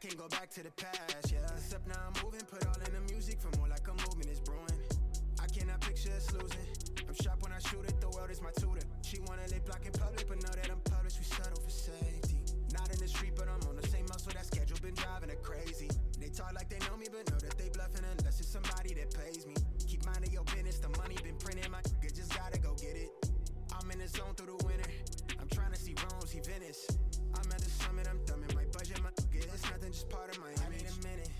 can't go back to the past, yeah. Except now I'm moving, put all in the music for more like a movement is brewing. I cannot picture us losing. I'm sharp when I shoot it, the world is my tutor. She wanna lip block in public, but know that I'm published, we settle for safety. Not in the street, but I'm on the same muscle, that schedule been driving her crazy. They talk like they know me, but know that they bluffing unless it's somebody that pays me. Keep minding your business, the money been printing, my nigga just gotta go get it. I'm in the zone through the winter, I'm trying to see Rome, see Venice. I'm at the summit, I'm thumbing my budget, my nigga, it's nothing, just part of my image. I need a minute,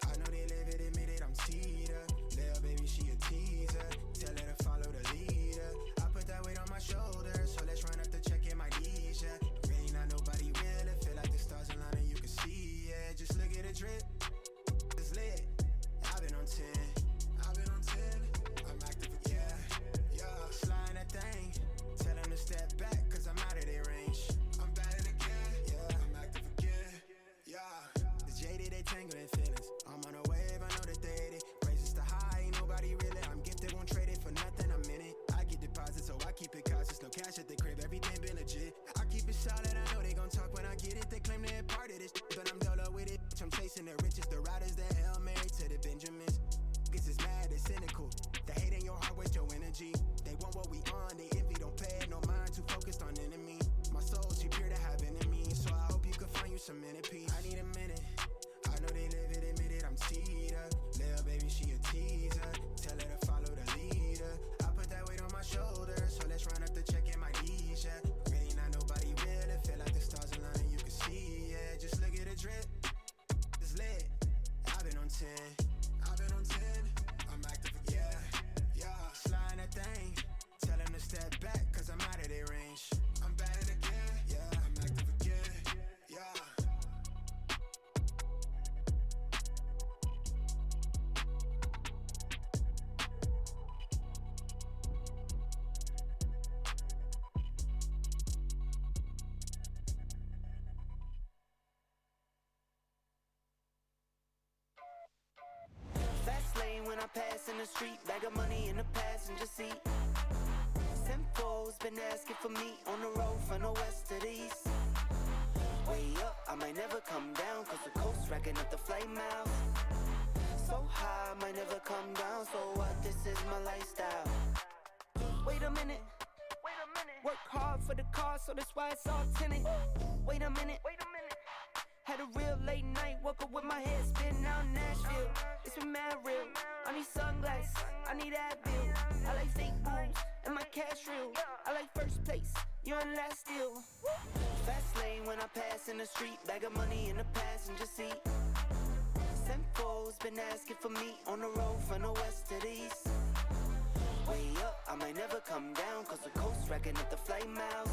I know they live it, admit it, I'm teed up. Little baby, she a teaser, tell her to follow the leader. I put that weight on my shoulders, so let's run up the check in my D's, yeah. Really not nobody real, it feel like the stars align and you can see, yeah. Just look at the drip, it's lit. I've been on 10, I'm active, yeah, yeah. Sliding that thing, tell them to step back, cause I'm out of their range. I'm batting again, yeah, I'm active again, yeah. The jaded, they tangle in feelings. I'm on a wave, I know that they hate it. Raises the high, ain't nobody really. I'm gifted, won't trade it for nothing, I'm in it. I get deposits, so I keep it cautious. No cash at the crib, everything been legit. I keep it solid, I know they gon' talk when I get it. They claim they're part of this, but I'm dolo with it. I'm chasing the riches, the riders, the Hail Mary to the Benjamins. Niggas is mad, they cynical. The hate in your heart, waste your energy. They want what we on, they envy, don't pay it no mind. Too focused on enemy. My soul's too pure to have enemies, so I hope you can find you some inner peace. I need a minute, I know they live it, admit it, I'm teed up. Little baby, she a teaser, tell her to follow the leader. I put that weight on my shoulders, so let's run up the check in my D's, yeah. Really not nobody real, it feel like the stars align and you can see, yeah. Just look at the drip, it's lit. I've been on 10, I'm active, yeah, yeah. Sliding that thing, tell them to step back, cause I'm out of their range. I'm batting again, yeah, I'm active again, yeah. Fast lane when I pass in the street, bag of money in the passenger seat. Simcoe's been asking for me on the road from the west to the east. Way up, I might never come down, cause the coast racking up the flight miles. So high, I might never come down, so what, this is my lifestyle. Wait a minute, work hard for the car, so that's why it's all tinted. Wait a minute, had a real late night, woke up with my head spinning out in Nashville. It's been mad real, I need sunglasses, I need Advil. I like fake boobs, and my cash real. I like first place, you're in last still. Fast lane when I pass in the street, bag of money in the passenger seat. Simcoe's been asking for me on the road from the west to the east. Way up, I might never come down, cause the coast racking up the flight miles.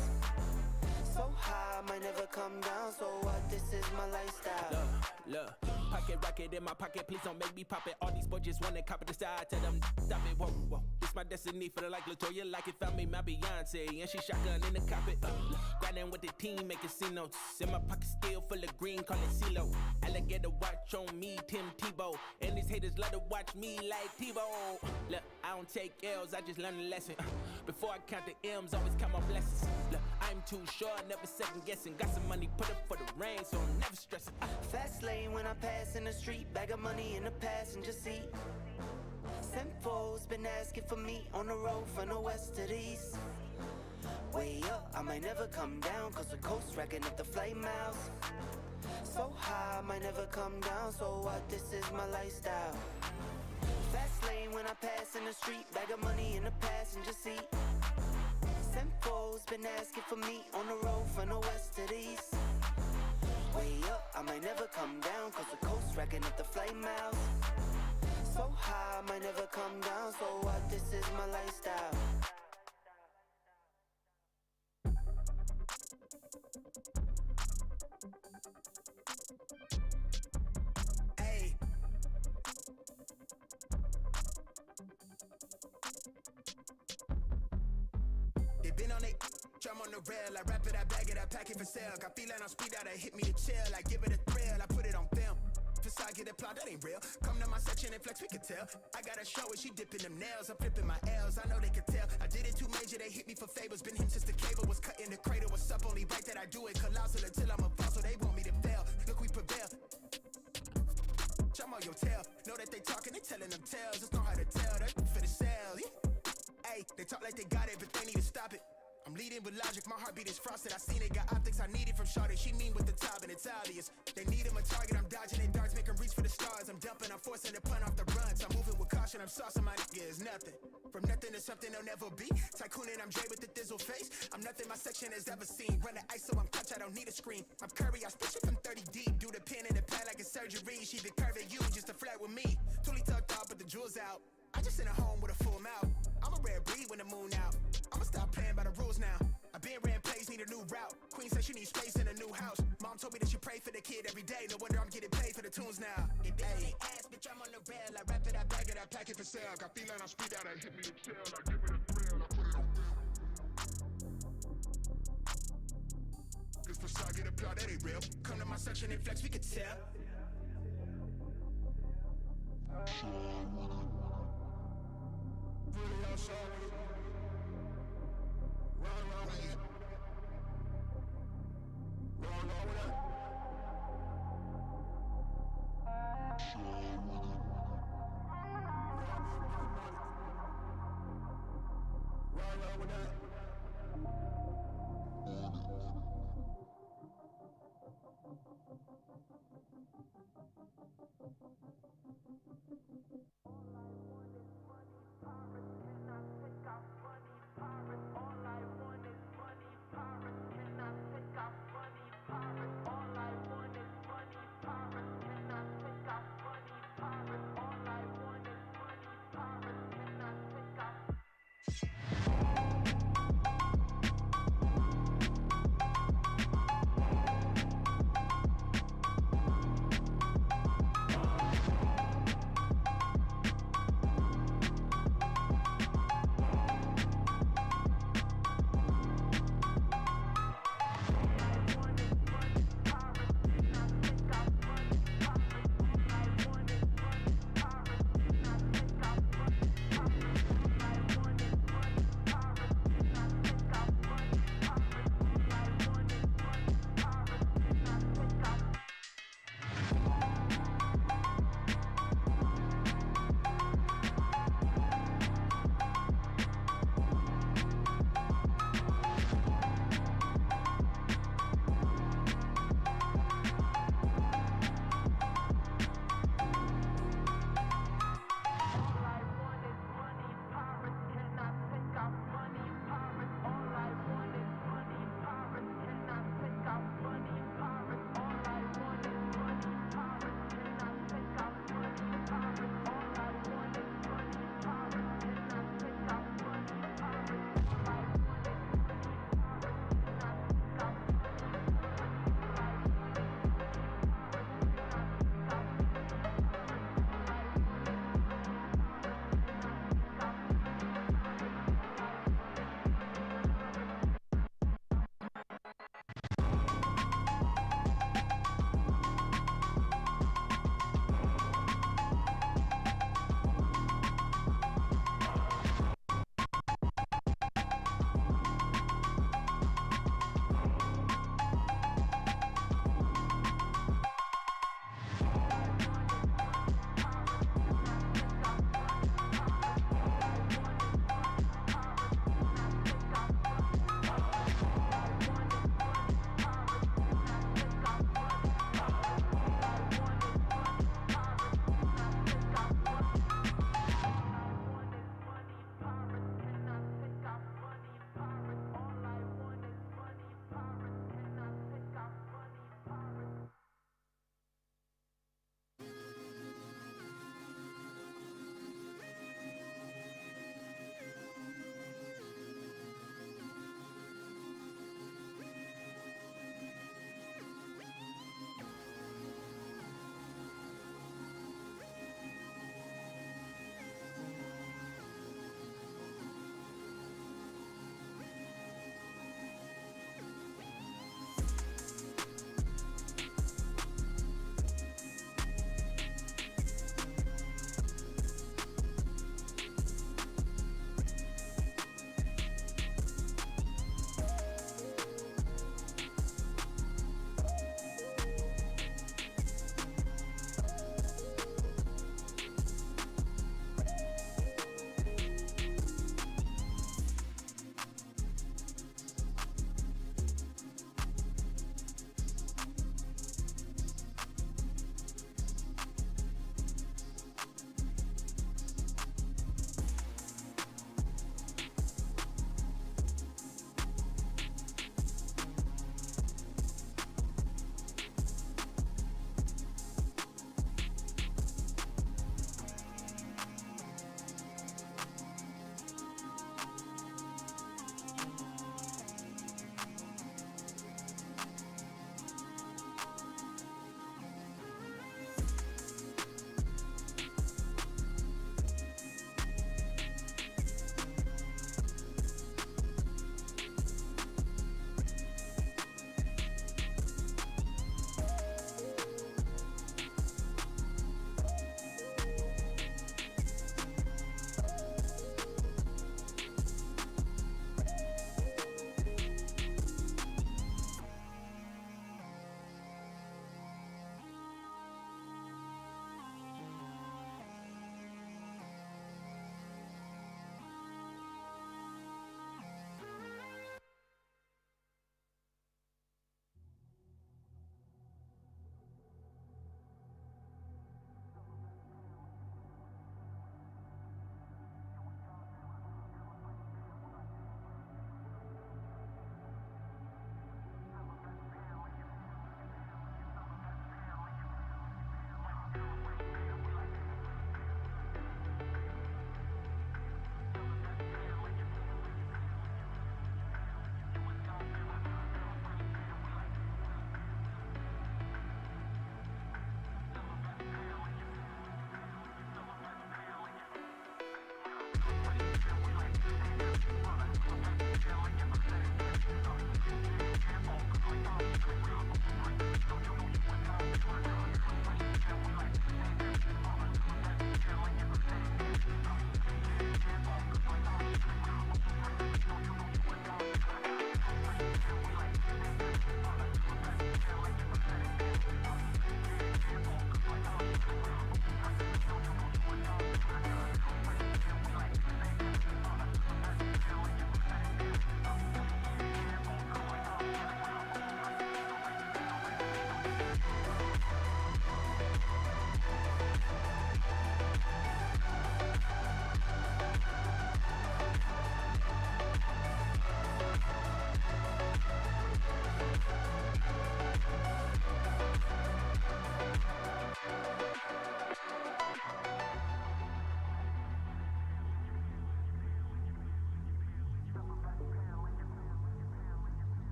So high, I might never come down, so what, this is my lifestyle. Look, pocket rocket in my pocket, please don't make me pop it. All these boys just wanna copy the style, tell them stop it, whoa. This my destiny, feeling like Latoya, like it found me my Beyonce, and she shotgun in the cockpit. Grinding with the team, making C notes. In my pocket still full of green, call it CeeLo. Alligator watch on me, Tim Tebow. And these haters love to watch me like Tebow. Look, I don't take L's, I just learn a lesson. Before I count the M's, always count my blessings. Look, I'm too short, never second guessing. Got some money, put up for the rain, so I'm never stressing. Fast lane when I pass in the street, bag of money in the passenger seat. Simcoe's been asking for me on the road from the west to the east. Way up, I might never come down, cause the coast racking up the flight miles. So high, I might never come down, so what, this is my lifestyle. Fast lane when I pass in the street, bag of money in the passenger seat. Simcoe's been asking for me on the road from the west to the east. Way up, I might never come down, cause the coast racking up the flight miles. So high, I might never come down, so what, this is my lifestyle. Hey. They been on they drum on the rail, I wrap it, I bag it, I pack it for sale. Got feeling on speed out, hit me to chill, I give it a thrill, I put it on film. Facade get applaud, that ain't real. Come to my section and flex, we can tell. I got a show and she dipping them nails, I'm flipping my L's, I know they can tell. I did it too major, they hit me for favors. Been him since the cable was cut in the cradle. What's up, only right that I do it colossal until I'm a boss, so they want me to fail. Look, we prevail. hotel. Know that they talking, they telling them tales. Just know how to tell, that for the sale. Hey, they talk like they got it, but they need to stop it. I'm leading with logic, my heartbeat is frosted. I seen it, got optics I needed from Shawty. She mean with the top and it's obvious. They need him a target, I'm dodging their darts, make 'em reach for the stars. I'm dumping, I'm forcing the punt off the runs. I'm moving with caution, I'm saucing my nigga is nothing. From nothing to something they'll never be. Tycooning, I'm Dre with the thizzle face. I'm nothing my section has ever seen. Run the ice so I'm clutch, I don't need a screen. I'm Curry, I spit shit from 30 deep. Do the pin in the pad like a surgery. She been curving you just to flirt with me. Totally tucked out, but the jewels out. I just in a home with a full mouth. I'm a rare breed when the moon out. I'ma stop playing by the rules now. I been ran plays, need a new route. Queen said she needs space in a new house. Mom told me that she pray for the kid every day. No wonder I'm getting paid for the tunes now. If they say ass, bitch, I'm on the rail. I rap it, I bag it, I pack it for sale. Got feeling, I speed out, I hit me a chill. I give it a thrill, I put it on bill. This facade get applaud, that ain't real. Come to my section and flex, we can tell. Really outside with it. Run with it. Run with it. Run with it.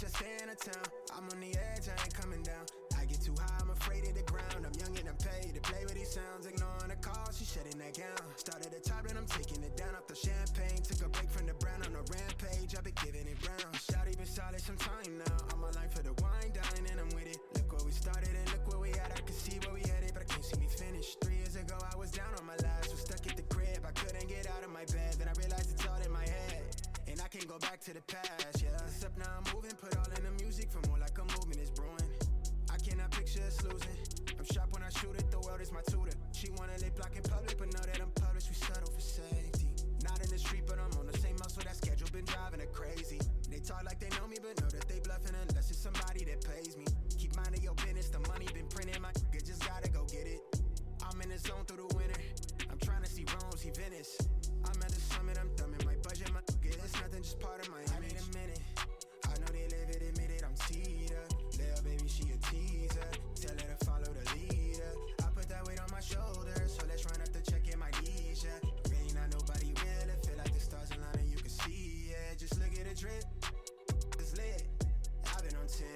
bitch, I stay in a town. I'm on the edge, I ain't coming down. I get too high, I'm afraid of the ground. I'm young and I'm paid to play with these sounds. Ignoring the call, she shedding that gown. Started at the top and I'm taking it down off the champagne. Took a break from the brown on a rampage. I've been giving it brown. Shawty been solid some time now. I'm aligned for the wine, dine, and I'm with it. Look where we started and look where we at. I can see where we headed, but I can't see me finish. 3 years ago, I was down on my last. Was stuck at the crib, I couldn't get out of my bed. Then I realized it's all in my head, and I can't go back to the past, yeah. Except now I'm moving, put all in the music for more like a movement is brewing. I cannot picture us losing. I'm sharp when I shoot it, the world is my tutor. She wanna lay block in public, but know that I'm published, we settle for safety. Not in the street, but I'm on the same muscle, that schedule been driving her crazy. They talk like they know me, but know that they bluffing unless it's somebody that pays me. Keep minding your business, the money been printing, my nigga just gotta go get it. I'm in the zone through the winter, I'm trying to see Rome, see Venice. I'm at the summit, I'm thumbing my budget, my nigga, it's nothing, just part of my image. I need a minute, I know they live it, admit it, I'm teed up. Little baby, she a teaser, tell her to follow the leader. I put that weight on my shoulders, so let's run up the check in my knees, yeah. Really not nobody real, it feel like the stars align and you can see, yeah. Just look at the drip, it's lit, I've been on 10.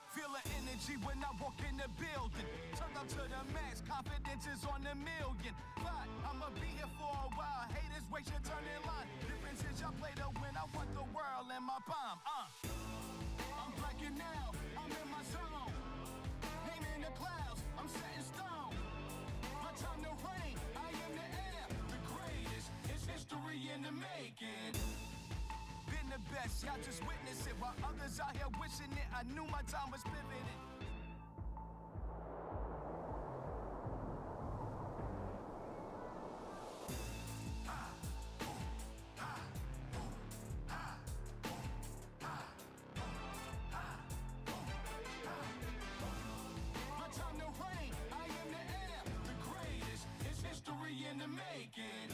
Feel the energy when I walk in the building. Turn up to the max, confidence is on a million. But I'ma be here for a while. Haters wait your turn in line. Difference is y'all play to win. I want the world in my palm. I'm blacking now. I'm in my zone. Name in the clouds. I'm setting stone. My time to reign. I am the air. The greatest. It's history in the making. Been the best, y'all just witness it. While others out here wishing it, I knew my time was pivoting. My time to reign, I am the air, the greatest. It's history in the making.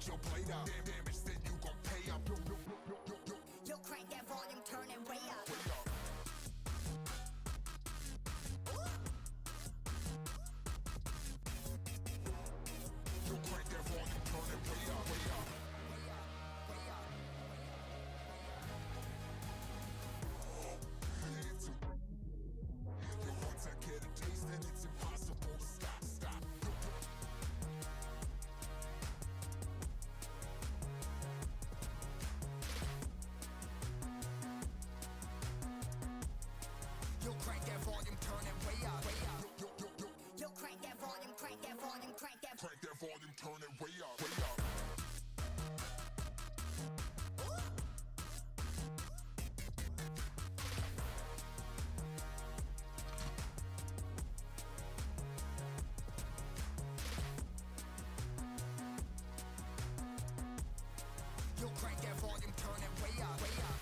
your blade out. Damage that you gon' pay up. Yo, crank that volume, turn it way up. Way up. Yo, crank that volume, turn it way up, way up. Yo, once I get a taste, then it's impossible to stop, stop. Yo, crank that volume, turn it way up, way up. Yo, crank that volume, crank that volume, crank that. Crank that volume, turn it way up, way up. Yo, crank that volume, turn it way up, way up.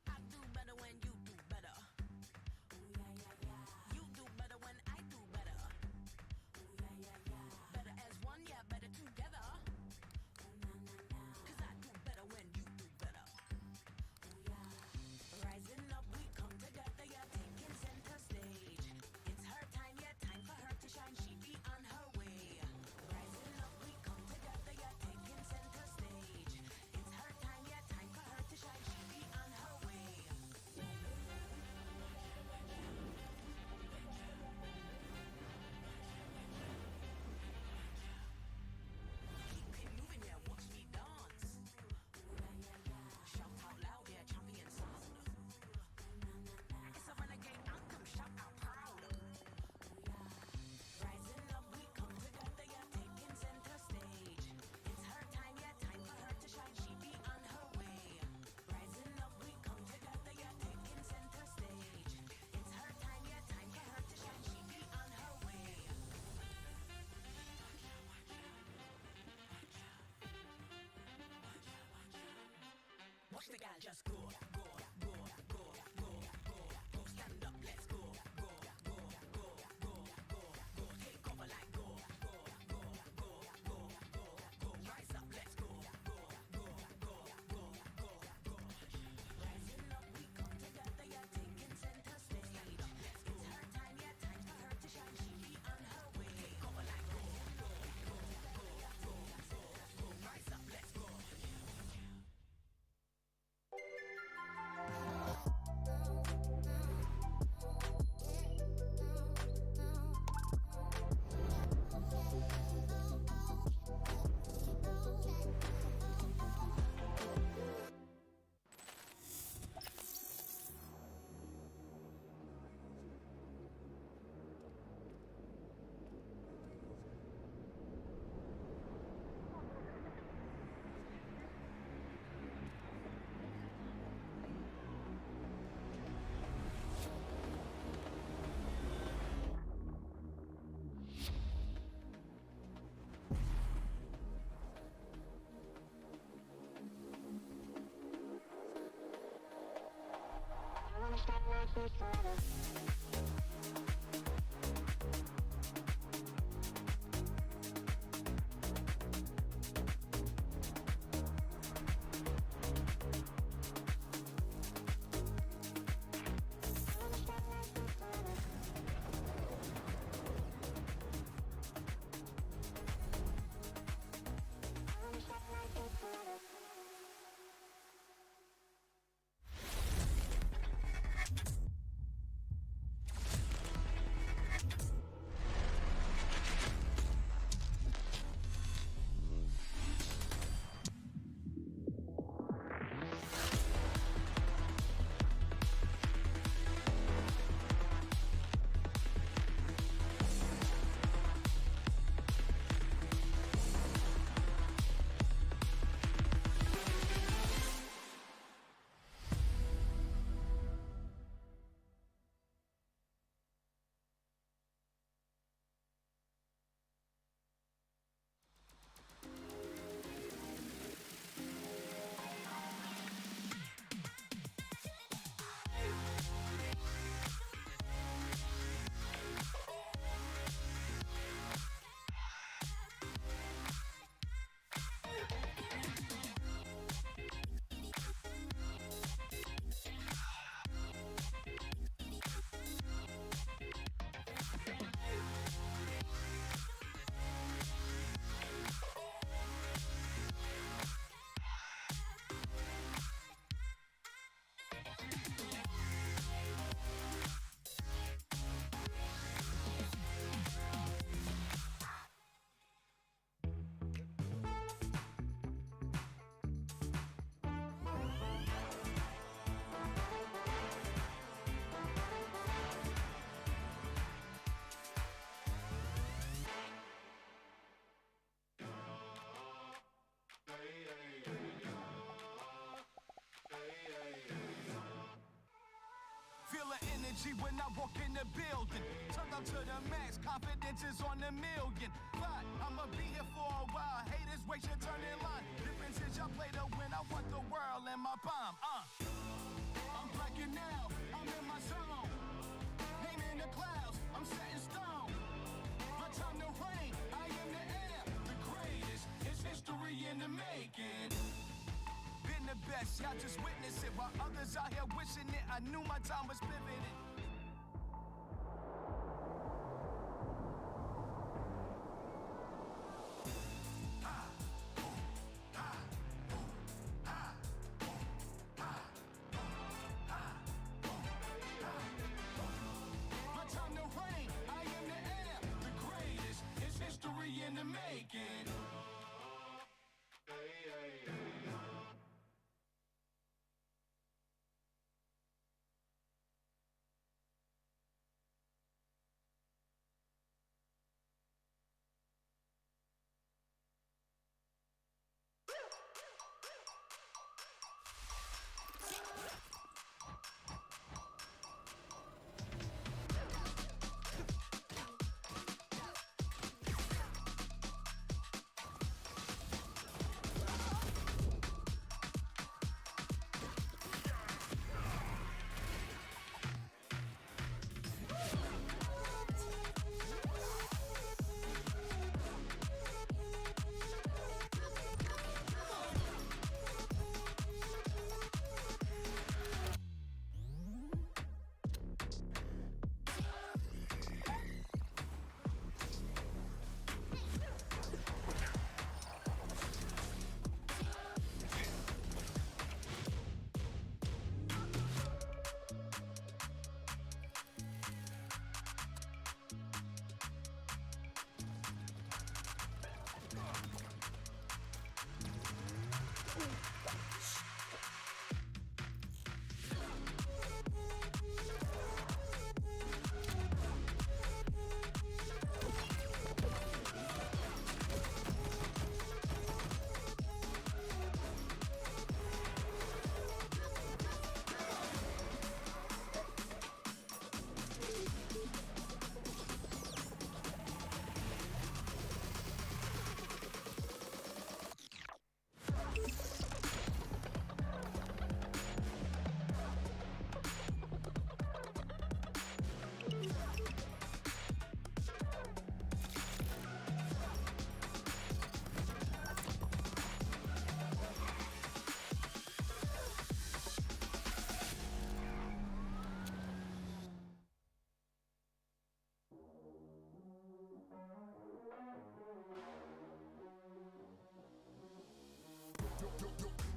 I do better when you do better. You do better when I do better. Better as one, yeah, better together. 'Cause I do better when you do better. Rising up, we come together, yeah, taking center stage. It's her time, yeah, time for her to shine. She be on her way. Rising up, we come together, yeah, taking center stage. It's her time, yeah, time for her to shine. She be on her way. Keep it moving, yeah, watch me dance. Shout out loud, yeah, champion sound. It's a renegade anthem, shout out proud. Rising up, we come together, yeah, taking center stage. It's her time, yeah, time for her to shine. She be on her way. Rising up, we come together, yeah, taking center stage. It's her time, yeah, time for her to shine. She be on her way. Watch the gal just go, go, go, go, go, go, go. Stand up, let's go, go, go, go, go, go, go. Take over like go, go, go, go, go, go, go. Rise up, let's go, go, go, go, go, go, go. Rising up, we come together, yeah, taking center stage. It's her time, yeah, time for her to shine. She be on her way. Take over like go, go, go, go, go, go, go. Rise up, let's go. energy when I walk in the building. Turned up to the max, confidence is on a million. But I'ma be here for a while. Haters wait your turn in line. Difference is y'all play to win. I want the world and my bomb. I'm blacking now. I'm in my zone. Name in the clouds. I'm setting stone. My time to reign. I am the air. The greatest. It's history in the making. Been the best, y'all just witness it. While others out here wishing it, I knew my time was pivoted. My time to reign, I am the air, the greatest. It's history in the making.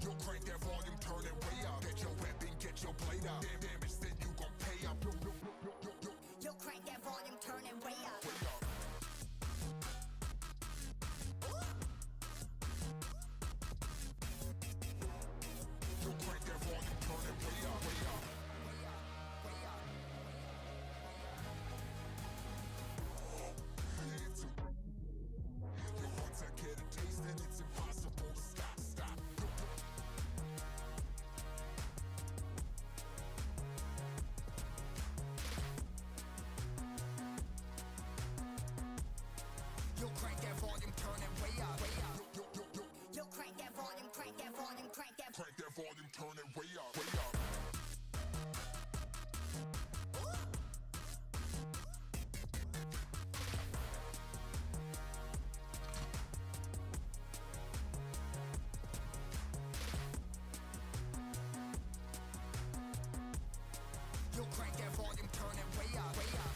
Yo, crank that volume, turn it way up. Get your weapon, get your blade up. Damage, then you gon' pay up. Yo, crank that volume, turn it way up. Way up. Yo, crank that volume, turn it way up, way up. Yo, once I get a taste, then it's impossible to stop. Yo, crank that volume, turn it way up. Yo, crank that volume, crank that volume, crank that. Crank that volume, turn it way up, way up. Yo, crank that volume, turn it way up, way up.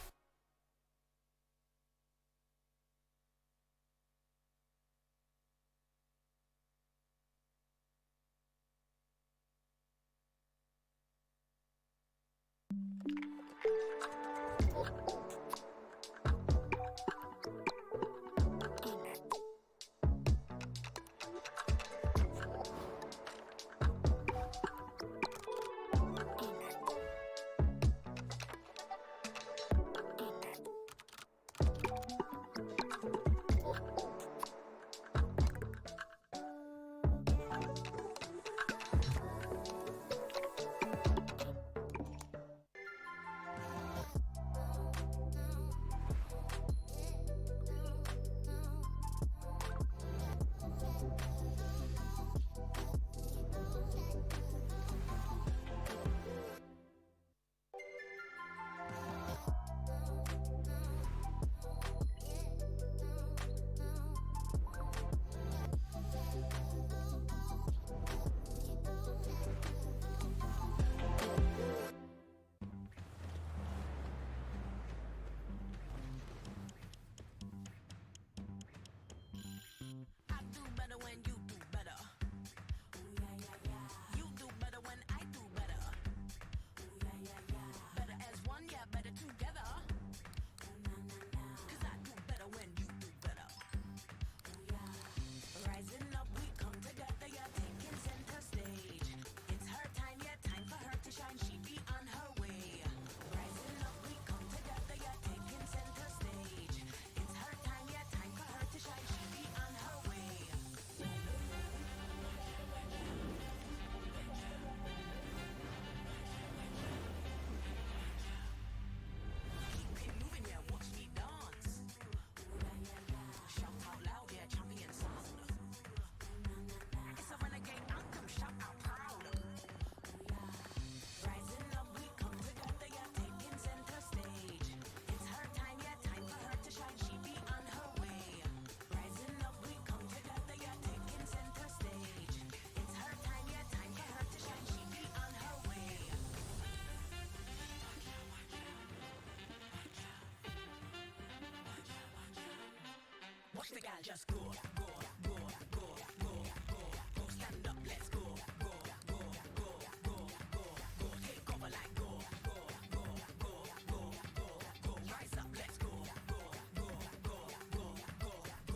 Watch the gal just go, go, go, go, go, go, go. Stand up, let's go, go, go, go, go, go, go. Take over like go, go, go, go, go, go, go. Rise up, let's go, go, go, go, go, go, go.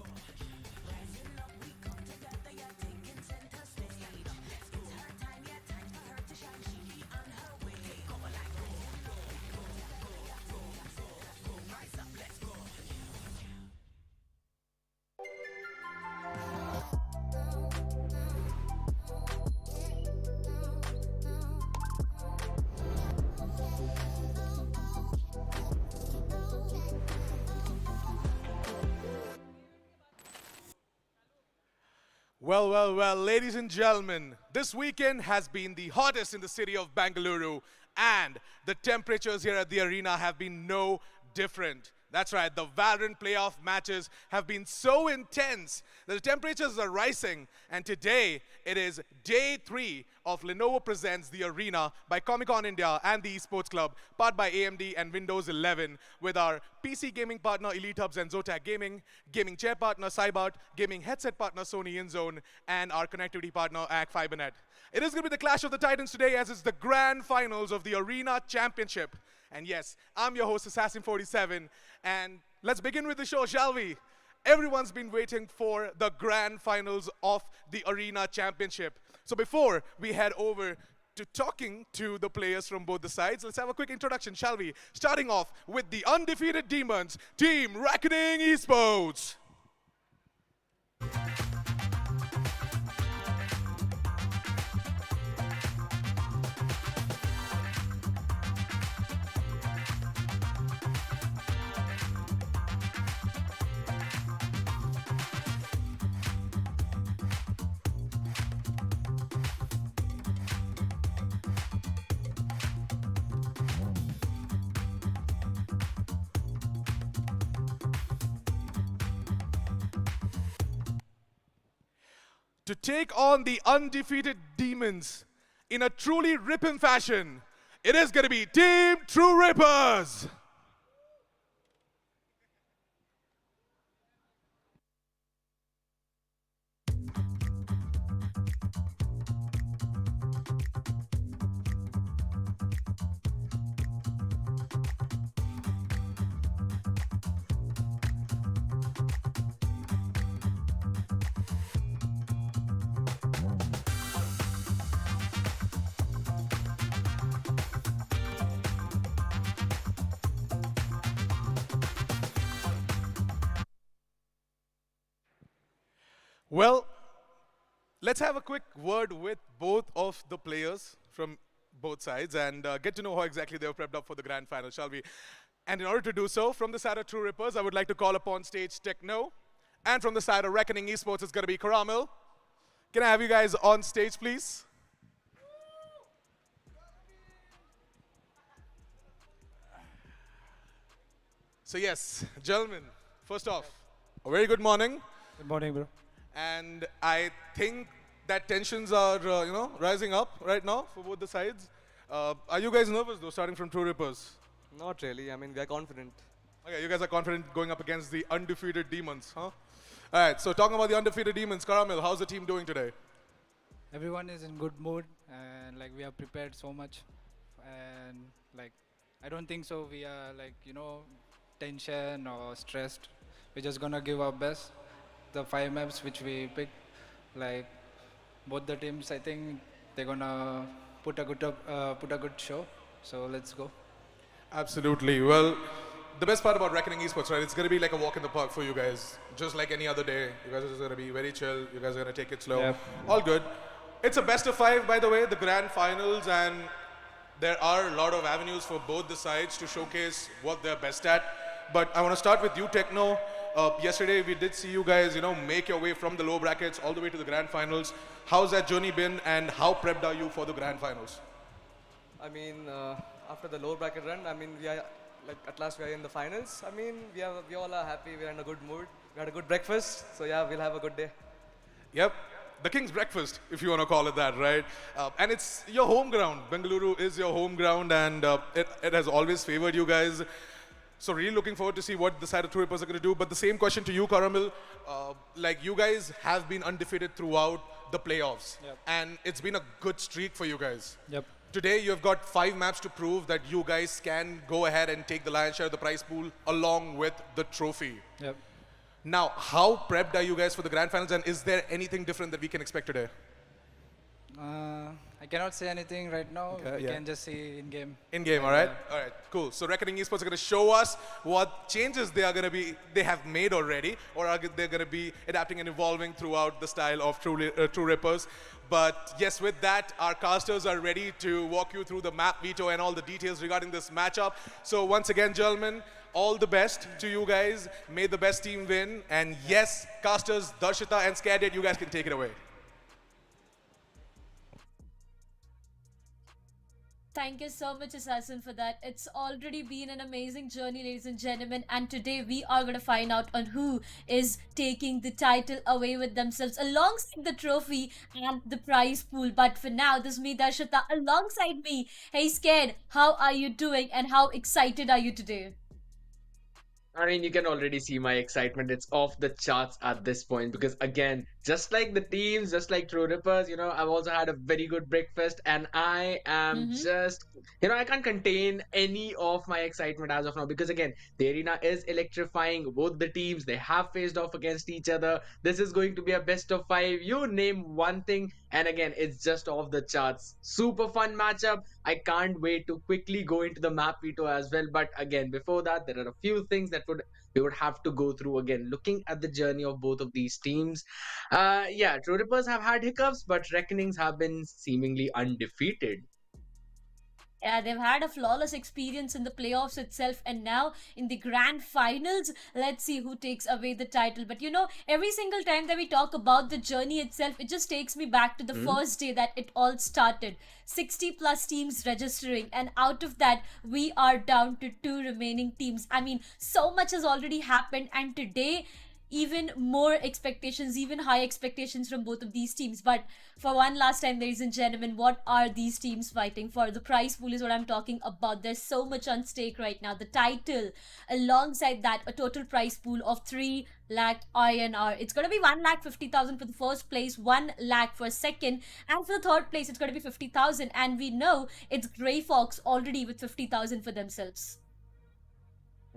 Rising up, we come together, yeah, taking center stage. It's her time, yeah, time for her to shine. She be on her way. Take over like go, go, go, go, go, go, go. Rise up, let's go. Well, ladies and gentlemen, this weekend has been the hottest in the city of Bangalore, and the temperatures here at the arena have been no different. That's right, the Valorant playoff matches have been so intense that the temperatures are rising, and today it is day 3 of Lenovo Presents The Arena by Comic-Con India and the Esports Club, powered by AMD and Windows 11, with our PC gaming partner Elite Hubs and Zotac Gaming, gaming chair partner Cybart, gaming headset partner Sony InZone, and our connectivity partner AC FiberNet. It is going to be the clash of the titans today, as it's the grand finals of the Arena Championship. And yes, I'm your host, Assassin47, and let's begin with the show, shall we? Everyone's been waiting for the grand finals of the Arena Championship. So before we head over to talking to the players from both the sides, let's have a quick introduction, shall we? Starting off with the undefeated Demons, Team Reckoning Esports. To take on the undefeated Demons in a truly Rip'em fashion, it is going to be Team True Rippers. Well, let's have a quick word with both of the players from both sides and get to know how exactly they were prepped up for the grand final, shall we? And in order to do so, from the side of True Rippers, I would like to call upon stage Techno. And from the side of Reckoning Esports, it's going to be Caramel. Can I have you guys on stage, please? So yes, gentlemen, first off, a very good morning. Good morning, bro. And I think that tensions are, rising up right now for both the sides. Are you guys nervous, though, starting from True Rippers? Not really. I mean, we are confident. Okay, you guys are confident going up against the undefeated Demons, huh? All right, so talking about the undefeated Demons, Caramel, how's the team doing today? Everyone is in good mood, and like we have prepared so much, and like I don't think so. We are like tension or stressed. We're just gonna give our best. The 5 maps which we picked, like both the teams, I think they're gonna put a good show. So let's go. Absolutely. Well, the best part about Reckoning Esports, right? It's gonna be like a walk in the park for you guys, just like any other day. You guys are just gonna be very chill. You guys are gonna take it slow. Yep. All good. It's a best of 5, by the way, the grand finals, and there are a lot of avenues for both the sides to showcase what they're best at. But I want to start with you, Techno. Yesterday, we did see you guys, make your way from the low brackets all the way to the grand finals. How's that journey been, and how prepped are you for the grand finals? I mean, after the lower bracket run, I mean, we are like at last we are in the finals. I mean, we all are happy. We're in a good mood. We had a good breakfast, so yeah, we'll have a good day. Yep. The King's Breakfast, if you want to call it that, right? And it's your home ground. Bengaluru is your home ground, and it has always favored you guys. So really looking forward to see what the side of True Rippers are going to do. But the same question to you, Karamil. Like you guys have been undefeated throughout the playoffs. Yep. And it's been a good streak for you guys. Yep. Today you have got 5 maps to prove that you guys can go ahead and take the lion's share of the prize pool along with the trophy. Yep. Now, how prepped are you guys for the grand finals, and is there anything different that we can expect today? I cannot say anything right now. Okay, We yeah. can just see in game. In game, all right? All right, cool. So Reckoning Esports are going to show us what changes they have made already, or are they going to be adapting and evolving throughout the style of True Rippers. But yes, with that, our casters are ready to walk you through the map veto and all the details regarding this matchup. So once again, gentlemen, all the best to you guys. May the best team win. And yes, casters, Darshita and Scared, you guys can take it away. Thank you so much, Assassin, for that. It's already been an amazing journey, ladies and gentlemen. And today we are going to find out on who is taking the title away with themselves alongside the trophy and the prize pool. But for now, this is me, Darshita, alongside me. Hey, Scared, how are you doing and how excited are you today? I mean, you can already see my excitement. It's off the charts at this point because, again, just like the teams, just like True Rippers, I've also had a very good breakfast and I am just, I can't contain any of my excitement as of now because, again, the arena is electrifying. Both the teams, they have faced off against each other. This is going to be a best of 5. You name one thing, and again, it's just off the charts. Super fun matchup. I can't wait to quickly go into the map veto as well. But again, before that, there are a few things that we would have to go through again. Looking at the journey of both of these teams, yeah, True Rippers have had hiccups, but Reckonings have been seemingly undefeated. Yeah, they've had a flawless experience in the playoffs itself, and now in the grand finals, let's see who takes away the title. But every single time that we talk about the journey itself, it just takes me back to the first day that it all started. 60 plus teams registering, and out of that, we are down to 2 remaining teams. I mean, so much has already happened, and today, even more expectations, even high expectations from both of these teams. But for one last time, ladies and gentlemen, what are these teams fighting for? The prize pool is what I'm talking about. There's so much on stake right now. The title, alongside that, a total prize pool of 3 lakh INR. It's going to be 1,50,000 for the first place, 1 lakh for second, and for the third place, it's going to be 50,000. And we know it's Grey Fox already with 50,000 for themselves.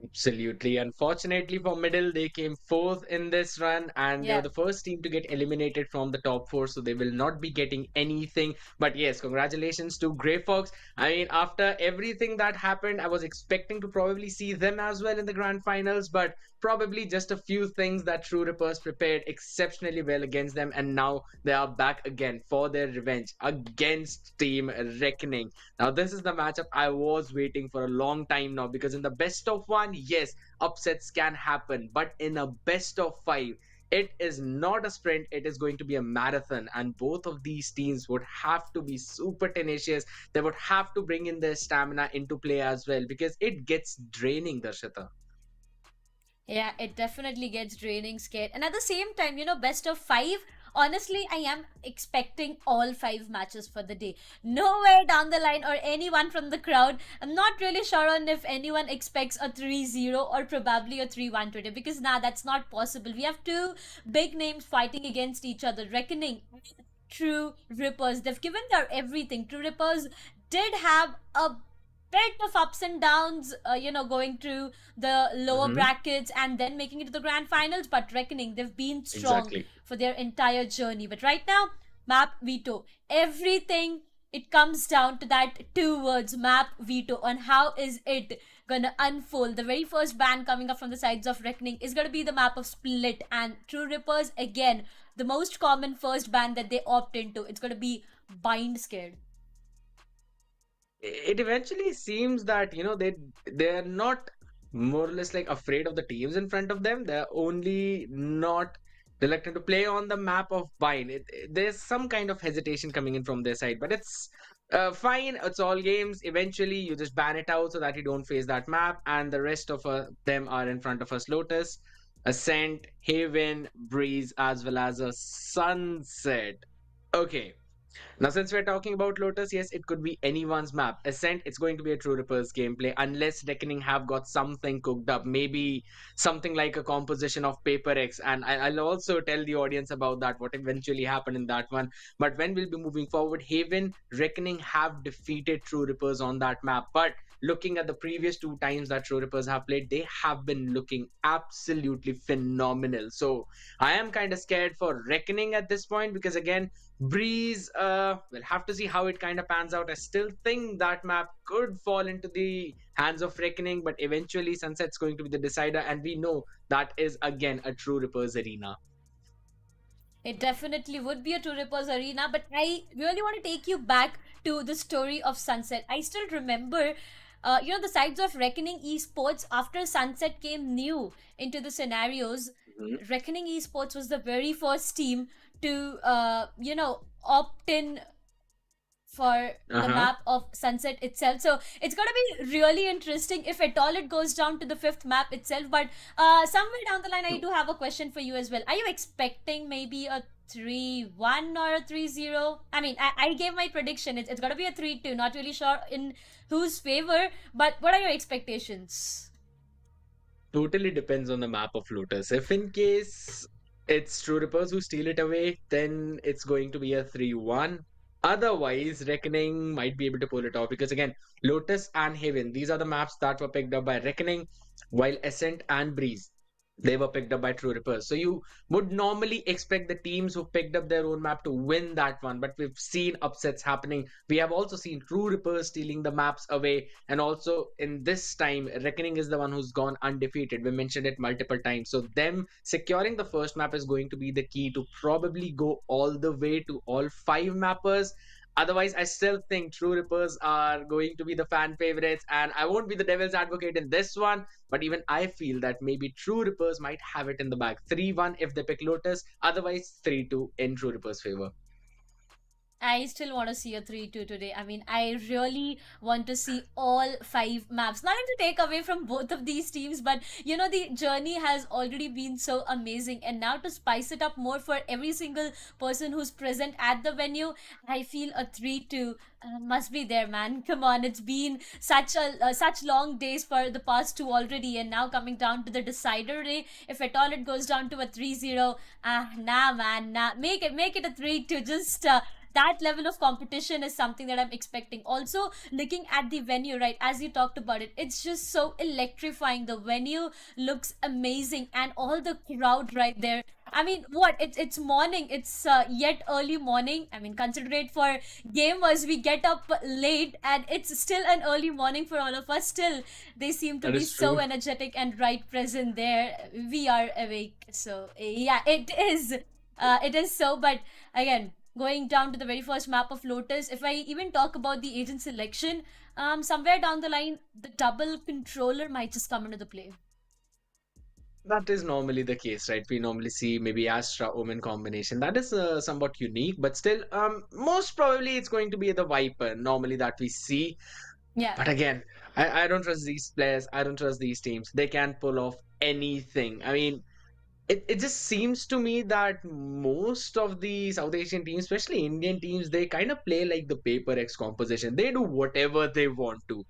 Absolutely. Unfortunately for Middle, they came 4th in this run and they were the first team to get eliminated from the top 4, so they will not be getting anything. But yes, congratulations to Grey Fox. I mean, after everything that happened, I was expecting to probably see them as well in the grand finals, but probably just a few things that True Rippers prepared exceptionally well against them, and now they are back again for their revenge against Team Reckoning. Now, this is the matchup I was waiting for a long time now, because in the best of 1, yes, upsets can happen, but in a best of 5, it is not a sprint, it is going to be a marathon, and both of these teams would have to be super tenacious. They would have to bring in their stamina into play as well, because it gets draining, Darshita. Yeah, it definitely gets draining, Scared. And at the same time, best of 5, honestly, I am expecting all 5 matches for the day. Nowhere down the line or anyone from the crowd, I'm not really sure on if anyone expects a 3-0 or probably a 3-1 today, because that's not possible. We have 2 big names fighting against each other. Reckoning, True Rippers, they've given their everything. True Rippers did have a bit of ups and downs, going through the lower brackets and then making it to the grand finals. But Reckoning, they've been strong for their entire journey. But right now, map veto. Everything, it comes down to that 2 words, map veto, on how is it gonna unfold. The very first ban coming up from the sides of Reckoning is gonna be the map of Split, and True Rippers, again, the most common first ban that they opt into, it's gonna be Bind, Scared. It eventually seems that they're not more or less like afraid of the teams in front of them. They're only not reluctant to play on the map of Bind. There's some kind of hesitation coming in from their side, but it's fine. It's all games. Eventually you just ban it out so that you don't face that map, and the rest of them are in front of us. Lotus, Ascent, Haven, Breeze, as well as a Sunset. Okay, Now, since we're talking about Lotus, yes, it could be anyone's map. Ascent, it's going to be a True Rippers gameplay, unless Reckoning have got something cooked up. Maybe something like a composition of Paper X. And I'll also tell the audience about that, what eventually happened in that one. But when we'll be moving forward, Haven, Reckoning have defeated True Rippers on that map. But looking at the previous two times that True Rippers have played, they have been looking absolutely phenomenal. So I am kind of scared for Reckoning at this point because, again, Breeze, we'll have to see how it kind of pans out. I still think that map could fall into the hands of Reckoning, but eventually Sunset's going to be the decider, and we know that is again a True Rippers arena. It definitely would be a True Rippers arena, but I really want to take you back to the story of Sunset. I still remember, the sides of Reckoning Esports after Sunset came new into the scenarios. Reckoning Esports was the very first team to, opt in for the map of Sunset itself. So it's gonna be really interesting if at all it goes down to the fifth map itself. But somewhere down the line, I do have a question for you as well. Are you expecting maybe a 3-1 or a 3-0? I mean, I gave my prediction. It's gonna be a 3-2. Not really sure in whose favor, but what are your expectations? Totally depends on the map of Lotus. If in case it's True Rippers who steal it away, then it's going to be a 3-1. Otherwise, Reckoning might be able to pull it off because, again, Lotus and Haven, these are the maps that were picked up by Reckoning, while Ascent and Breeze, they were picked up by True Rippers. So you would normally expect the teams who picked up their own map to win that one, but we've seen upsets happening. We have also seen True Rippers stealing the maps away, and also in this time, Reckoning is the one who's gone undefeated. We mentioned it multiple times. So them securing the first map is going to be the key to probably go all the way to all 5 mappers. Otherwise, I still think True Rippers are going to be the fan favorites, and I won't be the devil's advocate in this one, but even I feel that maybe True Rippers might have it in the bag. 3-1 if they pick Lotus, otherwise 3-2 in True Rippers' favor. I still want to see a 3-2 today. I mean, I really want to see all 5 maps. Nothing to take away from both of these teams, but the journey has already been so amazing. And now to spice it up more for every single person who's present at the venue, I feel a 3-2 must be there, man. Come on, it's been such long days for the past two already, and now coming down to the decider day. If at all it goes down to a 3-0, nah, man, nah. Make it a 3-2. Just that level of competition is something that I'm expecting. Also, looking at the venue, right, as you talked about it, it's just so electrifying. The venue looks amazing, and all the crowd right there. I mean, what? It's morning. It's yet early morning. I mean, consider it for gamers. We get up late, and it's still an early morning for all of us. Still, they seem to be so energetic and right present there. We are awake. So yeah, it is. It is so. But again, going down to the very first map of Lotus, if I even talk about the agent selection, somewhere down the line, the double controller might just come into the play. That is normally the case, right? We normally see maybe Astra Omen combination. That is somewhat unique, but still, most probably it's going to be the Viper normally that we see. Yeah. But again, I don't trust these players. I don't trust these teams. They can pull off anything. I mean, it just seems to me that most of the South Asian teams, especially Indian teams, they kind of play like the Paper X composition. They do whatever they want to.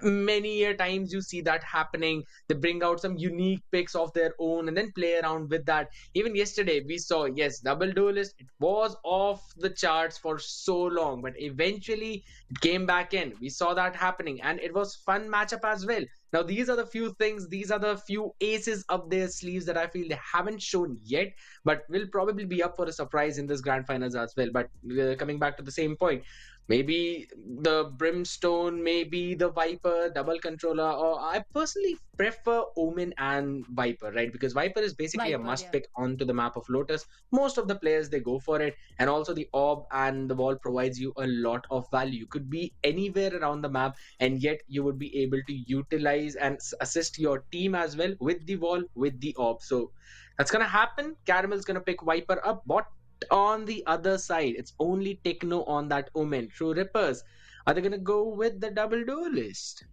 Many a times you see that happening. They bring out some unique picks of their own and then play around with that. Even yesterday we saw, yes, double duelist, it was off the charts for so long, but eventually it came back in. We saw that happening, and it was fun matchup as well. Now these are the few things, these are the few aces up their sleeves that I feel they haven't shown yet, but will probably be up for a surprise in this grand finals as well. But coming back to the same point, maybe the Brimstone, maybe the Viper, double controller, or I personally prefer Omen and Viper, right? Because Viper is basically a must pick onto the map of Lotus. Most of the players, they go for it. And also the orb and the wall provides you a lot of value. You could be anywhere around the map, and yet you would be able to utilize and assist your team as well with the wall, with the orb. So that's going to happen. Caramel's going to pick Viper up. But on the other side, it's only Techno on that Omen. True Rippers, are they going to go with the double duelist?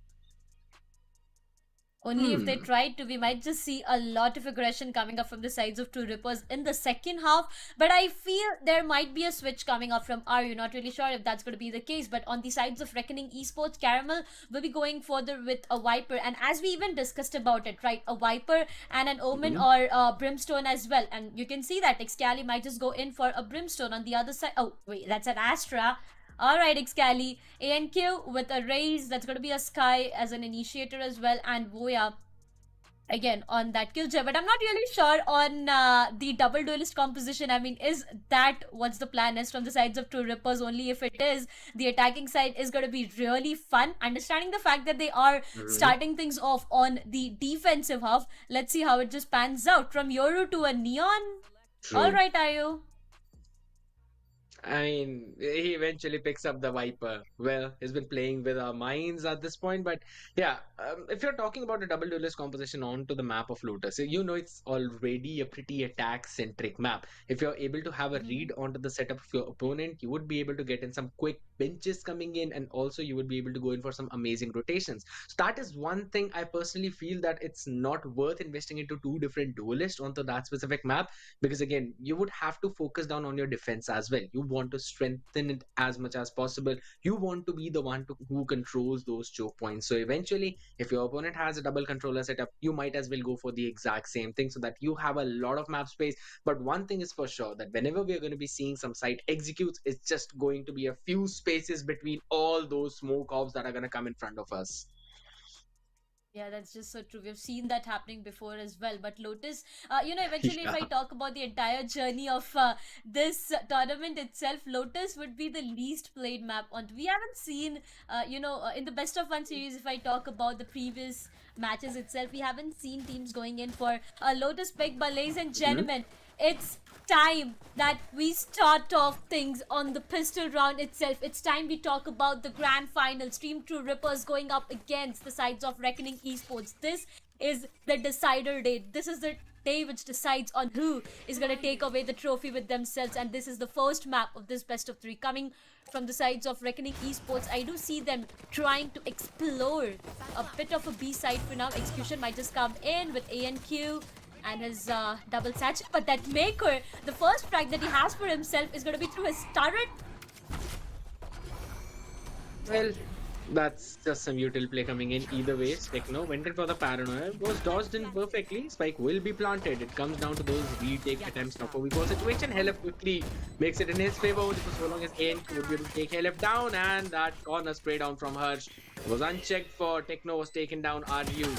Only if they try to, we might just see a lot of aggression coming up from the sides of True Rippers in the second half. But I feel there might be a switch coming up from RU. Not really sure if that's going to be the case. But on the sides of Reckoning Esports, Caramel will be going further with a Viper. And as we even discussed about it, right? A Viper and an Omen or Brimstone as well. And you can see that Excali might just go in for a Brimstone on the other side. Oh, wait, that's an Astra. Alright, Excali. ANQ with a Raise. That's going to be a Sky as an initiator as well. And Voya again on that Killjoy. But I'm not really sure on the double duelist composition. I mean, is that what's the plan is from the sides of True Rippers? Only if it is, the attacking side is going to be really fun. Understanding the fact that they are starting things off on the defensive half. Let's see how it just pans out. From Yoru to a Neon. Alright, Ayu. I mean, he eventually picks up the Viper. Well, he's been playing with our minds at this point, but yeah, if you're talking about a double duelist composition onto the map of Lotus, you know it's already a pretty attack-centric map. If you're able to have a read onto the setup of your opponent, you would be able to get in some quick benches coming in, and also you would be able to go in for some amazing rotations. So that is one thing I personally feel that it's not worth investing into two different duelists onto that specific map, because again, you would have to focus down on your defense as well. You want to strengthen it as much as possible. You want to be the one who controls those choke points. So eventually, if your opponent has a double controller setup, you might as well go for the exact same thing so that you have a lot of map space. But one thing is for sure, that whenever we are going to be seeing some site executes, it's just going to be a few spaces between all those smoke ops that are going to come in front of us. Yeah, that's just so true. We've seen that happening before as well. But Lotus, eventually, if I talk about the entire journey of this tournament itself, Lotus would be the least played map on. We haven't seen, in the best of one series, if I talk about the previous matches itself, we haven't seen teams going in for a Lotus pick. But ladies and gentlemen, it's time that we start off things on the pistol round itself. It's time we talk about the grand final. Team True Rippers going up against the sides of Reckoning Esports. This is the decider day. This is the day which decides on who is going to take away the trophy with themselves. And this is the first map of this best of three coming from the sides of Reckoning Esports. I do see them trying to explore a bit of a B side for now. Execution might just come in with ANQ and his double satchel, but that Maker, the first frag that he has for himself is going to be through his turret. Well, that's just some util play coming in either way. Techno went in for the paranoia, was dodged in perfectly. Spike will be planted. It comes down to those retake attempts now for Vivo situation. Helef quickly makes it in his favor for so long as AN would be able to take Helef down, and that corner spray down from Harsh was unchecked for Techno, was taken down. RU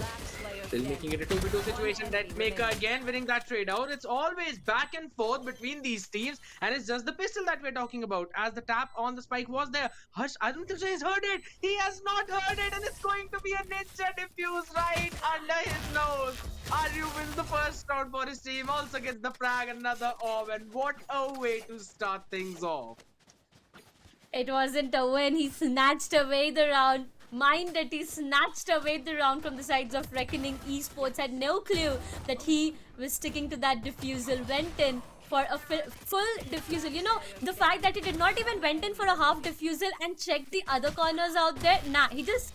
still making it a 2v2 situation. That Maker again winning that trade out. It's always back and forth between these teams, and it's just the pistol that we're talking about. As the tap on the Spike was there, Harsh, I don't think so he's heard it. He has not heard it, and it's going to be a ninja diffuse right under his nose. RU wins the first round for his team, also gets the frag, another orb, and what a way to start things off. It wasn't a win, he snatched away the round. Mind that he snatched away the round from the sides of Reckoning Esports. Had no clue that he was sticking to that defusal. Went in for a full defusal. You know, the fact that he did not even went in for a half defusal and checked the other corners out there. Nah, he just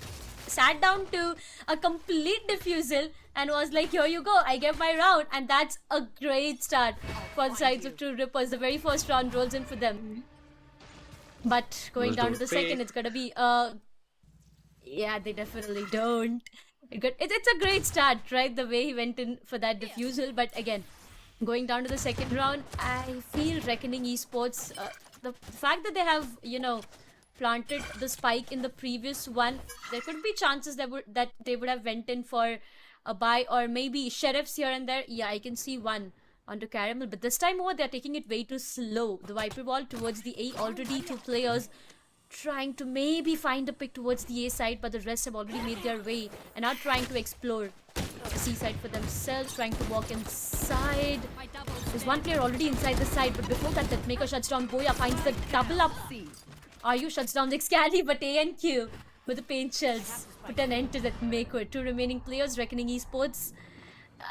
sat down to a complete defusal and was like, here you go, I get my round. And that's a great start for the sides of True Rippers. The very first round rolls in for them. But going down to the second, it's gonna be yeah, they definitely don't. It's a great start, right? The way he went in for that defusal. But again, going down to the second round, I feel Reckoning Esports, the fact that they have, planted the spike in the previous one, there could be chances that they would have went in for a buy, or maybe sheriffs here and there. Yeah, I can see one onto Caramel, but this time over, they're taking it way too slow. The Viper ball towards the A, already two players trying to maybe find a pick towards the A side, but the rest have already made their way and are trying to explore the C side for themselves, trying to walk inside. There's one player already inside the side, but before that, that Maker shuts down Boya, finds the double up. RU shuts down the Excali, but ANQ with the paint shells put an end to that Maker. Two remaining players, Reckoning Esports.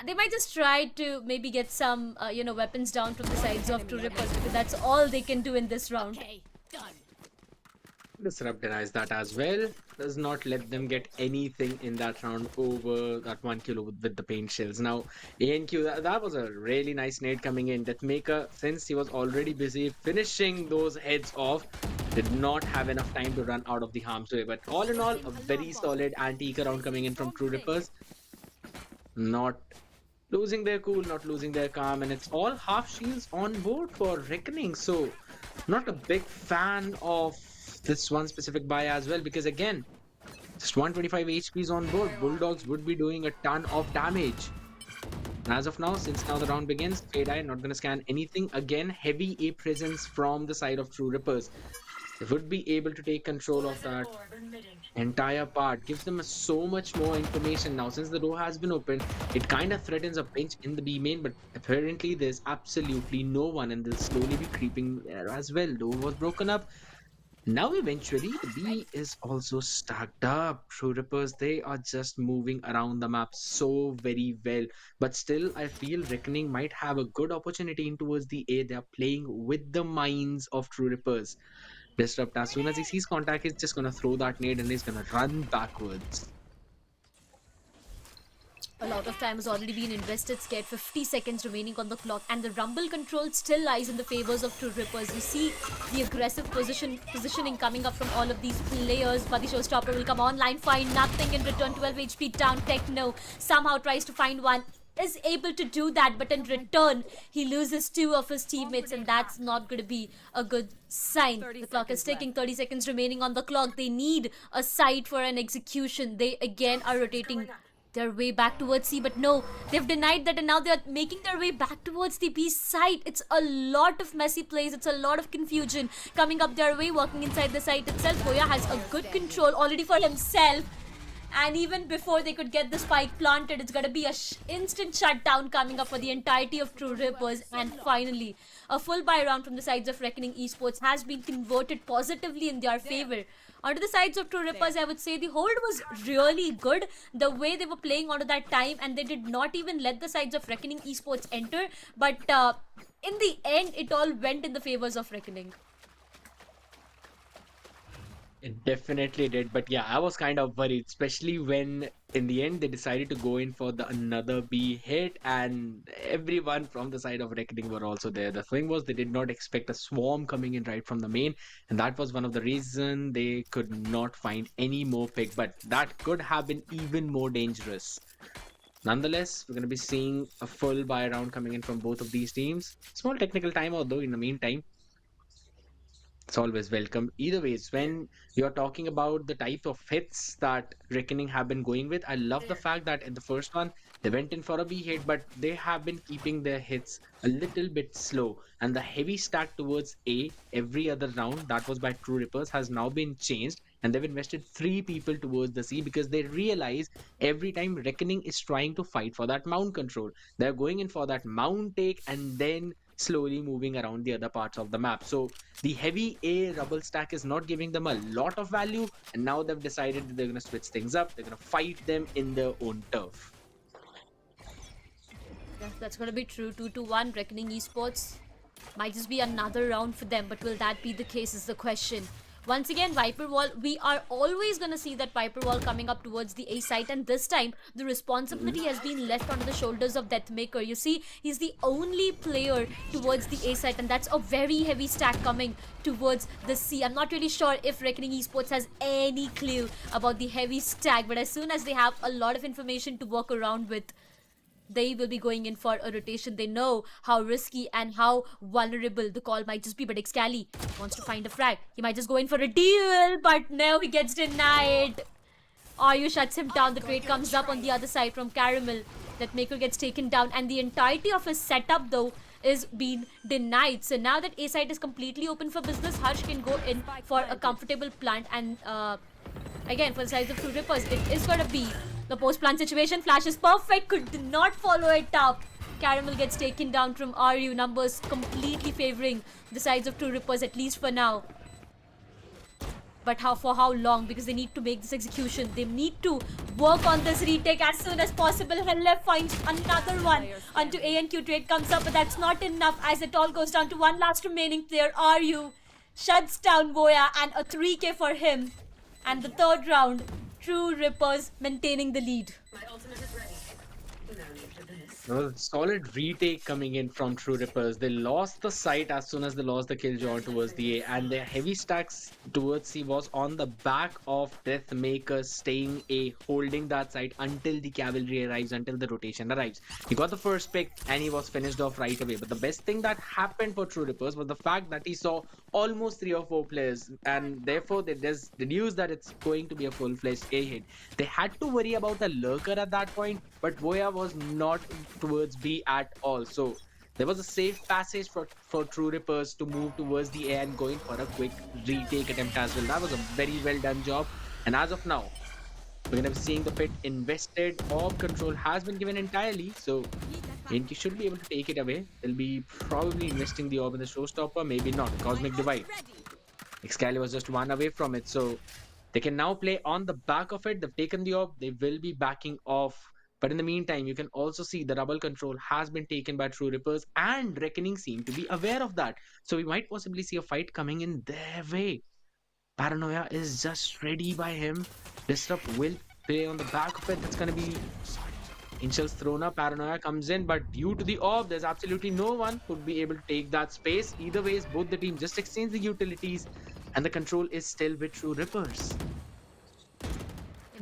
They might just try to maybe get some, weapons down from the sides of True Rippers, because that's all they can do in this round. Okay, done. Disrupt denies that as well. Does not let them get anything in that round over that 1 kilo with the paint shells. Now, ANQ, that was a really nice nade coming in. Deathmaker, since he was already busy finishing those heads off, did not have enough time to run out of the harm's way. But all in all, a very solid anti-eco round coming in from True Rippers. Not losing their cool, not losing their calm, and it's all half shields on board for Reckoning. So, not a big fan of this one specific buy as well, because again, just 125 HPs on board. Bulldogs would be doing a ton of damage. And as of now, since now the round begins, Fade-Eye not going to scan anything. Again, heavy A presence from the side of True Rippers. They would be able to take control of that entire part. Gives them so much more information now. Since the door has been opened, it kind of threatens a pinch in the B main, but apparently there's absolutely no one, and they'll slowly be creeping there as well. Door was broken up. Now eventually the B is also stacked up. True Rippers, they are just moving around the map so very well. But still, I feel Reckoning might have a good opportunity in towards the A. They are playing with the minds of True Rippers. Disrupt, as soon as he sees contact, he's just going to throw that nade and he's going to run backwards. A lot of time has already been invested, Scared. 50 seconds remaining on the clock, and the rumble control still lies in the favors of True Rippers. You see the aggressive positioning coming up from all of these players, but the showstopper will come online, find nothing in return. 12 HP down. Techno somehow tries to find one, is able to do that, but in return he loses 2 of his teammates, and that's not going to be a good sign. The clock is ticking. 30 seconds remaining on the clock. They need a side for an execution. They again are rotating their way back towards C, but no, they've denied that, and now they're making their way back towards the B side. It's a lot of messy plays, it's a lot of confusion coming up their way, working inside the site itself. Hoya has a good control already for himself, and even before they could get the spike planted, it's gonna be a instant shutdown coming up for the entirety of True Rippers. And finally, a full buy round from the sides of Reckoning Esports has been converted positively in their favor. Onto the sides of True Rippers, I would say the hold was really good. The way they were playing onto that time, and they did not even let the sides of Reckoning Esports enter. But in the end, it all went in the favors of Reckoning. It definitely did, but yeah, I was kind of worried, especially when in the end they decided to go in for the another B hit, and everyone from the side of Reckoning were also there. The thing was, they did not expect a swarm coming in right from the main, and that was one of the reasons they could not find any more pick, but that could have been even more dangerous. Nonetheless, we're going to be seeing a full buy round coming in from both of these teams. Small technical timeout though in the meantime. It's always welcome. Either ways, when you're talking about the type of hits that Reckoning have been going with, I love the fact that in the first one, they went in for a B hit, but they have been keeping their hits a little bit slow. And the heavy stack towards A every other round, that was by True Rippers, has now been changed. And they've invested 3 people towards the C because they realize every time Reckoning is trying to fight for that mount control, they're going in for that mount take and then slowly moving around the other parts of the map. So the heavy A rubble stack is not giving them a lot of value, and now they've decided that they're going to switch things up. They're going to fight them in their own turf. Yeah, that's going to be true. 2-1 Reckoning Esports. Might just be another round for them, but will that be the case is the question. Once again, Viper Wall, we are always going to see that Viper Wall coming up towards the A site, and this time the responsibility has been left onto the shoulders of Deathmaker. You see, he's the only player towards the A site, and that's a very heavy stack coming towards the C. I'm not really sure if Reckoning Esports has any clue about the heavy stack, but as soon as they have a lot of information to work around with, they will be going in for a rotation. They know how risky and how vulnerable the call might just be. But Excali wants to find a frag. He might just go in for a deal, but no, he gets denied. Ryu shuts him down. The trade comes up on the other side from Caramel. That Maker gets taken down, and the entirety of his setup though is being denied. So now that A side is completely open for business, Harsh can go in for a comfortable plant, and again for the sides of True Rippers, it is going to be the post-plant situation. Flash is perfect, could not follow it up. Caramel gets taken down from RU. Numbers completely favoring the sides of True Rippers, at least for now. But for how long? Because they need to make this execution. They need to work on this retake as soon as possible. Left finds another one onto ANQ. Trade comes up, but that's not enough as it all goes down to one last remaining player, RU. shuts down Voya and a 3k for him. And the third round, True Rippers maintaining the lead. My ultimate is ready. No need for this. No, solid retake coming in from True Rippers. They lost the site as soon as they lost the killjoy towards the A, and their heavy stacks towards C was on the back of Deathmaker staying A, holding that site until the cavalry arrives, until the rotation arrives. He got the first pick and he was finished off right away. But the best thing that happened for True Rippers was the fact that he saw almost 3 or 4 players, and therefore they just deduced that it's going to be a full-fledged A hit. They had to worry about the lurker at that point, but Voya was not towards B at all. So there was a safe passage for True Rippers to move towards the A and going for a quick retake attempt as well. That was a very well done job. And as of now, we're going to be seeing the pit invested. Orb control has been given entirely, so ANQ should be able to take it away. They'll be probably investing the orb in the showstopper, maybe not. Cosmic Divide. Excalibur was just 1 away from it, so they can now play on the back of it. They've taken the orb, they will be backing off. But in the meantime, you can also see the rubble control has been taken by True Rippers, and Reckoning seem to be aware of that. So we might possibly see a fight coming in their way. Paranoia is just ready by him. Disrupt will play on the back of it. That's going to be Initials thrown up. Paranoia comes in, but due to the orb, there's absolutely no one who would be able to take that space. Either ways, both the teams just exchange the utilities, and the control is still with True Rippers.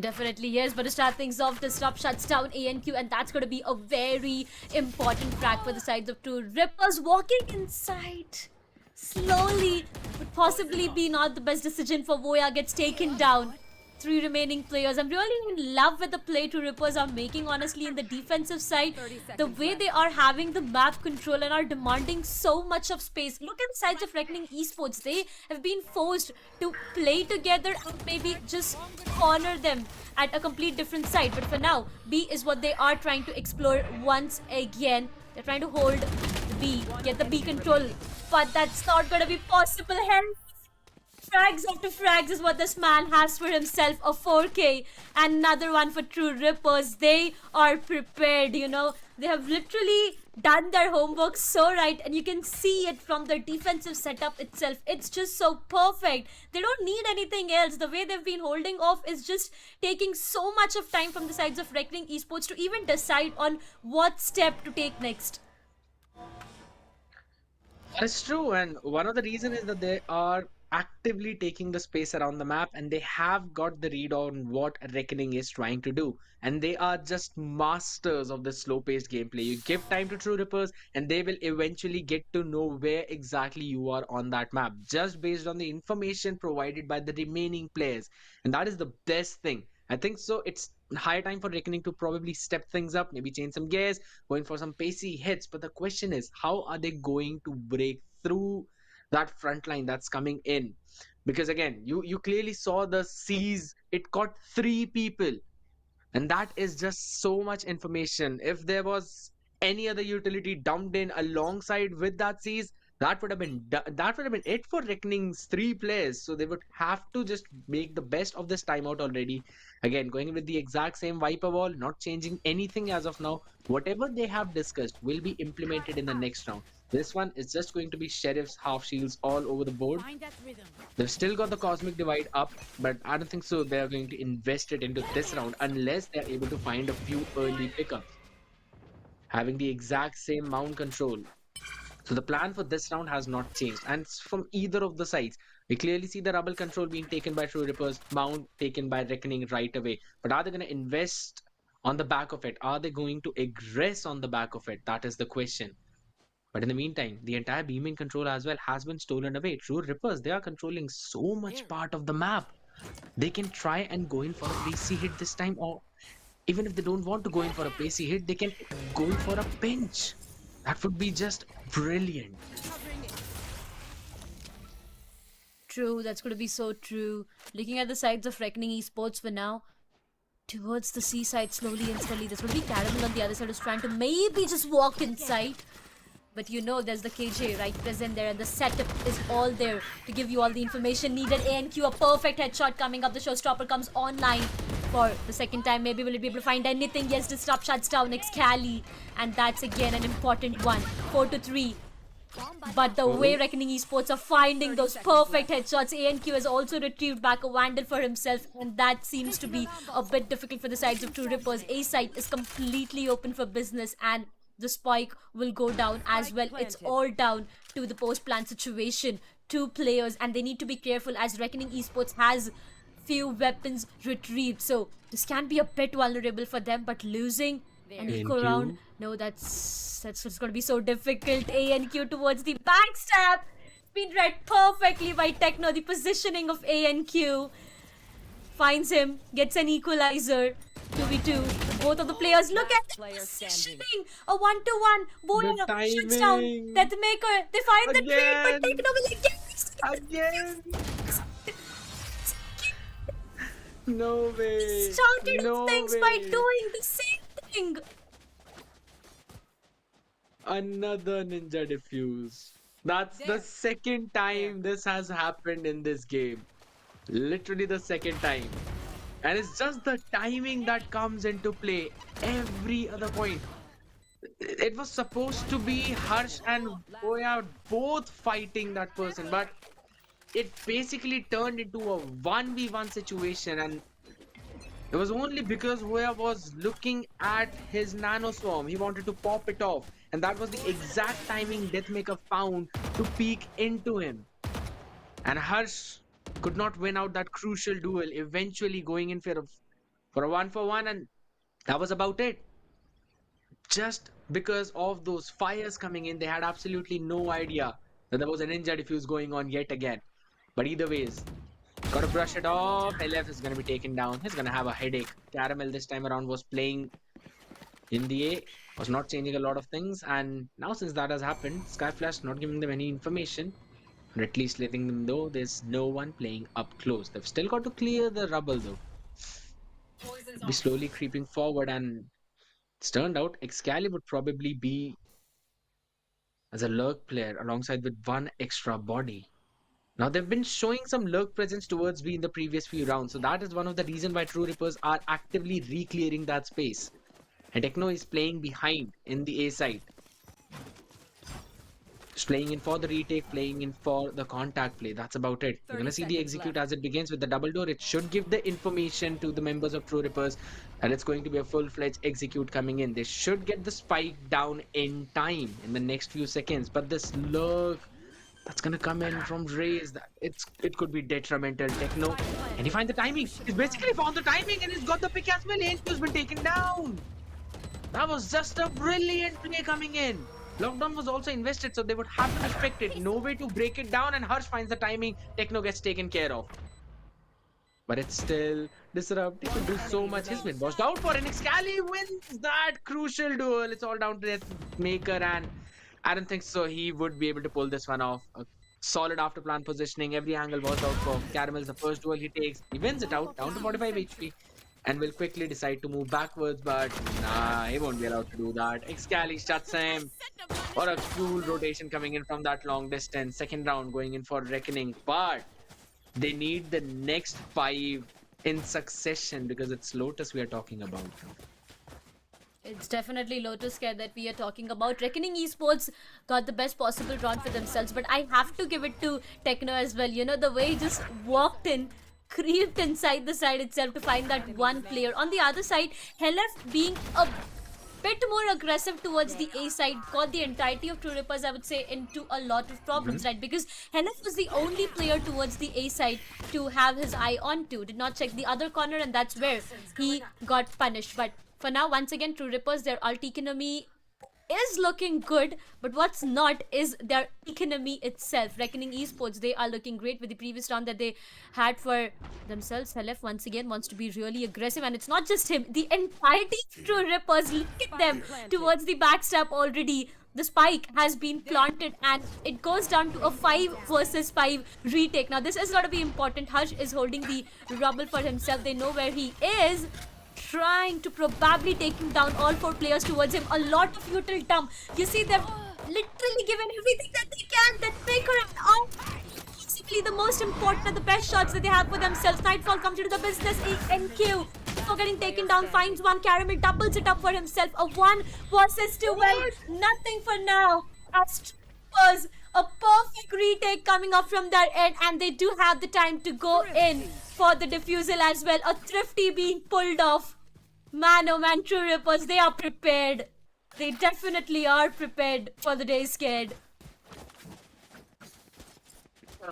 Definitely yes, but to start things off, Disrupt shuts down ANQ, and that's going to be a very important frag for the sides of True Rippers. Walking inside slowly would possibly be not the best decision for Voya. Gets taken down. 3 remaining players. I'm really in love with the play True Rippers are making, honestly, in the defensive side. The way they are having the map control and are demanding so much of space. Look at the sides of Reckoning Esports. They have been forced to play together and maybe just corner them at a complete different side. But for now, B is what they are trying to explore once again. They're trying to hold the B, get the B control. But that's not going to be possible. Hence, frags after frags is what this man has for himself. A 4k, another one for True Rippers. They are prepared, you know. They have literally done their homework so right, and you can see it from their defensive setup itself. It's just so perfect. They don't need anything else. The way they've been holding off is just taking so much of time from the sides of Reckoning Esports to even decide on what step to take next. That's true, and one of the reasons is that they are actively taking the space around the map, and they have got the read on what Reckoning is trying to do, and they are just masters of the slow-paced gameplay. You give time to True Rippers and they will eventually get to know where exactly you are on that map, just based on the information provided by the remaining players, and that is the best thing. I think so it's high time for Reckoning to probably step things up, maybe change some gears, going for some pacey hits. But the question is, how are they going to break through that front line that's coming in? Because again, you clearly saw the C's. It caught 3 people, and that is just so much information. If there was any other utility dumped in alongside with that C's, that would have been it for Reckoning's 3 players. So they would have to just make the best of this timeout already. Again, going with the exact same Viper wall, not changing anything as of now. Whatever they have discussed will be implemented in the next round. This one is just going to be Sheriff's half shields all over the board. They've still got the Cosmic Divide up, but I don't think so they're going to invest it into this round unless they're able to find a few early pickups. Having the exact same mount control. So the plan for this round has not changed, and it's from either of the sides. We clearly see the rubble control being taken by True Rippers, mount taken by Reckoning right away. But are they going to invest on the back of it? Are they going to aggress on the back of it? That is the question. But in the meantime, the entire beaming control as well has been stolen away. True Rippers, they are controlling so much part of the map. They can try and go in for a pacey hit this time, or even if they don't want to go in for a pacey hit, they can go in for a pinch. That would be just brilliant. True, that's going to be so true. Looking at the sides of Reckoning Esports for now, towards the seaside slowly and slowly. There's going to be Caramel on the other side who's trying to maybe just walk inside. But you know there's the KJ right present there, and the setup is all there to give you all the information needed. ANQ, a perfect headshot coming up. The showstopper comes online for the second time. Maybe will it be able to find anything? Yes, Disrupt shuts down Excali, and that's again an important one. 4-3 But the way Reckoning Esports are finding those perfect headshots, ANQ has also retrieved back a Vandal for himself, and that seems to be a bit difficult for the sides of True Rippers. A site is completely open for business, and the spike will go down as well. It's all down to the post-plant situation. 2 players, and they need to be careful as Reckoning Esports has few weapons retrieved. So this can be a bit vulnerable for them, but losing an eco round, no, that's just going to be so difficult. ANQ towards the backstab. Been read perfectly by Techno. The positioning of ANQ finds him, gets an equalizer. 2v2. Both of the players, look at the positioning. A 1-to-1. Boya shuts down. Deathmaker. They find the trade, but Techno will again. No way. Started things by doing the same thing. Another ninja defuse. That's the second time this has happened in this game. Literally the second time. And it's just the timing that comes into play every other point. It was supposed to be Harsh and Boya both fighting that person, but it basically turned into a 1v1 situation, and it was only because Boya was looking at his nano swarm. He wanted to pop it off, and that was the exact timing Deathmaker found to peek into him. And Harsh could not win out that crucial duel, eventually going in for a 1-for-1, and that was about it. Just because of those fires coming in, they had absolutely no idea that there was a ninja defuse going on yet again. But either ways, gotta brush it off. LF is gonna be taken down. He's gonna have a headache. Caramel this time around was playing in the A, was not changing a lot of things, and now since that has happened, Skyflash not giving them any information, or at least letting them know there's no one playing up close. They've still got to clear the rubble though. Be slowly creeping forward, and it's turned out Excali would probably be as a lurk player alongside with one extra body. Now they've been showing some lurk presence towards B in the previous few rounds, so that is one of the reasons why True Rippers are actively re-clearing that space. And Techno is playing behind in the A side. Just playing in for the retake, playing in for the contact play. That's about it. You're gonna see the execute as it begins with the double door. It should give the information to the members of True Rippers that it's going to be a full-fledged execute coming in. They should get the spike down in time in the next few seconds. But this lurk that's gonna come in from Raze, it could be detrimental. Techno, and he finds the timing. He's basically found the timing and he's got the pick as well. He's been taken down. That was just a brilliant play coming in. Lockdown was also invested, so they would have to respect it. No way to break it down, and Harsh finds the timing. Techno gets taken care of. But it's still Disrupt. He could do so much. He's been washed out for, and Excali wins that crucial duel. It's all down to Deathmaker, and I don't think so he would be able to pull this one off. A solid after plan positioning. Every angle was out for Caramel's the first duel he takes. He wins it out, down to 45 HP. And will quickly decide to move backwards, but nah, he won't be allowed to do that. Excali shuts him. What a cool rotation coming in from that long distance. Second round going in for Reckoning, but they need the next 5 in succession because it's Lotus we are talking about. It's definitely Lotus Care that we are talking about. Reckoning Esports got the best possible round for themselves, but I have to give it to Techno as well. You know, the way he just walked in, creeped inside the side itself to find that one player. On the other side, Helef being a bit more aggressive towards the A side got the entirety of True Rippers, I would say, into a lot of problems, right? Because Helef was the only player towards the A side to have his eye onto. Did not check the other corner, and that's where he got punished. But for now, once again, True Rippers, their ult economy is looking good, but what's not is their economy itself. Reckoning Esports, they are looking great with the previous round that they had for themselves. Helef once again wants to be really aggressive, and it's not just him, the entirety of True Rippers. Look at them towards the backstab already. The spike has been planted, and it goes down to a 5 versus 5 retake. Now this is going to be important. Harsh is holding the rubble for himself. They know where he is, trying to probably taking down all 4 players towards him. A lot of util dump. You see, they've literally given everything that they can. That Maker are possibly the most important and the best shots that they have for themselves. Nightfall comes into the business. NQ for getting taken down, finds one. Caramel doubles it up for himself. A 1 versus 2. Well, nothing for now. As Rippers. A perfect retake coming up from their end, and they do have the time to go in for the defusal as well. A thrifty being pulled off. Man, oh man, True Rippers, they are prepared. They definitely are prepared for the day scared.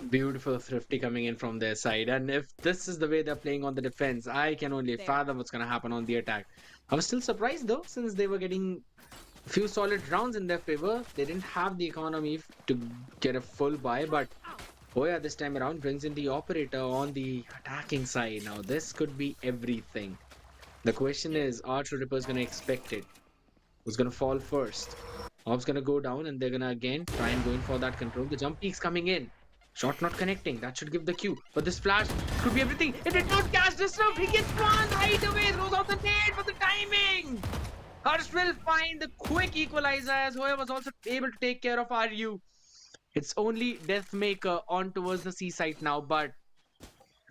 Beautiful thrifty coming in from their side, and if this is the way they're playing on the defense, I can only fathom what's going to happen on the attack. I was still surprised though, since they were getting a few solid rounds in their favor. They didn't have the economy to get a full buy, but oh yeah, this time around brings in the operator on the attacking side. Now this could be everything. The question is, are True Rippers going to expect it? Who's going to fall first? Ob's going to go down, and they're going to again try and go in for that control. The jump peak's coming in. Shot not connecting. That should give the cue. But this flash could be everything. If it don't catch disrupt, he gets one right away. Throws out the nade for the timing. Harsh will find the quick equalizer, as Hoya was also able to take care of RU. It's only Deathmaker on towards the C site now, but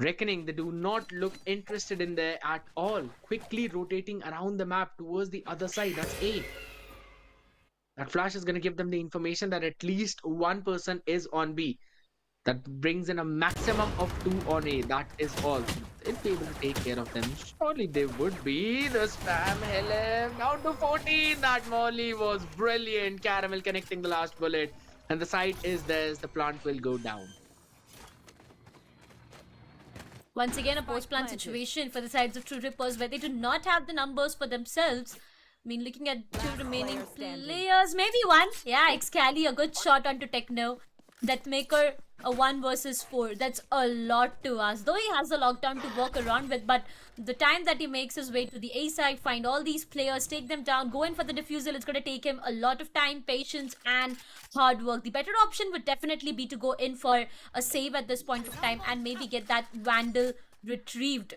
Reckoning, they do not look interested in there at all. Quickly rotating around the map towards the other side. That's A. That flash is going to give them the information that at least one person is on B. That brings in a maximum of 2 on A. That is all. They'll be able to take care of them. Surely they would be. The spam LM down to 14. That volley was brilliant. Caramel connecting the last bullet. And the site is theirs. The plant will go down. Once again, a post-plant situation for the sides of True Rippers, where they do not have the numbers for themselves. I mean, looking at 2 remaining players, maybe 1. Yeah, Excali, a good shot onto Techno. Deathmaker, a 1 versus 4. That's a lot to ask. Though he has a lockdown to work around with, but the time that he makes his way to the A side, find all these players, take them down, go in for the defusal, it's going to take him a lot of time, patience, and hard work. The better option would definitely be to go in for a save at this point of time and maybe get that Vandal retrieved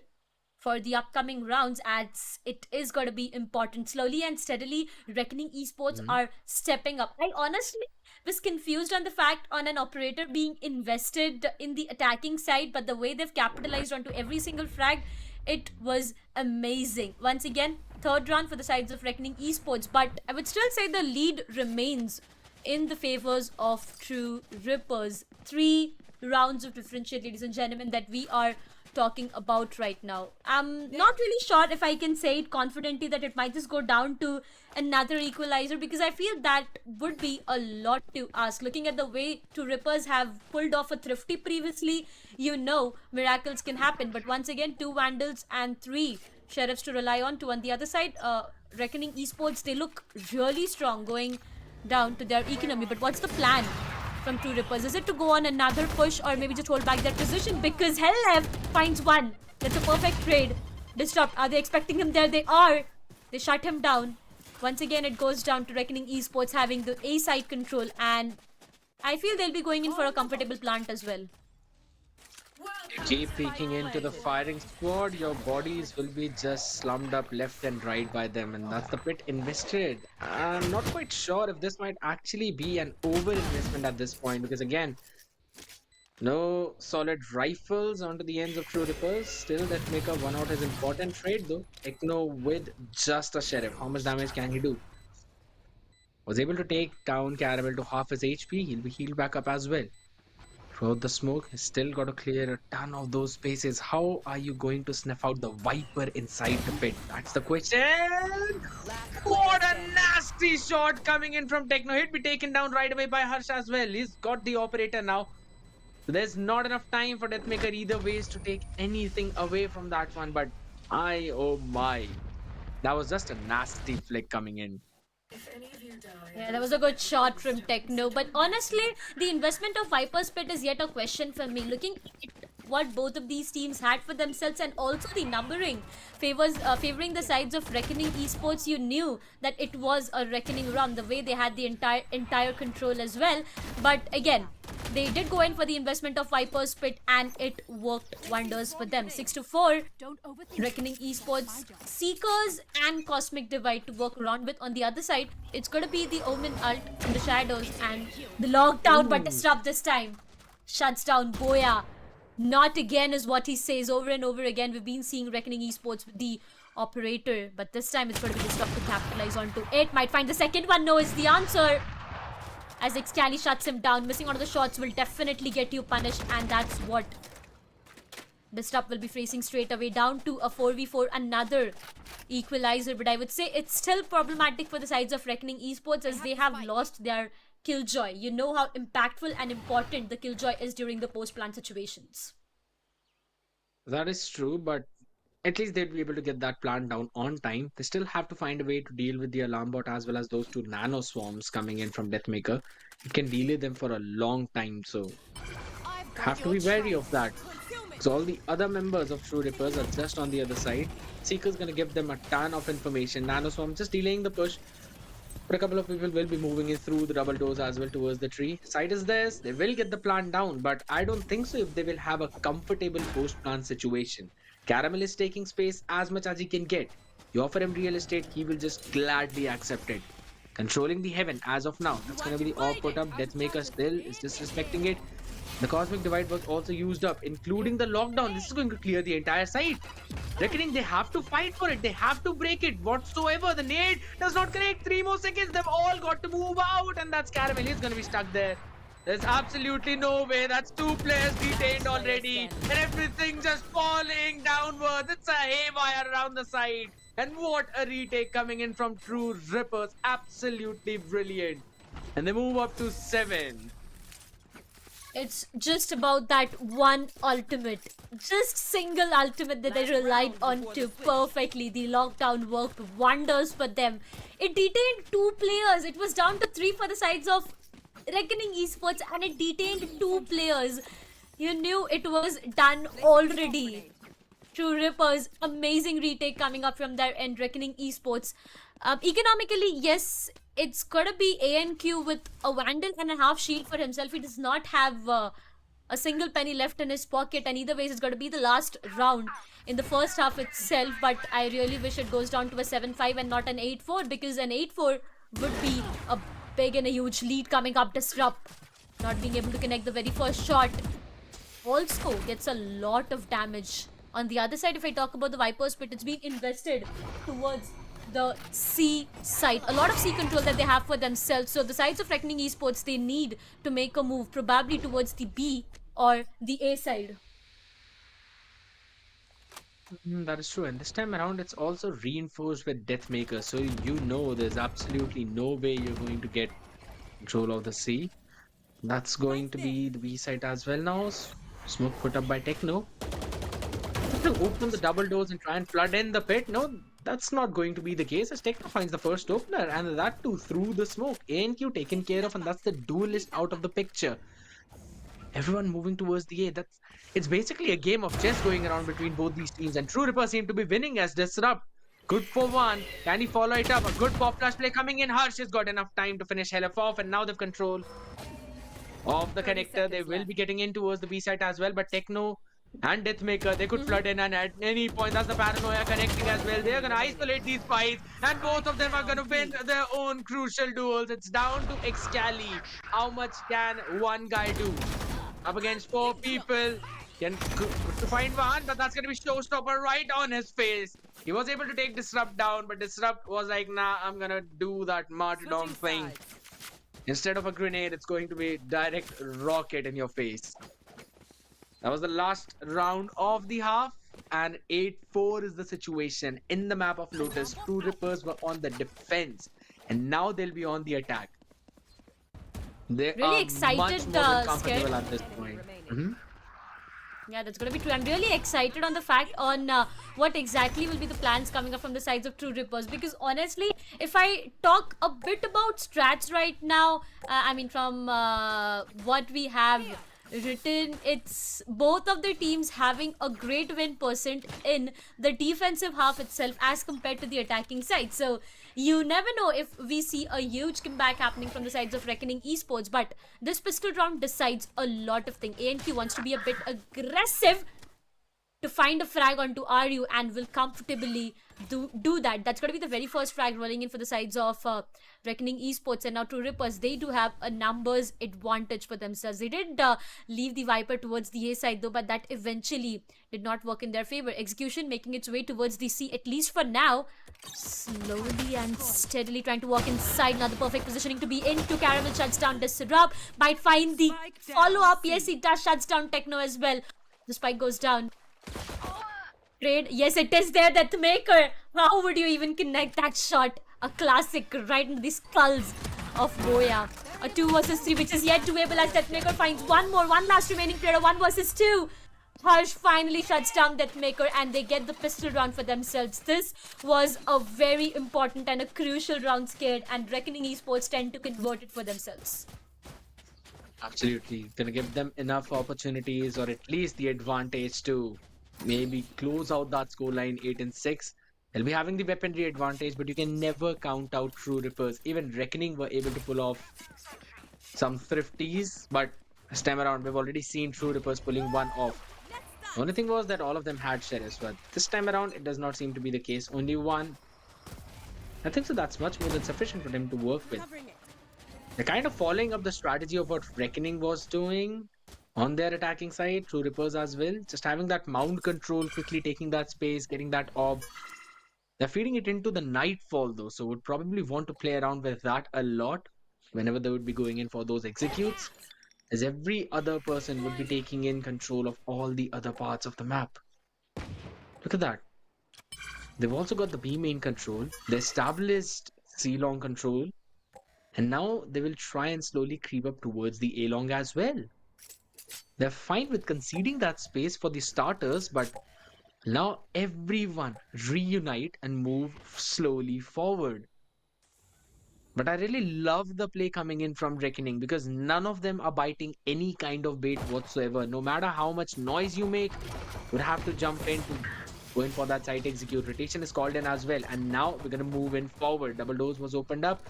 for the upcoming rounds, as it is going to be important. Slowly and steadily, Reckoning Esports are stepping up. I honestly was confused on the fact on an operator being invested in the attacking side, but the way they've capitalized onto every single frag, it was amazing. Once again, 3rd round for the sides of Reckoning Esports, but I would still say the lead remains in the favors of True Rippers. 3 rounds of differentiate, ladies and gentlemen, that we are talking about right now. I'm not really sure if I can say it confidently that it might just go down to another equalizer, because I feel that would be a lot to ask. Looking at the way Two Rippers have pulled off a thrifty previously, you know miracles can happen. But once again, 2 Vandals and 3 Sheriffs to rely on. 2 on the other side. Reckoning Esports, they look really strong going down to their economy. But what's the plan from True Rippers? Is it to go on another push, or maybe just hold back their position? Because Hell finds 1. That's a perfect trade. Disrupt. Are they expecting him there? They are. They shut him down. Once again, it goes down to Reckoning Esports having the A side control, and I feel they'll be going in for a comfortable plant as well. You keep peeking into the firing squad, your bodies will be just slummed up left and right by them, and that's the bit invested. I'm not quite sure if this might actually be an over-investment at this point, because again, no solid rifles onto the ends of True Rippers. Still, that make a 1 out is important trade though. Techno with just a Sheriff. How much damage can he do? Was able to take down Caramel to half his HP. He'll be healed back up as well. Throughout the smoke, he's still got to clear a ton of those spaces. How are you going to snuff out the Viper inside the pit? That's the question. What a nasty shot coming in from Techno. He'd be taken down right away by Harsh as well. He's got the operator now. There's not enough time for Deathmaker either ways to take anything away from that one. But oh my. That was just a nasty flick coming in. Yeah, that was a good shot from Techno. But honestly, the investment of Viper's Pit is yet a question for me. Looking at what both of these teams had for themselves, and also the numbering favoring the sides of Reckoning Esports, you knew that it was a Reckoning run, the way they had the entire control as well. But again, they did go in for the investment of Viper's Pit, and it worked wonders for them. 6-4, Reckoning Esports, Seekers and Cosmic Divide to work around with. On the other side, it's going to be the Omen ult in the shadows, and the lockdown, but Disrupt this time shuts down Boya. Not again is what he says over and over again. We've been seeing Reckoning Esports with the operator, but this time it's going to be Disrupt to capitalize onto it. Might find the second one. No is the answer. as Excali shuts him down. Missing one of the shots will definitely get you punished, and that's what Disrupt will be facing straight away. Down to a 4v4, another equalizer, but I would say it's still problematic for the sides of Reckoning Esports as they have lost their Killjoy. You know how impactful and important the Killjoy is during the post-plant situations. That is true, but at least they'd be able to get that plant down on time. They still have to find a way to deal with the alarm bot as well as those two nano swarms coming in from Deathmaker. It can delay them for a long time, so have to be wary of that. So all the other members of True Rippers are just on the other side. Seeker's gonna give them a ton of information. Nano swarm just delaying the push. But a couple of people will be moving in through the double doors as well towards the tree. Side is theirs. They will get the plant down, but I don't think so if they will have a comfortable post-plant situation. Caramel is taking space as much as he can get. You offer him real estate, he will just gladly accept it. Controlling the heaven as of now. That's going to be the off put up. Deathmaker still is disrespecting it. The Cosmic Divide was also used up, including the lockdown. This is going to clear the entire site. Reckoning they have to fight for it. They have to break it whatsoever. The nade does not connect. 3 more seconds. They've all got to move out. And that's Caramel. He's going to be stuck there. There's absolutely no way. That's 2 players detained already. And everything just falling downwards. It's a haywire around the side. And what a retake coming in from True Rippers. Absolutely brilliant. And they move up to 7. It's just about that one ultimate, just single ultimate that they relied on to perfectly. The lockdown worked wonders for them. It detained 2 players. It was down to 3 for the sides of Reckoning Esports, and it detained 2 players. You knew it was done already. True Rippers, amazing retake coming up from their end. Reckoning Esports. Economically, yes, it's gonna be ANQ with a Vandal and a half shield for himself. He does not have a single penny left in his pocket, and either ways it's gonna be the last round in the first half itself. But I really wish it goes down to a 7-5 and not an 8-4, because an 8-4 would be a big and a huge lead coming up. Disrupt not being able to connect the very first shot also gets a lot of damage. On the other side, if I talk about the Viper's Pit, it's being invested towards the C side. A lot of C control that they have for themselves. So the sides of Reckoning Esports, they need to make a move probably towards the B or the A side. That is true, and this time around it's also reinforced with Deathmaker, so you know there's absolutely no way you're going to get control of the C. That's going to be the B side as well now. Smoke put up by Techno. To open the double doors and try and flood in the pit. No, that's not going to be the case as Techno finds the first opener, and that too through the smoke. ANQ taken care of, and that's the duelist out of the picture. Everyone moving towards the A. It's basically a game of chess going around between both these teams, and True Ripper seem to be winning as Disrupt. Good for one. Can he follow it up? A good pop flash play coming in. Harsh has got enough time to finish Helif off, and now they've control of the connector. They will be getting in towards the B site as well, but Techno and Deathmaker, they could flood in, and at any point, that's the Paranoia connecting as well. They're gonna isolate these fights, and both of them are gonna win their own crucial duels. It's down to Excali. How much can one guy do? Up against 4 people. Can to find one, but that's gonna be showstopper right on his face. He was able to take Disrupt down, but Disrupt was like, nah, I'm gonna do that martyrdom thing. Instead of a grenade, it's going to be direct rocket in your face. That was the last round of the half, and 8-4 is the situation in the map of Lotus. True Rippers were on the defense, and now they'll be on the attack. They really are excited, much more than comfortable Scared. at this point. Yeah, that's going to be true. I'm really excited on the fact on what exactly will be the plans coming up from the sides of True Rippers, because honestly, if I talk a bit about strats right now, I mean from what we have written, it's both of the teams having a great win percent in the defensive half itself as compared to the attacking side. So you never know if we see a huge comeback happening from the sides of Reckoning Esports, but this pistol round decides a lot of things. ANQ wants to be a bit aggressive. to find a frag onto RU and will comfortably do that. That's going to be the very first frag rolling in for the sides of Reckoning Esports. And now True Rippers, they do have a numbers advantage for themselves. They did leave the Viper towards the A side though, but that eventually did not work in their favor. Execution making its way towards the C, at least for now. Slowly and steadily trying to walk inside. Now the perfect positioning to be into. Caramel shuts down Disrupt. Might find the follow-up. Yes, he does. Shuts down Techno as well. The spike goes down. Trade. Yes, it is there. That Maker. How would you even connect that shot? A classic right in the skulls of Boya. A 2 versus 3, which is yet to able as Deathmaker finds one last remaining player. 1 versus 2. Harsh finally shuts down Deathmaker and they get the pistol round for themselves. This was a very important and a crucial round, Scared, and Reckoning Esports tend to convert it for themselves. Absolutely. Gonna give them enough opportunities, or at least the advantage to maybe close out that scoreline 8-6. They'll be having the weaponry advantage, but you can never count out True Rippers. Even Reckoning were able to pull off some thrifties, but this time around we've already seen True Rippers pulling one off. The only thing was that all of them had sheriffs, but this time around it does not seem to be the case. Only one. I think so that's much more than sufficient for them to work with. They're kind of following up the strategy of what Reckoning was doing on their attacking side, True Rippers as well. Just having that mount control, quickly taking that space, getting that orb. They're feeding it into the Nightfall though, so would probably want to play around with that a lot whenever they would be going in for those executes, as every other person would be taking in control of all the other parts of the map. Look at that. They've also got the B main control, the established C long control, and now they will try and slowly creep up towards the A long as well. They're fine with conceding that space for the starters, but now everyone reunite and move slowly forward. But I really love the play coming in from Reckoning because none of them are biting any kind of bait whatsoever. No matter how much noise you make, you would have to jump in to go in for that site execute. Rotation is called in as well, and now we're going to move in forward. Double doors was opened up.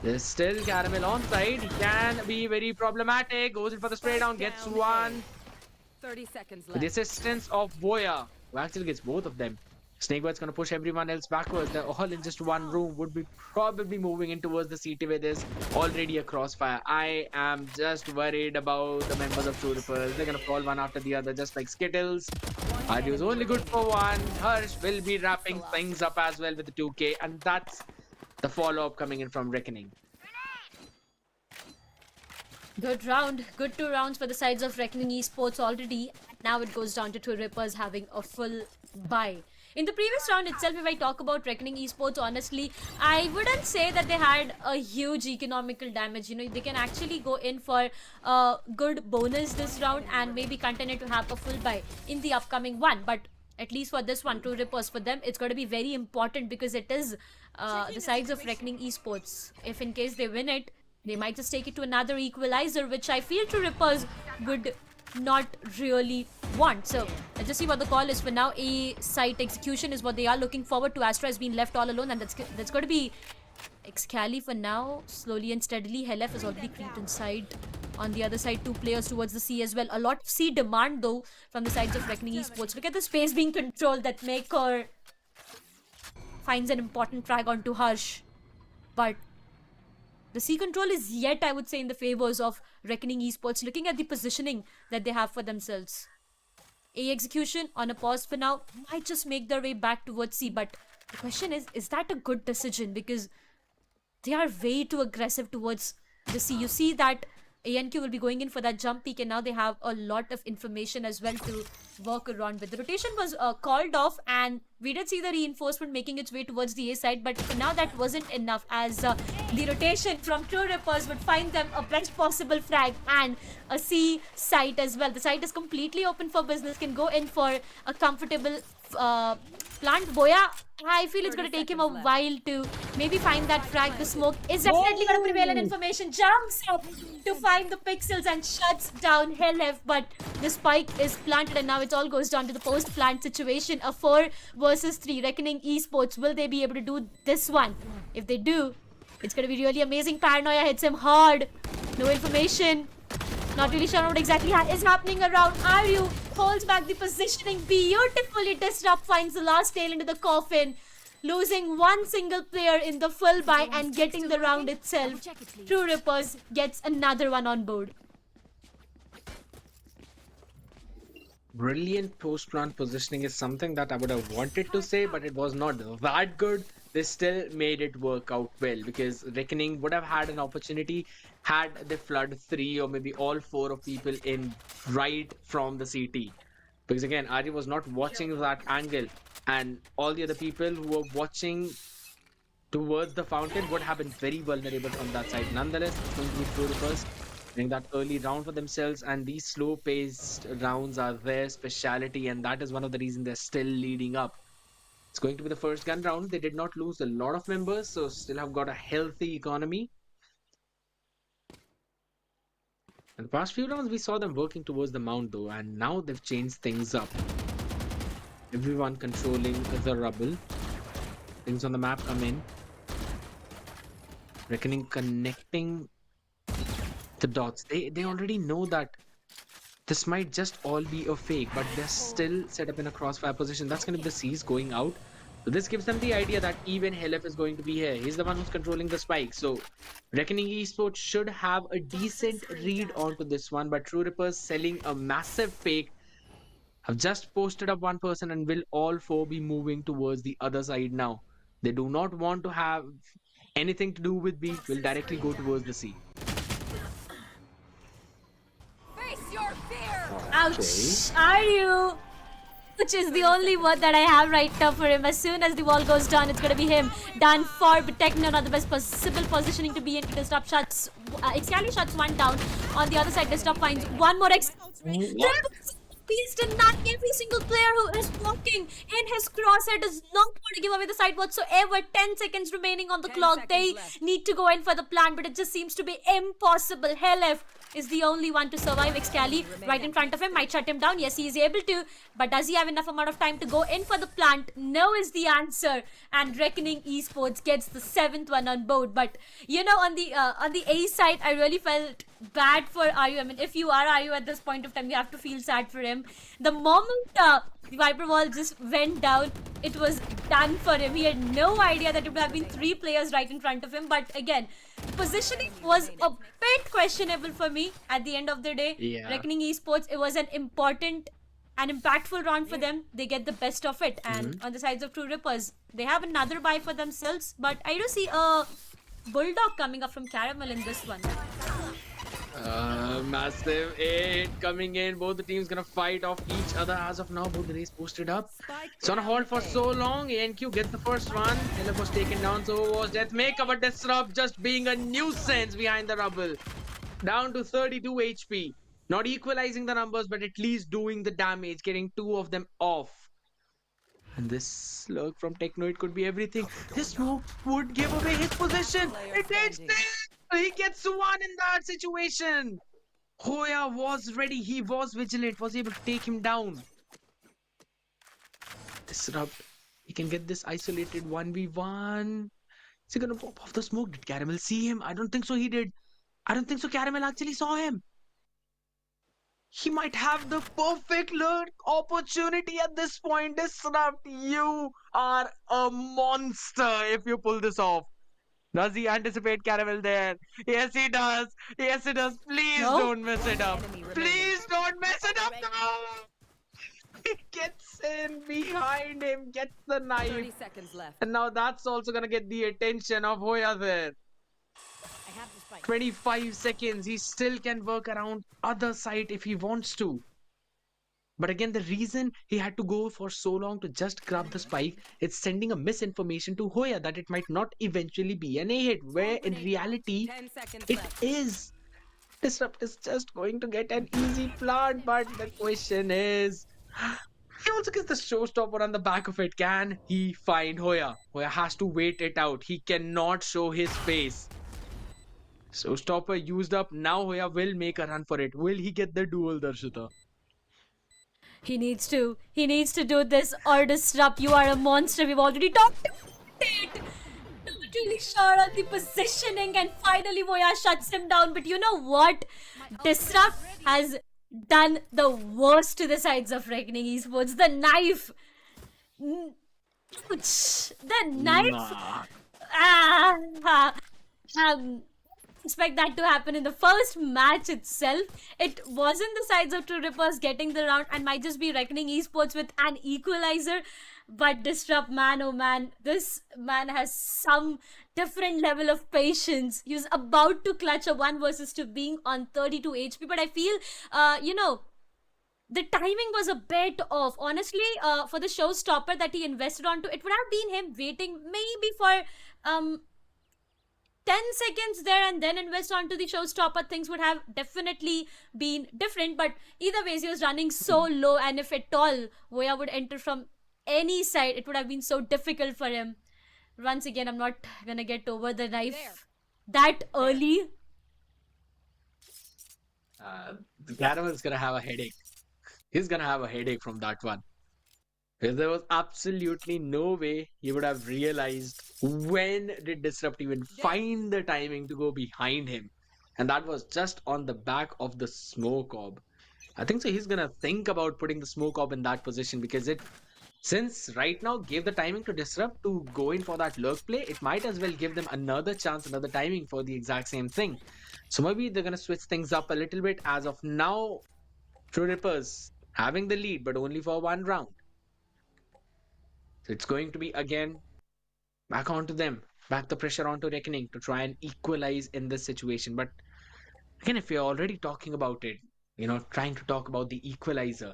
There's still Caramel on side. He can be very problematic. Goes in for the spray down, gets one. 30 seconds left. With the assistance of Boya, who actually gets both of them. Snakebird's going to push everyone else backwards. They're all in just one room. Would be probably moving in towards the CT where there's already a crossfire. I am just worried about the members of True Rippers. They're going to fall one after the other just like Skittles. Ardu's only good for one. Harsh will be wrapping things up as well with the 2K. And that's the follow-up coming in from Reckoning. Good round. Good 2 rounds for the sides of Reckoning Esports already. Now it goes down to True Rippers having a full buy. In the previous round itself, if I talk about Reckoning Esports, honestly, I wouldn't say that they had a huge economical damage. You know, they can actually go in for a good bonus this round and maybe continue to have a full buy in the upcoming one. But at least for this one, True Rippers, for them, it's going to be very important because it is the sides of Reckoning Esports. If in case they win it, they might just take it to another equalizer, which I feel True Rippers would not really want. So let's just see what the call is for now. A site execution is what they are looking forward to. Astra has been left all alone, and that's going to be Excali for now. Slowly and steadily, Helef is already creeped inside. On the other side, 2 players towards the C as well. A lot of C demand though from the sides of Reckoning Esports. Look at the space being controlled. That Maker finds an important frag onto Harsh, but the C control is yet, I would say, in the favors of Reckoning Esports, looking at the positioning that they have for themselves. A execution on a pause for now might just make their way back towards C, but the question is that a good decision? Because they are way too aggressive towards the C. You see that ANQ will be going in for that jump peak, and now they have a lot of information as well to work around with. The rotation was called off, and we did see the reinforcement making its way towards the A side, but for now that wasn't enough, as the rotation from True Rippers would find them a best possible frag and a C site as well. The site is completely open for business, can go in for a comfortable plant. Boya, I feel it's going to take him a while to maybe find that frag. The smoke is definitely going to prevail, and information jumps up to find the pixels and shuts down Helef, but the spike is planted, and now it all goes down to the post-plant situation. A 4 versus 3. Reckoning Esports, will they be able to do this one? If they do, it's going to be really amazing. Paranoia hits him hard. No information. Not really sure what exactly is happening around. Are you holds back the positioning beautifully. Disrupt finds the last nail into the coffin, losing one single player in the full buy and getting the round itself. True Rippers gets another one on board. Brilliant post-plant positioning is something that I would have wanted to say, but it was not that good. They still made it work out well, because Reckoning would have had an opportunity had they flood 3 or maybe all 4 of people in right from the CT. Because again, Ari was not watching that angle, and all the other people who were watching towards the fountain would have been very vulnerable from that side. Nonetheless, it's going to be True Rippers getting that early round for themselves, and these slow-paced rounds are their speciality, and that is one of the reasons they're still leading up. It's going to be the first gun round. They did not lose a lot of members, so still have got a healthy economy. In the past few rounds, we saw them working towards the mount though, and now they've changed things up. Everyone controlling the rubble. Things on the map come in. Reckoning connecting the dots. They already know that this might just all be a fake, but they're still set up in a crossfire position. That's going to be the C's going out. So this gives them the idea that even Helef is going to be here. He's the one who's controlling the spike. So Reckoning Esports should have a decent read onto this one, but True Rippers selling a massive fake have just posted up one person and will all 4 be moving towards the other side now. They do not want to have anything to do with B, will directly go towards the C. Ouch! Are you? Which is the only word that I have right now for him. As soon as the wall goes down, it's gonna be him. Done for Techno, not the best possible positioning to be in. Disrupt shuts. Excali shuts one down. On the other side, Disrupt finds one more. Beast and not every single player who is walking in his crosshair does not want to give away the side whatsoever. 10 seconds remaining on the clock. They need to go in for the plan, but it just seems to be impossible. Helef is the only one to survive. Excali right in front of him might shut him down. Yes, he is able to, but does he have enough amount of time to go in for the plant? No is the answer, and Reckoning Esports gets the 7th one on board. But you know, on the A side, I really felt bad for Ayu. I mean, if you are Ayu at this point of time, you have to feel sad for him. The moment the Viper Wall just went down, it was done for him. He had no idea that it would have been 3 players right in front of him. But again, positioning was a bit questionable for me at the end of the day. Yeah. Reckoning Esports, it was an important and impactful round for them. They get the best of it. And on the sides of True Rippers, they have another buy for themselves. But I do see a Bulldog coming up from Caramel in this one. Massive 8 coming in. Both the teams gonna fight off each other as of now. Both the race posted up. It's on a hold for so long. ANQ gets the first one. Helef was taken down, so was Deathmaker, but Disrupt just being a nuisance behind the rubble. Down to 32 HP. Not equalizing the numbers, but at least doing the damage, getting 2 of them off. And this slurk from Techno, it could be everything. This smoke would give away his position. It is there. He gets 1 in that situation. Hoya was ready. He was vigilant. Was able to take him down. Disrupt. He can get this isolated 1v1. Is he gonna pop off the smoke? Did Caramel see him? I don't think so he did. I don't think so Caramel actually saw him. He might have the perfect lurk opportunity at this point. Disrupt, you are a monster if you pull this off. Does he anticipate Caramel there? Yes, he does. Yes, he does. Please don't mess it up. Please don't mess it up. No! He gets in behind him, gets the knife. 30 seconds left. And now that's also going to get the attention of Hoya there. 25 seconds. He still can work around other side if he wants to. But again, the reason he had to go for so long to just grab the spike, it's sending a misinformation to Hoya that it might not eventually be an A hit, where in reality, it is. Disrupt is just going to get an easy plant, but the question is, he also gets the showstopper on the back of it. Can he find Hoya? Hoya has to wait it out. He cannot show his face. Showstopper used up. Now Hoya will make a run for it. Will he get the duel, Darshita? He needs to do this or Disrupt. You are a monster. We've already talked about it. Not really sure on the positioning, and finally Hoya shuts him down. But you know what? Disrupt has done the worst to the sides of Reckoning Esports. The knife. Ouch. The knife. Nah. Expect that to happen in the first match itself. It wasn't the sides of True Rippers getting the round and might just be Reckoning Esports with an equalizer. But Disrupt, man, oh man, this man has some different level of patience. He was about to clutch a 1 versus 2 being on 32 HP, but I feel, the timing was a bit off. Honestly, for the showstopper that he invested onto, it would have been him waiting maybe for 10 seconds there and then invest onto the showstopper. Things would have definitely been different, but either ways he was running so low, and if at all Voya would enter from any side, it would have been so difficult for him. Once again, I'm not gonna get over the knife that early. Caramel's gonna have a headache. He's gonna have a headache from that one. Because there was absolutely no way he would have realized when did Disrupt even find the timing to go behind him. And that was just on the back of the smoke orb. I think so he's gonna think about putting the smoke orb in that position, because since right now gave the timing to Disrupt to go in for that lurk play, it might as well give them another chance, another timing for the exact same thing. So maybe they're gonna switch things up a little bit. As of now, True Rippers having the lead, but only for 1 round. So it's going to be again back onto them, back the pressure onto Reckoning to try and equalize in this situation. But again, if you're already talking about it, trying to talk about the equalizer,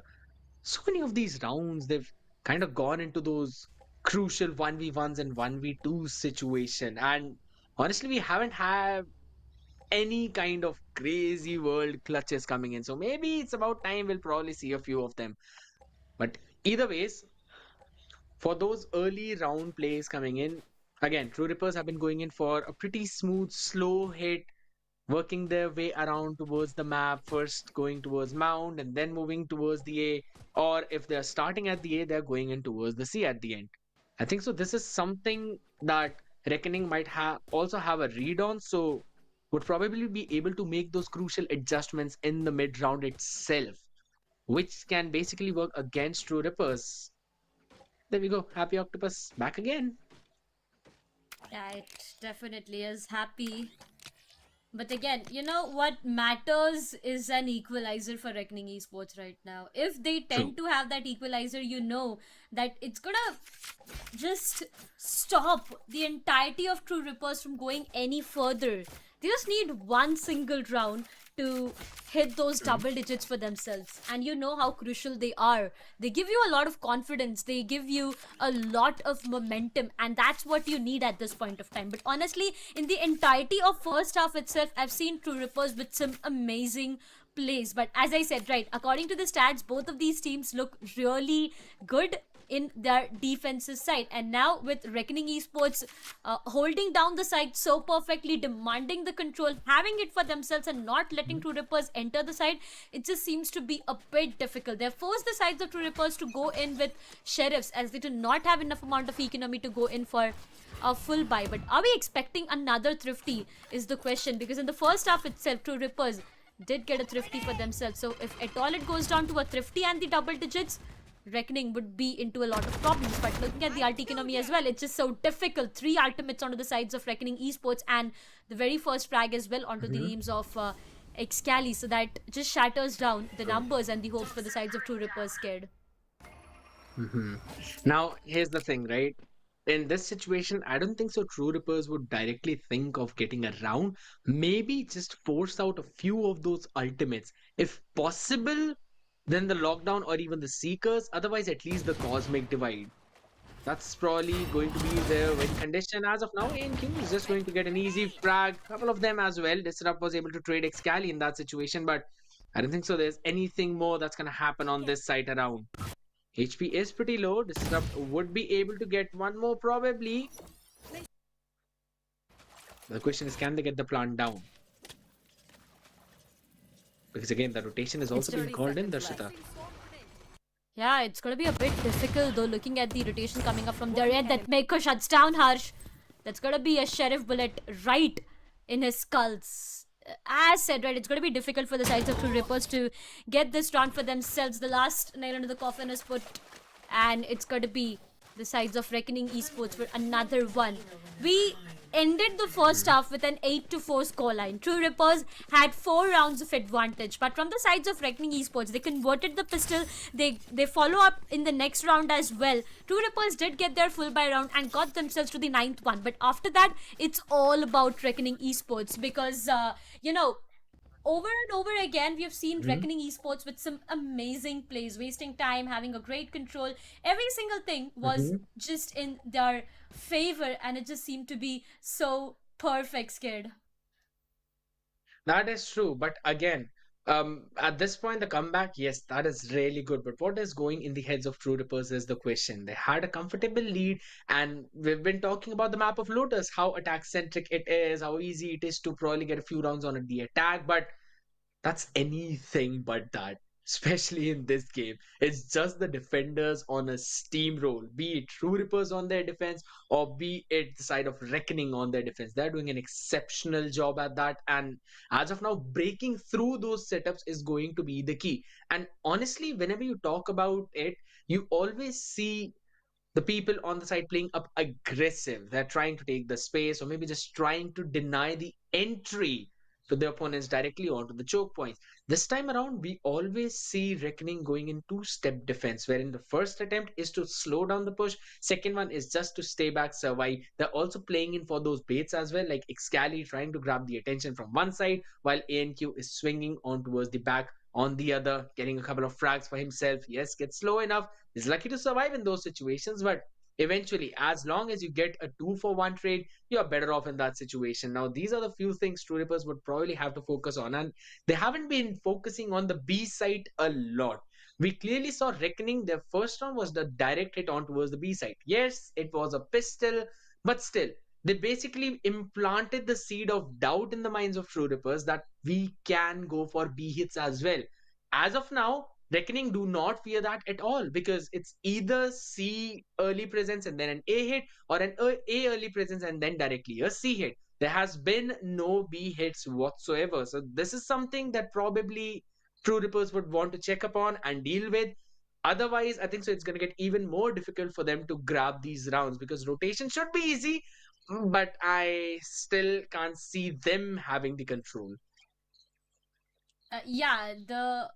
so many of these rounds, they've kind of gone into those crucial 1v1s and 1v2 situation. And honestly, we haven't had any kind of crazy world clutches coming in. So maybe it's about time we'll probably see a few of them. But either ways, for those early round plays coming in, again, True Rippers have been going in for a pretty smooth, slow hit, working their way around towards the map, first going towards Mount and then moving towards the A. Or if they're starting at the A, they're going in towards the C at the end. I think so this is something that Reckoning might also have a read on, so would probably be able to make those crucial adjustments in the mid round itself, which can basically work against True Rippers. There we go. Happy Octopus back again. Yeah, it definitely is happy. But again, what matters is an equalizer for Reckoning Esports right now. If they tend to have that equalizer, that it's gonna just stop the entirety of True Rippers from going any further. They just need one single round to hit those double digits for themselves. And you know how crucial they are. They give you a lot of confidence. They give you a lot of momentum. And that's what you need at this point of time. But honestly, in the entirety of first half itself, I've seen True Rippers with some amazing plays. But as I said, right, according to the stats, both of these teams look really good in their defensive side. And now with Reckoning Esports holding down the side so perfectly, demanding the control, having it for themselves and not letting True Rippers enter the side, it just seems to be a bit difficult. They've forced the sides of True Rippers to go in with Sheriffs, as they do not have enough amount of economy to go in for a full buy. But are we expecting another Thrifty is the question, because in the first half itself, True Rippers did get a Thrifty for themselves. So if at all it goes down to a Thrifty and the double digits, Reckoning would be into a lot of problems. But looking at the ult economy as well, it's just so difficult. 3 ultimates onto the sides of Reckoning Esports, and the very first frag as well onto the names of Excali. So that just shatters down the numbers and the hopes for the sides of True Rippers, Scared. Now, here's the thing, right? In this situation, I don't think so True Rippers would directly think of getting a round. Maybe just force out a few of those ultimates. If possible, then the Lockdown or even the Seekers. Otherwise, at least the Cosmic Divide. That's probably going to be their win condition. As of now, ANQ is just going to get an easy frag. Couple of them as well. Disrupt was able to trade Excali in that situation, but I don't think so there's anything more that's going to happen on this side around. HP is pretty low. Disrupt would be able to get one more probably. The question is, can they get the plant down? Because again, the rotation is also being called in, Darshita. Yeah, it's gonna be a bit difficult though, looking at the rotation coming up from their end. That Meko shuts down Harsh. That's gonna be a Sheriff bullet right in his skulls. as said, right, it's going to be difficult for the sides of True Rippers to get this round for themselves. The last nail into the coffin is put, and it's going to be the sides of Reckoning Esports for another one. We ended the first half with an 8-4 scoreline. True Rippers had 4 rounds of advantage, but from the sides of Reckoning Esports, they converted the pistol. They follow up in the next round as well. True Rippers did get their full buy round and got themselves to the 9th one, but after that, it's all about Reckoning Esports because, over and over again, we have seen Reckoning Esports with some amazing plays, wasting time, having a great control. Every single thing was just in their favor, and it just seemed to be so perfect, Skid. That is true. But again, at this point, the comeback, yes, that is really good. But what is going in the heads of True Rippers is the question. They had a comfortable lead, and we've been talking about the map of Lotus, how attack centric it is, how easy it is to probably get a few rounds on the attack. But that's anything but that, especially in this game. It's just the defenders on a steamroll, be it True Rippers on their defense or be it the side of Reckoning on their defense. They're doing an exceptional job at that. And as of now, breaking through those setups is going to be the key. And honestly, whenever you talk about it, you always see the people on the side playing up aggressive. They're trying to take the space or maybe just trying to deny the entry to the opponents directly onto the choke points. This time around, we always see Reckoning going in two-step defense, wherein the first attempt is to slow down the push, second one is just to stay back, survive. They're also playing in for those baits as well, like Excali trying to grab the attention from one side, while ANQ is swinging on towards the back on the other, getting a couple of frags for himself. Yes, gets slow enough, is lucky to survive in those situations, but eventually, as long as you get a 2-for-1 trade, you're better off in that situation. Now, these are the few things True Rippers would probably have to focus on, and they haven't been focusing on the B site a lot. We clearly saw Reckoning, their first round was the direct hit on towards the B site. Yes, it was a pistol, but still, they basically implanted the seed of doubt in the minds of True Rippers that we can go for B hits as well. As of now, Reckoning do not fear that at all because it's either C early presence and then an A hit or an A early presence and then directly a C hit. There has been no B hits whatsoever. So this is something that probably True Rippers would want to check upon and deal with. Otherwise, I think so it's going to get even more difficult for them to grab these rounds because rotation should be easy, but I still can't see them having the control. Yeah, the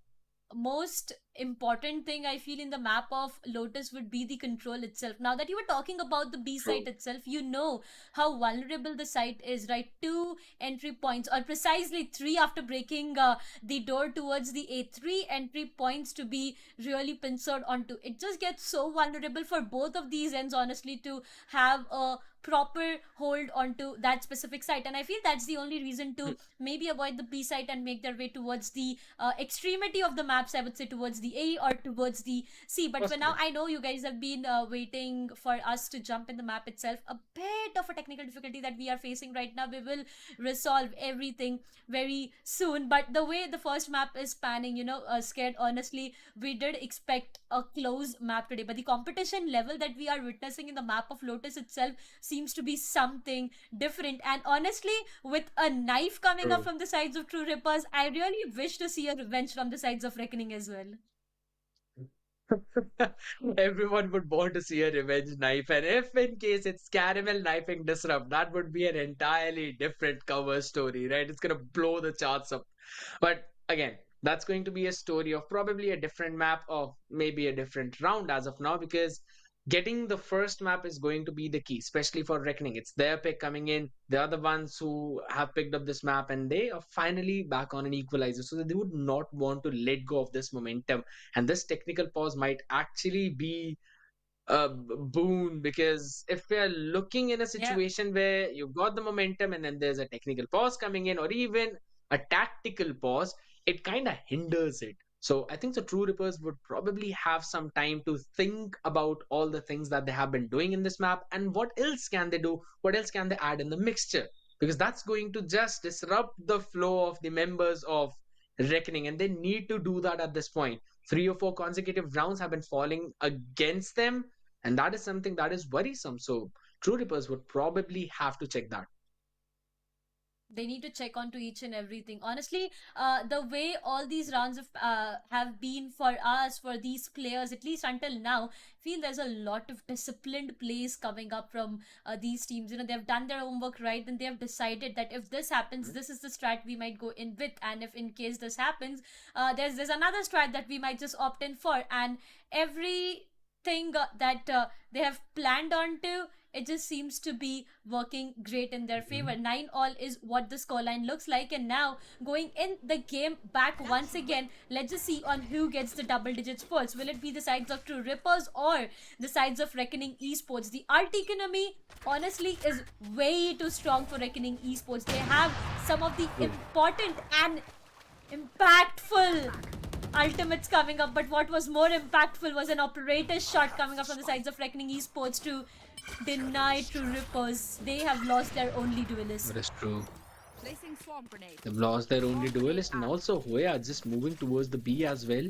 most important thing I feel in the map of Lotus would be the control itself. Now that you were talking about the B site itself, you know how vulnerable the site is, right? 2 entry points, or precisely 3 after breaking the door towards the A. 3 entry points to be really pincered onto. It just gets so vulnerable for both of these ends, honestly, to have a proper hold onto that specific site, and I feel that's the only reason to maybe avoid the B site and make their way towards the extremity of the maps, I would say towards the A or towards the C. But for now, I know you guys have been waiting for us to jump in the map itself. A bit of a technical difficulty that we are facing right now. We will resolve everything very soon, but the way the first map is panning, Scared, honestly, we did expect a close map today, but the competition level that we are witnessing in the map of Lotus itself seems to be something different. And honestly, with a knife coming up from the sides of True Rippers, I really wish to see a revenge from the sides of Reckoning as well. Everyone would want to see a revenge knife, and if in case it's caramel knifing disrupt, that would be an entirely different cover story, right? It's gonna blow the charts up. But again, that's going to be a story of probably a different map or maybe a different round as of now, because getting the first map is going to be the key, especially for Reckoning. It's their pick coming in. They are the ones who have picked up this map and they are finally back on an equalizer. So they would not want to let go of this momentum. And this technical pause might actually be a boon, because if we are looking in a situation where you've got the momentum and then there's a technical pause coming in or even a tactical pause, it kind of hinders it. So I think the True Rippers would probably have some time to think about all the things that they have been doing in this map and what else can they do, what else can they add in the mixture, because that's going to just disrupt the flow of the members of Reckoning, and they need to do that at this point. 3 or 4 consecutive rounds have been falling against them, and that is something that is worrisome. So True Rippers would probably have to check that. they need to check onto each and everything. Honestly, the way all these rounds have been for us, for these players, at least until now, feel there's a lot of disciplined plays coming up from these teams. You know, they've done their homework right, and they have decided that if this happens, this is the strat we might go in with, and if in case this happens, there's another strat that we might just opt in for, and everything that they have planned onto, it just seems to be working great in their favor. 9-all is what the scoreline looks like, and now going in the game back once again, let's just see on who gets the double digits first. Will it be the sides of True Rippers or the sides of Reckoning Esports? The art economy honestly is way too strong for Reckoning Esports. They have some of the important and impactful ultimates coming up, but what was more impactful was an operator's shot coming up from the sides of Reckoning Esports to deny True Rippers. They have lost their only duelist. That is true. Placing swarm grenade. They've lost their only duelist, and also Hoya just moving towards the B as well.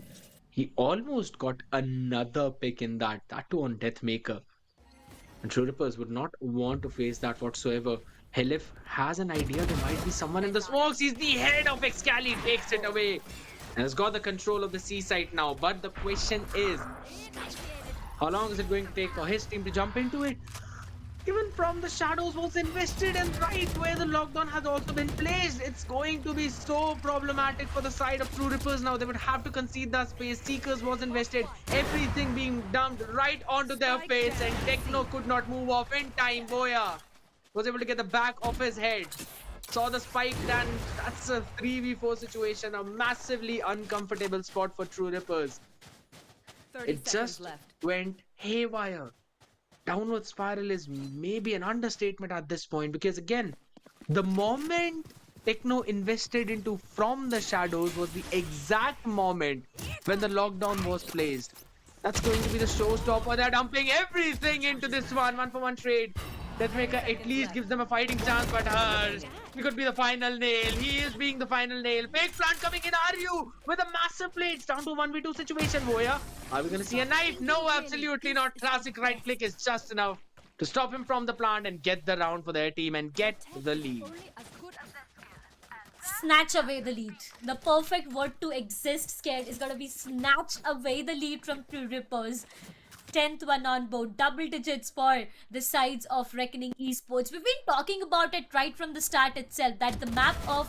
He almost got another pick in that too on Deathmaker. And True Rippers would not want to face that whatsoever. Helif has an idea there might be someone in the smokes. He's the head of Excali, takes it away. And has got the control of the C site now. But the question is, how long is it going to take for his team to jump into it? Even from the shadows was invested, and right where the lockdown has also been placed, it's going to be so problematic for the side of True Rippers now. They would have to concede that space. Seekers was invested, everything being dumped right onto their face, and Techno could not move off in time. Boya was able to get the back of his head. Saw the spike, and that's a 3v4 situation, a massively uncomfortable spot for True Rippers. It just went haywire. Downward spiral is maybe an understatement at this point, because again, the moment Techno invested into from the shadows was the exact moment when the lockdown was placed. That's going to be the showstopper. They're dumping everything into this one for one trade. Deathmaker at least gives them a fighting chance, but he could be the final nail. He is being the final nail. Fake plant coming in, are you? With a massive play. It's down to a 1v2 situation, Voya. Are we going to see a knife? No, absolutely not. Classic right click is just enough to stop him from the plant and get the round for their team and get the lead. Snatch away the lead. The perfect word to exist, Scared, is going to be snatch away the lead from True Rippers. 10th one on board, double digits for the sides of Reckoning Esports. We've been talking about it right from the start itself, that the map of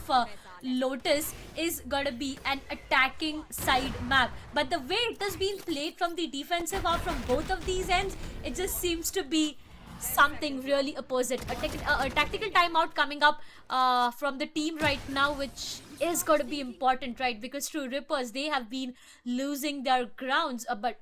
Lotus is gonna be an attacking side map, but the way it has been played from the defensive half from both of these ends, it just seems to be something really opposite. A tactical timeout coming up from the team right now, which is going to be important, right? Because True Rippers, they have been losing their grounds. But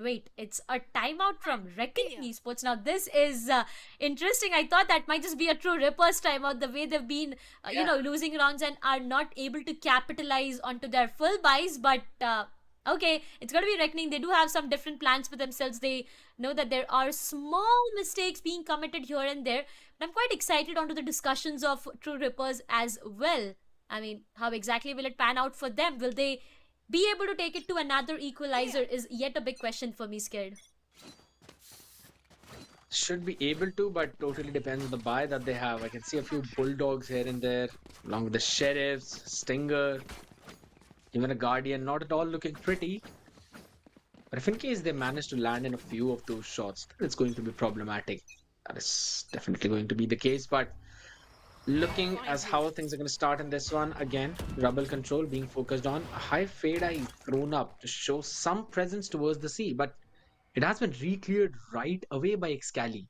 wait, it's a timeout from Reckoning Esports. Now this is interesting. I thought that might just be a True Rippers timeout, the way they've been you know, losing rounds and are not able to capitalize onto their full buys. But okay, it's going to be Reckoning. They do have some different plans for themselves. They know that there are small mistakes being committed here and there. But I'm quite excited onto the discussions of True Rippers as well. I mean, how exactly will it pan out for them? Will they be able to take it to another equalizer is yet a big question for me, Scared. Should be able to, but totally depends on the buy that they have. I can see a few Bulldogs here and there, along with the Sheriffs, Stinger, even a Guardian, not at all looking pretty. But if in case they manage to land in a few of those shots, then it's going to be problematic. That is definitely going to be the case, but looking as how things are going to start in this one, again, Rubble control being focused on. A high fade eye thrown up to show some presence towards the sea, but it has been re-cleared right away by Excali.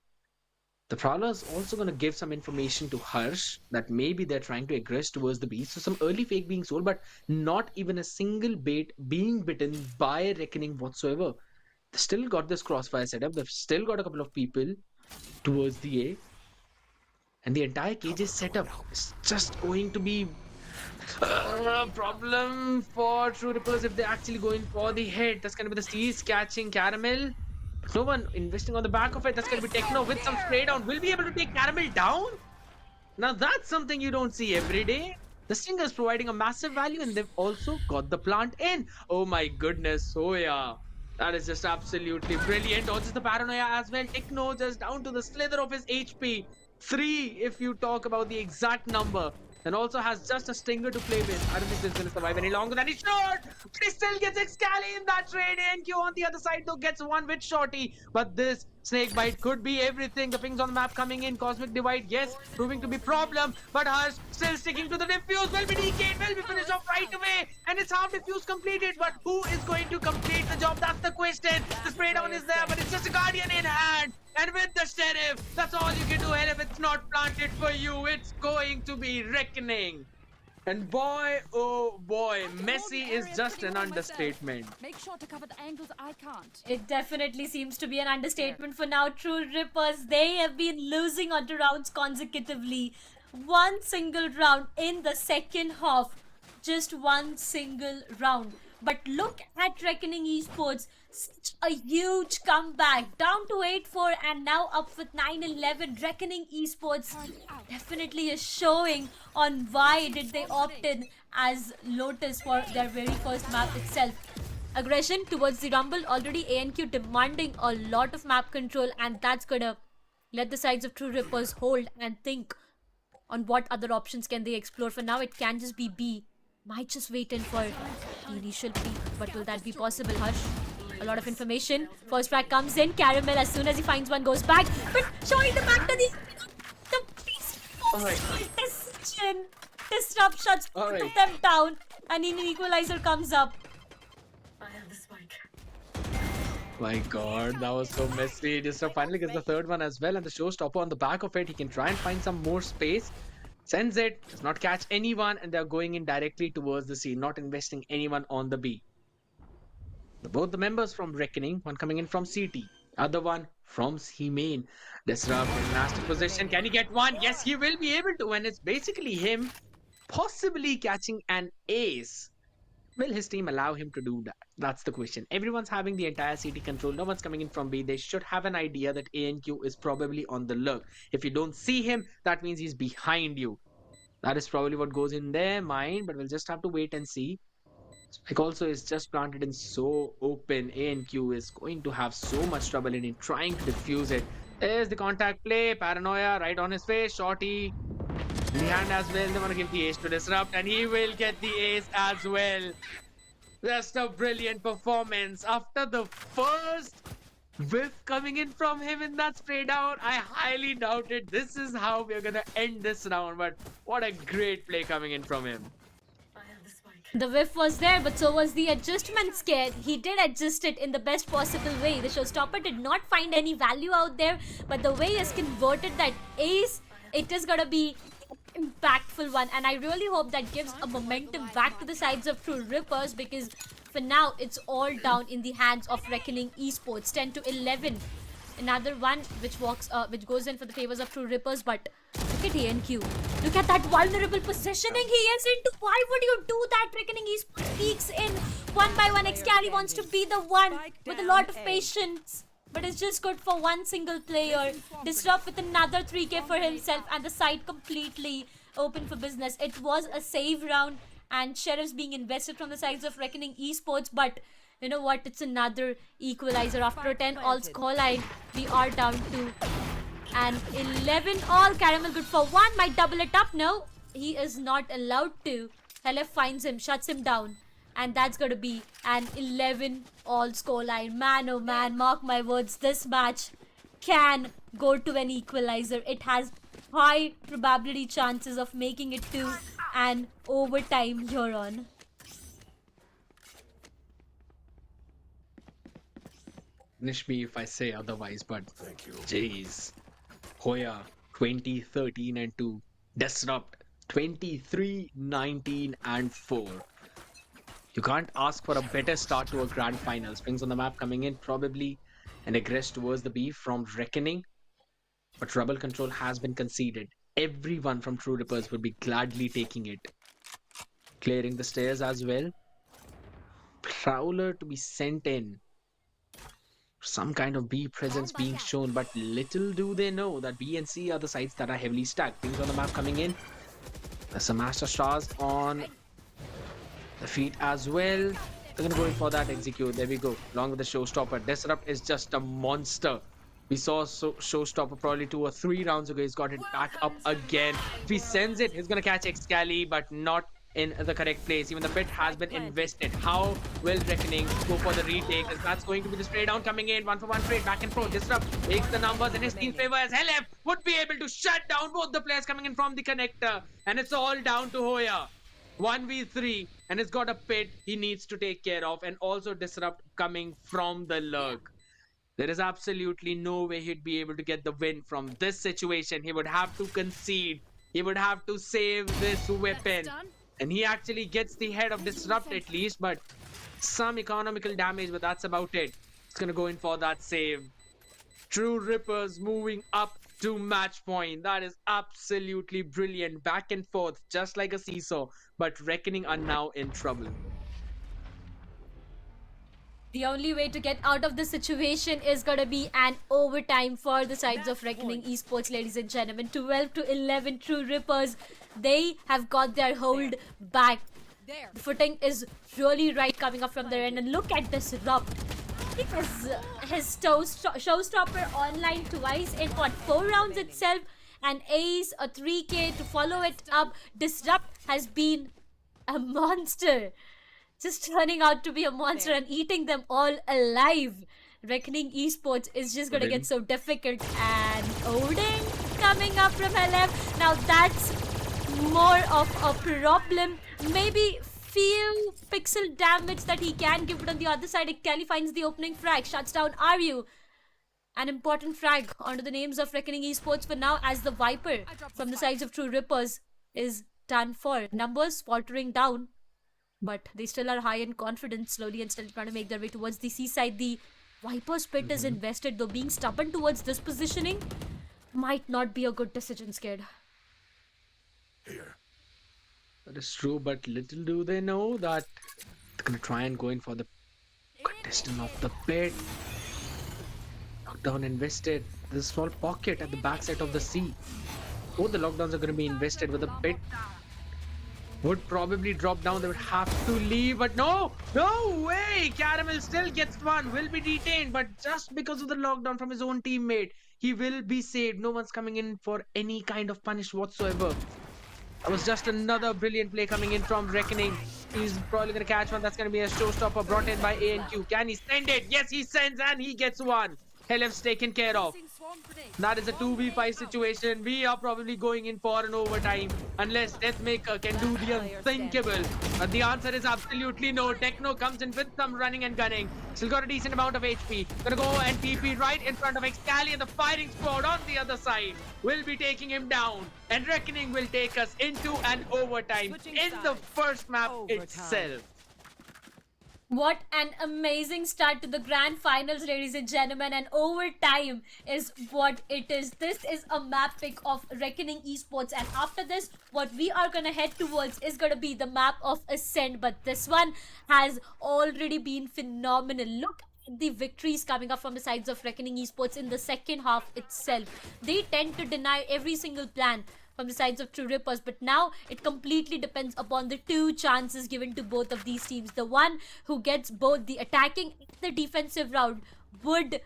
The Prowler is also going to give some information to Harsh that maybe they're trying to aggress towards the beast. So some early fake being sold, but not even a single bait being bitten by Reckoning whatsoever. They still got this crossfire setup. They've still got a couple of people towards the A. And the entire cage's setup is just going to be a problem for True Rippers if they're actually going for the hit. That's going to be the Seas catching Caramel. No one investing on the back of it. That's going to be Techno with some spray down. Will be able to take Caramel down? Now that's something you don't see every day. The Stinger's providing a massive value, and they've also got the plant in. Oh my goodness. Oh yeah. That is just absolutely brilliant. Dodges the Paranoia as well. Techno just down to the slither of his HP. 3 if you talk about the exact number. and also has just a stinger to play with. I don't think this is going to survive any longer than he should. But he still gets Excali in that trade. ANQ on the other side though gets one with Shorty. But this snake bite could be everything. The pings on the map coming in. Cosmic Divide, yes, proving to be problem. But Harsh still sticking to the defuse. Will be DK'd, will be finished off right away. And it's half defuse completed. But who is going to complete the job? That's the question. The spray down is there, but it's just a Guardian in hand. And with the Sheriff, that's all you can do. And if it's not planted for you, it's going to be reckoning. And boy, oh boy, messy is just an understatement. Make sure to cover the angles I can't. It definitely seems to be an understatement for now. True Rippers, they have been losing onto rounds consecutively. One single round in the second half. Just one single round. But look at Reckoning Esports. Such a huge comeback. Down to 8-4 and now up with 9-11. Reckoning Esports definitely is showing on why did they opt in as Lotus for their very first map itself. Aggression towards the Rumble. Already ANQ demanding a lot of map control, and that's gonna let the sides of True Rippers hold and think on what other options can they explore. For now, it can just be B. Might just wait in for the initial peak, but will that be possible? Hush. A lot of information. First frag comes in. Caramel, as soon as he finds one, goes back. But showing the back to the decision. Disrupt shots, put them down, and an equalizer comes up. My god, that was so messy. Disrupt finally gets the third one as well, and the showstopper on the back of it. He can try and find some more space. Sends it, does not catch anyone, and they're going in directly towards the C, not investing anyone on the B. Both the members from Reckoning, one coming in from CT, other one from C main. Disrupt in a nasty position. Can he get one? Yes, he will be able to, and it's basically him possibly catching an ace. Will his team allow him to do that? That's the question. Everyone's having the entire CT control. No one's coming in from B. They should have an idea that ANQ is probably on the lurk. If you don't see him, that means he's behind you. That is probably what goes in their mind, but we'll just have to wait and see. Spike also is just planted in so open. ANQ is going to have so much trouble in trying to defuse it. There's the contact play. Paranoia right on his face. Shorty in the hand as well. They want to give the ace to Disrupt, and he will get the ace as well. Just a brilliant performance. After the first whiff coming in from him in that spray down, I highly doubted this is how we're gonna end this round, but what a great play coming in from him. The whiff was there, but so was the adjustment scared. He did adjust it in the best possible way. The showstopper did not find any value out there, but the way he has converted that ace, it is gonna be impactful one, and I really hope that gives a momentum back to the sides of True Rippers, because for now it's all down in the hands of Reckoning Esports. 10-11. Another one which goes in for the favors of True Rippers, but look at ANQ. Look at that vulnerable positioning he is into. Why would you do that? Reckoning Esports peeks in one by one. Excali wants to be the one with a lot of patience, but it's just good for one single player. Disrupt with another 3k for himself, and the side completely open for business. It was a save round, and Sheriff's being invested from the sides of Reckoning Esports, but you know what? It's another equalizer. After a 10 all scoreline, we are down to an 11 all. Caramel good for one. Might double it up. No, he is not allowed to. LF finds him, shuts him down. And that's going to be an 11 all scoreline. Man, oh man, mark my words. This match can go to an equalizer. It has high probability chances of making it to an overtime here on. Punish me if I say otherwise, but jeez. Hoya 20-13-2. Disrupt 23-19-4. You can't ask for a better start to a grand final. Springs on the map coming in, probably an aggress towards the B from Reckoning. But trouble control has been conceded. Everyone from True Rippers would be gladly taking it. Clearing the stairs as well. Prowler to be sent in. Some kind of B presence being shown, but little do they know that B and C are the sides that are heavily stacked. Things on the map coming in. There's some Master Stars on the feet as well. They're gonna go in for that execute. There we go. Along with the showstopper. Disrupt is just a monster. We saw Showstopper probably 2 or 3 rounds ago. He's got it back up again. If he sends it, he's going to catch Excali, but not in the correct place. Even the pit has been invested. How will Reckoning go for the retake? As that's going to be the spray down coming in. 1-for-1 trade, back and forth. Disrupt takes the numbers in his team's favor as LF would be able to shut down both the players coming in from the connector. And it's all down to Hoya. 1v3, and he's got a pit he needs to take care of, and also Disrupt coming from the lurk. There is absolutely no way he'd be able to get the win from this situation. He would have to concede. He would have to save this weapon. And he actually gets the head of Disrupt at least, but some economical damage, but that's about it. It's going to go in for that save. True Rippers moving up to match point. That is absolutely brilliant. Back and forth, just like a seesaw. But Reckoning are now in trouble. The only way to get out of this situation is gonna be an overtime for the sides of Reckoning Esports, ladies and gentlemen. 12-11 True Rippers. They have got their hold back. The footing is really right coming up from their end. And look at this Disrupt. He has his showstopper online twice in what, 4 rounds itself. An ace, a 3k to follow it up. Disrupt has been a monster. Just turning out to be a monster and eating them all alive. Reckoning Esports is just gonna get so difficult. And Odin coming up from LF. Now that's more of a problem. Maybe few pixel damage that he can give, but on the other side, Kelly finds the opening frag, shuts down RU. An important frag onto the names of Reckoning Esports for now, as the Viper from the sides of True Rippers is done for. Numbers faltering down, but they still are high in confidence, slowly and still trying to make their way towards the seaside. The Viper's pit is invested, though being stubborn towards this positioning might not be a good decision, Scared. Here. That is true, but little do they know that they're going to try and go in for the contestant of the pit. Lockdown invested. There's a small pocket at the backside of the sea. Both the lockdowns are going to be invested, with the pit would probably drop down. They would have to leave, but no way. Caramel still gets one, will be detained, but just because of the lockdown from his own teammate, he will be saved. No one's coming in for any kind of punish whatsoever. That was just another brilliant play coming in from Reckoning. He's probably going to catch one. That's going to be a showstopper brought in by ANQ. Can he send it? Yes, he sends, and he gets one. LF's taken care of. That is a 2v5 situation. We are probably going in for an overtime unless Deathmaker can do the unthinkable. But the answer is absolutely no. Techno comes in with some running and gunning. Still got a decent amount of HP. Gonna go and TP right in front of Excali, and the firing squad on the other side will be taking him down. And Reckoning will take us into an overtime in the first map itself. What an amazing start to the grand finals, ladies and gentlemen, and overtime is what it is. This is a map pick of Reckoning Esports, and after this, what we are gonna head towards is gonna be the map of Ascent, but this one has already been phenomenal. Look at the victories coming up from the sides of Reckoning Esports in the second half itself. They tend to deny every single plan from the sides of True Rippers, but now it completely depends upon the 2 chances given to both of these teams. The one who gets both the attacking and the defensive round would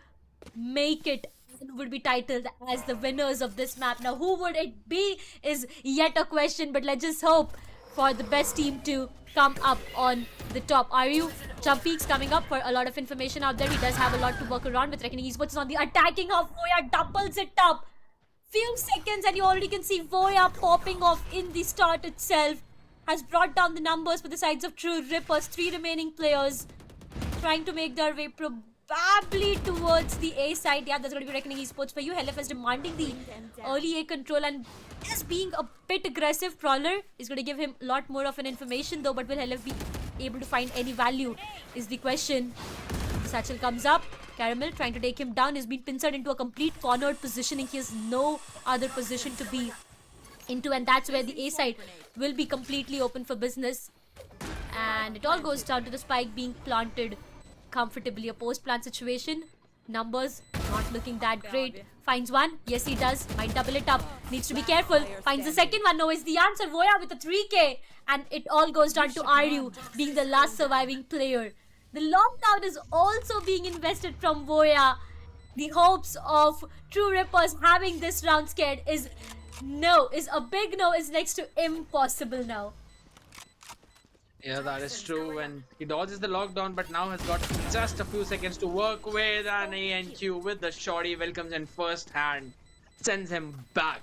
make it and would be titled as the winners of this map. Now, who would it be is yet a question, but let's just hope for the best team to come up on the top. RU Peaks coming up for a lot of information out there. He does have a lot to work around with. Reckoning Esports on the attacking half. Voya doubles it up. Few seconds and you already can see Voya popping off in the start itself. Has brought down the numbers for the sides of True Rippers. 3 remaining players trying to make their way probably towards the A side. Yeah, that's going to be Reckoning Esports for you. LF is demanding the early A control and is being a bit aggressive. Prowler is going to give him a lot more of an information though, but will LF be able to find any value is the question. Satchel comes up. Caramel trying to take him down. He's been pincered into a complete cornered positioning. He has no other position to be into, and that's where the A side will be completely open for business. And it all goes down to the spike being planted comfortably. A post-plant situation. Numbers not looking that great. Finds one. Yes, he does. Might double it up. Needs to be careful. Finds the second one. No, is the answer. Voya with a 3k. And it all goes down to RU being the last surviving player. The lockdown is also being invested from Voya. The hopes of True Rippers having this round scared is a big no, is next to impossible now. Yeah, that is true. And he dodges the lockdown, but now has got just a few seconds to work with an ANQ with the shorty. Welcomes in first hand, sends him back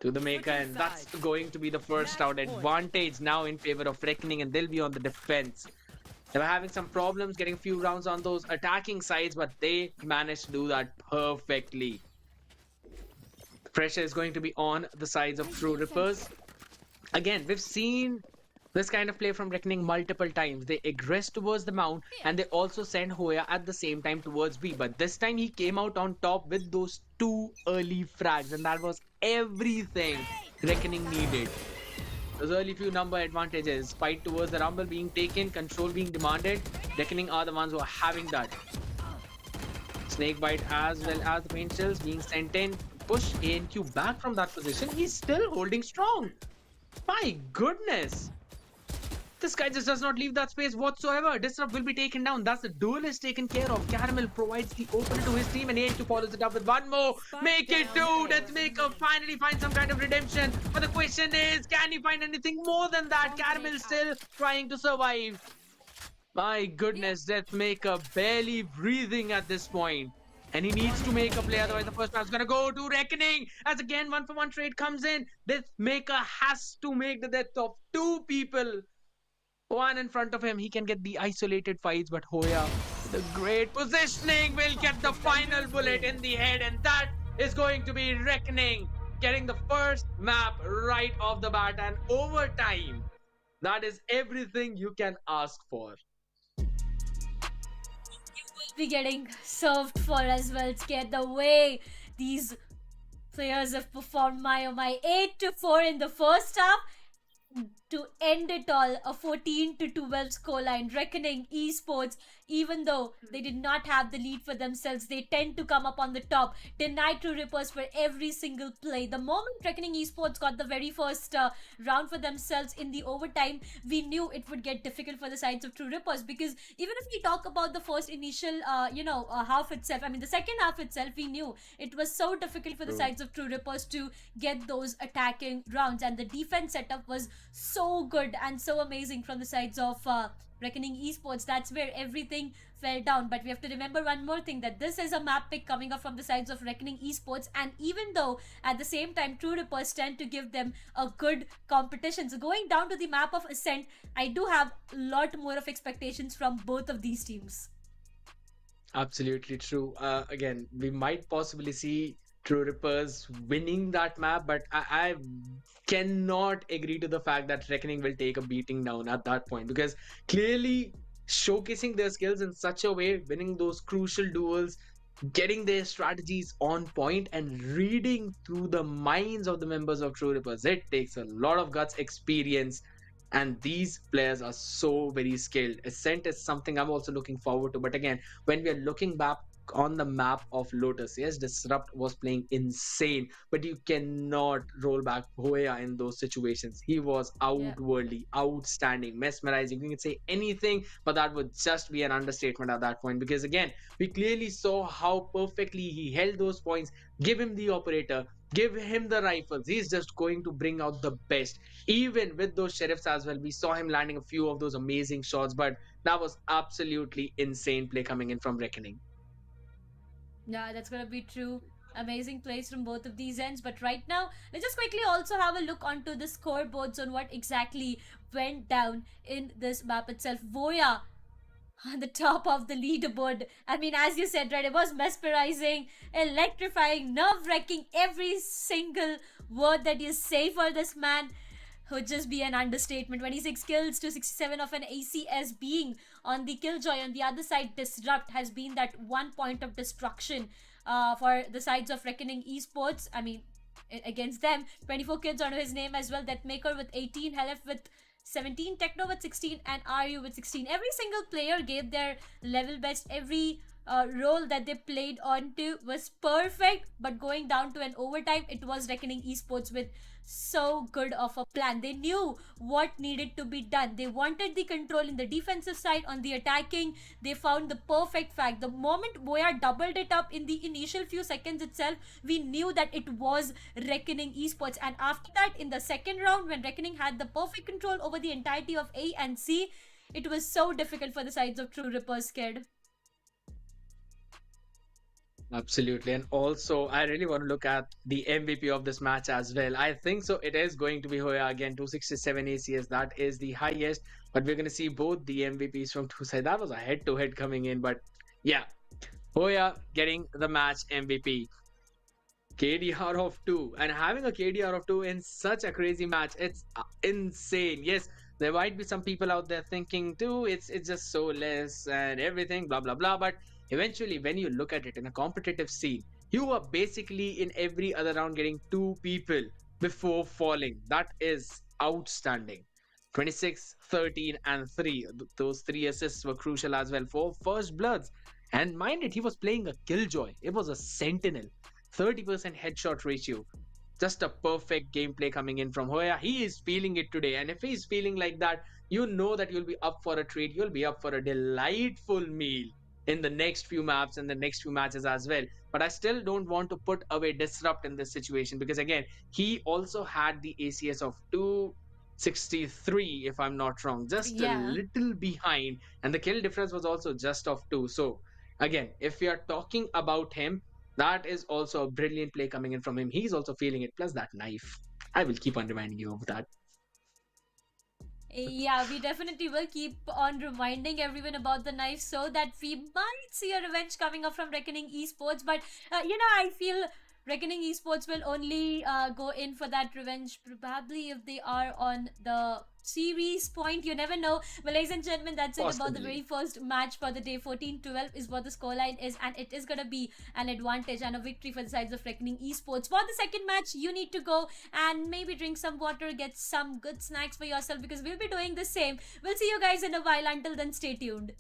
to the maker, and that's going to be the first round advantage now in favor of Reckoning, and they'll be on the defense. They were having some problems getting a few rounds on those attacking sides, but they managed to do that perfectly. The pressure is going to be on the sides of True Rippers. Again, we've seen this kind of play from Reckoning multiple times. They aggress towards the mount and they also send Hoya at the same time towards B. But this time he came out on top with those 2 early frags, and that was everything Reckoning needed. Those early few number advantages, fight towards the rumble being taken, control being demanded. Reckoning are the ones who are having that. Snakebite as well as the paint shells being sent in. Push ANQ back from that position. He's still holding strong. My goodness. This guy just does not leave that space whatsoever. Disrupt will be taken down. That's the duelist taken care of. Caramel provides the opener to his team, and ANQ follows it up with one more. Make it 2. Deathmaker finally finds some kind of redemption. But the question is, can he find anything more than that? Caramel still trying to survive. My goodness, Deathmaker barely breathing at this point. And he needs to make a play, otherwise the first match is going to go to Reckoning. As again, 1-for-1 trade comes in. Deathmaker has to make the death of 2 people. One in front of him, he can get the isolated fights, but Hoya, the great positioning, will get the final bullet in the head, and that is going to be Reckoning, getting the first map right off the bat, and overtime. That is everything you can ask for. Be getting served for as well, Scared. The way these players have performed, my 8-4 in the first half to end it all, a 14-12 scoreline. Reckoning Esports, even though they did not have the lead for themselves, they tend to come up on the top, deny True Rippers for every single play. The moment Reckoning Esports got the very first round for themselves in the overtime, we knew it would get difficult for the sides of True Rippers, because even if we talk about the first initial half itself, I mean the second half itself, we knew it was so difficult for the sides of True Rippers to get those attacking rounds, and the defense setup was so good and so amazing from the sides of Reckoning Esports. That's where everything fell down. But we have to remember one more thing, that this is a map pick coming up from the sides of Reckoning Esports, and even though at the same time True Rippers tend to give them a good competition, so going down to the map of Ascent, I do have a lot more of expectations from both of these teams. Absolutely true. Again, we might possibly see True Rippers winning that map, but I cannot agree to the fact that Reckoning will take a beating down at that point, because clearly showcasing their skills in such a way, winning those crucial duels, getting their strategies on point, and reading through the minds of the members of True Rippers, it takes a lot of guts, experience, and these players are so very skilled. Ascent is something I'm also looking forward to, but again, when we are looking back on the map of Lotus, yes, Disrupt was playing insane, but you cannot roll back Hoya in those situations. He was outwardly outstanding, mesmerizing. You can say anything, but that would just be an understatement at that point, because again, we clearly saw how perfectly he held those points. Give him the operator, give him the rifles, he's just going to bring out the best. Even with those sheriffs as well, we saw him landing a few of those amazing shots, but that was absolutely insane play coming in from Reckoning. Yeah, that's gonna be true. Amazing plays from both of these ends. But right now, let's just quickly also have a look onto the scoreboards on what exactly went down in this map itself. Voya on the top of the leaderboard. I mean, as you said, right, it was mesmerizing, electrifying, nerve-wracking. Every single word that you say for this man would just be an understatement. 26 kills to 67 of an ACS being on the Killjoy. On the other side, Disrupt has been that 1 point of destruction for the sides of Reckoning Esports. I mean, against them, 24 kills onto his name as well. Deathmaker with 18, Helef with 17, Techno with 16, and RU with 16. Every single player gave their level best. Every role that they played onto was perfect, but going down to an overtime, it was Reckoning Esports with so good of a plan. They knew what needed to be done. They wanted the control in the defensive side. On the attacking, they found the perfect fact. The moment Boya doubled it up in the initial few seconds itself, we knew that it was Reckoning Esports. And after that, in the second round, when Reckoning had the perfect control over the entirety of A and C, it was so difficult for the sides of True Rippers, kid. Absolutely. And also, I really want to look at the MVP of this match as well. I think so. It is going to be Hoya again, 267 ACS. That is the highest. But we're going to see both the MVPs from two sides. That was a head to head coming in. But yeah, Hoya getting the match MVP. KDR of 2. And having a KDR of 2 in such a crazy match, it's insane. Yes, there might be some people out there thinking too, it's just so less and everything, blah, blah, blah. But eventually, when you look at it in a competitive scene, you are basically in every other round getting 2 people before falling. That is outstanding. 26, 13, and 3. Those 3 assists were crucial as well for first bloods. And mind it, he was playing a killjoy. It was a sentinel. 30% headshot ratio. Just a perfect gameplay coming in from Hoya. He is feeling it today. And if he's feeling like that, you know that you'll be up for a treat. You'll be up for a delightful meal in the next few maps and the next few matches as well. But I still don't want to put away Disrupt in this situation because again, he also had the ACS of 263 if I'm not wrong, just a little behind, and the kill difference was also just of 2. So again, if we are talking about him, that is also a brilliant play coming in from him. He's also feeling it, plus that knife. I will keep on reminding you of that. Yeah, we definitely will keep on reminding everyone about the knife so that we might see a revenge coming up from Reckoning Esports. But, I feel Reckoning Esports will only go in for that revenge probably if they are on the series point. You never know. But ladies and gentlemen, that's it about the very first match for the day. 14-12 is what the scoreline is, and it is going to be an advantage and a victory for the sides of Reckoning Esports. For the second match, you need to go and maybe drink some water, get some good snacks for yourself because we'll be doing the same. We'll see you guys in a while. Until then, stay tuned.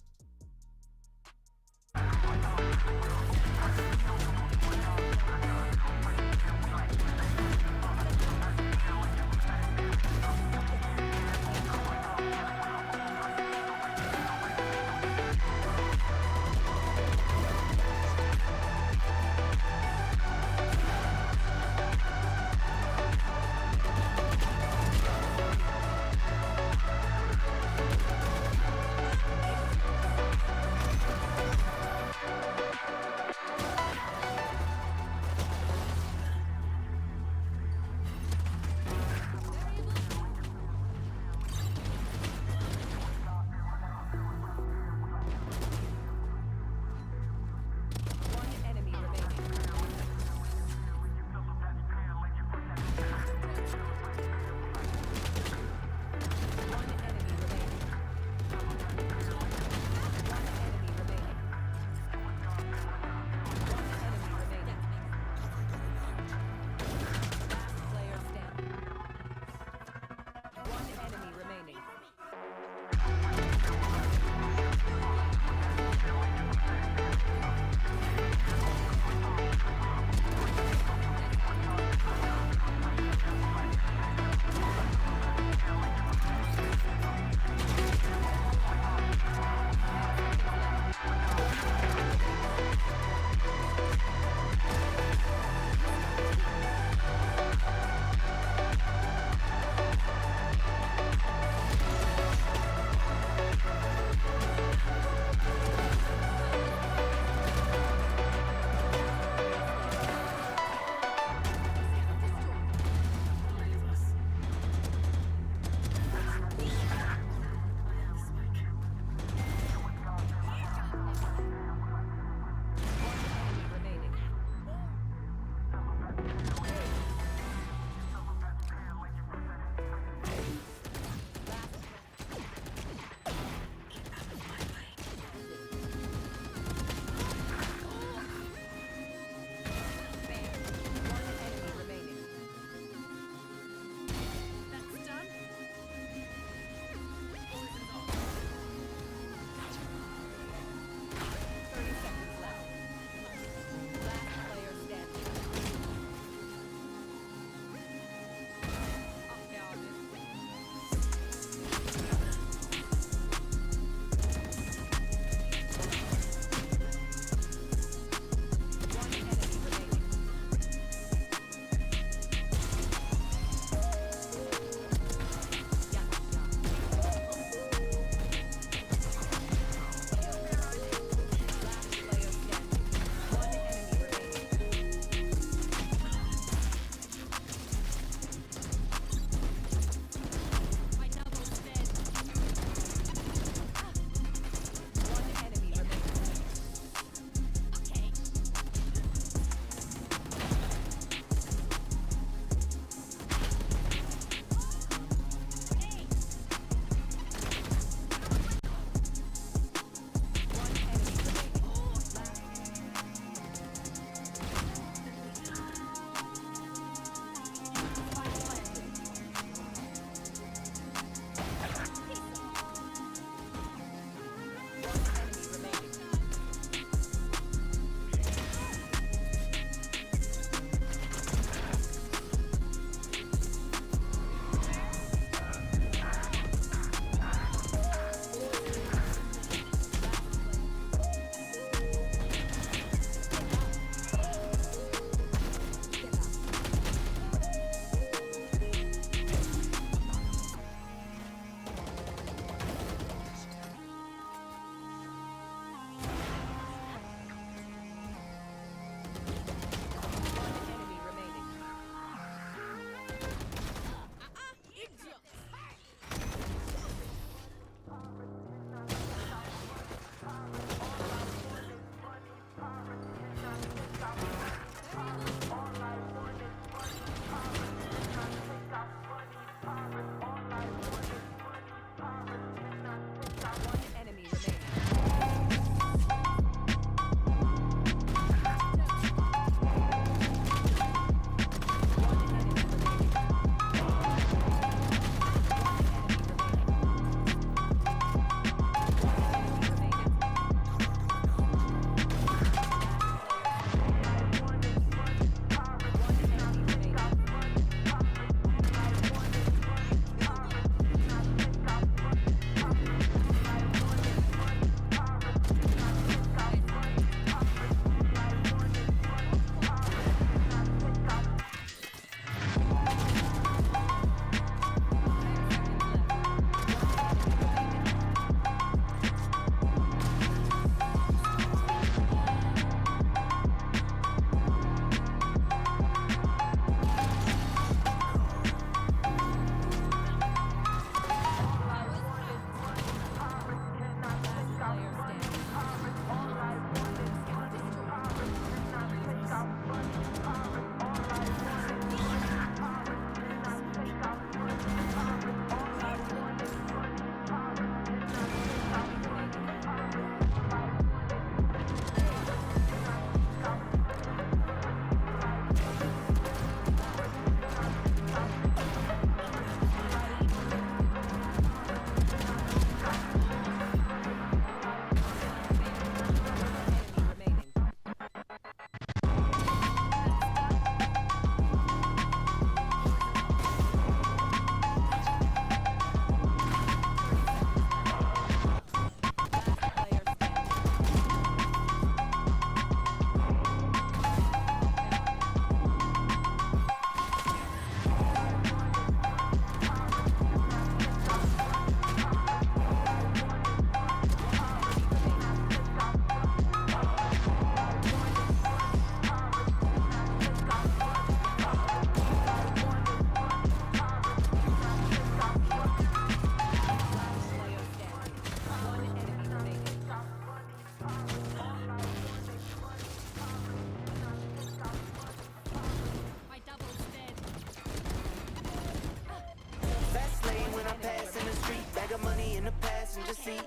in the passenger seat.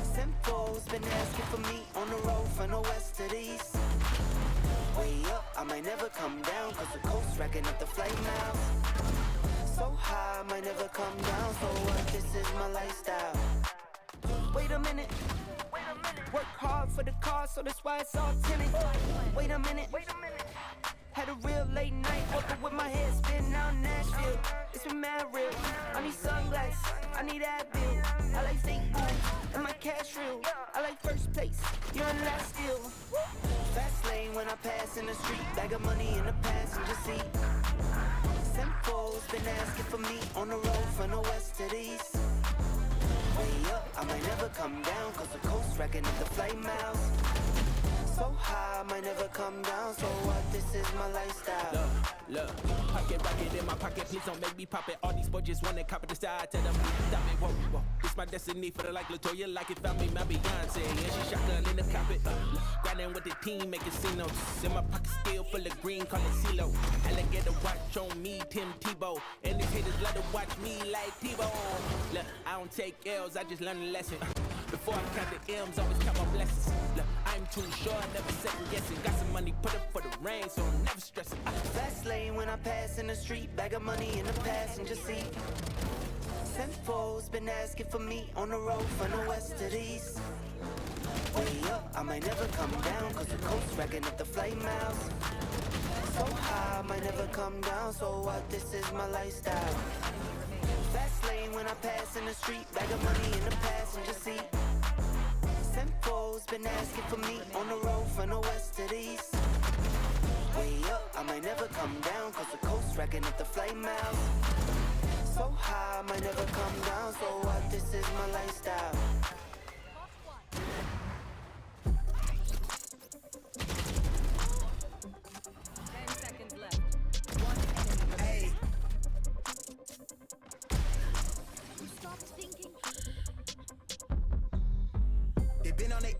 Simcoe's been asking for me on the road from the west to the east. Way up, I might never come down, cause the coast racking up the flight miles. So high, I might never come down, so what, this is my lifestyle. Wait a minute, work hard for the car, so that's why it's all tinted. Wait a minute, had a real late night, woke up with my head spinning out Nashville. It's been mad real, I need sunglasses, I need Advil. I like fake boobs, and my cash real. I like first place, you're in last still. Fast lane when I pass in the street, bag of money in the passenger seat. Simcoe's been asking for me on the road from the west to the east. Way up, I might never come down, cause the coast racking up the flight miles. So high, I might never come down, so what, this is my lifestyle. Look, pocket rocket in my pocket, please don't make me pop it. All these boys just wanna copy the style, tell them stop it, whoa. It's my destiny for the like Latoya, like it found me my Beyonce, and she shotgun in the cockpit. Grinding with the team, making casinos. In my pocket still full of green, call it CeeLo. Alligator watch on me, Tim Tebow. And these haters love to watch me like Tebow. Look, I don't take L's, I just learn a lesson. Before I count the M's, always count my blessings. Look, I'm too sure, never second guessing. Got some money, put up for the rain, so I'm never stressing. Fast lane when I pass in the street, bag of money in the passenger seat. Simcoe's been asking for me on the road from the west to the east. Way up, I might never come down, cause the coast racking up the flight miles. So high, I might never come down, so what, this is my lifestyle. Fast lane when I pass in the street, bag of money in the passenger seat. Simcoe's been asking for me on the road from the west to the east. Way up, I might never come down, cause the coast racking up the flight miles. So high, I might never come down, so what, this is my lifestyle. 10 seconds left. One enemy. Hey. Stop thinking. They been on it,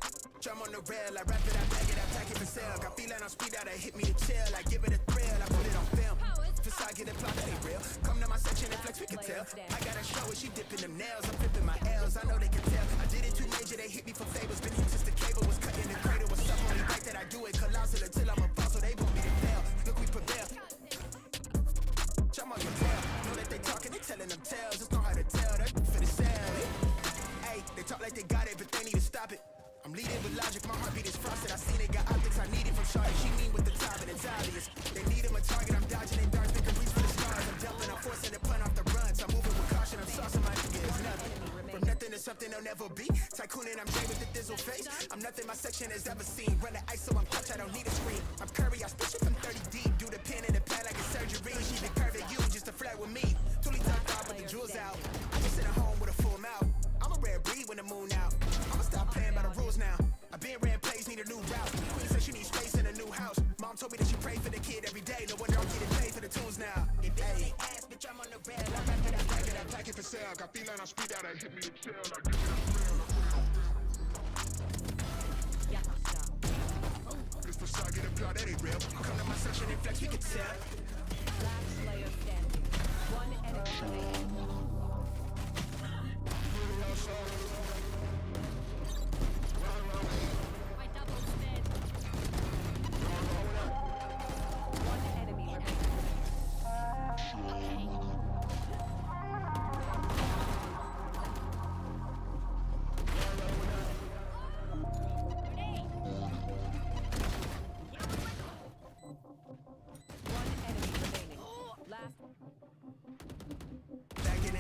I'm on the rail. I wrap it, I bag it, I pack it for sale. Got feeling on speed out, I hit me to chill. I give it a thrill, I put it on film. Facade get it plot, that ain't real. Come to my section and flex, we can tell. I got a show it, she dipping them nails. I'm flipping my L's, I know they can tell. I did it too major, they hit me for favors. Been here since the cable was cut in the cradle. What's up, only right that I do it colossal until I'm a boss, so they want me to fail. Look, we prevail. Jump on your tail. Know that they talking, they telling them tales. Just know how to tell, that for the sale. Hey, they talk like they got it, but they need to stop it. I'm leading with logic, my heartbeat is frosted. I seen it, got optics, I need it from Shawty. She mean with the top and it's obvious. They need him a target, I'm dodging they darts, make a reach for the stars. I'm jumping, I'm forcing the pun off the runs. I'm moving with caution, I'm saucing my nigga, it's nothing. From nothing to something they'll never be. Tycooning, I'm Jay with the thizzle face. I'm nothing my section has ever seen. Run the ice so I'm clutch, I don't need a screen. I'm Curry, I spit you from 30 deep. Do the pin in the pad like a surgery. She been curving you just to flirt with me. Toolie tucked off with the jewels out. I just sit at home with a full mouth. I'm a rare breed when the moon out. I'ma stop playing by the rules now. I've been ran plays, need a new route. Queen said she needs space in a new house. Mom told me that she prayed for the kid every day. No wonder I'm getting paid for the tunes now. Hey, ass, bitch, I'm on the rail. I wrap it, I pack it, I pack it for sale. Got feeling on speed out, I hit me to chill. I give it a thrill, I put it on film. This facade get a plot, that ain't real. Come to my section and flex, we can tell. Last player standing. One enemy remaining. My double dead. One enemy remaining. One enemy remaining. Last. Back in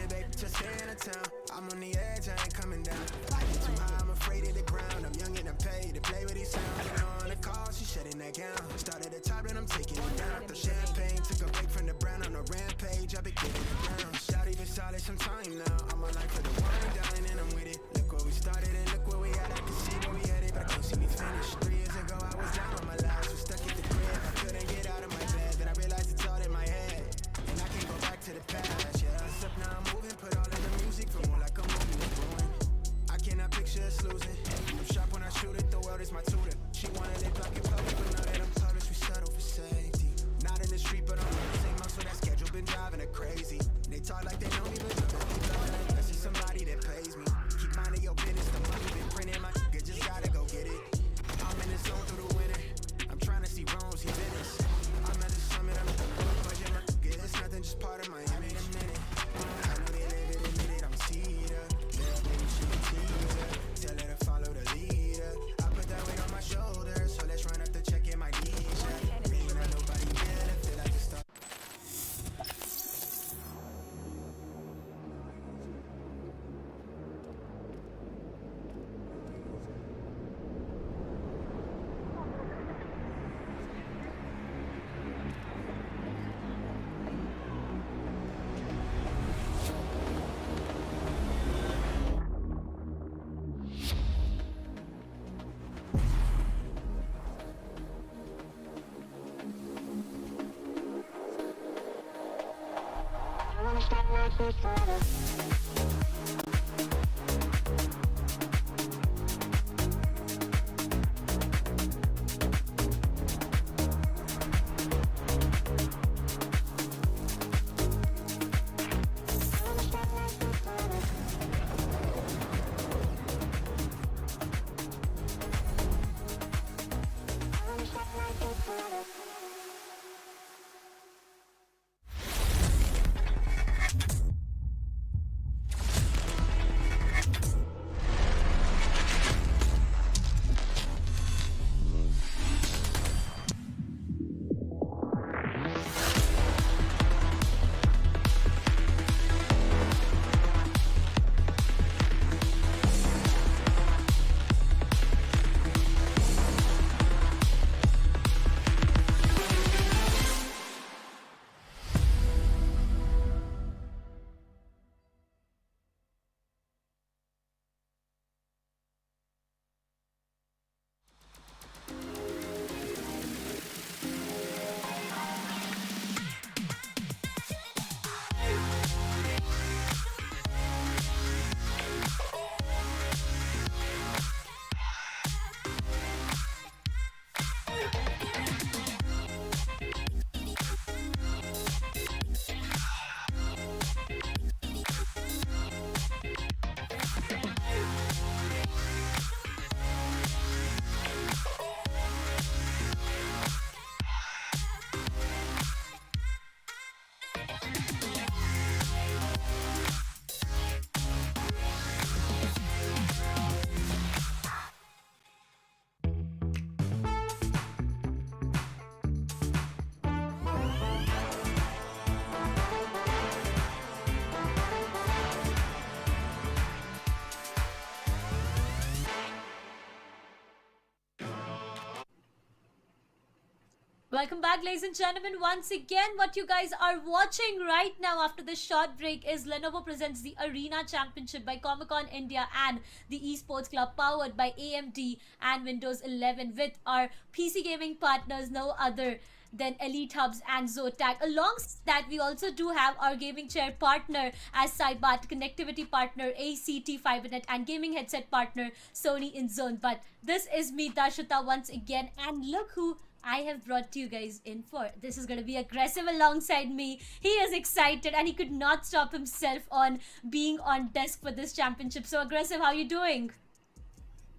Welcome back, ladies and gentlemen. Once again, what you guys are watching right now after this short break is Lenovo presents the Arena Championship by Comic-Con India and the Esports Club, powered by AMD and Windows 11, with our PC gaming partners, no other than Elite Hubs and Zotac. Alongside that, we also do have our gaming chair partner as sidebar, connectivity partner ACT Fibernet, and gaming headset partner Sony InZone. But this is me, Darshita, once again, and look who I have brought you guys in for. This is going to be aggressive alongside me. He is excited and he could not stop himself on being on desk for this championship. So aggressive, how you doing?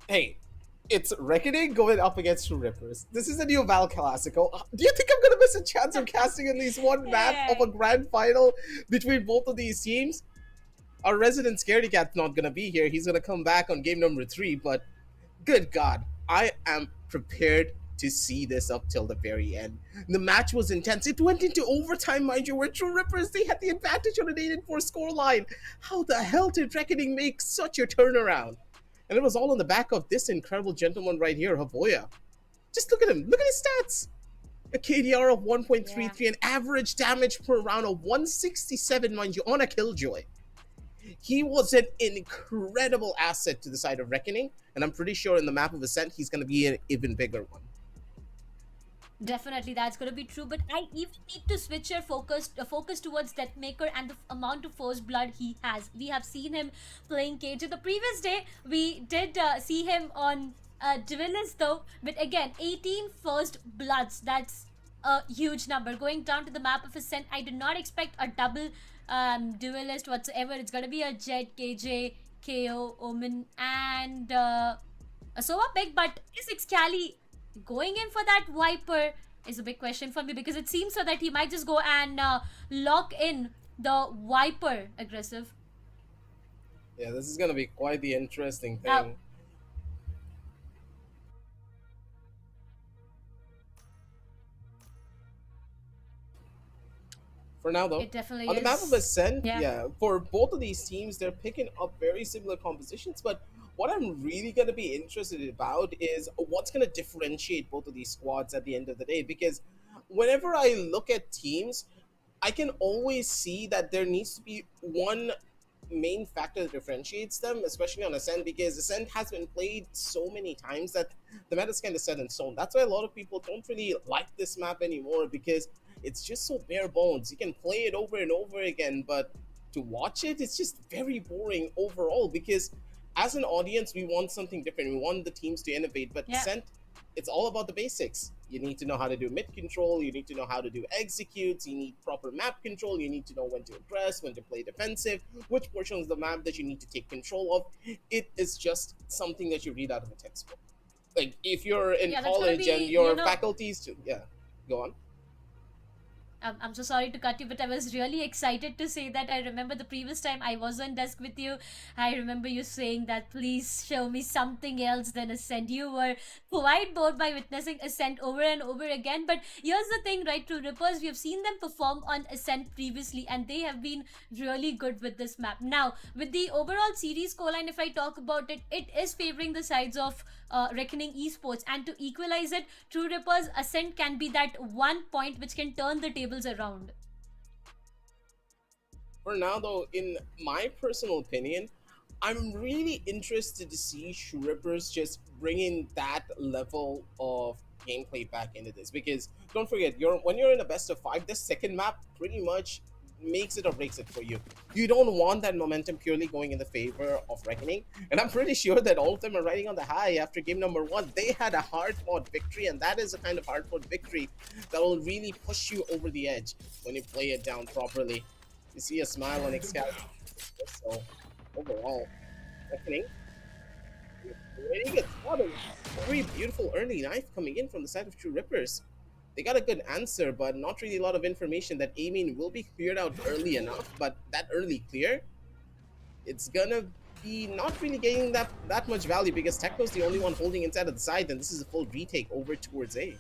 Hey, it's Reckoning going up against True Rippers. This is a new Val Classico. Do you think I'm going to miss a chance of casting at least one map of a grand final between both of these teams? Our resident scaredy cat's not going to be here. He's going to come back on game number 3, but good God, I am prepared to see this up till the very end. The match was intense. It went into overtime, mind you, where True Rippers, they had the advantage on an 8-4 scoreline. How the hell did Reckoning make such a turnaround? And it was all on the back of this incredible gentleman right here, Havoya. Just look at him. Look at his stats. A KDR of 1.33, an average damage per round of 167, mind you, on a Killjoy. He was an incredible asset to the side of Reckoning, and I'm pretty sure in the map of Ascent, he's going to be an even bigger one. Definitely, that's going to be true. But I even need to switch your focus towards Deathmaker and the amount of first blood he has. We have seen him playing KJ. The previous day, we did see him on Duelist though. But again, 18 first bloods. That's a huge number. Going down to the map of Ascent, I did not expect a double Duelist whatsoever. It's going to be a Jet, KJ, KO, Omen, and Sova Big. But is Excali going in for that Viper is a big question for me, because it seems so that he might just go and lock in the Viper aggressive. Yeah, this is going to be quite the interesting thing. For now, though, it definitely on the is. map of Ascent, for both of these teams, they're picking up very similar compositions, but what I'm really going to be interested about is what's going to differentiate both of these squads at the end of the day. Because whenever I look at teams, I can always see that there needs to be one main factor that differentiates them, especially on Ascent, because Ascent has been played so many times that the meta's kind of set in stone. That's why a lot of people don't really like this map anymore, because it's just so bare bones. You can play it over and over again, but to watch it, it's just very boring overall because as an audience, we want something different. We want the teams to innovate, but Ascent, it's all about the basics. You need to know how to do mid control, you need to know how to do executes, you need proper map control, you need to know when to address, when to play defensive, which portions of the map that you need to take control of. It is just something that you read out of a textbook. Like if you're in college and your faculties, go on. I'm so sorry to cut you, but I was really excited to say that. I remember the previous time I was on desk with you, I remember you saying that please show me something else than Ascent. You were quite bored by witnessing Ascent over and over again. But here's the thing, right, True Rippers, we have seen them perform on Ascent previously and they have been really good with this map. Now, with the overall series scoreline, if I talk about it, it is favoring the sides of Reckoning Esports, and to equalize it, True Rippers, Ascent can be that 1 point which can turn the tables around. For now though, in my personal opinion, I'm really interested to see True Rippers just bringing that level of gameplay back into this, because don't forget, when you're in a best of 5, this second map pretty much makes it or breaks it for you. You don't want that momentum purely going in the favor of Reckoning, and I'm pretty sure that all of them are riding on the high after game number 1. They had a hard-fought victory, and that is a kind of hard-fought victory that will really push you over the edge when you play it down properly. You see a smile on Excalibur. So overall, Reckoning really gets spotted. Very beautiful early knife coming in from the side of True Rippers. They got a good answer, but not really a lot of information that A-main will be cleared out early enough. But that early clear, it's gonna be not really getting that much value because Techno's the only one holding inside of the side, and this is a full retake over towards A.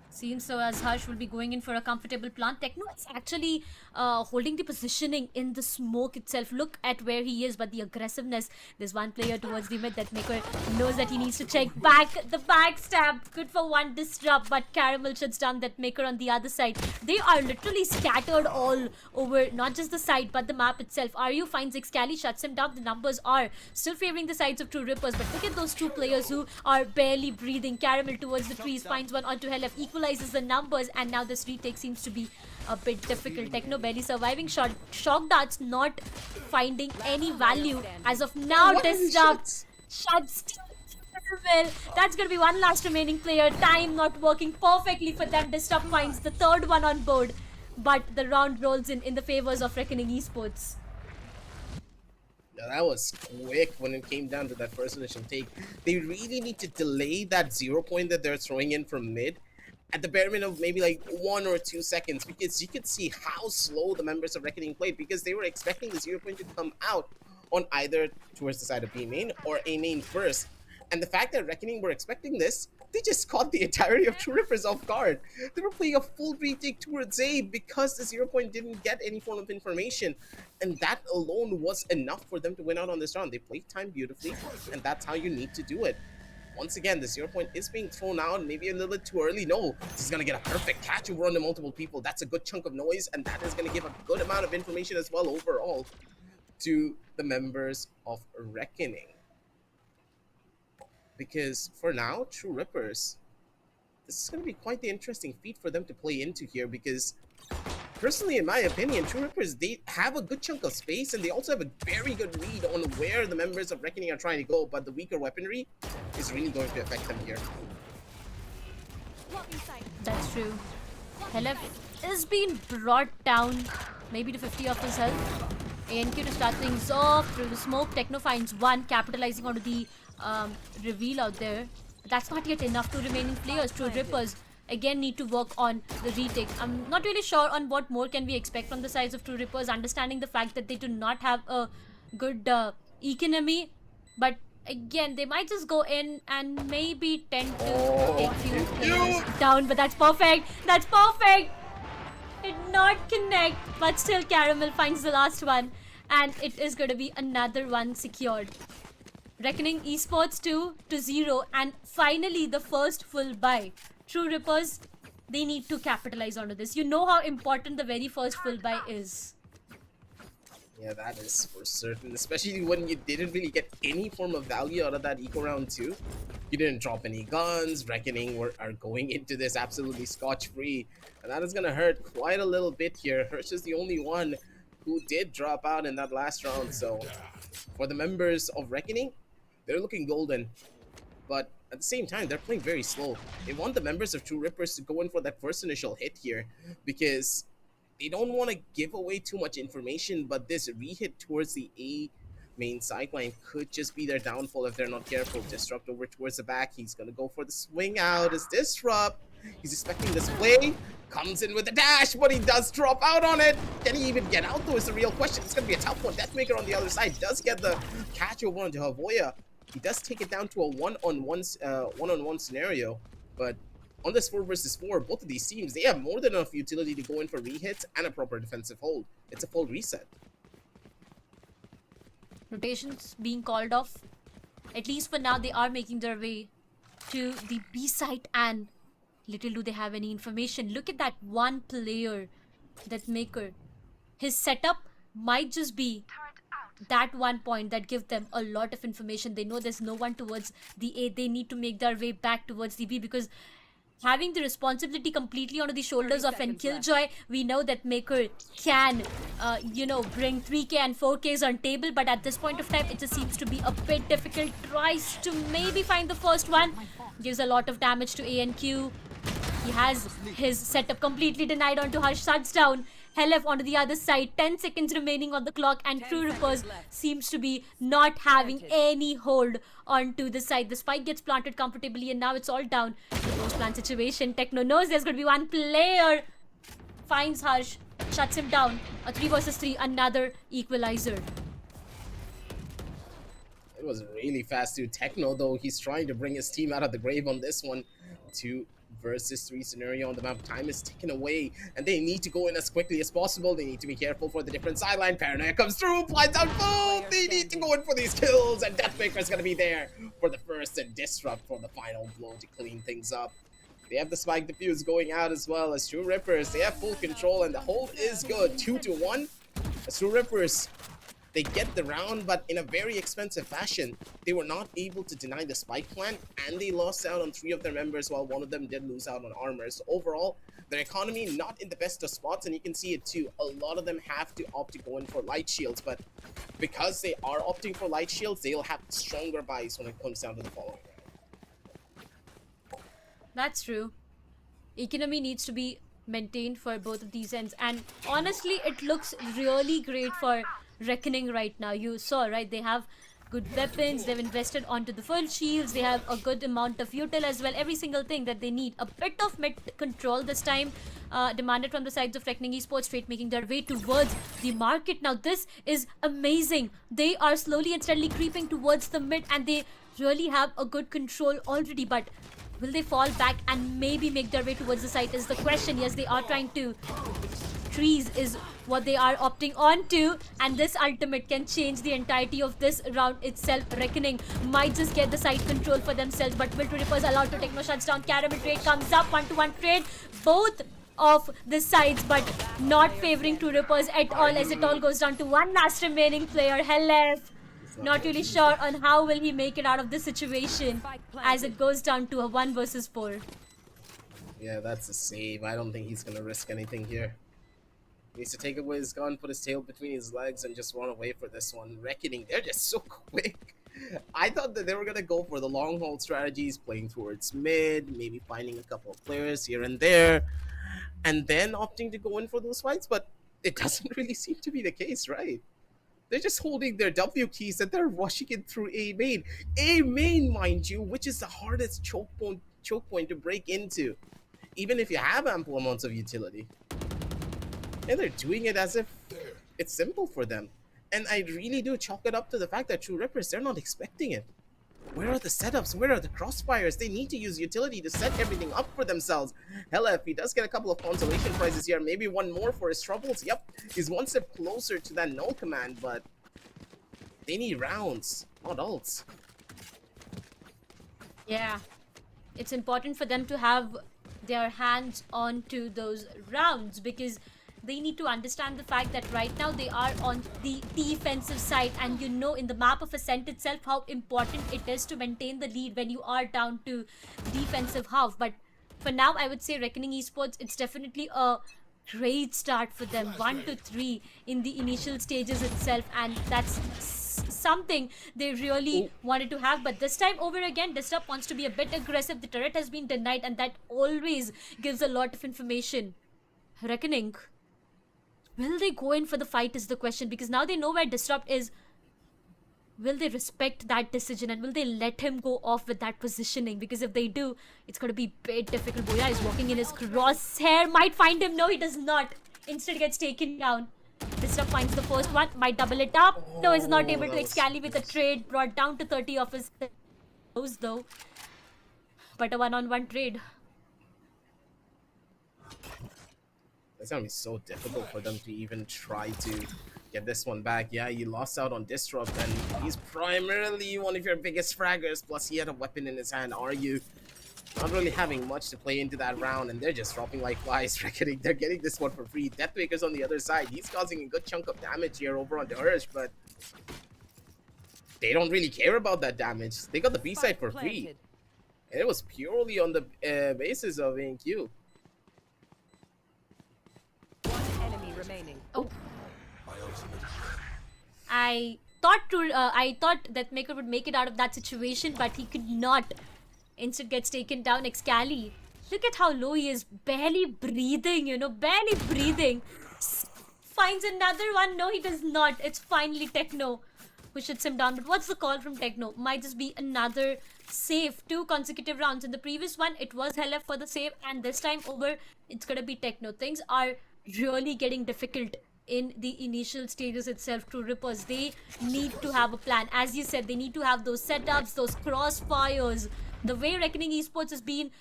Seems so, as Harsh will be going in for a comfortable plant. Techno is actually holding the positioning in the smoke itself. Look at where he is, but the aggressiveness. There's one player towards the mid that Maker knows that he needs to check back. The backstab, good for one disrupt, but Caramel shuts down that Maker on the other side. They are literally scattered all over, not just the side, but the map itself. Ryu finds Excali, shuts him down. The numbers are still favoring the sides of True Rippers, but look at those two players who are barely breathing. Caramel towards the trees, finds one onto Helef, equalizes the numbers, and now this retake seems to be a bit difficult. Techno barely surviving. Shock darts not finding any value as of now. Disrupt shuts well. That's gonna be one last remaining player. Time not working perfectly for them. Disrupt finds the third one on board, but the round rolls in the favors of Reckoning Esports. Now that was quick when it came down to that first initial take. They really need to delay that 0 point that they're throwing in from mid at the bare minimum of maybe like 1 or 2 seconds, because you could see how slow the members of Reckoning played, because they were expecting the 0 point to come out on either towards the side of B main or A main first. And the fact that Reckoning were expecting this, they just caught the entirety of True Rippers off guard. They were playing a full retake towards A because the 0 point didn't get any form of information, and that alone was enough for them to win out on this round. They played time beautifully, and that's how you need to do it. Once again, the 0 point is being thrown out, maybe a little bit too early. No, this is going to get a perfect catch over on the multiple people. That's a good chunk of noise, and that is going to give a good amount of information as well overall to the members of Reckoning. Because for now, True Rippers, this is going to be quite the interesting feat for them to play into here, because personally, in my opinion, True Rippers, they have a good chunk of space, and they also have a very good read on where the members of Reckoning are trying to go, but the weaker weaponry is really going to affect them here. That's true. Helef is being brought down, maybe to 50 of his health. ANQ to start things off through the smoke. Techno finds one, capitalizing onto the reveal out there. But that's not yet enough. 2 remaining players. True Rippers again need to work on the retake. I'm not really sure on what more can we expect from the sides of True Rippers, understanding the fact that they do not have a good economy. But again, they might just go in and maybe tend to take few players down. But that's perfect. That's perfect. Did not connect, but still Caramel finds the last one, and it is going to be another one secured. Reckoning Esports 2-0, and finally the first full buy. True Rippers, they need to capitalize onto this. You know how important the very first full buy is. Yeah, that is for certain, especially when you didn't really get any form of value out of that eco round 2. You didn't drop any guns. Reckoning are going into this absolutely scotch-free. And that is going to hurt quite a little bit here. Hirsch is the only one who did drop out in that last round. So for the members of Reckoning, they're looking golden. But at the same time, they're playing very slow. They want the members of True Rippers to go in for that first initial hit here because they don't want to give away too much information, but this re-hit towards the A main sideline could just be their downfall if they're not careful. Disrupt over towards the back. He's going to go for the swing out as Disrupt. He's expecting this play. Comes in with a dash, but he does drop out on it. Can he even get out though is the real question. It's going to be a tough one. Deathmaker on the other side does get the catch over onto Havoya. He does take it down to a one-on-one scenario, but on this 4 versus 4, both of these teams, they have more than enough utility to go in for re-hits and a proper defensive hold. It's a full reset. Rotations being called off. At least for now, they are making their way to the B site, and little do they have any information. Look at that one player, that Maker. His setup might just be that one point that gives them a lot of information. They know there's no one towards the A. They need to make their way back towards the B, because having the responsibility completely onto the shoulders of an Killjoy, we know that Maker can, bring 3K and 4Ks on table, but at this point of time, it just seems to be a bit difficult. Tries to maybe find the first one, gives a lot of damage to ANQ. He has his setup completely denied onto Harsh. Shuts down Helef onto the other side. 10 seconds remaining on the clock, and True Rippers seems to be not having any hold onto the side. The spike gets planted comfortably, and now it's all down to the post-plant situation. Techno knows there's going to be one player. Finds Harsh, shuts him down. A 3 versus 3, another equalizer. It was really fast too. Techno, though, he's trying to bring his team out of the grave on this one. 2 versus 3 scenario on the map. Time is ticking away, and they need to go in as quickly as possible. They need to be careful for the different sideline. Paranoia comes through, blinds out both. They need to go in for these kills, and Deathmaker is going to be there for the first, and Disrupt for the final blow to clean things up. They have the spike defuse going out as well as True Rippers. They have full control, and the hold is good. 2-1 as True Rippers, they get the round, but in a very expensive fashion. They were not able to deny the spike plant, and they lost out on 3 of their members, while 1 of them did lose out on armor. So overall, their economy not in the best of spots, and you can see it too. A lot of them have to opt to go in for light shields, but because they are opting for light shields, they'll have stronger buys when it comes down to the following round. That's true. Economy needs to be maintained for both of these ends, and honestly, it looks really great for Reckoning right now. You saw, right? They have good weapons, they've invested onto the full shields, they have a good amount of util as well, every single thing that they need. A bit of mid control this time demanded from the sides of Reckoning Esports, straight making their way towards the market. Now this is amazing. They are slowly and steadily creeping towards the mid, and they really have a good control already, but will they fall back and maybe make their way towards the site is the question. Yes, they are trying to. Trees is what they are opting on to, and this ultimate can change the entirety of this round itself. Reckoning might just get the side control for themselves, but will True Rippers allowed to take no shuts down. Caramel trade comes up, 1-to-1 trade. Both of the sides, but not favoring True Rippers at all, as it all goes down to one last remaining player, Helef. Not really sure on how will he make it out of this situation, as it goes down to a 1 versus 4. Yeah, that's a save. I don't think he's gonna risk anything here. He needs to take away his gun, put his tail between his legs, and just run away for this one. Reckoning, they're just so quick. I thought that they were gonna go for the long haul strategies, playing towards mid, maybe finding a couple of players here and there, and then opting to go in for those fights, but it doesn't really seem to be the case, right? They're just holding their W keys and they're rushing it through A main. A main, mind you, which is the hardest choke point to break into, even if you have ample amounts of utility. And they're doing it as if it's simple for them. And I really do chalk it up to the fact that True Rippers, they're not expecting it. Where are the setups? Where are the crossfires? They need to use utility to set everything up for themselves. Helef, he does get a couple of consolation prizes here. Maybe one more for his troubles. Yep, he's one step closer to that null command, but they need rounds, not ults. Yeah, it's important for them to have their hands onto those rounds, because they need to understand the fact that right now they are on the defensive side, and you know in the map of Ascent itself how important it is to maintain the lead when you are down to defensive half. But for now, I would say Reckoning Esports, it's definitely a great start for them. 1-3 in the initial stages itself, and that's something they really wanted to have. But this time over again, Disrupt wants to be a bit aggressive. The turret has been denied, and that always gives a lot of information. Reckoning, will they go in for the fight is the question, because now they know where Disrupt is. Will they respect that decision, and will they let him go off with that positioning? Because if they do, it's going to be a bit difficult. Boya is walking in his crosshair. Might find him. No, he does not. Instead gets taken down. Disrupt finds the first one. Might double it up. No, he's not able to. Excali with a trade. Brought down to 30 of his those though. But a one-on-one trade. It's gonna be so difficult for them to even try to get this one back. Yeah, you lost out on Disrupt, and he's primarily one of your biggest fraggers, plus he had a weapon in his hand. Are you not really having much to play into that round, and they're just dropping like flies. Reckoning, they're getting this one for free. Deathmaker's on the other side. He's causing a good chunk of damage here over on the Urge, but they don't really care about that damage. They got the B side for free. And it was purely on the basis of ANQ. Oh. I thought Deathmaker would make it out of that situation, but he could not. Instead gets taken down. Excali, look at how low he is, barely breathing, you know, barely breathing. Finds another one. No, he does not. It's finally Techno who shoots him down. But what's the call from Techno? Might just be another save. 2 consecutive rounds. In the previous one, it was Helef for the save, and this time over, it's gonna be Techno. Things are really getting difficult in the initial stages itself. True Rippers, they need to have a plan. As you said, they need to have those setups, those crossfires. The way Reckoning Esports has been,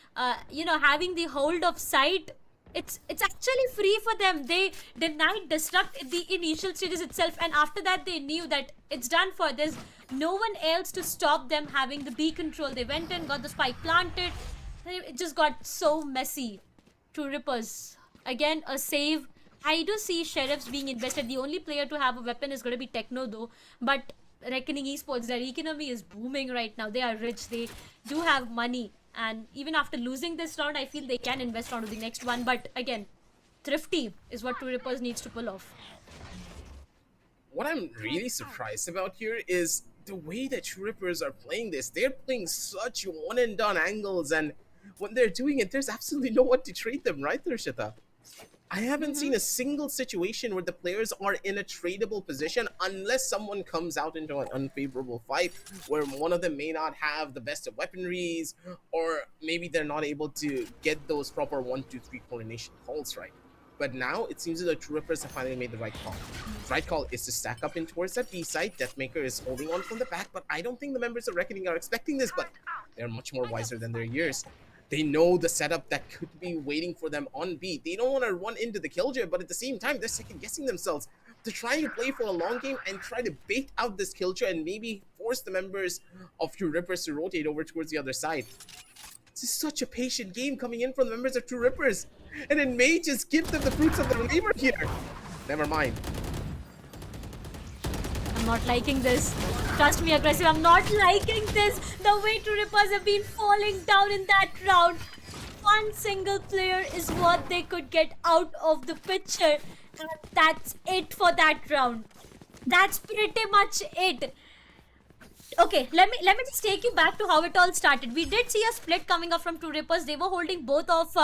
you know, having the hold of sight, it's actually free for them. They denied Disrupt in the initial stages itself, and after that they knew that it's done for. There's no one else to stop them having the B control. They went in, got the spike planted. It just got so messy. True Rippers, again a save. I do see Sheriffs being invested. The only player to have a weapon is going to be Techno though. But Reckoning Esports, their economy is booming right now. They are rich. They do have money. And even after losing this round, I feel they can invest onto the next one. But again, thrifty is what True Rippers needs to pull off. What I'm really surprised about here is the way that True Rippers are playing this. They're playing such one-and-done angles, and when they're doing it, there's absolutely no one to trade them, right, Darshita? I haven't seen a single situation where the players are in a tradable position unless someone comes out into an unfavorable fight where one of them may not have the best of weaponries, or maybe they're not able to get those proper 1-2-3 coordination calls right. But now it seems that True Rippers have finally made the right call. The right call is to stack up in towards that B side. Deathmaker is holding on from the back, but I don't think the members of Reckoning are expecting this, but they're much more wiser than their years. They know the setup that could be waiting for them on B. They don't want to run into the killjoy, but at the same time, they're second-guessing themselves. They're trying to play for a long game and try to bait out this killjoy and maybe force the members of True Rippers to rotate over towards the other side. This is such a patient game coming in from the members of True Rippers. And it may just give them the fruits of their labor here. Never mind. I'm not liking this. Trust me, Aggressive, I'm not liking this. The way True Rippers have been falling down in that round. One single player is what they could get out of the picture. And that's it for that round. That's pretty much it. Okay, let me just take you back to how it all started. We did see a split coming up from True Rippers. They were holding both of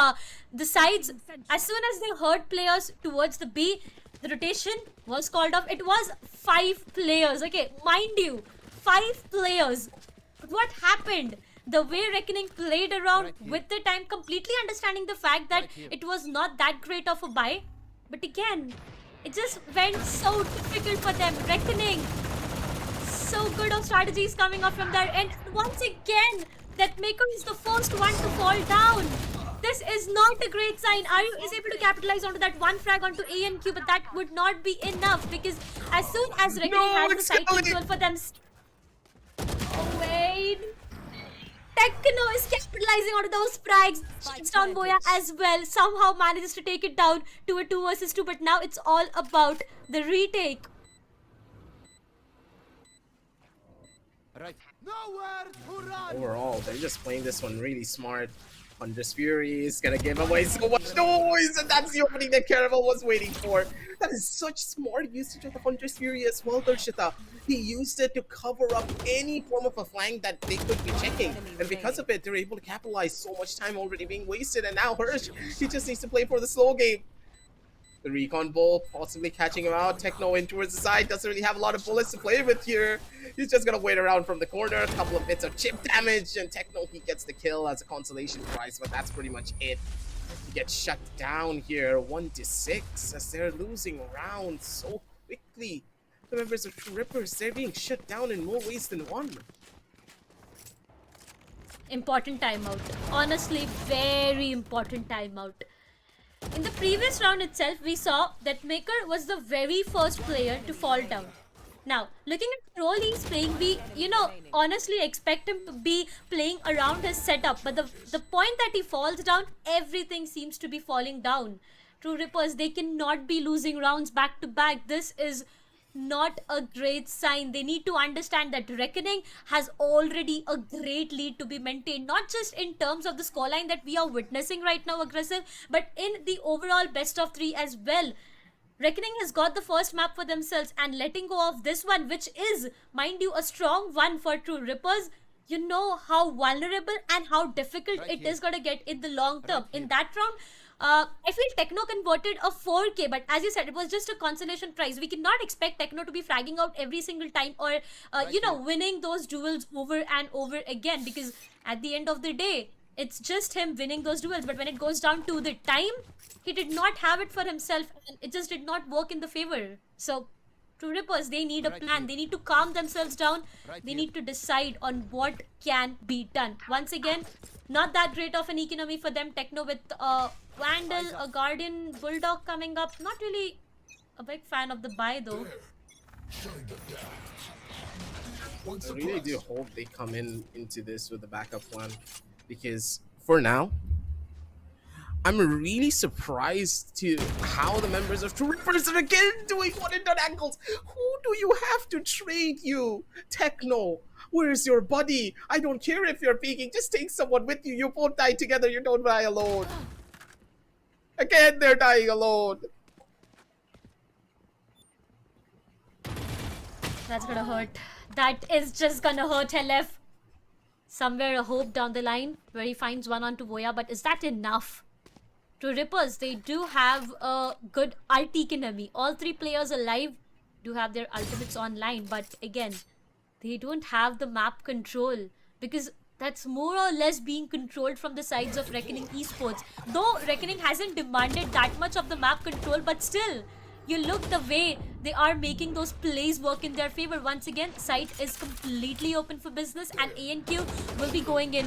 the sides. As soon as they heard players towards the B, the rotation was called off. It was 5 players. Okay, mind you, 5 players. But what happened? The way Reckoning played around with the time, completely understanding the fact that it was not that great of a buy. But again, it just went so difficult for them. Reckoning, so good of strategies coming up from there. And once again, Deathmaker is the first one to fall down. This is not a great sign. Ayu is able to capitalize onto that one frag onto ANQ, but that would not be enough because as soon as Reckoning has the side control for them... Oh, wait. Techno is capitalizing on those frags. Shuts down Boya as well. Somehow manages to take it down to a 2 versus 2. But now it's all about the retake. Right. Nowhere to run. Overall, they're just playing this one really smart. Hunter's Fury is gonna give away so much noise, and that's the opening that Caravel was waiting for. That is such smart usage of the Hunter's Fury as well, Darshita. He used it to cover up any form of a flank that they could be checking, and because of it, they're able to capitalize. So much time already being wasted, and now Hirsch, he just needs to play for the slow game. The recon bull possibly catching him out. Techno in towards the side, doesn't really have a lot of bullets to play with here. He's just gonna wait around from the corner. A couple of bits of chip damage, and Techno, he gets the kill as a consolation prize, but that's pretty much it. He gets shut down here, 1-6, as they're losing rounds so quickly. The members of True Rippers, they're being shut down in more ways than one. Important timeout. Honestly, very important timeout. In the previous round itself, we saw that Maker was the very first player to fall down. Now, looking at the role he's playing, we, honestly expect him to be playing around his setup. But the point that he falls down, everything seems to be falling down. True Rippers, they cannot be losing rounds back to back. This is not a great sign. They need to understand that Reckoning has already a great lead to be maintained, not just in terms of the scoreline that we are witnessing right now, aggressive, but in the overall best of 3 as well. Reckoning has got the first map for themselves, and letting go of this one, which is, mind you, a strong one for True Rippers, you know how vulnerable and how difficult it is going to get in the long term. In that round, I feel Techno converted a 4K, but as you said, it was just a consolation prize. We cannot expect Techno to be fragging out every single time or, winning those duels over and over again, because at the end of the day, it's just him winning those duels. But when it goes down to the time, he did not have it for himself, and it just did not work in the favor. So, True Rippers, they need a plan. They need to calm themselves down. They need to decide on what can be done. Once again, not that great of an economy for them. Techno with a Vandal, a Guardian, Bulldog coming up. Not really a big fan of the buy though. I really do hope they come into this with a backup plan, because for now, I'm really surprised to how the members of True Rippers are again doing one-and-done angles. Who do you have to trade you? Techno, where's your buddy? I don't care if you're peeking, just take someone with you. You both die together, you don't die alone. Again, they're dying alone. That's gonna hurt. That is just gonna hurt LF. Somewhere a hope down the line where he finds one on to Voya, but is that enough? To Rippers, they do have a good ult economy. All 3 players alive do have their ultimates online, but again, they don't have the map control, because that's more or less being controlled from the sides of Reckoning Esports. Though Reckoning hasn't demanded that much of the map control, but still, you look the way they are making those plays work in their favor. Once again, site is completely open for business, and ANQ will be going in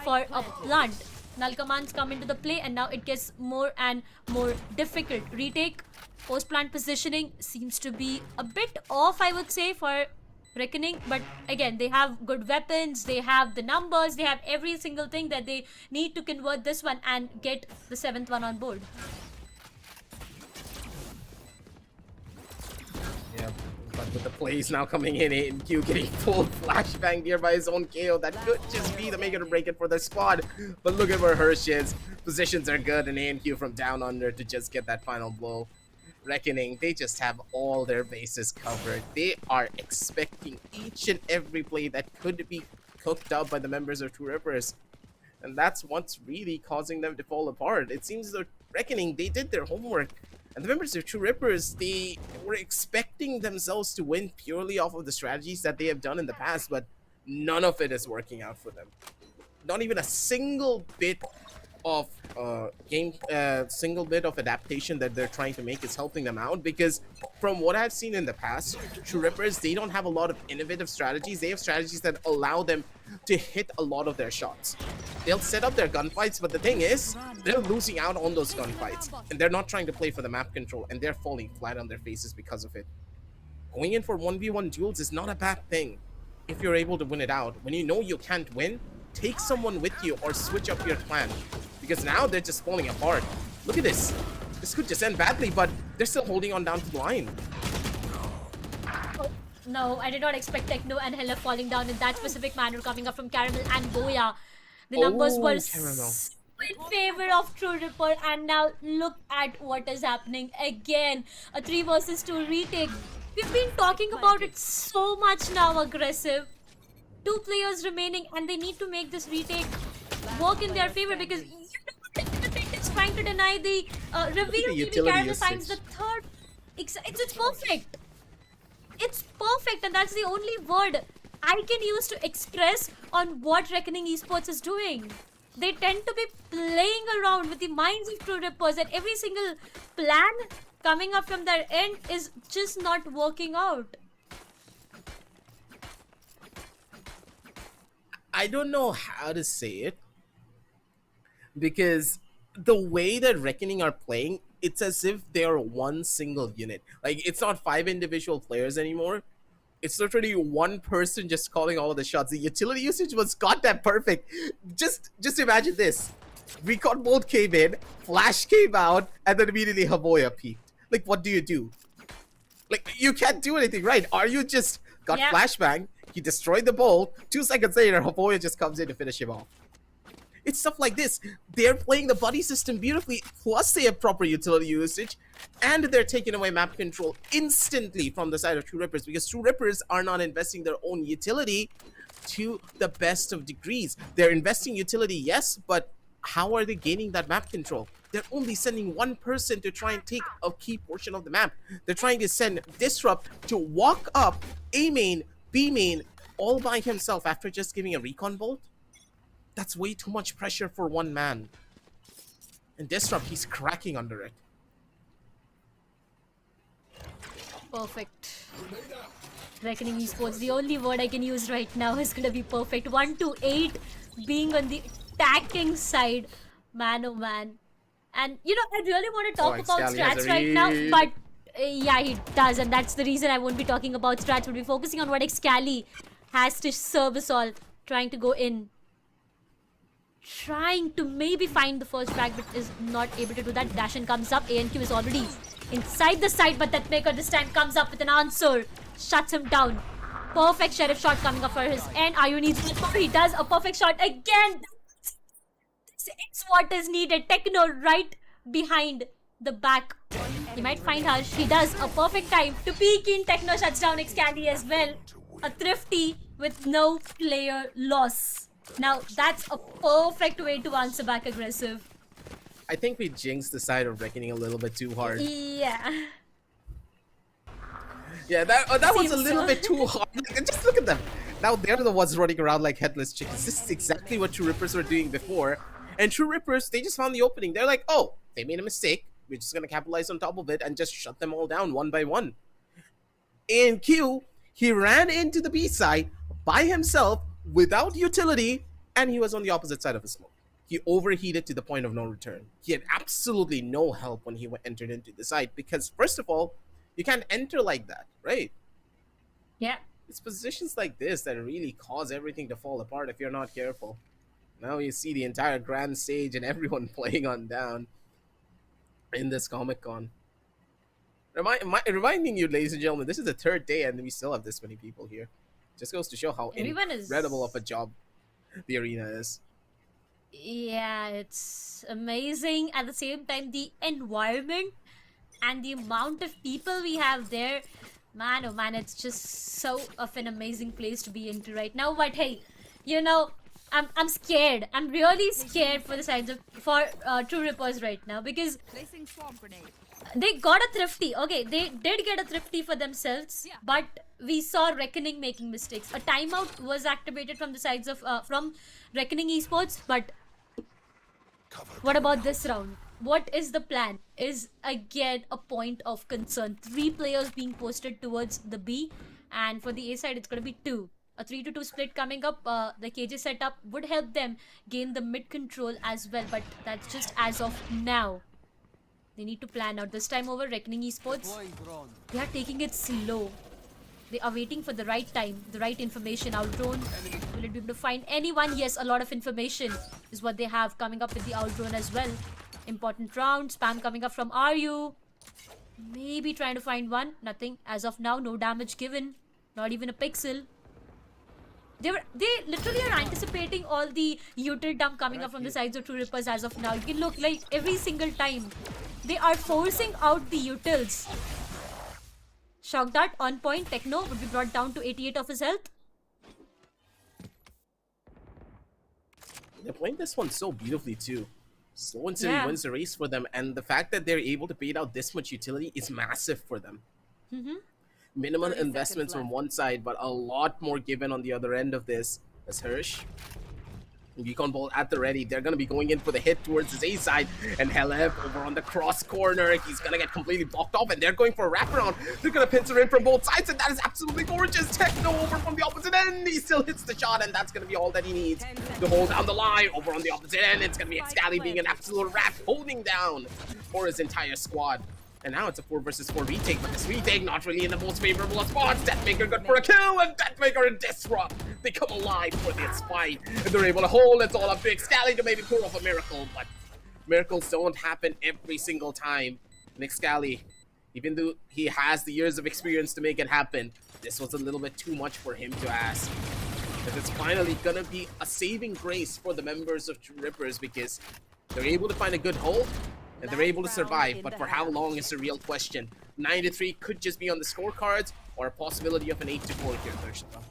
for a plant. Null commands come into the play, and now it gets more and more difficult. Retake, post-plant positioning seems to be a bit off, I would say, for Reckoning. But again, they have good weapons, they have the numbers, they have every single thing that they need to convert this one and get the 7th one on board. Yeah, but with the plays now coming in, ANQ getting full flashbang here by his own KO. That could just be the make it or break it for their squad. But look at where Hirsch is. Positions are good, and ANQ from down under to just get that final blow. Reckoning, they just have all their bases covered. They are expecting each and every play that could be cooked up by the members of True Rippers. And that's what's really causing them to fall apart. It seems that Reckoning, they did their homework. And the members of True Rippers, they were expecting themselves to win purely off of the strategies that they have done in the past, but none of it is working out for them. Not even a single bit of single bit of adaptation that they're trying to make is helping them out, because from what I've seen in the past, True Rippers, they don't have a lot of innovative strategies. They have strategies that allow them to hit a lot of their shots. They'll set up their gunfights, but the thing is, they're losing out on those gunfights, and they're not trying to play for the map control, and they're falling flat on their faces because of it. Going in for 1v1 duels is not a bad thing if you're able to win it out. When you know you can't win, take someone with you or switch up your plan. Because now they're just falling apart. Look at this. This could just end badly, but they're still holding on down to the line. Oh, no, I did not expect Techno and Hella falling down in that specific manner coming up from Caramel and Boya. The numbers were in favor of True Ripper, and now look at what is happening again. A 3 versus 2 retake. We've been talking about it so much now, aggressive. 2 players remaining, and they need to make this retake work in their favor because you know is trying to deny the reveal. Maybe Caramel finds the third. It's perfect. It's perfect, and that's the only word I can use to express on what Reckoning Esports is doing. They tend to be playing around with the minds of True Rippers, and every single plan coming up from their end is just not working out. I don't know how to say it, because the way that Reckoning are playing, it's as if they're one single unit. Like, it's not 5 individual players anymore. It's literally one person just calling all of the shots. The utility usage was goddamn perfect. Just imagine this. Recon mode came in, Flash came out, and then immediately Haboya peaked. Like, what do you do? Like, you can't do anything, right? Are you just got flashbang, he destroyed the bolt, 2 seconds later, Haboya just comes in to finish him off. It's stuff like this. They're playing the buddy system beautifully, plus they have proper utility usage, and they're taking away map control instantly from the side of True Rippers, because True Rippers are not investing their own utility to the best of degrees. They're investing utility, yes, but how are they gaining that map control? They're only sending one person to try and take a key portion of the map. They're trying to send Disrupt to walk up A main, B main, all by himself after just giving a recon bolt. That's way too much pressure for one man. And Disrupt, he's cracking under it. Perfect. Reckoning Esports, the only word I can use right now is gonna be perfect. 1-8 being on the attacking side. Man, oh man. And you know, I really want to talk about strats right now, but yeah, he does, and that's the reason I won't be talking about strats. We'll be focusing on what Excali has to serve us all, trying to go in. Trying to maybe find the first frag, but is not able to do that. Dashin comes up. ANQ is already inside the site, but that Maker this time comes up with an answer. Shuts him down. Perfect Sheriff shot coming up for his end. Ayu needs one more. He does a perfect shot again. It's what is needed. Techno right behind the back. He might find Harsh. He does a perfect time to peek in. Techno shuts down Xcandy as well. A thrifty with no player loss. Now, that's a perfect way to answer back aggressive. I think we jinxed the side of Reckoning a little bit too hard. Yeah. Yeah, that was a little bit too hard. Just look at them. Now they're the ones running around like headless chickens. This is exactly what True Rippers were doing before. And True Rippers, they just found the opening. They're like, oh, they made a mistake. We're just going to capitalize on top of it and just shut them all down one by one. And Q, he ran into the B side by himself, without utility, and he was on the opposite side of the smoke. He overheated to the point of no return. He had absolutely no help when he entered into the site, because first of all, you can't enter like that, right? Yeah. It's positions like this that really cause everything to fall apart if you're not careful. Now you see the entire grand stage and everyone playing on down in this Comic-Con. Reminding you, ladies and gentlemen, this is the 3rd day and we still have this many people here. Just goes to show how incredible of a job the arena is. Yeah, it's amazing. At the same time, the environment and the amount of people we have there, man, oh man, it's just so of an amazing place to be into right now. But hey, you know, I'm scared. I'm really scared for the sides of True Rippers right now, because Placing swamp grenade. they got a thrifty. Okay, they did get a thrifty for themselves, but we saw Reckoning making mistakes. A timeout was activated from the sides of from Reckoning Esports, but what about this round? What is the plan? Is again a point of concern. 3 players being posted towards the B, and for the A side, it's gonna be 2. A 3-2 split coming up. The KJ setup would help them gain the mid control as well, but that's just as of now. They need to plan out. This time over, Reckoning Esports, they are taking it slow. They are waiting for the right time, the right information. Our drone, will it be able to find anyone? Yes, a lot of information is what they have coming up with the our drone as well. Important round, spam coming up from RU. Maybe trying to find one. Nothing. As of now, no damage given. Not even a pixel. They literally are anticipating all the util dump coming up from the sides of True Rippers as of now. You can look like every single time. They are forcing out the utils. Shock Dart on point. Techno would be brought down to 88 of his health. They're playing this one so beautifully too. Slow and City wins the race for them, and the fact that they're able to bait out this much utility is massive for them. Minimum investments from one side, but a lot more given on the other end of this. As Hirsch, Recon Ball at the ready. They're going to be going in for the hit towards his A side. And Helev over on the cross corner. He's going to get completely blocked off, and they're going for a wraparound. They're going to pincer in from both sides, and that is absolutely gorgeous. Techno over from the opposite end. He still hits the shot, and that's going to be all that he needs to hold down the line. Over on the opposite end, it's going to be Scally being an absolute rat, holding down for his entire squad. And now it's a 4 versus 4 retake, but this retake not really in the most favorable of spots. Deathmaker good for a kill, and Deathmaker and Disrupt, they come alive for this fight. And they're able to hold. It's all up to Scally to maybe pull off a miracle, but miracles don't happen every single time. Nick Scally, even though he has the years of experience to make it happen, this was a little bit too much for him to ask. But it's finally gonna be a saving grace for the members of True Rippers, because they're able to find a good hold, and they're able to survive, but for how long is the real question. 9-3 could just be on the scorecards, or a possibility of an 8-4 here, Darshita.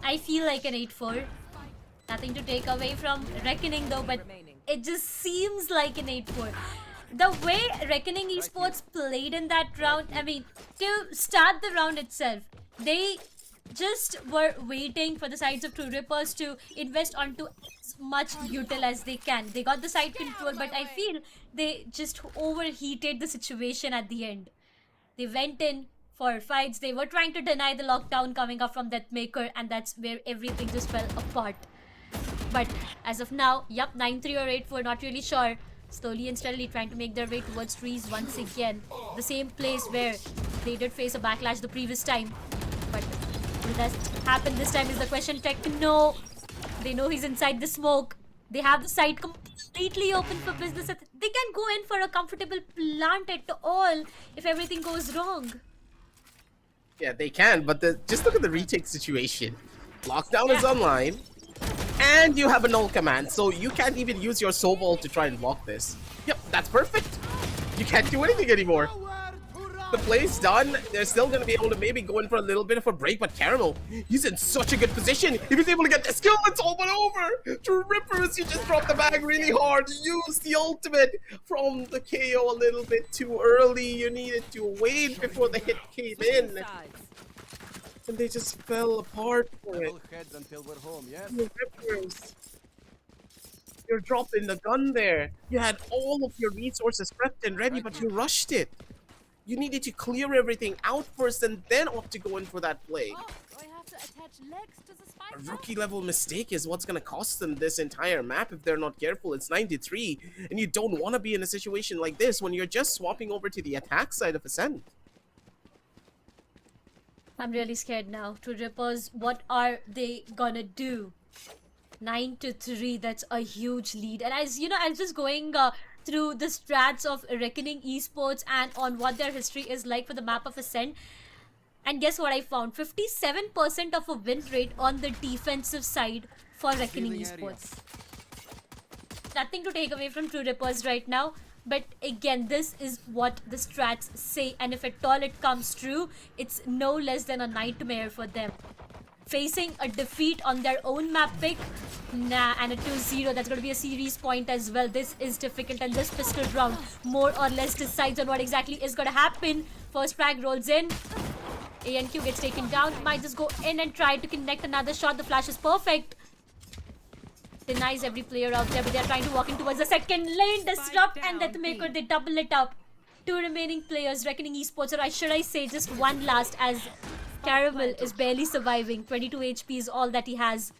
I feel like an 8-4. Nothing to take away from Reckoning though, but it just seems like an 8-4. The way Reckoning Esports played in that round, I mean, to start the round itself, they just were waiting for the sides of True Rippers to invest onto as much util as they can. They got the side control, but I feel they just overheated the situation at the end. They went in for fights. They were trying to deny the lockdown coming up from Deathmaker, and that's where everything just fell apart. But as of now, yup, 9-3 or 8-4, not really sure. Slowly and steadily trying to make their way towards trees once again. The same place where they did face a backlash the previous time. But will that happen this time is the question. Techno, they know he's inside the smoke. They have the site completely open for business. They can go in for a comfortable plant at all if everything goes wrong. Yeah, they can, but just look at the retake situation. Lockdown is online, and you have a null command, so you can't even use your soul ball to try and block this. Yep, that's perfect. You can't do anything anymore. The play's done. They're still going to be able to maybe go in for a little bit of a break, but Caramel, he's in such a good position. If he's able to get this kill, it's all but over. True Rippers, you just dropped the bag really hard. Use the ultimate from the KO a little bit too early. You needed to wait before the hit came in. And they just fell apart for it. True Rippers, you're dropping the gun there. You had all of your resources prepped and ready, but you rushed it. You needed to clear everything out first and then opt to go in for that play. A rookie level mistake is what's going to cost them this entire map if they're not careful. It's 9-3, and you don't want to be in a situation like this when you're just swapping over to the attack side of Ascent. I'm really scared now. True Rippers, what are they gonna do? 9-3, that's a huge lead. And as you know, I was just going through the strats of Reckoning Esports and on what their history is like for the map of Ascent. And guess what I found? 57% of a win rate on the defensive side for Reckoning Esports. Nothing to take away from True Rippers right now. But again, this is what the strats say. And if at all it comes true, it's no less than a nightmare for them. Facing a defeat on their own map pick, nah, and a 2-0, that's going to be a series point as well. This is difficult, and this pistol round more or less decides on what exactly is going to happen. First frag rolls in. ANQ gets taken down. Might just go in and try to connect another shot. The flash is perfect. Denies every player out there, but they're trying to walk in towards the second lane. Disrupt and Deathmaker, they double it up. Two remaining players, Reckoning Esports, or should I say just one last, as Caramel is barely surviving. 22 HP is all that he has.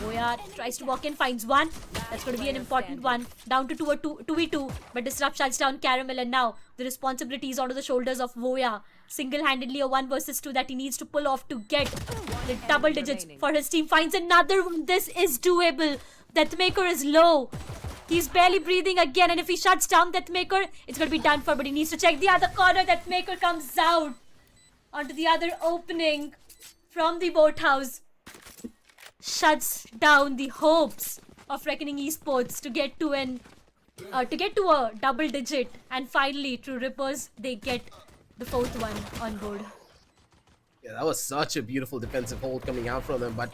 Boya tries to walk in, finds one. That's going to be an important one. Down to 2v2. But Disrupt shuts down Caramel, and now the responsibility is onto the shoulders of Voya. Single-handedly a 1 versus 2 that he needs to pull off to get the double digits for his team. Finds another one. This is doable. Deathmaker is low. He's barely breathing again, and if he shuts down Deathmaker, it's going to be done for. But he needs to check the other corner. Deathmaker comes out onto the other opening from the boathouse. Shuts down the hopes of Reckoning Esports to get to a double digit, and finally through Rippers they get the 4th one on board. Yeah, that was such a beautiful defensive hold coming out from them, but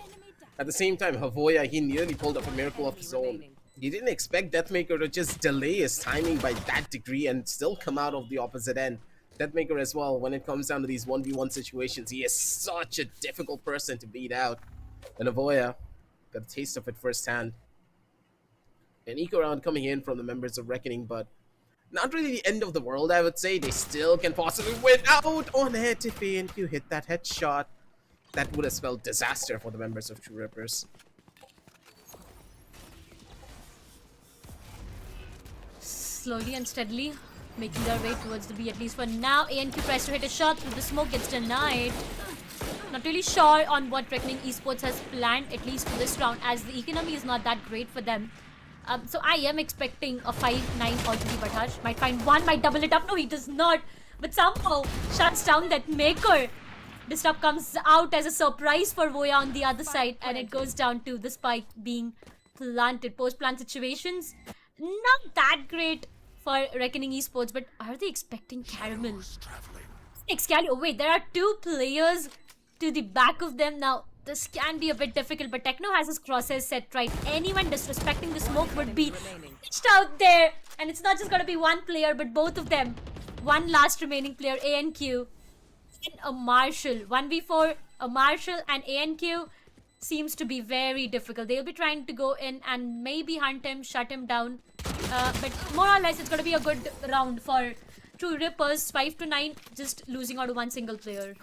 at the same time, Havoya, he nearly pulled off a miracle of his own. He didn't expect Deathmaker to just delay his timing by that degree and still come out of the opposite end. Deathmaker as well, when it comes down to these 1v1 situations, he is such a difficult person to beat out. And Havoya got a taste of it firsthand. An eco round coming in from the members of Reckoning, but not really the end of the world, I would say. They still can possibly win out on it if ANQ hit that headshot. That would have spelled disaster for the members of True Rippers. Slowly and steadily making their way towards the B, at least for now. ANQ tries to hit a shot through the smoke, gets denied. Not really sure on what Reckoning Esports has planned, at least for this round, as the economy is not that great for them. So I am expecting a 5-9 already, but Harsh might find one, might double it up. No, he does not. But somehow shuts down that Maker. Disrupt comes out as a surprise for Voya on the other side, and it goes down to the spike being planted. Post-plant situations, not that great for Reckoning Esports, but are they expecting Caramel? Oh wait, there are 2 players to the back of them now. This can be a bit difficult, but Techno has his crosshairs set right. Anyone disrespecting the smoke would be pitched out there. And it's not just going to be one player, but both of them. One last remaining player, ANQ, and a Marshall. 1v4, a Marshall and ANQ seems to be very difficult. They'll be trying to go in and maybe hunt him, shut him down. But more or less, it's going to be a good round for True Rippers. 5-9, just losing out to one single player.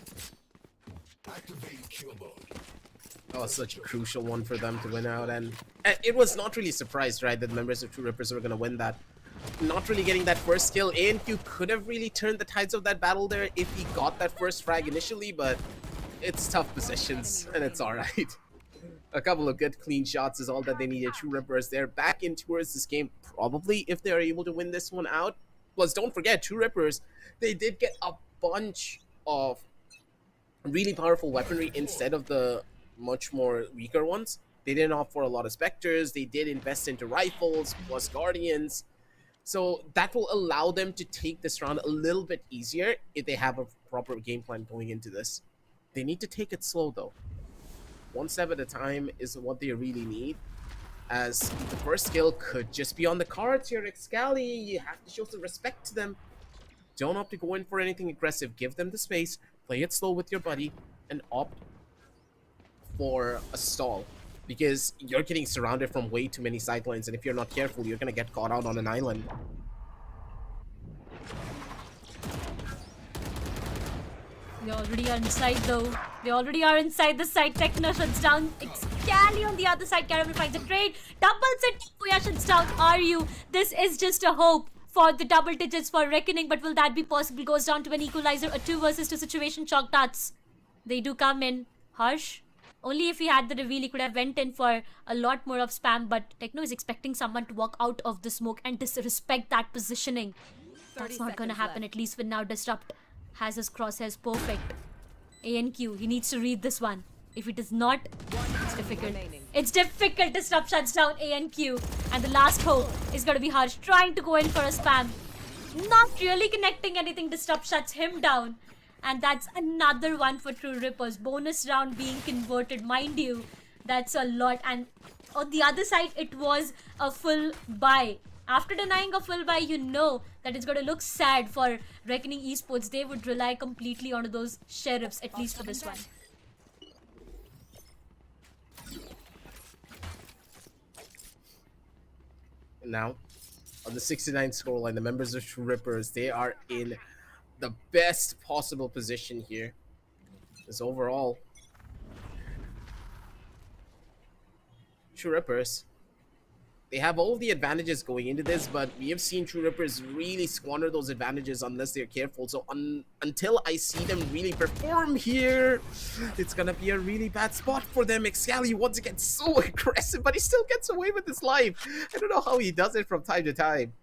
That was such a crucial one for them to win out, and it was not really surprised, right, that the members of True Rippers were going to win that. Not really getting that first kill. ANQ could have really turned the tides of that battle there if he got that first frag initially, but it's tough positions, and it's alright. A couple of good clean shots is all that they needed. True Rippers, they're back in towards this game, probably, if they're able to win this one out. Plus, don't forget, True Rippers, they did get a bunch of really powerful weaponry instead of the much more weaker ones. They didn't opt for a lot of Spectres. They did invest into rifles plus Guardians. So that will allow them to take this round a little bit easier if they have a proper game plan going into this. They need to take it slow though. 1 step at a time is what they really need, as the first kill could just be on the cards here. Excali, you have to show some respect to them. Don't opt to go in for anything aggressive. Give them the space, play it slow with your buddy, and opt for a stall, because you're getting surrounded from way too many sidelines, and if you're not careful, you're gonna get caught out on an island. They already are inside though. They already are inside the side. Techno shuts down Excali on the other side. Caramel finds a trade. Doubles it. Puya shuts down RU. This is just a hope for the double digits for Reckoning, but will that be possible? Goes down to an equalizer, a 2 versus 2 situation. Chalk darts, they do come in. Harsh, only if he had the reveal he could have went in for a lot more of spam, but Techno is expecting someone to walk out of the smoke and disrespect that positioning. That's not gonna happen, at least for now. Disrupt has his crosshairs perfect. ANQ, he needs to read this one. If it is not, it's difficult. It's difficult. Disrupt shuts down ANQ. And the last hope is going to be Harsh, trying to go in for a spam. Not really connecting anything. Disrupt shuts him down. And that's another one for True Rippers. Bonus round being converted. Mind you, that's a lot. And on the other side, it was a full buy. After denying a full buy, you know that it's going to look sad for Reckoning Esports. They would rely completely on those sheriffs, at least for this one. Now, on the 69 scoreline, the members of True Rippers, they are in the best possible position here. Because overall, True Rippers, They have all the advantages going into this, but we have seen True Rippers really squander those advantages unless they're careful. So until I see them really perform here, it's gonna be a really bad spot for them. Excali once again so aggressive, but he still gets away with his life. I don't know how he does it from time to time.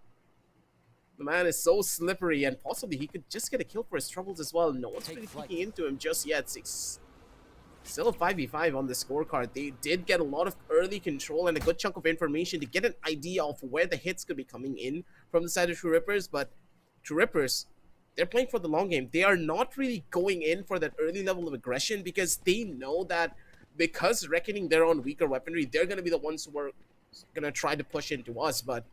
The man is so slippery, and possibly he could just get a kill for his troubles as well. No one's really peeking into him just yet. Still a 5v5 on the scorecard. They did get a lot of early control and a good chunk of information to get an idea of where the hits could be coming in from the side of True Rippers, but True Rippers, they're playing for the long game. They are not really going in for that early level of aggression because they know that because Reckoning they're on weaker weaponry, they're going to be the ones who are going to try to push into us, but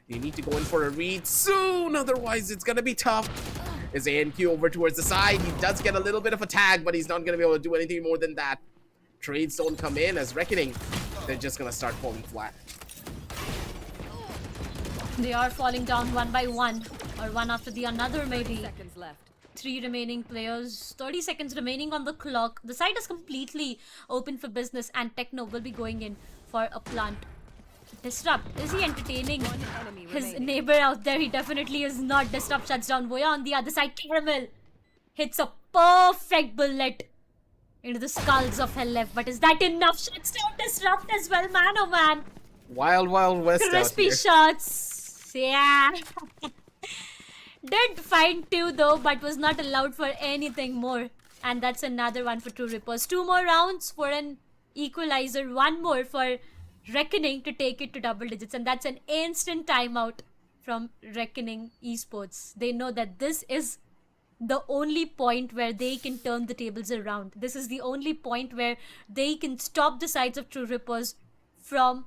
they need to go in for a read soon, otherwise it's going to be tough. Is ANQ over towards the side. He does get a little bit of a tag, but he's not going to be able to do anything more than that. Trades don't come in as Reckoning. They're just going to start falling flat. They are falling down one by one, or one after the another maybe. Seconds left. 3 remaining players, 30 seconds remaining on the clock. The site is completely open for business and Techno will be going in for a plant. Disrupt, is he entertaining his neighbor out there? He definitely is not. Disrupt shuts down Voya on the other side. Caramel hits a perfect bullet into the skulls of Hell, but is that enough? Shuts down Disrupt as well, man, oh man. Wild West Crispy shots, yeah. Did find 2 though, but was not allowed for anything more. And that's another one for True Rippers. 2 more rounds for an equalizer, 1 more for Reckoning to take it to double digits, and that's an instant timeout from Reckoning Esports. They know that this is the only point where they can turn the tables around. This is the only point where they can stop the sides of True Rippers from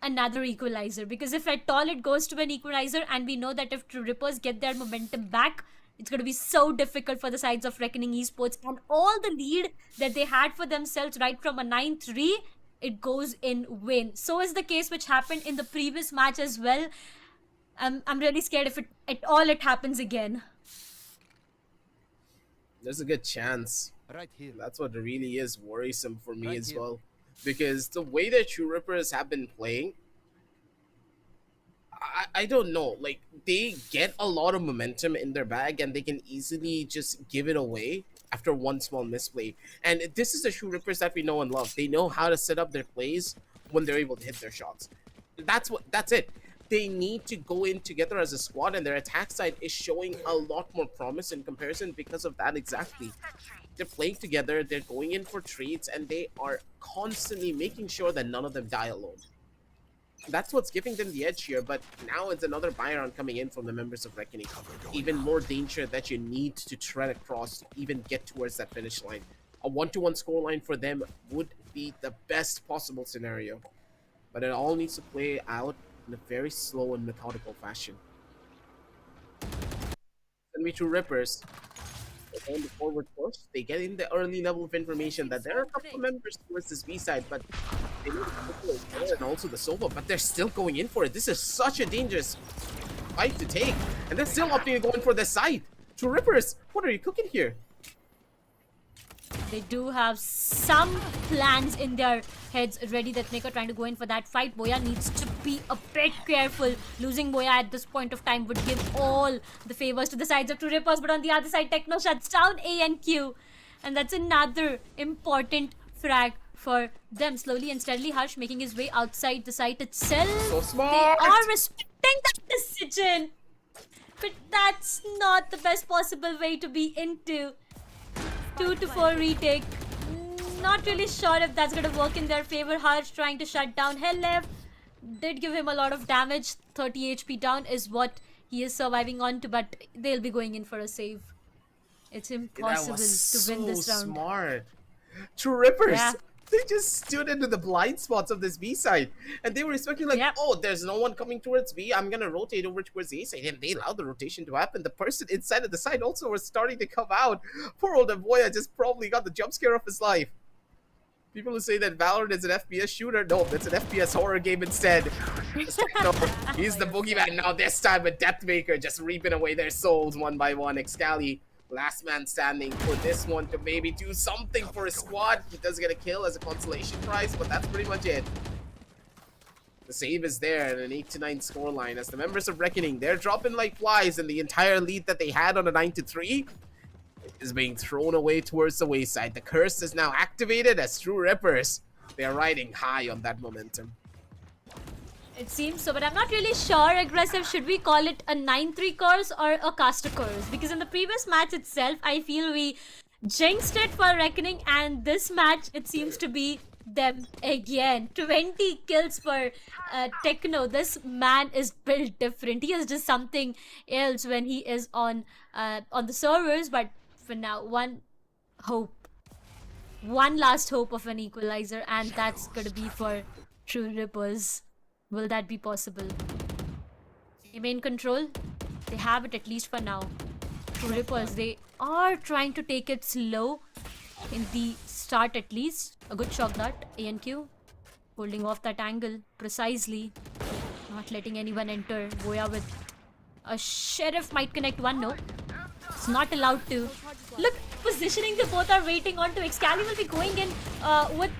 another equalizer, because if at all it goes to an equalizer, and we know that if True Rippers get their momentum back, it's going to be so difficult for the sides of Reckoning Esports, and all the lead that they had for themselves right from a 9-3, it goes in vain. So is the case which happened in the previous match as well. I'm really scared if it happens again. There's a good chance. Right here. That's what really is worrisome for me Right as here. well. Because the way that True Rippers have been playing, I don't know. Like, they get a lot of momentum in their bag and they can easily just give it away after one small misplay. And this is the True Rippers that we know and love. They know how to set up their plays when they're able to hit their shots. That's it. They need to go in together as a squad, and their attack side is showing a lot more promise in comparison because of that exactly. They're playing together, they're going in for trades, and they are constantly making sure that none of them die alone. That's what's giving them the edge here, but now it's another buy round coming in from the members of Reckoning. Even more danger that you need to tread across to even get towards that finish line. A 1-1 scoreline for them would be the best possible scenario, but it all needs to play out in a very slow and methodical fashion. And we True Rippers, on the forward push, they get in the early level of information that there are a couple of members towards this B side, but they need to and also the Sova, but they're still going in for it. This is such a dangerous fight to take, and they're still opting to go in for this side. True Rippers, what are you cooking here? They do have some plans in their heads ready. That Nick are trying to go in for that fight. Boya needs to be a bit careful. Losing Boya at this point of time would give all the favors to the sides of True Rippers, but on the other side, Techno shuts down ANQ, and that's another important frag for them. Slowly and steadily, Harsh making his way outside the site itself. So smart. They are respecting that decision, but that's not the best possible way to be into. 2 to 4 retake. Not really sure if that's going to work in their favor. Harsh trying to shut down Helllev. Did give him a lot of damage. 30 HP down is what he is surviving on to, but they'll be going in for a save. It's impossible to win this round. Smart. True Rippers. Yeah. They just stood into the blind spots of this B side, and they were expecting like, oh, there's no one coming towards B, I'm gonna rotate over towards the A side, and they allowed the rotation to happen. The person inside of the side also was starting to come out. Poor old Avoya just probably got the jump scare of his life. People who say that Valorant is an FPS shooter, no, it's an FPS horror game instead. No, he's the boogeyman now, this time with Depthmaker just reaping away their souls one by one. Excali, last man standing for this one to maybe do something for his squad. He does get a kill as a consolation prize, but that's pretty much it. The save is there and an 8-9 scoreline as the members of Reckoning, they're dropping like flies, and the entire lead that they had on a 9-3 is being thrown away towards the wayside. The curse is now activated as True Rippers. They are riding high on that momentum. It seems so, but I'm not really sure, Aggressive. Should we call it a 9-3 curse or a caster curse? Because in the previous match itself, I feel we jinxed it for Reckoning, and this match, it seems to be them again. 20 kills for Techno. This man is built different. He is just something else when he is on the servers, but for now, one last hope of an equalizer, and that's gonna be for True Rippers. Will that be possible? They main control. They have it at least for now. True Rippers, they are trying to take it slow in the start at least. A good shot that. ANQ holding off that angle precisely. Not letting anyone enter. Boya with a Sheriff might connect one. No. It's not allowed to. Look, positioning, the both are waiting on to. Excali will be going in with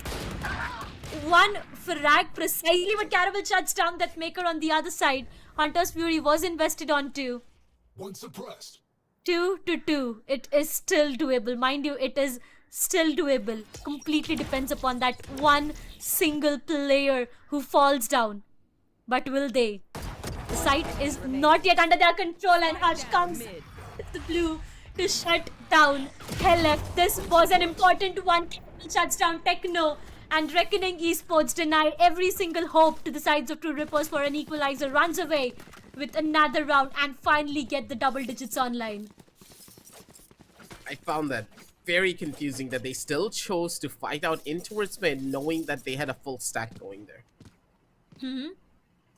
one frag precisely, but Caramel shuts down that Maker on the other side. Hunter's Fury was invested onto. One suppressed. 2-2. It is still doable. Mind you, it is still doable. Completely depends upon that one single player who falls down. But will they? The site is not yet under their control, and Hush comes with the blue to shut down LF. This was an important one. Shuts down Techno, and Reckoning Esports deny every single hope to the sides of True Rippers for an equalizer. Runs away with another round and finally get the double digits online. I found that very confusing that they still chose to fight out in towards mid, knowing that they had a full stack going there.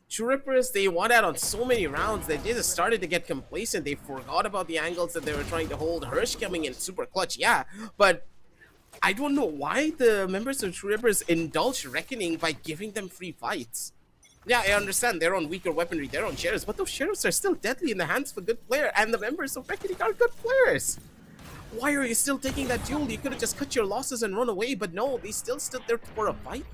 True Rippers, they won out on so many rounds that they just started to get complacent. They forgot about the angles that they were trying to hold. Hirsch coming in super clutch, yeah, but I don't know why the members of True Rippers indulge Reckoning by giving them free fights. Yeah, I understand they're on weaker weaponry, they're on sheriffs, but those sheriffs are still deadly in the hands of a good player, and the members of Reckoning are good players. Why are you still taking that duel? You could have just cut your losses and run away, but no, they still stood there for a fight.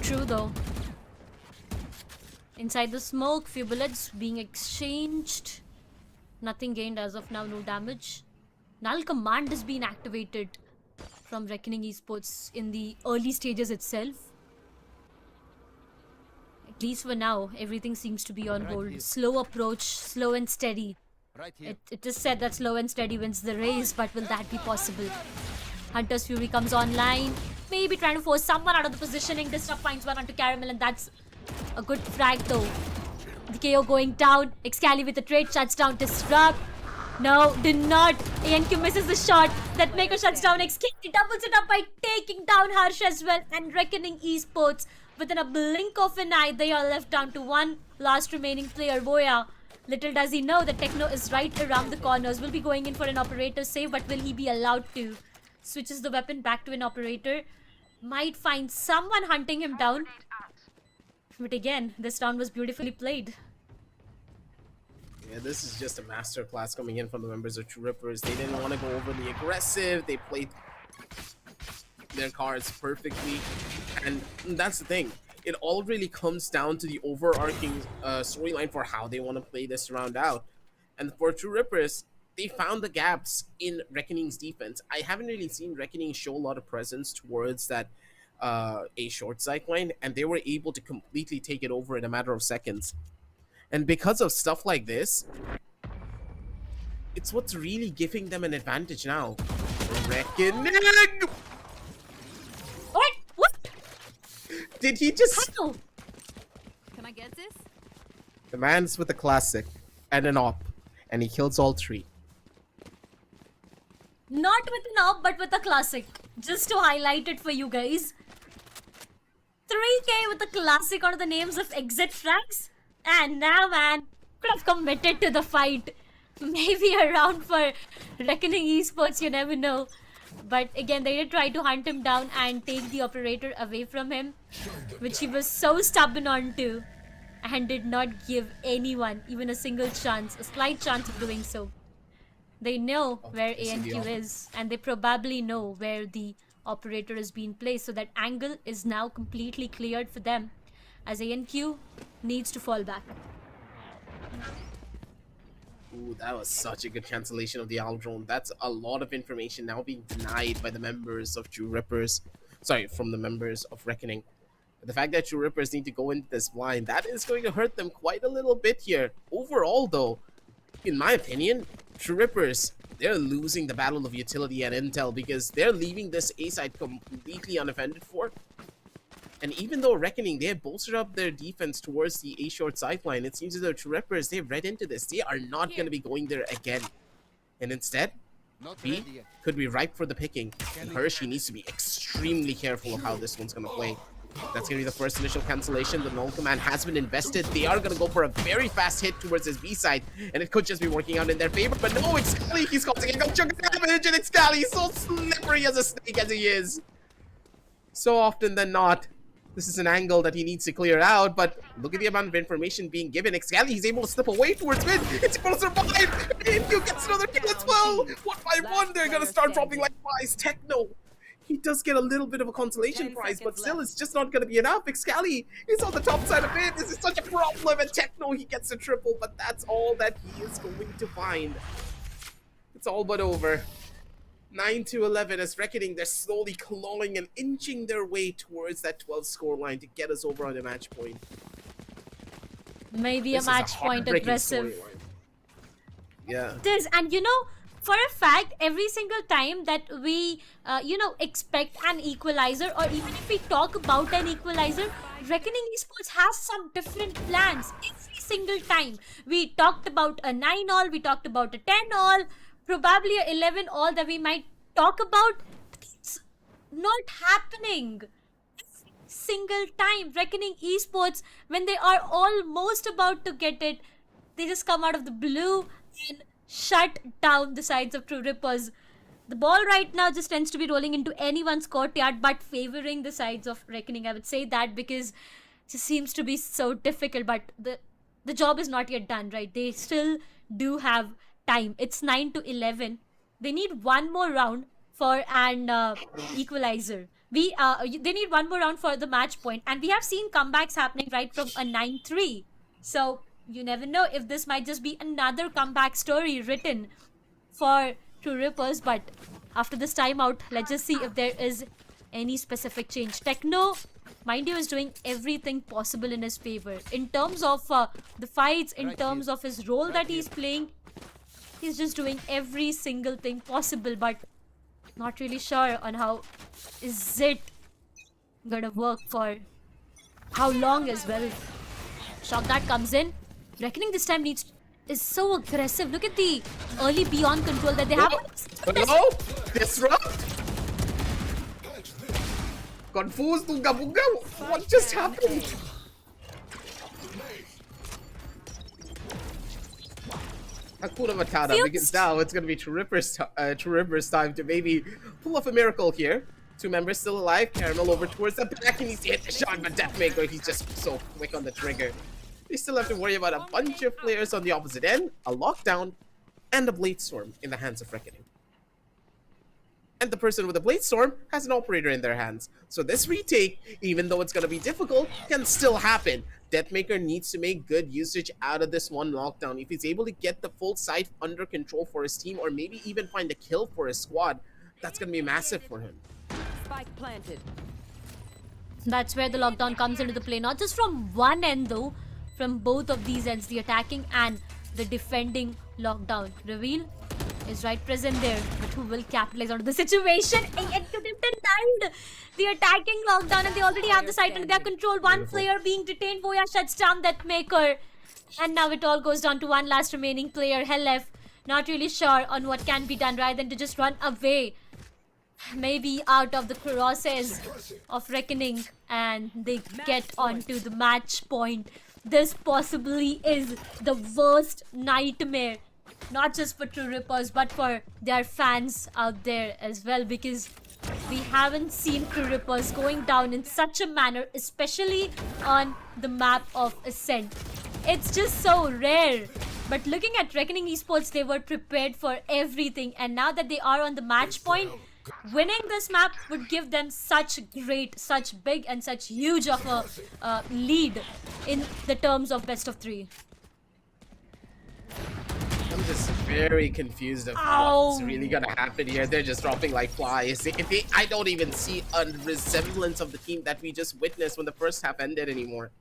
True though. Inside the smoke, few bullets being exchanged. Nothing gained as of now, no damage. Null command has been activated from Reckoning Esports in the early stages itself. At least for now, everything seems to be on hold. Slow approach, slow and steady. It is said that slow and steady wins the race, but will that be possible? Hunter's Fury comes online. Maybe trying to force someone out of the positioning. Disrupt finds one onto Caramel, and that's a good frag though. The KO going down. Excali with the trade shuts down Disrupt. No, did not. ANQ misses the shot. That Maker shuts down Excali. Doubles it up by taking down Harsh as well. And Reckoning Esports, within a blink of an eye, they are left down to one last remaining player, Boya. Little does he know that Techno is right around the corners. Will be going in for an operator save, but will he be allowed to? Switches the weapon back to an operator. Might find someone hunting him down. But again, this round was beautifully played. Yeah, this is just a masterclass coming in from the members of True Rippers. They didn't want to go overly aggressive. They played their cards perfectly. And that's the thing. It all really comes down to the overarching storyline for how they want to play this round out. And for True Rippers, they found the gaps in Reckoning's defense. I haven't really seen Reckoning show a lot of presence towards that A short sight line, and they were able to completely take it over in a matter of seconds. And because of stuff like this, it's what's really giving them an advantage now. Reckoning! What? Did he just... How? Can I get this? The man's with a classic and an op, and he kills all three. Not with an op, but with a classic. Just to highlight it for you guys. 3k with a classic under the names of exit frags. And now, man, could have committed to the fight. Maybe a round for Reckoning Esports, you never know. But again, they did try to hunt him down and take the operator away from him, which he was so stubborn onto, and did not give anyone even a single chance, a slight chance of doing so. They know where ANQ is, and they probably know where the operator is being placed. So that angle is now completely cleared for them as ANQ needs to fall back. Ooh, that was such a good cancellation of the owl drone. That's a lot of information now being denied by the members of True Rippers. Sorry, from the members of Reckoning. The fact that True Rippers need to go into this blind, that is going to hurt them quite a little bit here. Overall, though, in my opinion, True Rippers, they're losing the battle of utility and intel because they're leaving this A side completely unoffended for. And even though Reckoning, they have bolstered up their defense towards the A short sideline, it seems as though True Rippers, they've read into this. They are not going to be going there again. And instead, B could be ripe for the picking. And Hershey needs to be extremely careful of how this one's going to play. That's going to be the first initial cancellation. The null command has been invested. They are going to go for a very fast hit towards his B side. And it could just be working out in their favor. But no, it's Scally. He's causing a chunk of damage. And it's Scally. He's so slippery as a snake as he is. So often than not, this is an angle that he needs to clear out, but look at the amount of information being given. Xcali, he's able to slip away towards mid. It's able to survive. And you gets another kill as well. 1-by-1, they're going to start dropping like flies. Techno, he does get a little bit of a consolation prize, but still, it's just not going to be enough. Xcali is on the top side of mid. This is such a problem. And Techno, he gets a triple, but that's all that he is going to find. It's all but over. 9-11 as Reckoning, they're slowly clawing and inching their way towards that 12 scoreline to get us over on the match point. Maybe this a match point aggressive. Yeah. It is, and you know, for a fact, every single time that we, expect an equalizer, or even if we talk about an equalizer, Reckoning Esports has some different plans every single time. We talked about a 9-all, we talked about a 10-all, probably a 11-all that we might talk about. It's not happening every single time. Reckoning Esports, when they are almost about to get it, they just come out of the blue and shut down the sides of True Rippers. The ball right now just tends to be rolling into anyone's courtyard, but favoring the sides of Reckoning. I would say that because it just seems to be so difficult, but the job is not yet done, right? They still do have time. It's 9-11. They need one more round for an equalizer. They need one more round for the match point, and we have seen comebacks happening right from a 9-3. So you never know if this might just be another comeback story written for True Rippers. But after this timeout, let's just see if there is any specific change. Techno, mind you, is doing everything possible in his favor in terms of the fights, in terms of his role that he's playing. He's just doing every single thing possible, but not really sure on how is it gonna work for how long as well. Shock that comes in. Reckoning this time is so aggressive. Look at the early beyond control that they have. Hello? Disrupt? Confused, Unga Bunga? What just happened? Hakuna Matata, because now it's going to be True Rippers time to maybe pull off a miracle here. Two members still alive. Caramel over towards the back. He needs to hit the shot, but Deathmaker, he's just so quick on the trigger. They still have to worry about a bunch of players on the opposite end, a lockdown, and a Blade Storm in the hands of Reckoning. And the person with the Blade Storm has an operator in their hands. So this retake, even though it's going to be difficult, can still happen. Deathmaker needs to make good usage out of this one lockdown. If he's able to get the full site under control for his team, or maybe even find a kill for his squad, that's going to be massive for him. Spike planted. That's where the lockdown comes into the play. Not just from one end though, from both of these ends, the attacking and the defending lockdown. Reveal is right present there, but who will capitalize on the situation? And denied the attacking lockdown, and they already have the site under their control. One player being detained. Voya shuts down Deathmaker, and now it all goes down to one last remaining player, Hellef. Not really sure on what can be done rather than to just run away, maybe out of the crosses of Reckoning, and they get onto the match point. This possibly is the worst nightmare, not just for True Rippers, but for their fans out there as well, because we haven't seen True Rippers going down in such a manner, especially on the map of Ascent. It's just so rare. But looking at Reckoning Esports, they were prepared for everything, and now that they are on the match point, winning this map would give them such great, such big and such huge of a lead in the terms of best of 3. I'm just very confused of what's really gonna happen here. They're just dropping like flies. I don't even see a resemblance of the team that we just witnessed when the first half ended anymore.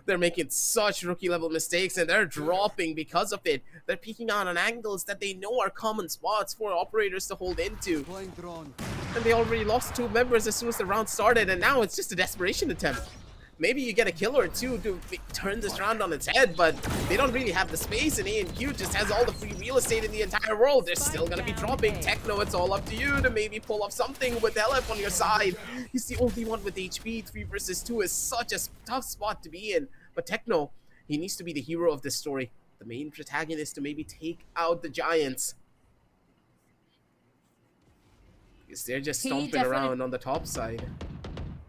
They're making such rookie level mistakes and they're dropping because of it. They're peeking out on angles that they know are common spots for operators to hold into. And they already lost 2 members as soon as the round started, and now it's just a desperation attempt. Maybe you get a kill or 2 to turn this round on its head, but they don't really have the space, and ANQ just has all the free real estate in the entire world. They're still gonna be dropping. Techno, it's all up to you to maybe pull off something with LF on your side. He's the only one with HP. 3 versus 2 is such a tough spot to be in. But Techno, he needs to be the hero of this story. The main protagonist to maybe take out the Giants. Because they're just stomping around on the top side.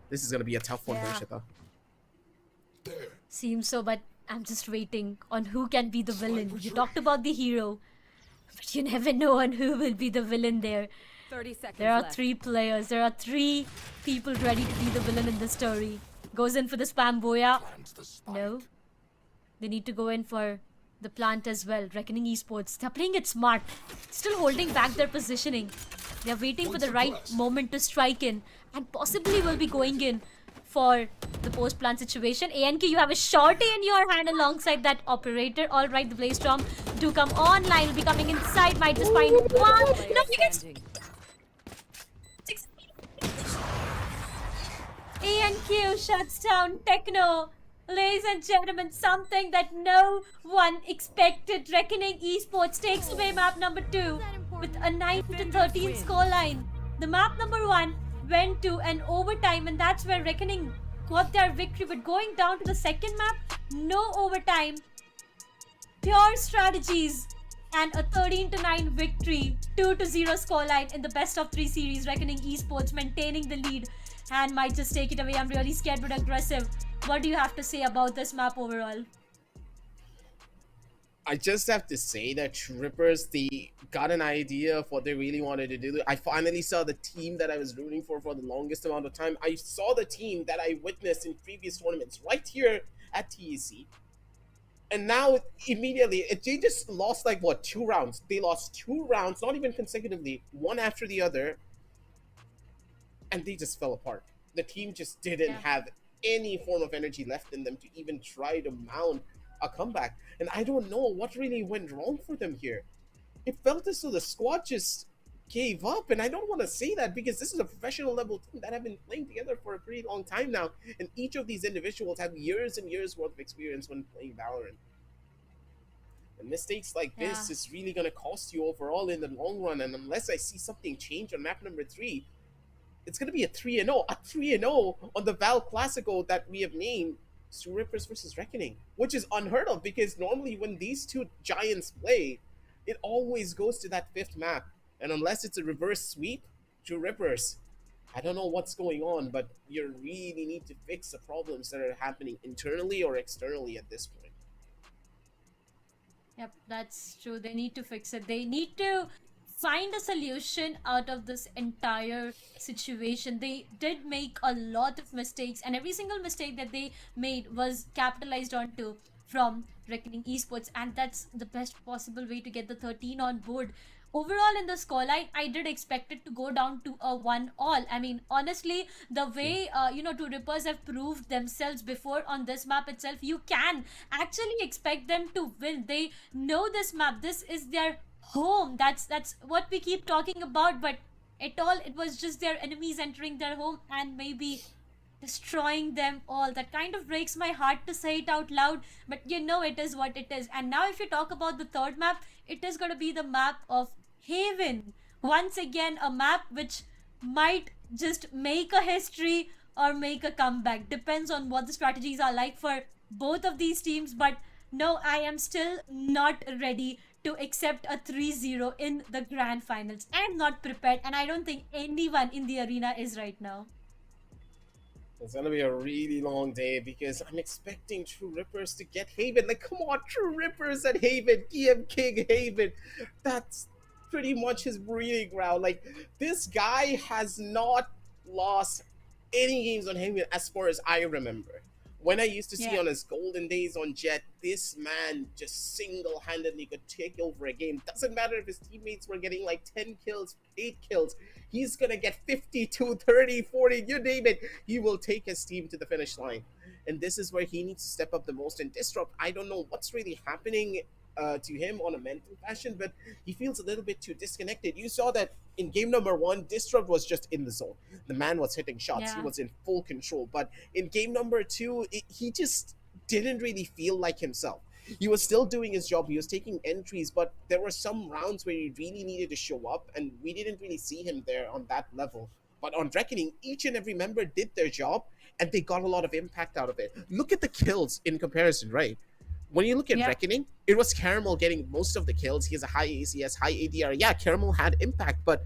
This is gonna be a tough one, Harshita. Seems so, but I'm just waiting on who can be the villain. You talked about the hero, but you never know on who will be the villain there. 30 seconds There are left. 3 players. There are 3 people ready to be the villain in this story. Goes in for the spam boya. No. They need to go in for the plant as well. Reckoning Esports. They're playing it smart. Still holding back their positioning. They're waiting for the right moment to strike in. And possibly will be going in for the post-plant situation. ANK, you have a shorty in your hand alongside that operator. Alright, the Blaze Storm do come online. Will be coming inside. Might just find one. No, he gets... ANQ shuts down Techno. Ladies and gentlemen, something that no one expected. Reckoning Esports takes away map number 2 with a 9-13 scoreline. The map number 1 went to an overtime, and that's where Reckoning got their victory. But going down to the second map, no overtime, pure strategies, and a 13-9 victory, 2-0 scoreline in the best of 3 series. Reckoning Esports maintaining the lead and might just take it away. I'm really scared but aggressive. What do you have to say about this map overall? I just have to say that Trippers, they got an idea of what they really wanted to do. I finally saw the team that I was rooting for the longest amount of time. I saw the team that I witnessed in previous tournaments right here at TEC. And now, immediately, they just lost like, what, 2 rounds? They lost 2 rounds, not even consecutively, one after the other. And they just fell apart. The team just didn't have any form of energy left in them to even try to mount a comeback. And I don't know what really went wrong for them here. It felt as though the squad just gave up, and I don't want to say that because this is a professional level team that have been playing together for a pretty long time now, and each of these individuals have years and years worth of experience when playing Valorant. And mistakes like this is really going to cost you overall in the long run, and unless I see something change on map number 3, it's going to be a 3-0. A 3-0 on the Val Classico that we have named Stu Rippers versus Reckoning, which is unheard of because normally when these 2 giants play, it always goes to that 5th map. And unless it's a reverse sweep, Stu Rippers, I don't know what's going on, but you really need to fix the problems that are happening internally or externally at this point. Yep, that's true. They need to fix it. They need to find a solution out of this entire situation. They did make a lot of mistakes, and every single mistake that they made was capitalized onto from Reckoning Esports, and that's the best possible way to get the 13 on board. Overall, in the scoreline, I did expect it to go down to a 1-all. I mean, honestly, the way, two Rippers have proved themselves before on this map itself, you can actually expect them to win. They know this map. This is their home. That's what we keep talking about, but it was just their enemies entering their home and maybe destroying them all. That kind of breaks my heart to say it out loud, but you know it is what it is. And now if you talk about the third map, it is going to be the map of Haven. Once again, a map which might just make a history or make a comeback. Depends on what the strategies are like for both of these teams, but no, I am still not ready to accept a 3-0 in the grand finals. I am not prepared, and I don't think anyone in the arena is right now. It's gonna be a really long day because I'm expecting True Rippers to get Haven. Like, come on, True Rippers at Haven, DM King Haven. That's pretty much his breeding ground. Like, this guy has not lost any games on him as far as I remember. When I used to see on his golden days on Jet, this man just single-handedly could take over a game. Doesn't matter if his teammates were getting like 10 kills, 8 kills. He's gonna get 52, 30, 40, you name it. He will take his team to the finish line. And this is where he needs to step up the most and disrupt. I don't know what's really happening to him on a mental fashion, but he feels a little bit too disconnected. You saw that in game number 1, Disrupt was just in the zone. The man was hitting shots. He was in full control. But in game number 2, he just didn't really feel like himself. He was still doing his job. He was taking entries, but there were some rounds where he really needed to show up, and we didn't really see him there on that level. But on Reckoning, each and every member did their job, and they got a lot of impact out of it. Look at the kills in comparison, right? When you look at Reckoning, it was Caramel getting most of the kills. He has a high ACS, high ADR. Yeah, Caramel had impact, but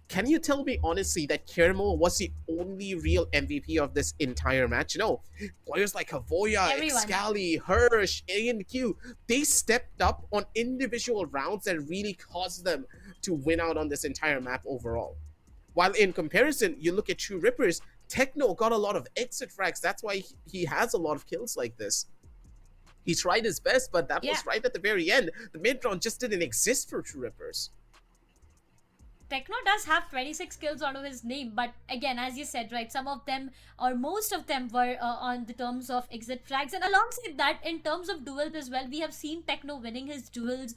can you tell me honestly that Caramel was the only real MVP of this entire match? No. Players like Havoya, Excali, Hirsch, A&Q, they stepped up on individual rounds that really caused them to win out on this entire map overall. While in comparison, you look at True Rippers, Techno got a lot of exit frags. That's why he has a lot of kills like this. He tried his best, but that was right at the very end. The mid round just didn't exist for True Rippers. Techno does have 26 kills out of his name, but again, as you said, right, some of them or most of them were on the terms of exit flags. And alongside that, in terms of duels as well, we have seen Techno winning his duels,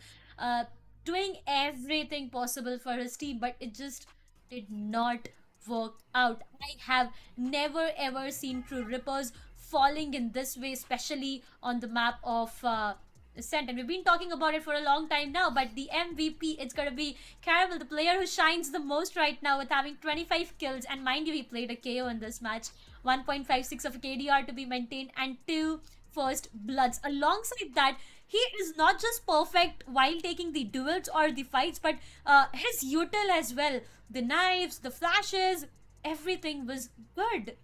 doing everything possible for his team, but it just did not work out. I have never ever seen True Rippers falling in this way, especially on the map of Ascent. And we've been talking about it for a long time now, but the MVP, it's gonna be Caramel, the player who shines the most right now with having 25 kills. And mind you, he played a KO in this match. 1.56 of a KDR to be maintained and 2 first bloods. Alongside that, he is not just perfect while taking the duels or the fights, but his util as well. The knives, the flashes, everything was good.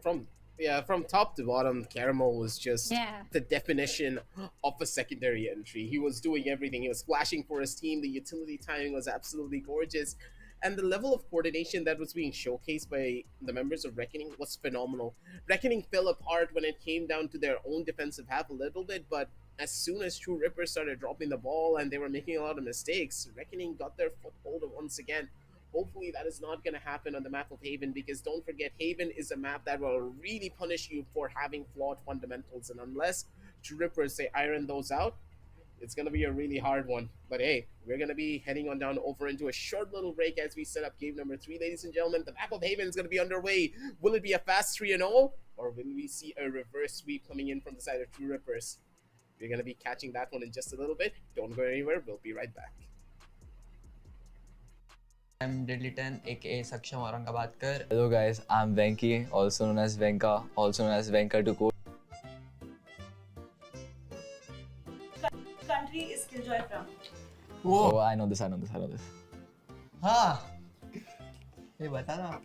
From top to bottom, Caramel was just the definition of a secondary entry. He was doing everything. He was flashing for his team. The utility timing was absolutely gorgeous. And the level of coordination that was being showcased by the members of Reckoning was phenomenal. Reckoning fell apart when it came down to their own defensive half a little bit, but as soon as True Rippers started dropping the ball and they were making a lot of mistakes, Reckoning got their foothold once again. Hopefully that is not going to happen on the map of Haven, because don't forget, Haven is a map that will really punish you for having flawed fundamentals, and unless True Rippers say iron those out, it's going to be a really hard one. But hey, we're going to be heading on down over into a short little break as we set up game number 3, ladies and gentlemen. The map of Haven is going to be underway. Will it be a fast 3-0, or will we see a reverse sweep coming in from the side of True Rippers? We're going to be catching that one in just a little bit. Don't go anywhere. We'll be right back. I'm Deadly10, aka Saksham Aurangabadkar. Hello guys, I'm Venki, also known as Venka, also known as Venka to code. Country is Killjoy from? Whoa. Oh, I know this. हाँ ये बता ना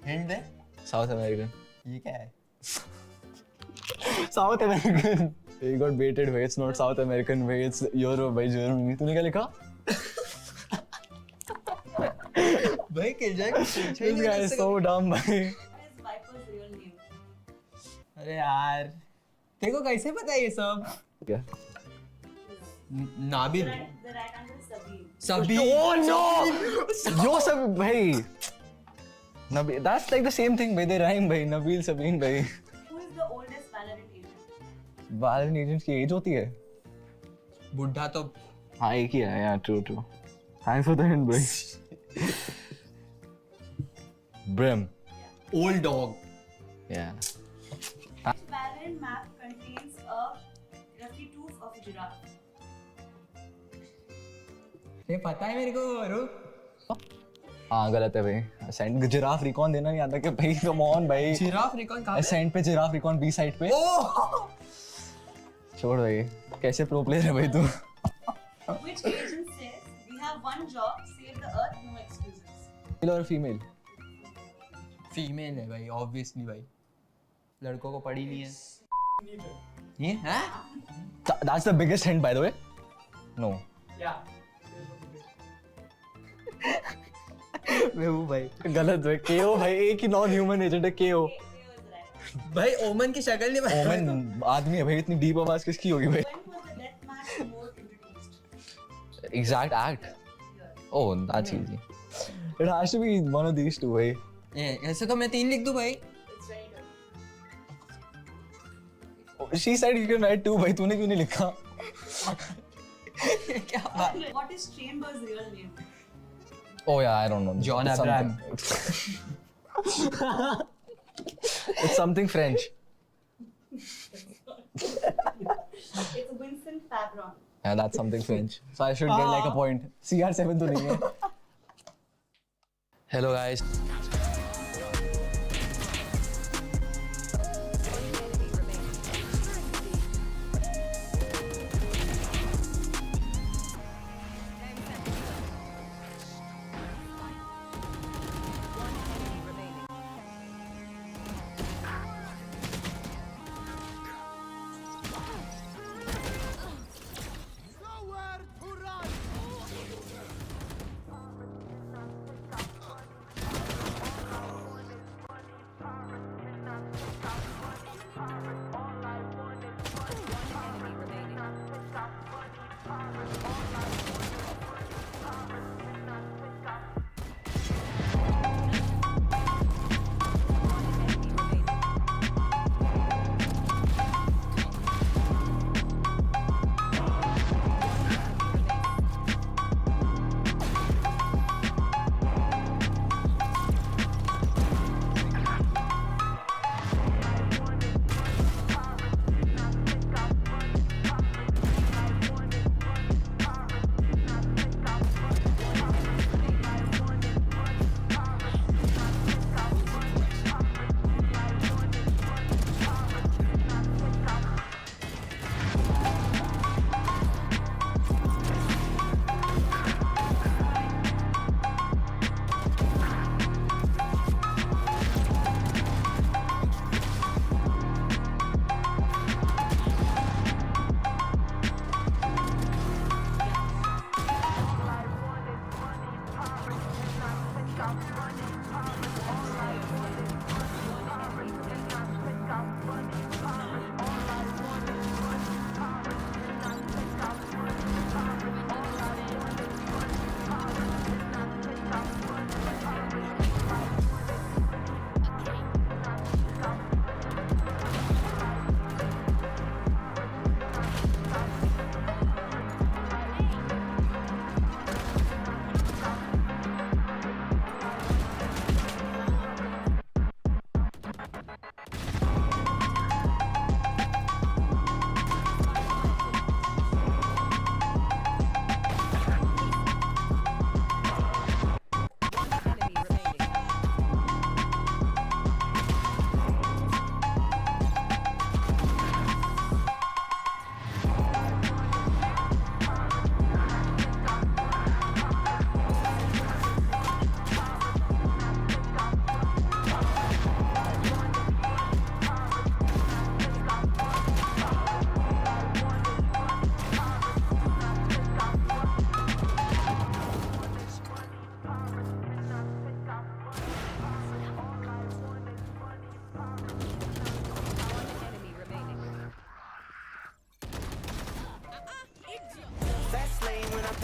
hint दे South American. ये क्या है South American. You got baited way. It's not South American way. It's Europe by Germany. तूने क्या लिखा? भाई किलजॉय को पूछो This guy is so dumb भाई. What is Viper's real name? अरे यार तेरे को कैसे पता है ये सब? क्या? Nabil. The right answer is Sabine. Sabine. Oh no! Yo Sabine भाई. Nabil. That's like the same thing भाई. They rhyme भाई. Nabil Sabine भाई. Who is the oldest Valorant agent? Valorant agents की age होती है? बुढ़ा तो हाँ एक ही है. Yeah, true. Thanks for the hint भाई. Brim. Old dog. Yeah. Which Valorant map contains a roughly tooth of a giraffe? ये पता है मेरे को रुक. हाँ गलत है भाई. Ascent जिराफ रिकॉन देना नहीं आता क्या भाई? Come on भाई. जिराफ रिकॉन कहाँ पे? Ascent पे जिराफ रिकॉन B साइड पे. छोड़ भाई. कैसे प्रो प्लेयर है भाई तू? Which agent says we have one job, save the earth, no excuses? Male or female? Female है भाई ऑब्वियसली भाई. लड़कों को पड़ी नहीं है. ये हैं? That's the biggest hint by the way. No. Yeah. मैं हूँ भाई. गलत भाई. KO भाई एक ही non-human agent है KO. भाई ओमन की शक्ल नहीं बता. ओमन आदमी है भाई इतनी deep आवाज किसकी होगी भाई? When was the death match mode introduced? Exact act. Oh, that's easy. It has to be one of these two भाई. ऐसे तो मैं 3 लिख दूं भाई. It's very good. She said you can write 2 भाई तूने क्यों नहीं लिखा? क्या बात? What is Chambers' real name? Oh yeah, I don't know. John It's Abraham. It's something French. It's Vincent Fabron. Yeah, that's something French. So I should get like a point. CR7 तो नहीं है. Hello guys.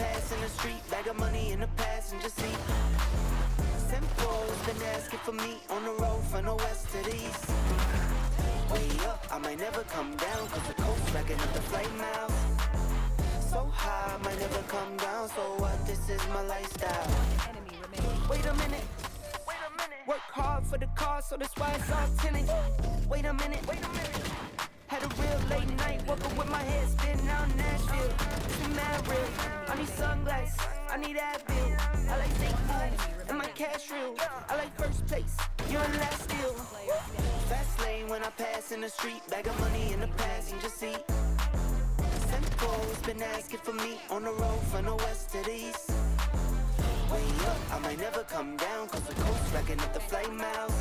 pass in the street, bag of money in the passenger seat. Simcoe's been asking for me on the road from the west to the east. Way up, I might never come down, cause the coast racking up the flight miles. So high, I might never come down, so what, this is my lifestyle. Wait a minute, work hard for the car, so that's why it's all tinted. Wait a minute, had a real late night, woke up with my head spinning out in Nashville. It's mad real, I need sunglasses, I need Advil. I like fake moves, and my cash real. I like first place, you're in last deal. Fast lane when I pass in the street, bag of money in the passenger seat. Simcoe's been asking for me on the road from the west to the east. Way up, I might never come down, cause the coast racking up the flight miles.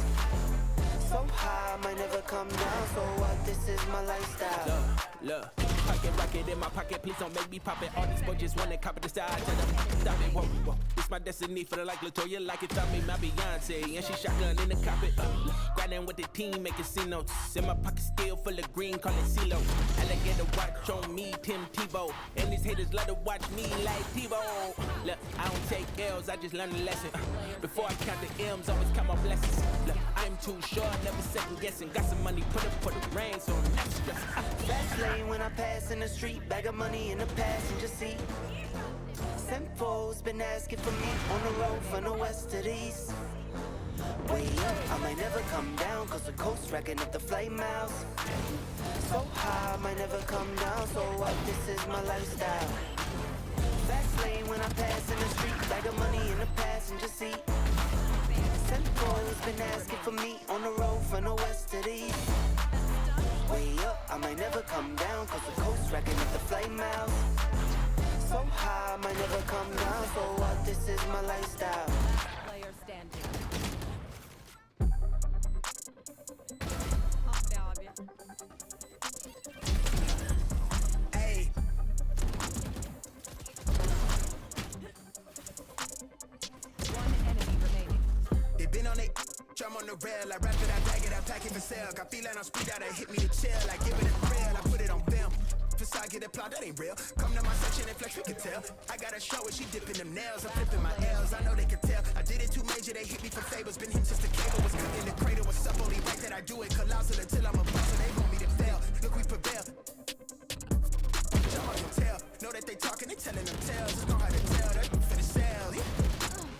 So high, I might never come down, so what, this is my lifestyle. Look, pocket rocket in my pocket, please don't make me pop it. All these boys just wanna copy the style. Tell them, stop it, whoa, whoa. It's my destiny, feeling like Latoya, like it found me my Beyonce. And she shotgun in the cockpit. Grinding with the team, making C notes. In my pocket still full of green, call it CeeLo. Alligator watch on me, Tim Tebow. And these haters love to watch me like Tebow. Look, I don't take L's, I just learn a lesson. Before I count the M's, always count my blessings. Look, I'm too short, never second guessing. Got some money, put it for the rain, so I'm not stressing. Fast lane when I pass in the street, bag of money in the passenger seat. Simcoe's been asking for me on the road from the west to the east. Way up, I might never come down, cause the coast racking up the flight miles. So high, I might never come down, so what, this is my lifestyle. Fast lane when I pass in the street, bag of money in the passenger seat. Simcoe's been asking for me on the road from the west to the east. Way up, I might never come down, cause the coast racking up the flight miles. So high, I might never come down, so what, this is my lifestyle. Player standing. Hey. One enemy remaining. They been on it, drum on the rail. I wrap it, I bag it, I pack it for sale. Got feeling on speed out, it hit me to chill. I give it a thrill, I put it on film. Facade get applaud, that ain't real. Come to my section and flex, we can tell. I got a show where she dipping them nails. I'm flipping my L's, I know they can tell. I did it too major, they hit me for favors. Been him since the cable was cut in the cradle. What's up, only right that I do it. Colossal until I'm a boss, so they want me to fail. Look, we prevail. Jump on your tail. Know that they talking, they telling them tales. Just know how to tell, that's for the sale.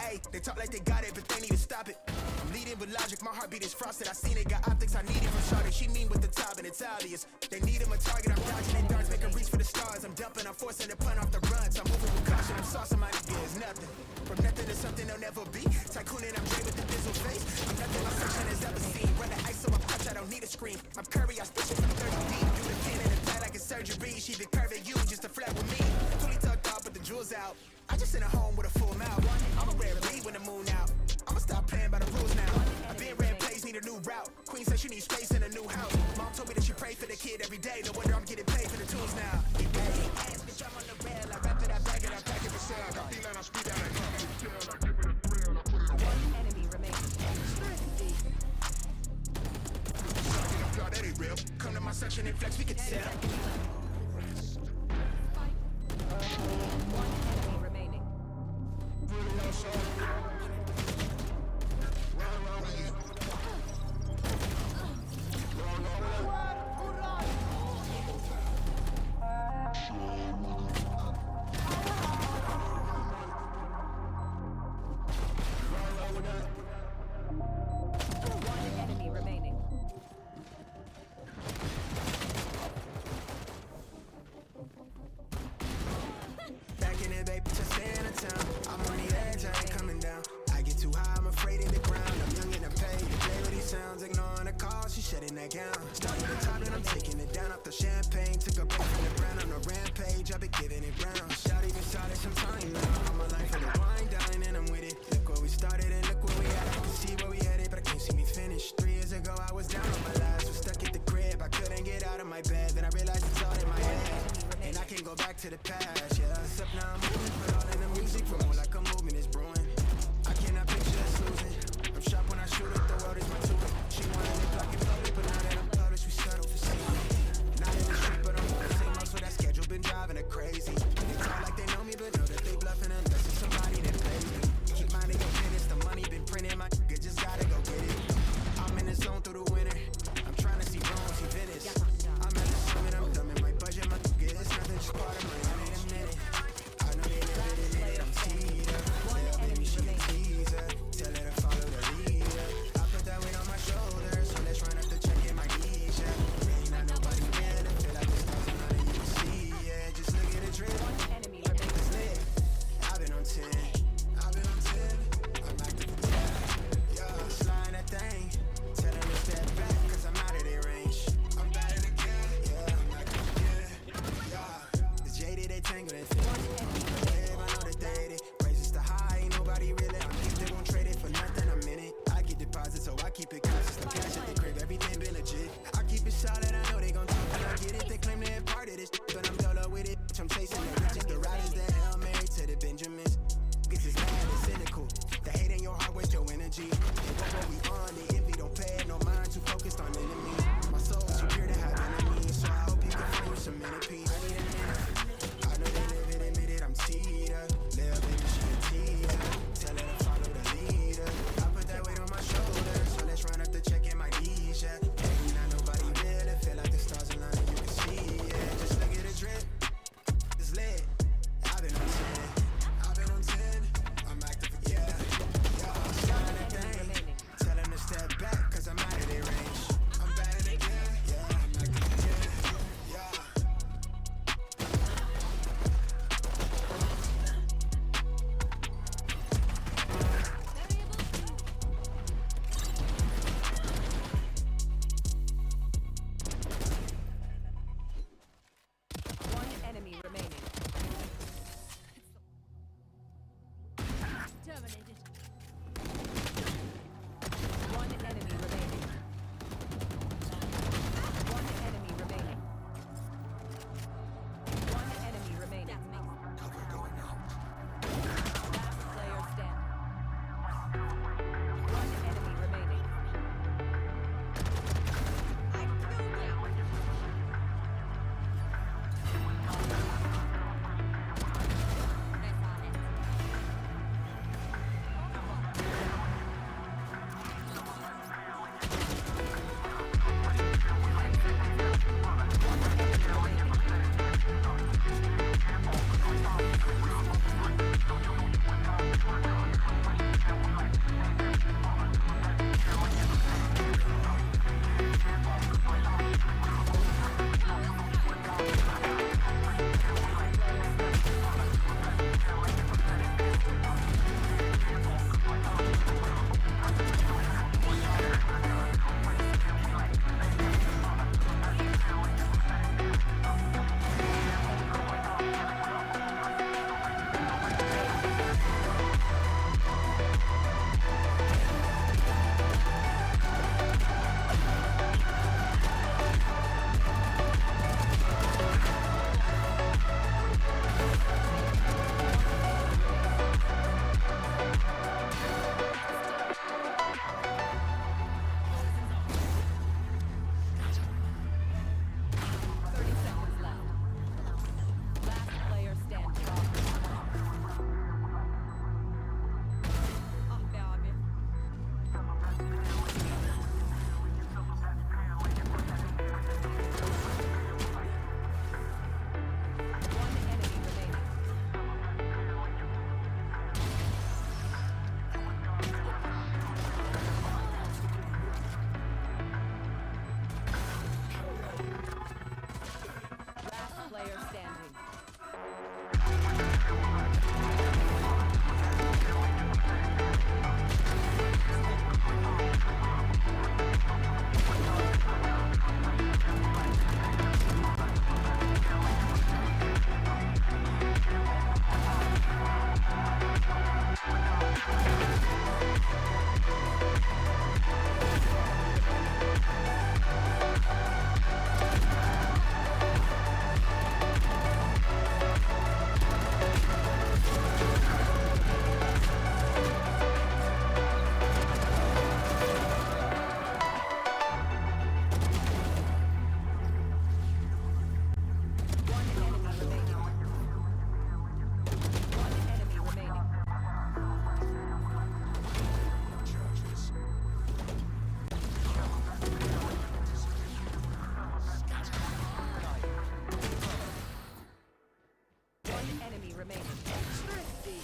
Hey, they talk like they got it, but they need to stop it. I'm leading with logic, my heartbeat is frosted. I seen it, got optics, I need it from Charlotte. She mean with the top and it's obvious. They need him a target, I'm dodging their darts, make them reach for the stars. I'm dumping, I'm forcing the punt off the runs. I'm moving with caution, I'm saucing my niggas, nothing. From nothing to something they'll never be. Tycoon and I'm Dre with the bizzle face. I'm nothing my section has ever seen. Run the ice so I punch, I don't need a screen. I'm Curry, I stitch it from 30 deep. Do the pin and the tie like a surgery. She the curve at you just to flirt with me. Fully tucked off, but the jewels out. I just in a home with a full mouth. I'ma wear read when the moon out. I'ma stop playing by the rules now. I been red plays, need a new route. Queen said she needs space in a new house. Mom told me that she pray for the kid every day. No wonder I'm getting paid for the tools now. Hey, bitch, I'm on the rail. I wrap it, I bag it, I pack it for sale. Got feeling on speed out, I give it a thrill. I give it a thrill, I put it on. One enemy remaining. That ain't real. Come to my section and flex, we can tell. One enemy remaining. One enemy remaining. Back in the baby, just stay in the town. I'm on the edge, I ain't coming down. I get too high, I'm afraid of the ground. I'm young and I'm paid. You play with these sounds, ignoring the call, she shutting that gown. Starting the top and I'm taking it down off the champagne. Took a break from the brand on the rampage. I've been giving it ground. Shot even started some time now. I'm a life of the wine, dine, and I'm with it. Look where we started and look where we at. I can see where we headed, but I can't see me finish. 3 years ago, I was down on my last. Was stuck at the crib, I couldn't get out of my bed. Then I realized it's all in my head. And I can't go back to the past, yeah. Except now I'm moving, put all in the music for more like a movement is brewing. I cannot picture us losing. I'm sharp when I shoot it, the world is my tool. She wanted it black and public, but now that I'm published, we settle for safety. Not in the street, but I'm on the same muscle. That schedule been driving her crazy. They talk like they know me, but know that they bluffing unless it's somebody that pays me. Keep minding your business, the money been printing, my nigga just gotta go get it. I'm in the zone through the winter. I'm trying to see Rome, see Venice. I'm at the summit, I'm dumbing my budget, my nigga, it's nothing, just part of my I need a minute. I know they live it in it, I'm teed up. Tell baby she a teaser. Tell her to follow the leader. I put that weight on my shoulders, so let's run up the check in my knees, yeah. Ain't not nobody there to feel like this doesn't none of you see, yeah. Just look at the drip, remaining. Thrifty.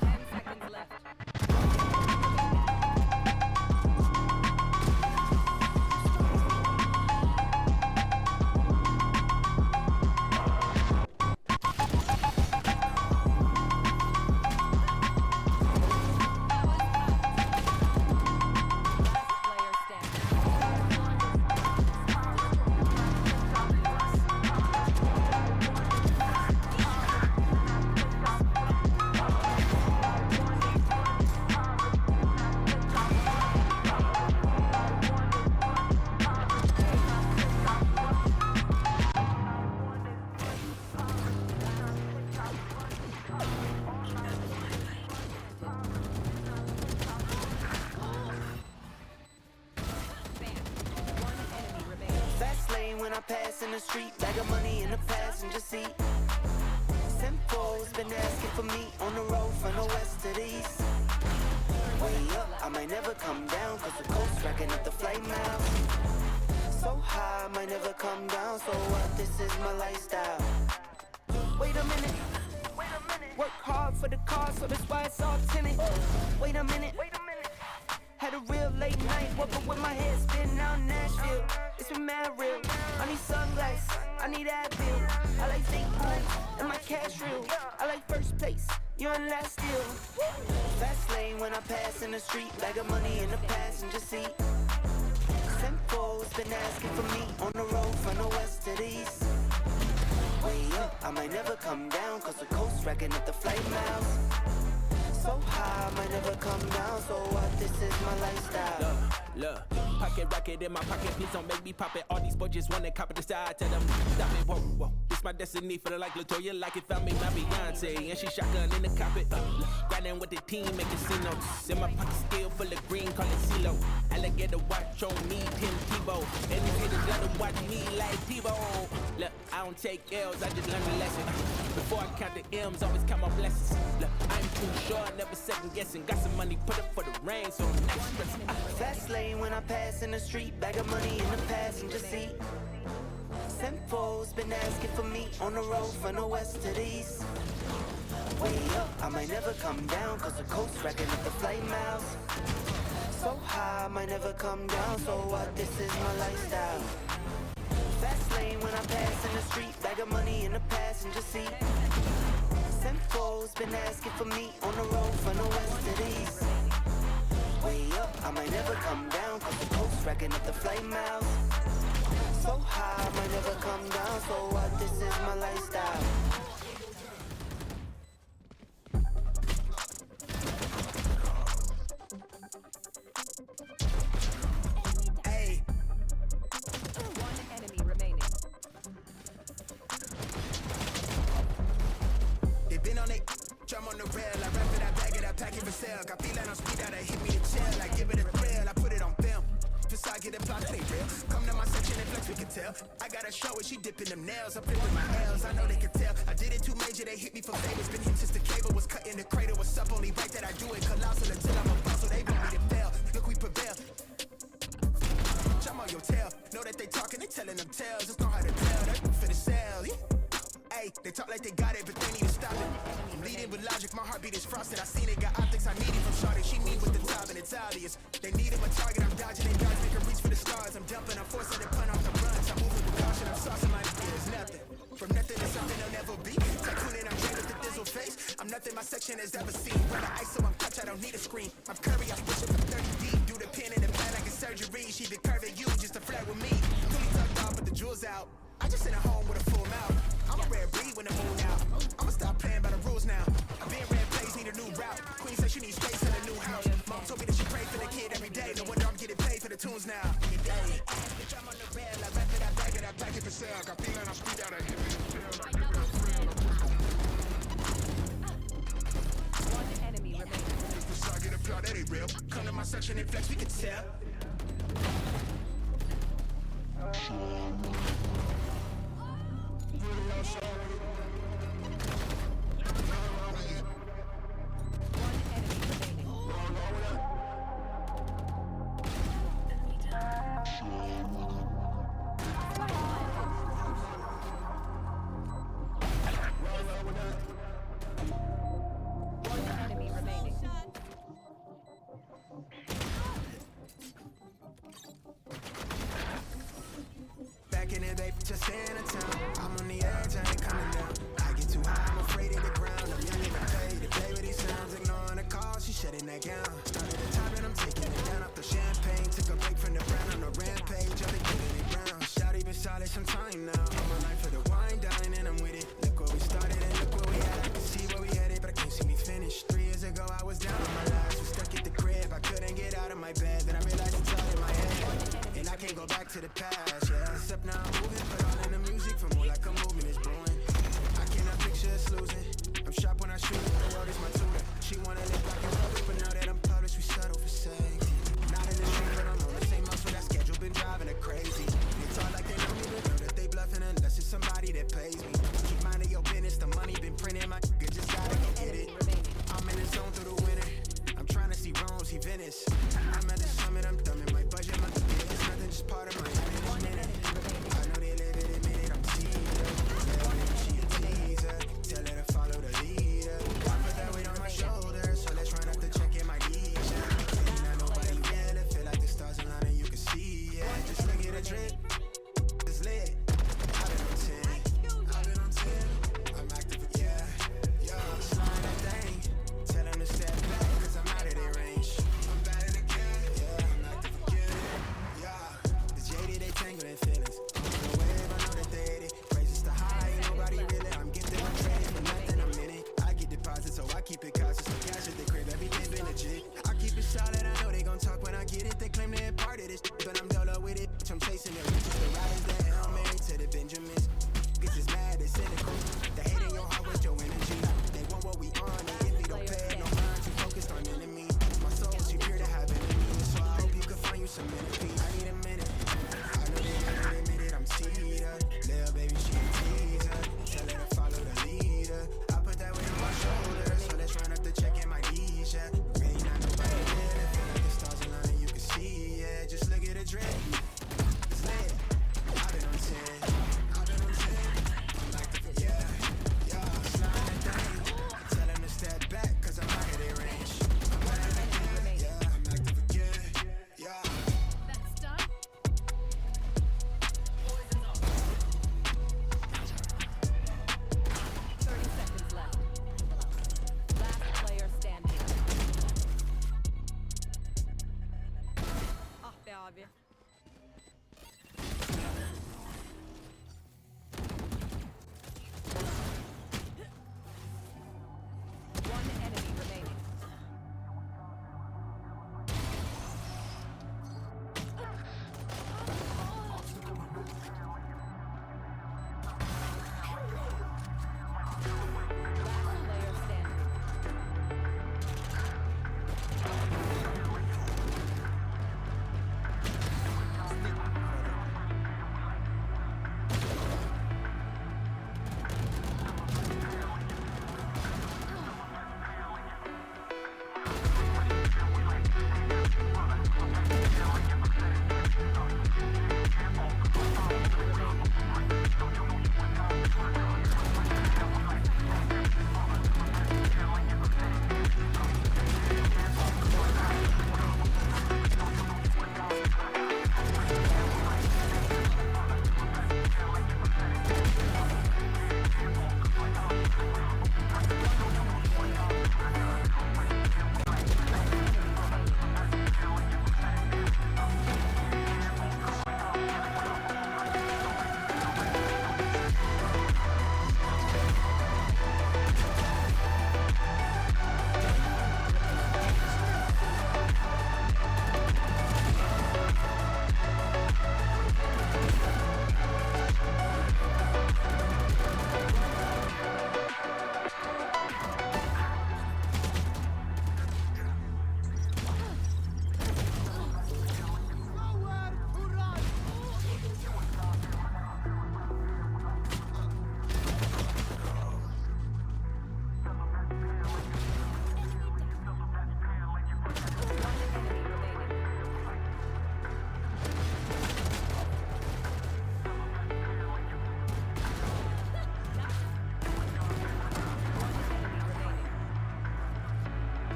10 seconds left. One enemy remaining. Pass in the street, bag of money in the passenger passenger seat. Simcoe's been asking for me on the road from the west to the east. Way up, I might never come down, cause the coast racking up the flight miles. So high, I might never come down, so what, this is my lifestyle. Wait a minute, work hard for the car, so that's why it's all tinted. Wait a minute, had a real late night, woke up with my head spinning out in Nashville. It's been mad real, I need sunglasses, I need Advil. I like fake moves, and my cash real. I like first place, you're in last still. Fast lane when I pass in the street, bag of money in the passenger seat. Simcoe's been asking for me on the road from the west to the east. Way up, I might never come down, cause the coast racking up the flight miles. So high, I might never come down, so what, this is my lifestyle. Look, pocket rocket in my pocket, please don't make me pop it. All these boys just wanna copy the style, tell them stop it, whoa, whoa. This my destiny, feeling like Latoya, like it found me my Beyonce, and she shotgun in the cockpit. Grinding with the team, making C-notes. In my pocket still full of green, call it CeeLo. Alligator watch on me, Tim Tebow. And these haters let them watch me like Tebow. Look, I don't take L's, I just learn a lesson. Before I count the M's, always count my blessings. Look, I'm too sure, never second guessing. Got some money, put up for the rain, so I'm not stressing. Fast lane when I pass in the street, bag of money in the passenger seat. Simcoe's been asking for me on the road from the west to the east. Way up, I might never come down, cause the coast racking up the flight miles. So high, I might never come down, so what, this is my lifestyle. Fast lane when I pass in the street, bag of money in the passenger seat. Simcoe's been asking for me on the road from the west to the east. Way up, I might never come down, cause the coast racking up the flight miles. So high, I might never come down, so what, this is my lifestyle. Hey. One enemy remaining. They been on it, drum on the rail. I wrap it, I bag it, I pack it for sale. Got feeling on speed out, I hit me the chill. I give it a thrill, I put it on film. I get a plot, play real. Come to my section and flex, we can tell. I got a show where she dipping them nails. I play with my L's, I know they can tell. I did it too major, they hit me for favors. Been hit since the cable was cut in the cradle. What's up, only right that I do it colossal until I'm a boss, so they want me to fail. Look, we prevail. Jump on your tail. Know that they talking, they telling them tales. Just know how to tell, that for the sale. Hey, they talk like they got it, but they need to stop it. I'm leading with logic, my heartbeat is frosted. I seen it, got optics, I need it from Shawty. She mean with the top, and it's obvious. They need him a target, I'm dodging, they dodge, make her reach for the stars. I'm dumping, I'm forcing to punt off the runs. I'm moving with caution, I'm saucing my there's nothing. From nothing to something they'll never be. Tycooning, I'm trained with the dizzle face. I'm nothing my section has ever seen. Run the ice, so I'm touch, I don't need a screen. I'm Curry, I'm pushing from 30 deep. Do the pin in the plan like a surgery. She the curve at you just to flirt with me. Fully tucked off, but the jewels out. I just sent her home with a full mouth. I'm a rare breed when the moon out. I'ma stop playing by the rules now. I've been red plays, need a new route. Queen said she needs space in a new house. Mom told me that she prayed for the kid every day. No wonder I'm getting paid for the tunes now. Hey, bitch, I'm on the rail. I wrap it, I bag it, I pack it for sale. Got feeling on speed out, I hit me the tail. One enemy remaining. This I get a plot, that ain't real. Come to my section and flex, we can tell. Back in it,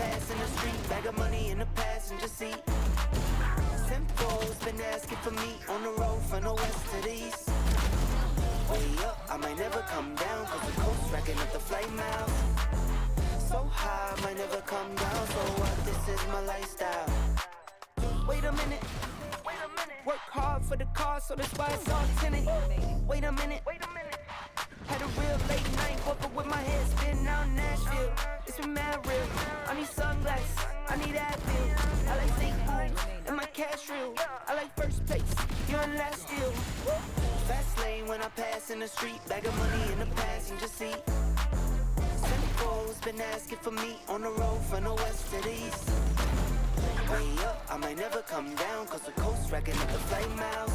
pass in the street, bag of money in the passenger seat. Simcoe's been asking for me on the road from the west to the east. Way up, I might never come down, cause the coast racking up the flight miles. So high, I might never come down, so what, this is my lifestyle. Wait a minute, work hard for the car, so that's why it's all tinted. Wait a minute, had a real late night, woke up with my head spinning out in Nashville. It's been mad real, I need sunglasses, I need Advil. I like fake moves, and my cash real. I like first place, you're in last deal. Fast lane when I pass in the street, bag of money in the passenger seat. Simcoe's been asking for me on the road from the west to the east. Way up, I might never come down, cause the coast racking up the flight miles.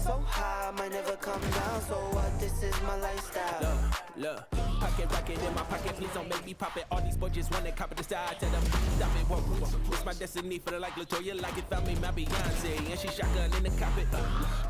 So high, I might never come down, so what, this is my lifestyle. Look, pocket rocket in my pocket, please don't make me pop it. All these boys just wanna copy the style, tell them stop it, whoa, whoa. It's my destiny for the like Latoya, like it found me my Beyonce, and she shotgun in the cockpit.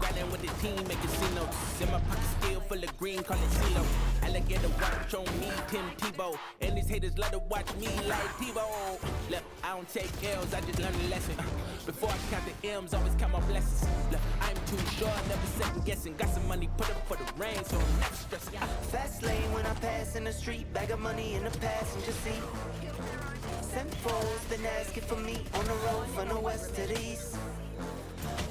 Grinding with the team, make casinos. In my pocket still full of green, call it CeeLo. Alligator watch on me, Tim Tebow, and these haters love to watch me like Tebow. Look, I don't take L's, I just learn a lesson. Before I count the M's, always count my blessings. Look, I'm too sure, never second guessing. Got some money, put up for the rain, so I'm never stressing. Fast lane when I pass in the street, bag of money in the passenger seat. Simcoe's been asking for me on the road from the west to the east.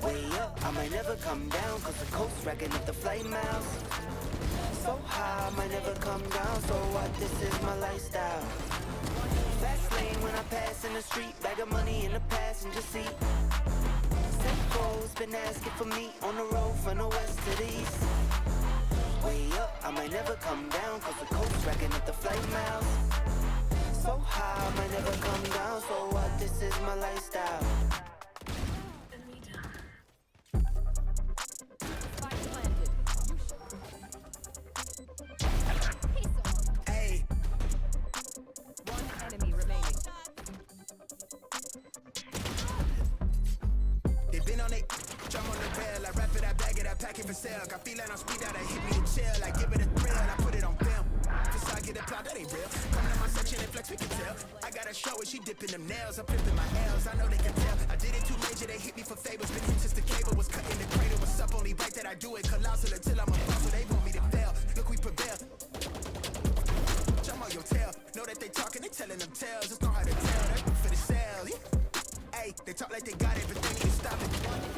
Way up, I might never come down, cause the coast racking up the flight miles. So high, I might never come down, so what, this is my lifestyle. Fast lane when I pass in the street, bag of money in the passenger seat. Simcoe's been asking for me on the road from the west to the east. Way up, I might never come down, cause the coast racking up the flight miles. So high, I might never come down, so what, this is my lifestyle. Hey. One enemy remaining. They been on it, jump on the rail. I wrap it, I bag it, I pack it for sale. Got feeling on speed out, I hit me to chill. I give it a thrill, I put it on film. Just I get a cloud, that ain't real. Come to my section and flex, we can tell. I got a show and she dipping them nails. I'm flipping my L's, I know they can tell. I did it too major, they hit me for favors. Been hit since the cable was cut in the cradle. What's up, only right that I do it. Colossal until I'm a boss, so they want me to fail. Look, we prevail. Jump on your tail. Know that they talking, they telling them tales. Just know how to tell, that's for the sale. Hey, they talk like they got it, but they need to stop it.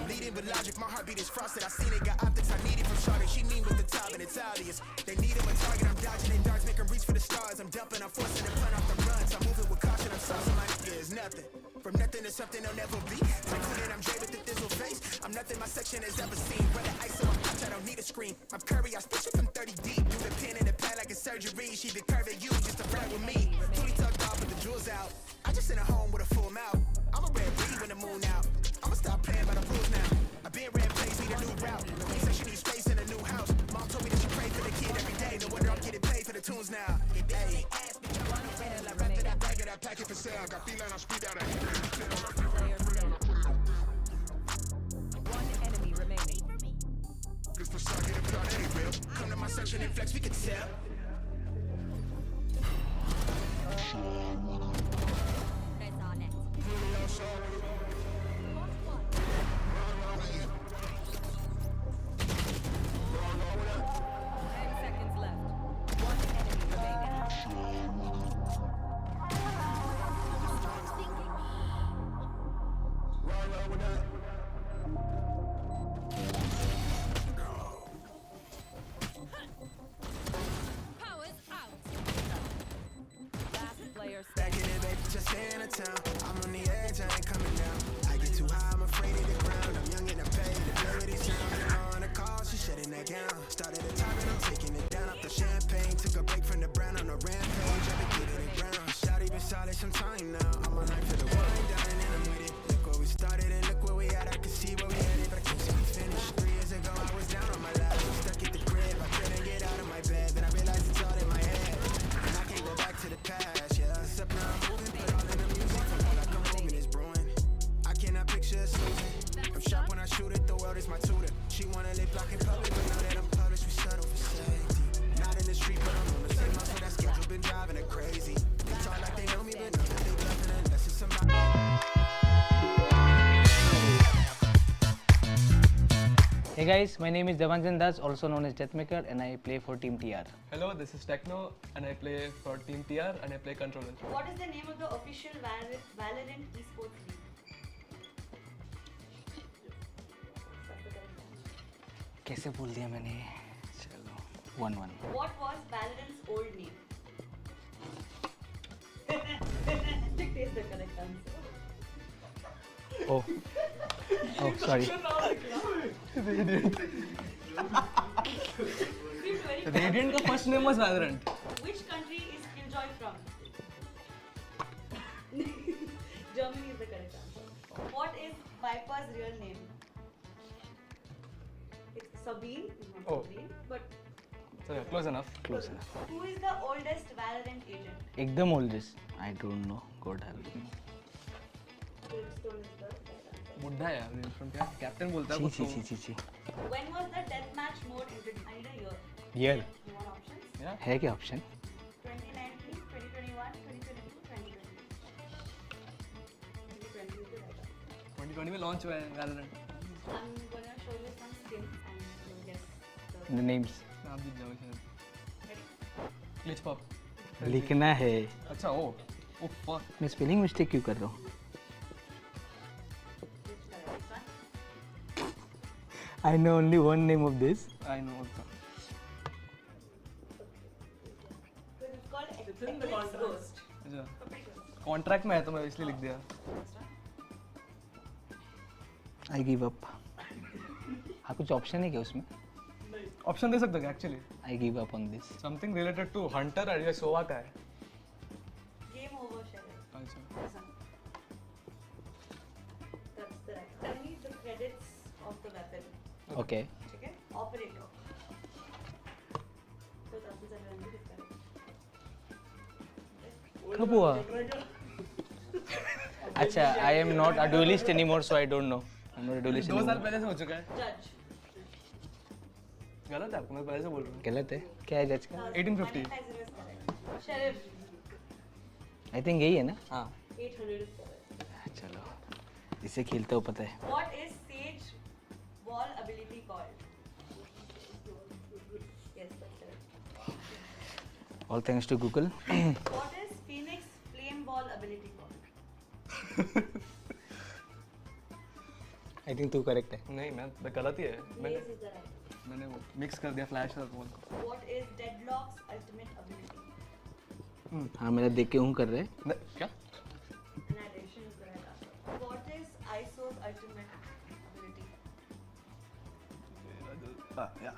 Leading with logic, my heartbeat is frosted. I seen it, got optics, I need it from Charlotte. She mean with the top, and it's obvious. They need him a target, I'm dodging their darts, make them reach for the stars. I'm dumping, I'm forcing them punt off the runs. I'm moving with caution, I'm saucing my nigga is nothing. From nothing to something they'll never be. Tycoon, I'm Jay with the thizzle face. I'm nothing my section has ever seen. Brother ice on my couch, I don't need a screen. I'm Curry, I spit you from 30 deep. Do the pin in the pad like a surgery. She been curving you just to flirt with me. Tootie tucked off with the jewels out. I just sent her home with a full mouth. I'm a red breed when the moon out. I'ma stop playing by the rules now. I been red plays, need a new route. He said she needs space in a new house. Mom told me that she prayed for the kid every day. No wonder I'm getting paid for the tunes now. Hey. I wrap it, I bag it, I pack it for sale. Got feeling on speed out. One enemy remaining. Just for sure, get a plot, ain't real. Come to my section and flex, we can tell. Back in it, baby, just stay in the town. I'm on the edge, I ain't coming down. I get too high, I'm afraid of the ground. I'm young and I pay to play with these sounds. And on the call, she shutting that down. Started a time and I'm taking it down off the champagne. Took a break from the brown on a rampage. I've been getting it brown. Shawty been solid some time now. I'm on night for the wine, dying and I'm with it. Look where we started and look where we at. I can see where we headed, but I can't see we finished. 3 years ago, I was down on my lap. Stuck at the crib, I couldn't get out of my bed. Then I realized it's all in my head. And I can't go back to the past, yeah. Except now I'm moving, put all in the music. From all I come home and it's brewing. I cannot picture us losing. I'm sharp when I shoot it, the world is my tutor. She wanna live black in public, but now that I'm published, we settle for safety. Not in the street, but I'm on the same muscle. That schedule been driving her crazy. They talk like they know me, but know that they guys, my name is Devanjan Das, also known as Deathmaker, and I play for Team TR. Hello, this is Techno, and I play for Team TR, and I play controller. What is the name of the official Valorant Esports league? कैसे बोल दिया मैंने? चलो 1-1. What was Valorant's old name? Take the correct answer. Oh, sorry. Radiant का first name was Valorant. Which country is Killjoy from? Germany is the correct answer. What is Viper's real name? It's Sabine, not Oh. Sabine, but So yeah, close enough. Close enough. who is the oldest Valorant agent? एकदम oldest. I don't know. God help me. Brimstone is the correct answer. बुढ़ा है यार, Brimstone क्या? Captain बोलता है ची कुछ ची तो- ची ची ची. When was the deathmatch mode introduced? I need a year. Year. You want options? Yeah. है क्या option? 2019, 2021, 2022, 2020. 2020 is the right answer. 2020 में launch हुआ है Valorant. I'm gonna show you some skins and you'll guess The names. आप जीत जाओगे शायद. Glitch pop. लिखना है. अच्छा ओ. Oh fuck. मैं spelling mistake क्यों कर रहा हूँ? I know only one name of this. I know also. It's called Eclipse Ghost. अच्छा. Contract में है तो मैं इसलिए लिख दिया. I give up. हाँ कुछ option है क्या उसमें? Option दे सकते हो क्या actually? I give up on this. Something related to Hunter और ये सोवा का है. Game over, Sharon. अच्छा. That's the right. Tell me the credits of the weapon. Okay. Okay? Operator. 2007 is correct. कब हुआ? अच्छा, I am not a duelist anymore, so I don't know. I'm not a duelist 2 साल anymore. पहले से हो चुका है. Judge. गलत है आपको, मैं पहले से बोल रहा हूँ. गलत है? क्या है जज का? 1850. 950 is correct. Sheriff. I think यही है ना? हाँ. 800 is correct. चलो, इसे खेलते हो पता है. What is Sage Wall ability called? Yes, that's correct. All thanks to Google. What is Phoenix Flame Ball ability called? I think तू correct है. नहीं मैं गलत ही है. Blaze is the right. मैंने वो मिक्स कर दिया फ्लैश और बॉल को. What is Deadlock's ultimate ability? हाँ मेरा देख के हूँ कर रहे. क्या? Annihilation is the right answer. What is ISO's ultimate ability? Yeah.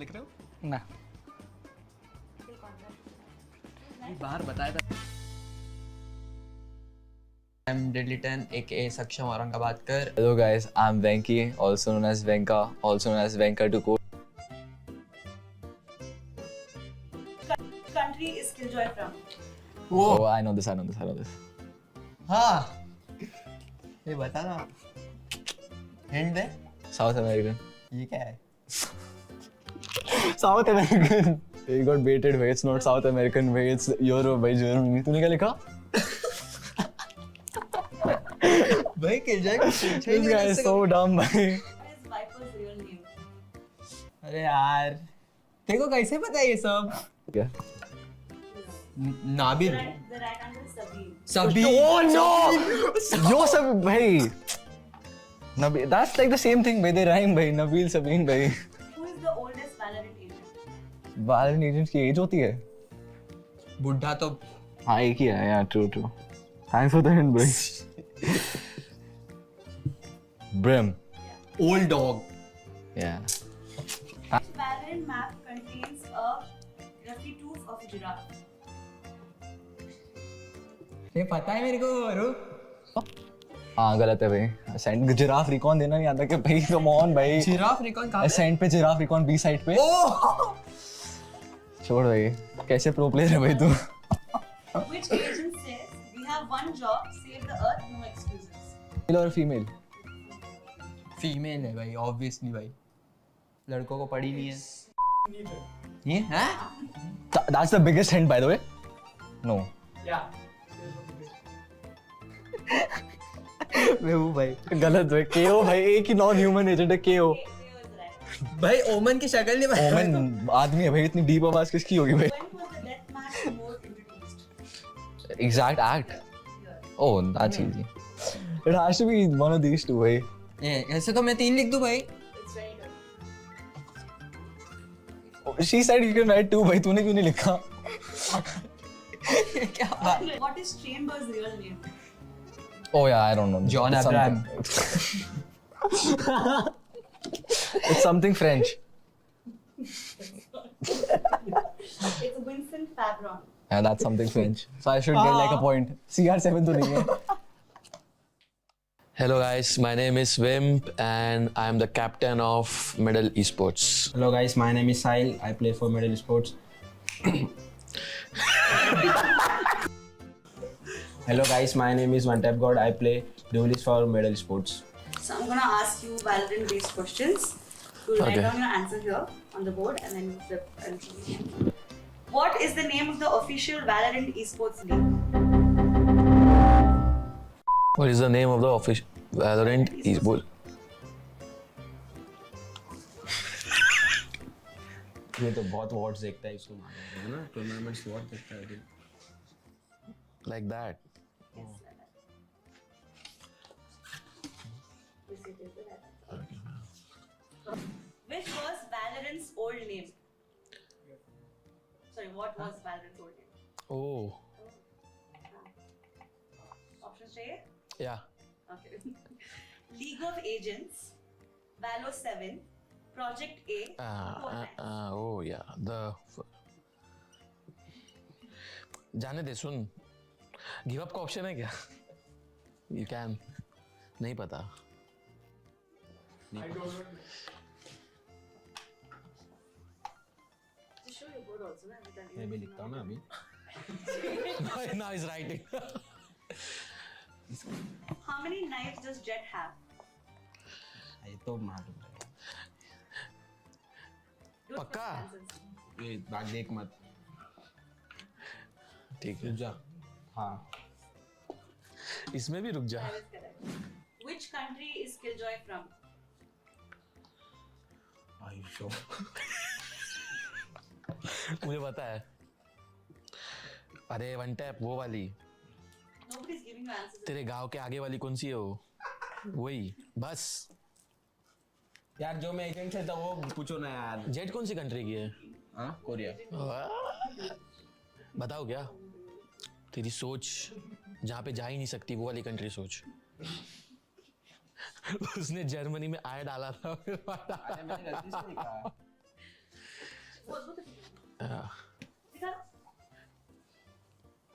लिख रहे हो? ना. Kill contract. बाहर बताया था. I'm Diddly10 aka Saksham Aurangabadkar. Hello guys, I'm Venki, also known as Venka, also known as Venka to code. Country is Killjoy from? Whoa. Oh, I know this. हाँ ये बता ना हिंट दे. South American. ये क्या है? South American. You got baited भाई. It's not South American भाई. It's Europe भाई. Germany. तूने क्या लिखा? भाई किलजॉय को पूछा ही This नहीं guy is so dumb भाई. What is Viper's real name? अरे यार तेरे को कैसे पता है ये सब? क्या? Nabil. The right answer is Sabine. Sabine. Oh no! Yo सब भाई. Nabil. That's like the same thing भाई. They rhyme भाई. Nabil Sabine भाई. Who is the oldest Valorant agent? Valorant agents की एज होती है? बुढ़ा तो हाँ एक ही है. Yeah, true. Thanks for the hint भाई. Brim. old dog. Yeah. Which Valorant map contains a roughly tooth of a giraffe? ये पता है मेरे को रुक. हाँ गलत है भाई. सेंट जिराफ रिकॉन देना नहीं आता कि भाई कम ऑन भाई. जिराफ रिकॉन कहाँ पे? सेंट पे जिराफ रिकॉन बी साइड पे. छोड़ भाई. कैसे प्रो प्लेयर है भाई तू? Which agent says we have one job, save the earth, no excuses? Male or female? Female है भाई ऑब्वियसली भाई. लड़कों को पड़ी नहीं है. ये हैं? That's the biggest hint by the way. No. Yeah. मैं हूँ भाई. गलत भाई. KO भाई एक ही non-human agent है KO. भाई ओमन की शक्ल नहीं बता. ओमन आदमी है भाई. इतनी डीप आवाज किसकी होगी भाई? When was the death match mode introduced? Exact act. Oh, that's easy. It has to be one of these two भाई. ऐसे तो मैं 3 लिख दूं भाई. It's very good. She said you can write 2 भाई. तूने क्यों नहीं लिखा? क्या बात? What is Chambers' real name? Oh yeah, I don't know. John It's Abraham. It's something French. It's Vincent Fabron. Yeah, that's something French. So I should get like a point. CR7 तो नहीं है. Hello guys, my name is Wimp and I am the captain of Middle Esports. Hello guys, my name is Sahil. I play for Middle Esports. Hello guys, my name is One Tap God. I play duelist for Middle Esports. So I'm gonna ask you Valorant-based questions. You write Okay. down your answer here on the board and then you flip and see. What is the name of the official Valorant Esports league? What is the name of the official Valorant Esports? ये तो बहुत watts देखता है इसको मालूम है ना tournaments what देखता है ये Like that. Which was Valorant's old name? Sorry, what was Valorant's old name? Oh, Options चाहिए? yeah. Okay. League of Agents, Valo 7, Project A, Fortnite. Oh yeah. जाने दे सुन. गिव अप का ऑप्शन है क्या? You can. नहीं पता. Just show your board also, na? मैं भी लिखता हूँ ना अभी. Now he's writing. How many knives does Jet have? ये तो मालूम है. Good पक्का? answers. ये भाग देख मत. ठीक है. रुक जा. हाँ. इसमें भी रुक जा. That is correct. Which country is Killjoy from? Are you sure? मुझे पता है. अरे वन टैप वो वाली. Nobody's giving you answers. तेरे गांव के आगे वाली कौन सी है वो? वही. बस. यार जो मैं एजेंट था वो पूछो ना यार. जेट कौन सी कंट्री की है? हाँ कोरिया. बताओ क्या? तेरी सोच जहाँ पे जा ही नहीं सकती वो वाली कंट्री सोच. उसने जर्मनी में आय डाला था. मैंने गलती से लिखा.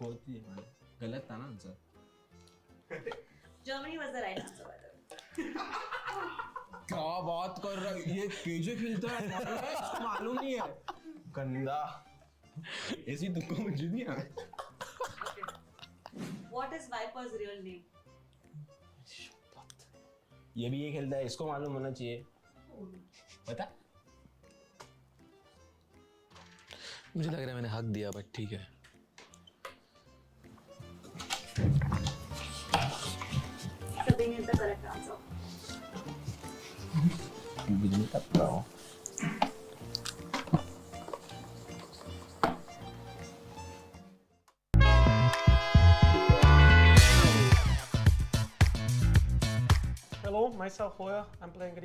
बहुत ही गलत था ना answer. Germany was the right answer, by the way. क्या बात कर रहा है ये केजे खेलता है मालूम नहीं है गंदा ऐसी तुमको मुझे नहीं है. What is Viper's real name? ये भी ये खेलता है इसको मालूम होना चाहिए. पता मुझे लग रहा है मैंने हक दिया बट ठीक है. Sabine is the correct answer. बिजली तक रहा Hello, myself Hoya. I'm playing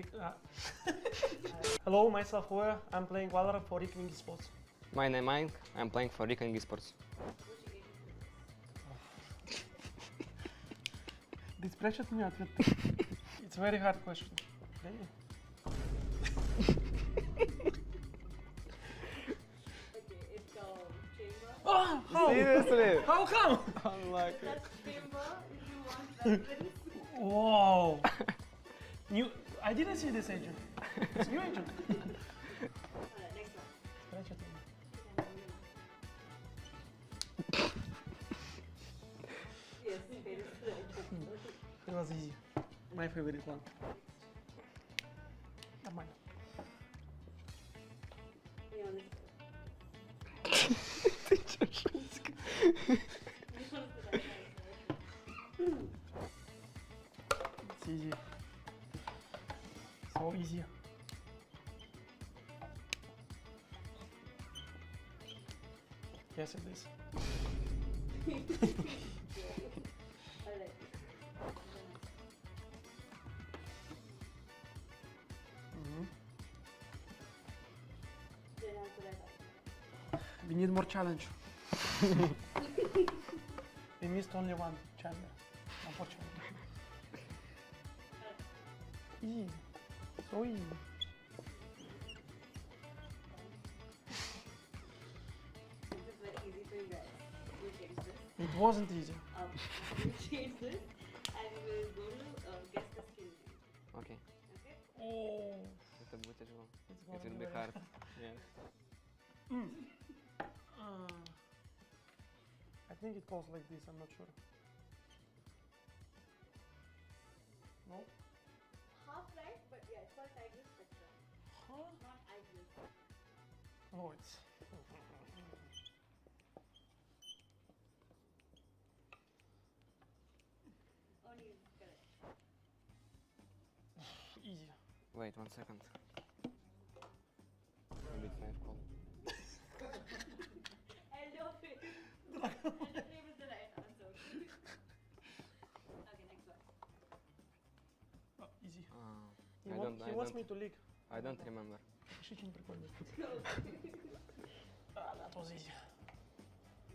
Hello, myself Hoya. I'm playing Valorant for Rick Esports. My name Mike. I'm playing for Rick Esports. This pressure me ответ. It's a very hard question. Oh, how? Seriously? How come? Unlucky. Wow. New. I didn't see this agent. It's new agent. It was easy. My favorite one. Not mine. It's easy. So easy. Yes, it is. We need more challenge. We missed only one challenger, unfortunately. Easy. So easy. This is very easy for you guys. We'll change this. It wasn't easy. We'll change this and we'll go to guess the skill name. Okay. Okay? Oh. Это будет тяжело. It's It will be hard. Yeah. I think it goes like this, I'm not sure. No? Half right, but yeah, it's called Tiger Spectrum. Huh? Not ideal. Oh, it's... Only is correct. Easy. Wait 1 second. Maybe it's my call. Elder Flame is the right answer. Okay, next one. Oh, easy. I He wants me to leak. I don't remember. Очень прикольно. That was easy.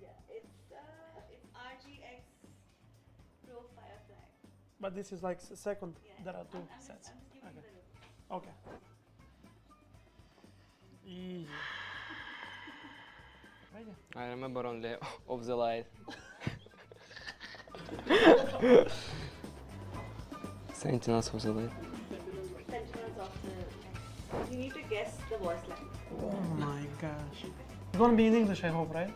Yeah, it's RGX Pro Firefly. But this is like second. Yeah, There are two I'm sets. just giving Okay. you the Okay. Easy. Ready? I remember only of the light. Sentinels of the light. Sentinels of the... You need to guess the voice line. Oh my gosh. It's gonna be in English, I hope, right?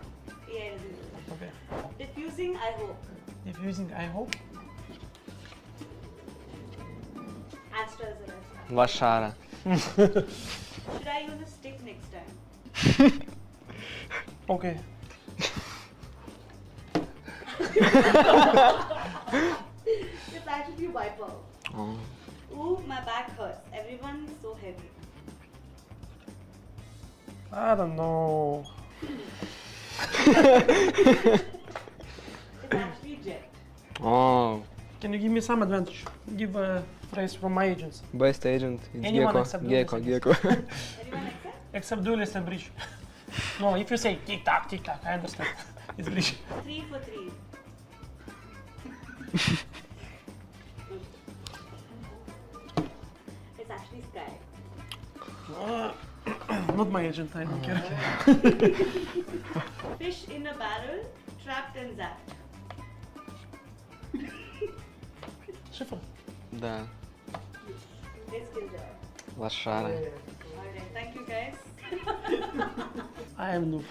Yeah, it is. Okay. Diffusing, I hope. Diffusing, I hope. Astra is the rest. Lashara. Should I use a stick next time? Okay. It's actually Wiper. Oh. Ooh, my back hurts. Everyone is so heavy. I don't know. It's actually Jet. Oh. Can you give me some advantage? Give a phrase from my agents. Best agent is Anyone Gecko. except Gecko. Duelist. Gecko. Anyone except? Except Duelist and Breach. No, if you say tick tock, I understand. It's Breach. 3 for 3. It's actually Sky. Not my agent, I don't care. Fish in a barrel, trapped and zapped. Schiffer. Да. This skills are. Лошара. Alright, thank you guys. I am noob.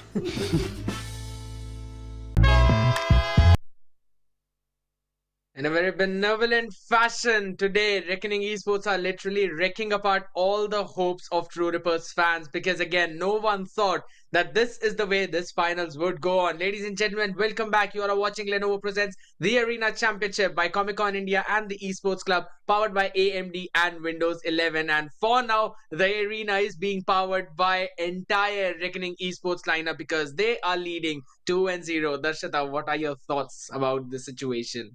In a very benevolent fashion, today, Reckoning Esports are literally wrecking apart all the hopes of True Rippers fans because, again, no one thought that this is the way this finals would go on. Ladies and gentlemen, welcome back. You are watching Lenovo Presents the Arena Championship by Comic Con India and the Esports Club, powered by AMD and Windows 11. And for now, the arena is being powered by entire Reckoning Esports lineup because they are leading 2-0. Darshita, what are your thoughts about the situation?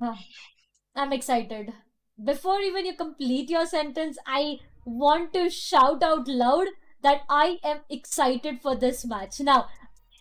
I'm excited. Before even you complete your sentence, I want to shout out loud that I am excited for this match. Now,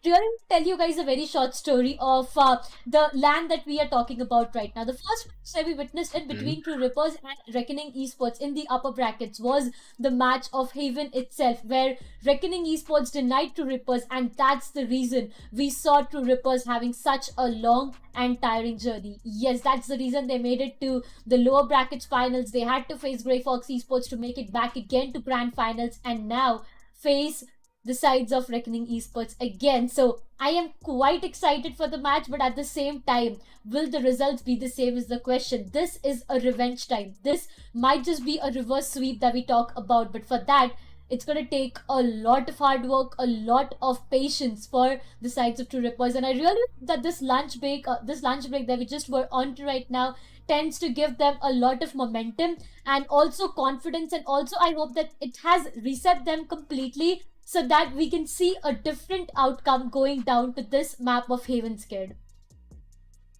really tell you guys a very short story of the LAN that we are talking about right now. The first match that we witnessed in between True Rippers and Reckoning Esports in the upper brackets was the match of Haven itself, where Reckoning Esports denied True Rippers, and that's the reason we saw True Rippers having such a long and tiring journey. Yes, that's the reason they made it to the lower brackets finals. They had to face Grey Fox Esports to make it back again to grand finals, and now face the sides of Reckoning Esports again. So I am quite excited for the match, but at the same time, will the results be the same is the question. This is a revenge time. This might just be a reverse sweep that we talk about, but for that, it's going to take a lot of hard work, a lot of patience for the sides of True Rippers. And I really hope that this lunch break that we just were on to right now tends to give them a lot of momentum and also confidence. And also I hope that it has reset them completely so that we can see a different outcome going down to this map of Haven's Kid.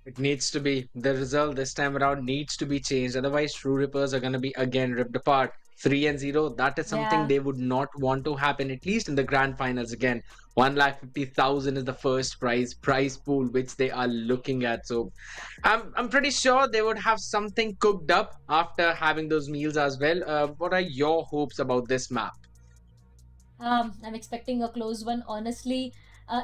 It needs to be. The result this time around needs to be changed. Otherwise, True Rippers are going to be again ripped apart. 3-0, that is something Yeah. they would not want to happen, at least in the grand finals again. 150,000 is the first prize pool which they are looking at. So I'm pretty sure they would have something cooked up after having those meals as well. What are your hopes about this map? I'm expecting a close one, honestly.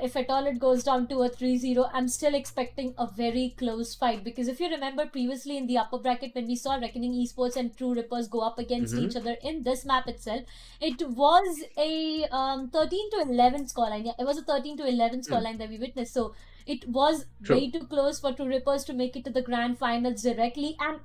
If at all it goes down to a 3-0, I'm still expecting a very close fight. Because if you remember previously in the upper bracket, when we saw Reckoning Esports and True Rippers go up against each other in this map itself, it was a 13-11 scoreline. Yeah, it was a 13-11 scoreline that we witnessed. So it was way too close for True Rippers to make it to the grand finals directly. And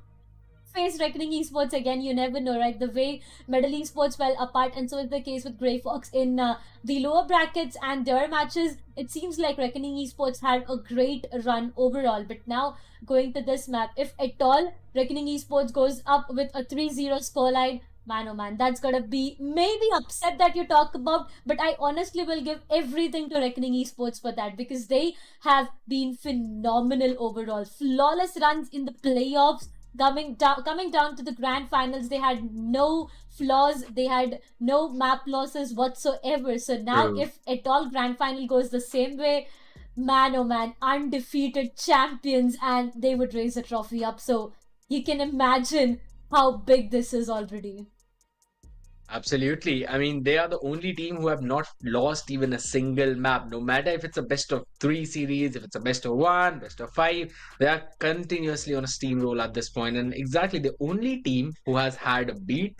face Reckoning Esports again, you never know, right? The way Medal Esports fell apart, and so is the case with Grey Fox in the lower brackets and their matches. It seems like Reckoning Esports had a great run overall, but now going to this map, if at all Reckoning Esports goes up with a 3-0 scoreline, man oh man, that's gonna be maybe upset that you talk about, but I honestly will give everything to Reckoning Esports for that, because they have been phenomenal overall. Flawless runs in the playoffs. Coming down to the grand finals, they had no flaws, they had no map losses whatsoever. So now if at all grand final goes the same way, man oh man, undefeated champions, and they would raise a trophy up. So you can imagine how big this is already. Absolutely. I mean, they are the only team who have not lost even a single map. No matter if it's a best of 3 series, if it's a best of 1, best of 5, they are continuously on a steamroll at this point. And exactly the only team who has had a beat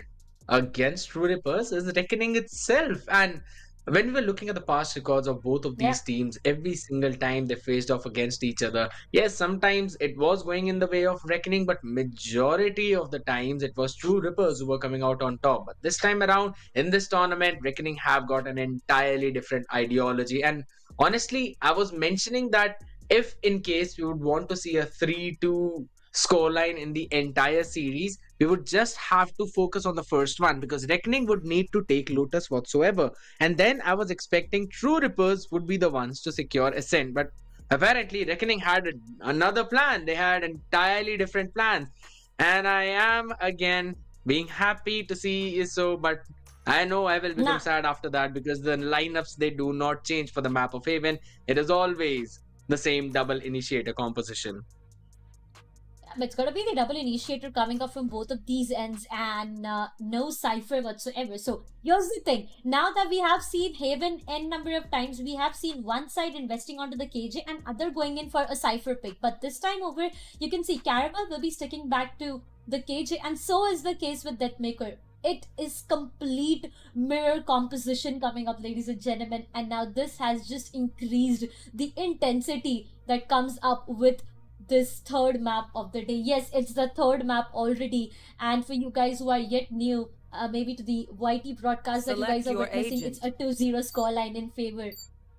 against True Rippers is Reckoning itself. And when we were looking at the past records of both of these teams, every single time they faced off against each other, yes, sometimes it was going in the way of Reckoning, but majority of the times it was True Rippers who were coming out on top. But this time around in this tournament, Reckoning have got an entirely different ideology. And honestly, I was mentioning that if in case we would want to see a 3-2 scoreline in the entire series, we would just have to focus on the first one, because Reckoning would need to take Lotus whatsoever. And then I was expecting True Rippers would be the ones to secure Ascent. But apparently Reckoning had another plan. They had entirely different plans. And I am again being happy to see so, but I know I will become sad after that, because the lineups, they do not change for the map of Haven. It is always the same double initiator composition. It's gonna be the double initiator coming up from both of these ends, and no cipher whatsoever. So here's the thing, now that we have seen Haven n number of times, we have seen one side investing onto the KJ and other going in for a cipher pick, but this time over you can see Caramel will be sticking back to the KJ, and so is the case with Deathmaker. It is complete mirror composition coming up, ladies and gentlemen, and now this has just increased the intensity that comes up with this third map of the day. Yes, it's the third map already, and for you guys who are yet new, maybe to the YT broadcast that you guys are witnessing, it's a 2-0 scoreline in favor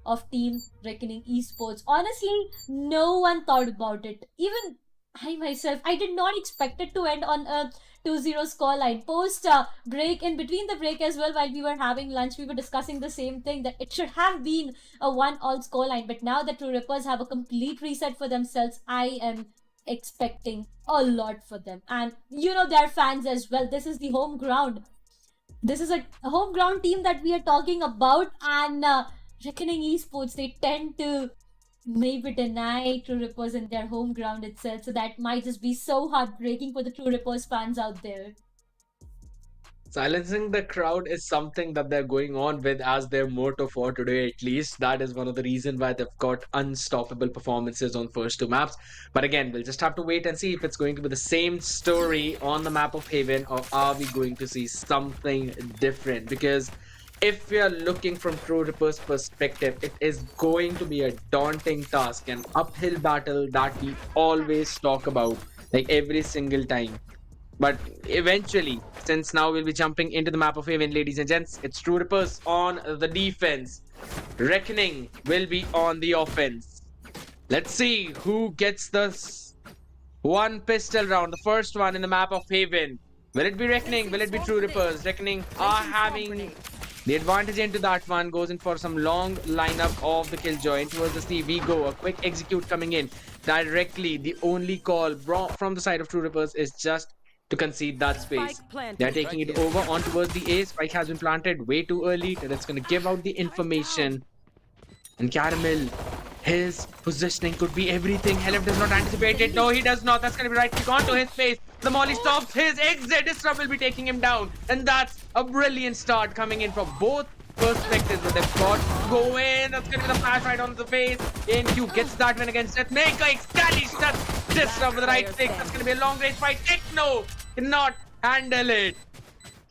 of Team Reckoning Esports. Honestly, no one thought about it. Even I myself, I did not expect it to end on a 2-0 scoreline. Post break, in between the break as well, while we were having lunch, we were discussing the same thing, that it should have been a 1-all scoreline. But now that True Rippers have a complete reset for themselves, I am expecting a lot for them. And you know, their fans as well. This is the home ground. This is a home ground team that we are talking about, and Reckoning Esports, they tend to maybe deny True Rippers in their home ground itself, so that might just be so heartbreaking for the True Rippers fans out there. Silencing the crowd is something that they're going on with as their motto for today, at least. That is one of the reasons why they've got unstoppable performances on first 2 maps. But again, we'll just have to wait and see if it's going to be the same story on the map of Haven, or are we going to see something different? Because if we are looking from True Rippers' perspective, it is going to be a daunting task, an uphill battle that we always talk about, like every single time. But eventually, since now we'll be jumping into the map of Haven, ladies and gents, it's True Rippers on the defense. Reckoning will be on the offense. Let's see who gets the one pistol round, the first one in the map of Haven. Will it be Reckoning? Will it be True Rippers? Reckoning are having the advantage into that one. Goes in for some long lineup of the Killjoy. Towards the C, we go. A quick execute coming in directly. The only call from the side of True Rippers is just to concede that space. They're taking it over on towards the A. Spike has been planted way too early. That's going to give out the information. And Caramel, his positioning could be everything. Helef does not anticipate it. No, he does not. That's going to be right click onto his face. The molly stops his exit. Disrupt will be taking him down. And that's a brilliant start coming in from both perspectives that they've got going. That's going to be the flash right onto the face. ANQ gets that win against Deathmaker. Excali shuts Disrupt with the right click. That's going to be a long range fight. Techno cannot handle it.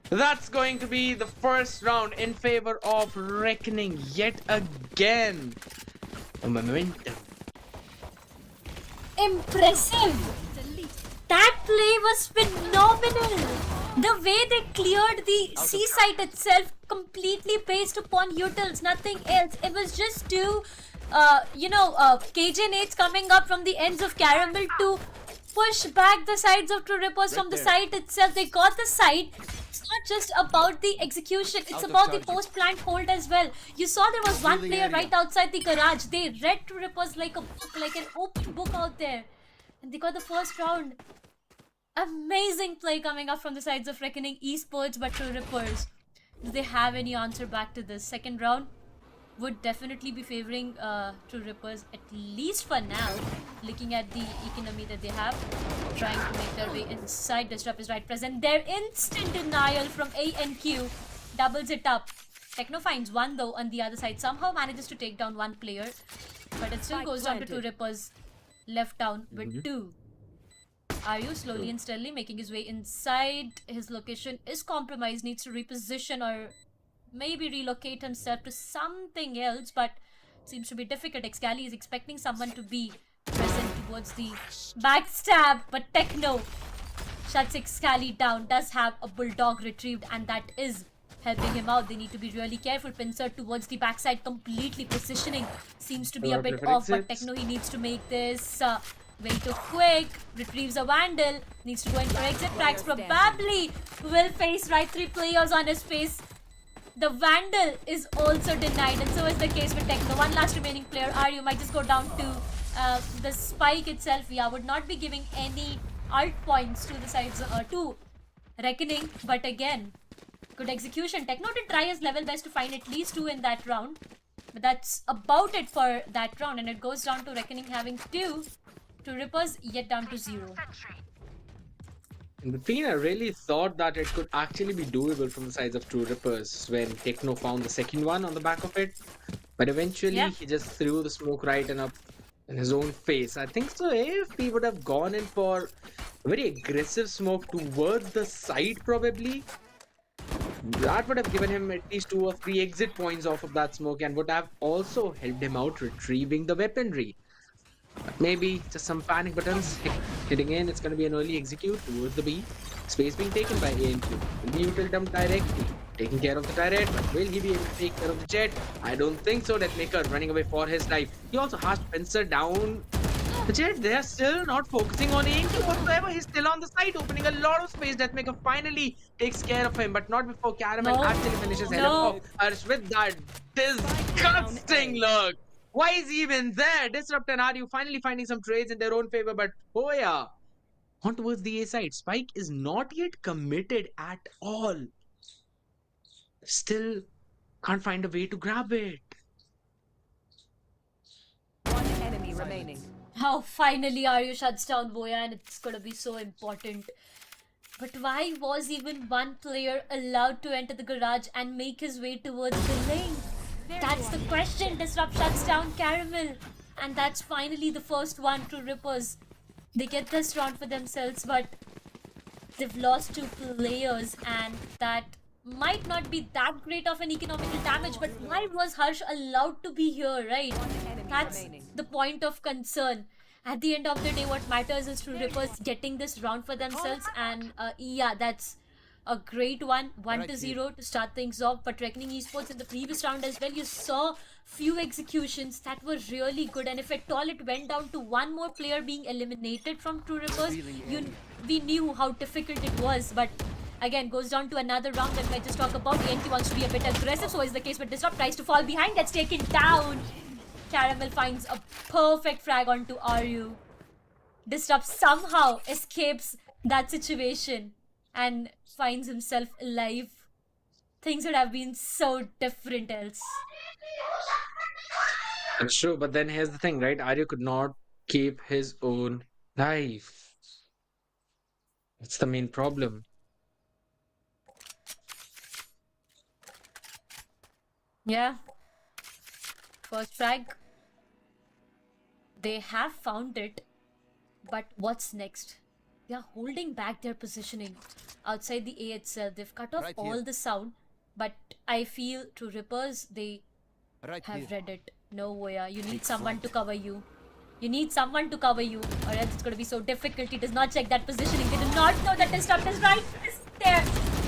That's going to be the first round in favor of Reckoning yet again. A momentum. Impressive. That play was phenomenal. The way they cleared the C site itself completely based upon utils, nothing else. It was just two, KJ nades coming up from the ends of Caramel to push back the sides of True Rippers from the site itself. They got the site. It's not just about the execution, it's about the post-plant hold as well. You saw there was one player right outside the garage. They read True Rippers like a book, like an open book out there. And they got the first round. Amazing play coming up from the sides of Reckoning Esports, but True Rippers, do they have any answer back to this? Second round would definitely be favoring True Rippers, at least for now. Looking at the economy that they have, trying to make their way inside. Disrupt is right present. Their instant denial from ANQ doubles it up. Techno finds one though on the other side. Somehow manages to take down one player, but it still goes down to True Rippers, left down with two. Aryu slowly and steadily making his way inside. His location is compromised, needs to reposition or maybe relocate himself to something else, but seems to be difficult. Excali is expecting someone to be present towards the backstab, but Techno shuts Excali down. Does have a Bulldog retrieved, and that is helping him out. They need to be really careful. Pincer towards the backside, completely positioning. Seems to be a bit off, but Techno, he needs to make this way too quick. Retrieves a Vandal. Needs to go in for exit tracks. Probably will face right 3 players on his face. The Vandal is also denied, and so is the case with Techno. One last remaining player. Aryu might just go down to the Spike itself. Yeah, would not be giving any alt points to the sides to Reckoning, but again, good execution. Techno did try his level best to find at least 2 in that round, but that's about it for that round, and it goes down to Reckoning having 2, to Rippers yet down to 0. Fina really thought that it could actually be doable from the sides of True Rippers when Techno found the second one on the back of it, but eventually he just threw the smoke right and up in his own face. I think so if he would have gone in for a very aggressive smoke towards the side, probably that would have given him at least 2 or 3 exit points off of that smoke and would have also helped him out retrieving the weaponry. But maybe just some panic buttons hitting in. It's going to be an early execute towards the B. Space being taken by ANQ. Will be util dump directly, taking care of the turret, but will he be able to take care of the jet? I don't think so. Deathmaker running away for his life. He also has Spencer down the jet. They are still not focusing on ANQ whatsoever. He's still on the side, opening a lot of space. Deathmaker finally takes care of him, but not before Caramel actually finishes head up Harsh with that disgusting look. Why is he even there? Disrupt and Aryu finally finding some trades in their own favor, but oh yeah, on towards the A side. Spike is not yet committed at all. Still can't find a way to grab it. One enemy remaining. How finally Aryu shuts down Boya, and it's gonna be so important. But why was even one player allowed to enter the garage and make his way towards the lane? That's the question. Disrupt shuts down Caramel, and that's finally the first one to Rippers. They get this round for themselves, but they've lost 2 players, and that might not be that great of an economical damage, but why was Harsh allowed to be here, right? That's the point of concern. at the end of the day, what matters is True Rippers getting this round for themselves, and yeah, that's a great one. 1-0 to start things off. But Reckoning Esports in the previous round as well, you saw few executions that were really good, and if at all it went down to one more player being eliminated from True Rippers, we knew how difficult it was. But again, goes down to another round that I just talk about. ENT wants to be a bit aggressive, so is the case with Disrupt, tries to fall behind, gets taken down. Caramel finds a perfect frag onto Ryu. Disrupt somehow escapes that situation and finds himself alive. Things would have been so different else. That's true, but then here's the thing, right? Arya could not keep his own life. That's the main problem. Yeah. First frag. They have found it, but what's next? They are holding back their positioning outside the A itself. They've cut off all the sound, but I feel True Rippers, they have read it. No, Voya, you need someone to cover you. You need someone to cover you, or else it's going to be so difficult. He does not check that positioning. They do not know that Disrupt is right there.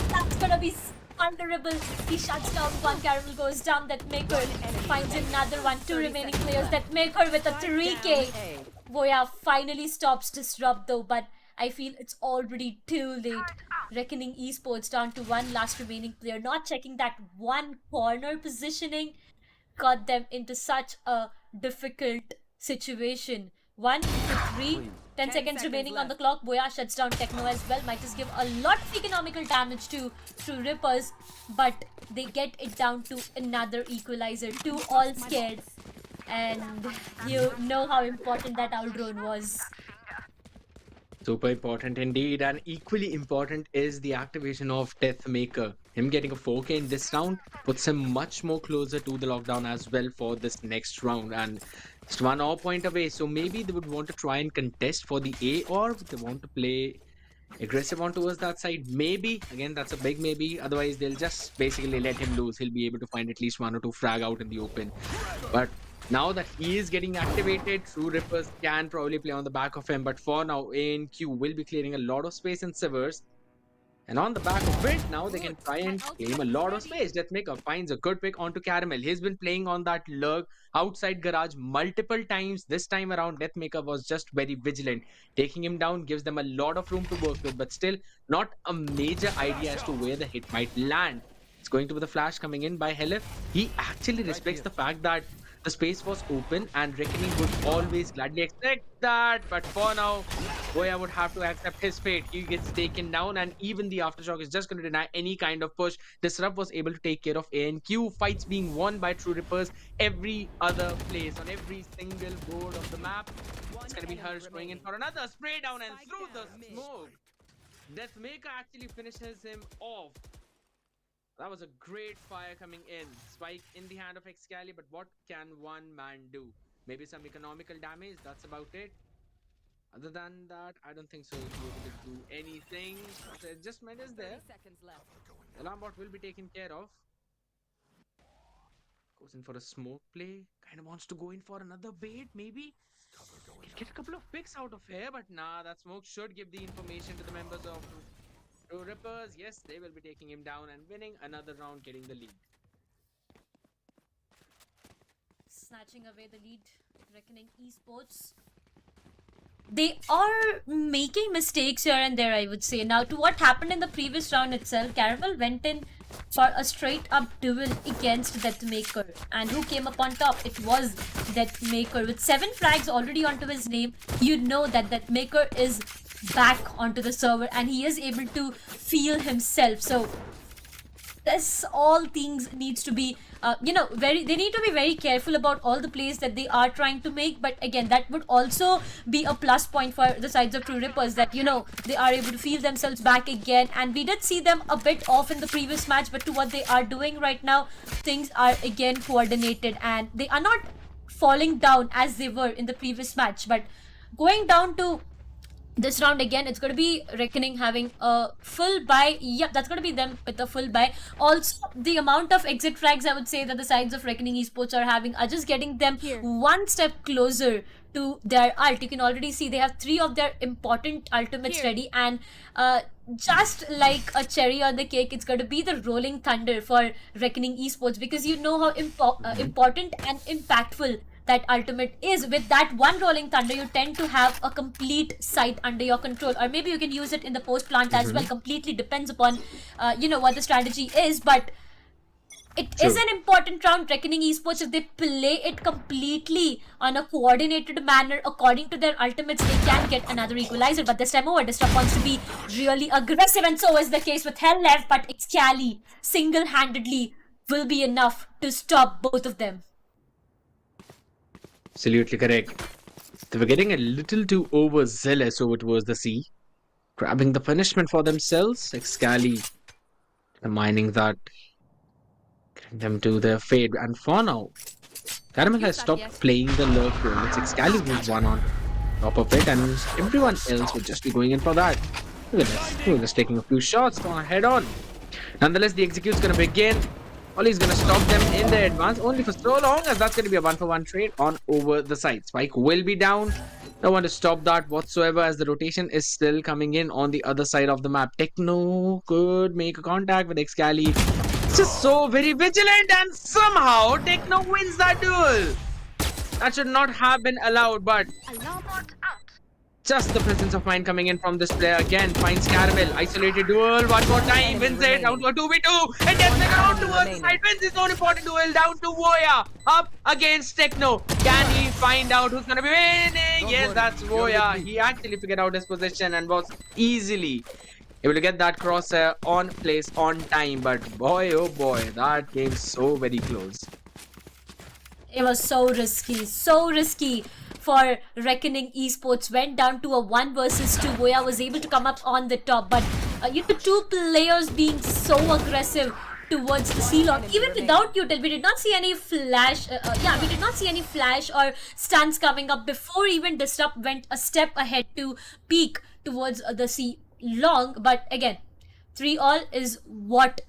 That's going to be vulnerable. He shuts down one. Caramel goes down. That Maker finds another one. Two remaining players. That Maker with a 3K. Voya finally stops Disrupt though, but I feel it's already too late. Reckoning Esports down to one last remaining player. Not checking that one corner positioning got them into such a difficult situation. 1 to 3. 10 seconds remaining on the clock. Boya shuts down Techno as well. Might just give a lot of economical damage to Rippers, but they get it down to another equalizer. 2 all scared. And you know how important that owl drone was. Super important indeed, and equally important is the activation of Deathmaker. Him getting a 4K in this round puts him much more closer to the lockdown as well for this next round, and just 1 hour point away. So maybe they would want to try and contest for the A, or they want to play aggressive on towards that side. Maybe, again, that's a big maybe. Otherwise, they'll just basically let him lose. He'll be able to find at least 1 or 2 frag out in the open. But now that he is getting activated, True Rippers can probably play on the back of him. But for now, ANQ will be clearing a lot of space in Sivers. And on the back of it, now they can try and claim a lot of space. Deathmaker finds a good pick onto Caramel. He's been playing on that lurk outside garage multiple times. This time around, Deathmaker was just very vigilant. Taking him down gives them a lot of room to work with, but still not a major idea as to where the hit might land. It's going to be the flash coming in by Helif. He actually respects the fact that the space was open, and Reckoning would always gladly accept that. But for now, Boya would have to accept his fate. He gets taken down, and even the Aftershock is just going to deny any kind of push. Disrupt was able to take care of ANQ. Fights being won by True Rippers every other place, on every single board of the map. It's going to be Harsh going in for another spray down and through the smoke. Deathmaker actually finishes him off. That was a great fire coming in. Spike in the hand of Excali, but what can one man do? Maybe some economical damage, that's about it. Other than that, I don't think so he'll be able to do anything. The adjustment is there. Alarm bot will be taken care of. Goes in for a smoke play. Kind of wants to go in for another bait, maybe. Get a couple of picks out of here, but nah, that smoke should give the information to the members of True Rippers. Yes, they will be taking him down and winning another round, getting the lead. Snatching away the lead, Reckoning Esports. They are making mistakes here and there, I would say. Now, to what happened in the previous round itself, Caramel went in for a straight-up duel against Deathmaker. And who came up on top? It was Deathmaker. With 7 frags already onto his name, you know that Deathmaker is back onto the server and he is able to feel himself. So this all things needs to be they need to be very careful about all the plays that they are trying to make. But again, that would also be a plus point for the sides of True Rippers, that they are able to feel themselves back again. And we did see them a bit off in the previous match, but to what they are doing right now, things are again coordinated and they are not falling down as they were in the previous match. But going down to This round again, it's going to be Reckoning having a full buy. Yep, that's going to be them with a full buy. Also, the amount of exit frags I would say that the sides of Reckoning Esports are having are just getting them one step closer to their ult. You can already see they have 3 of their important ultimates ready, and just like a cherry on the cake, it's going to be the Rolling Thunder for Reckoning Esports, because you know how important and impactful that ultimate is. With that one Rolling Thunder, you tend to have a complete site under your control, or maybe you can use it in the post plant as well. Completely depends upon you know what the strategy is, but it is an important round. Reckoning Esports, if they play it completely on a coordinated manner according to their ultimates, they can get another equalizer. But this time over, Disrupt wants to be really aggressive, and so is the case with Hell left, but Excali single-handedly will be enough to stop both of them. Absolutely correct. They were getting a little too overzealous over towards the sea, grabbing the punishment for themselves. Excali mining that, getting them to their fate. And for now, Caramel has stopped playing the lurk role. It's Excali who's one on top of it, and everyone else would just be going in for that. Look at this. We're just taking a few shots, going head on. Nonetheless, the execute's going to begin. Ollie's going to stop them in their advance only for so long, as that's going to be a 1-for-1 trade on over the side. Spike will be down. No one to stop that whatsoever, as the rotation is still coming in on the other side of the map. Techno could make a contact with Excali. It's just so very vigilant, and somehow Techno wins that duel. That should not have been allowed, but just the presence of mind coming in from this player again finds Caramel. Isolated duel, one more time, wins it, down to a 2v2, and gets second round towards the side, wins his own important duel, down to Voya, up against Techno. Can he find out who's gonna be winning? Yes, that's Voya. He actually figured out his position and was easily able to get that crosshair on place on time, but boy oh boy, that game's so very close. It was so risky for Reckoning Esports. Went down to a 1 versus 2. Voya was able to come up on the top, but you know, 2 players being so aggressive towards the C-Log, even without util, we did not see any flash. We did not see any flash or stuns coming up before even Disrupt went a step ahead to peek towards the C-Long. But again, 3-all is what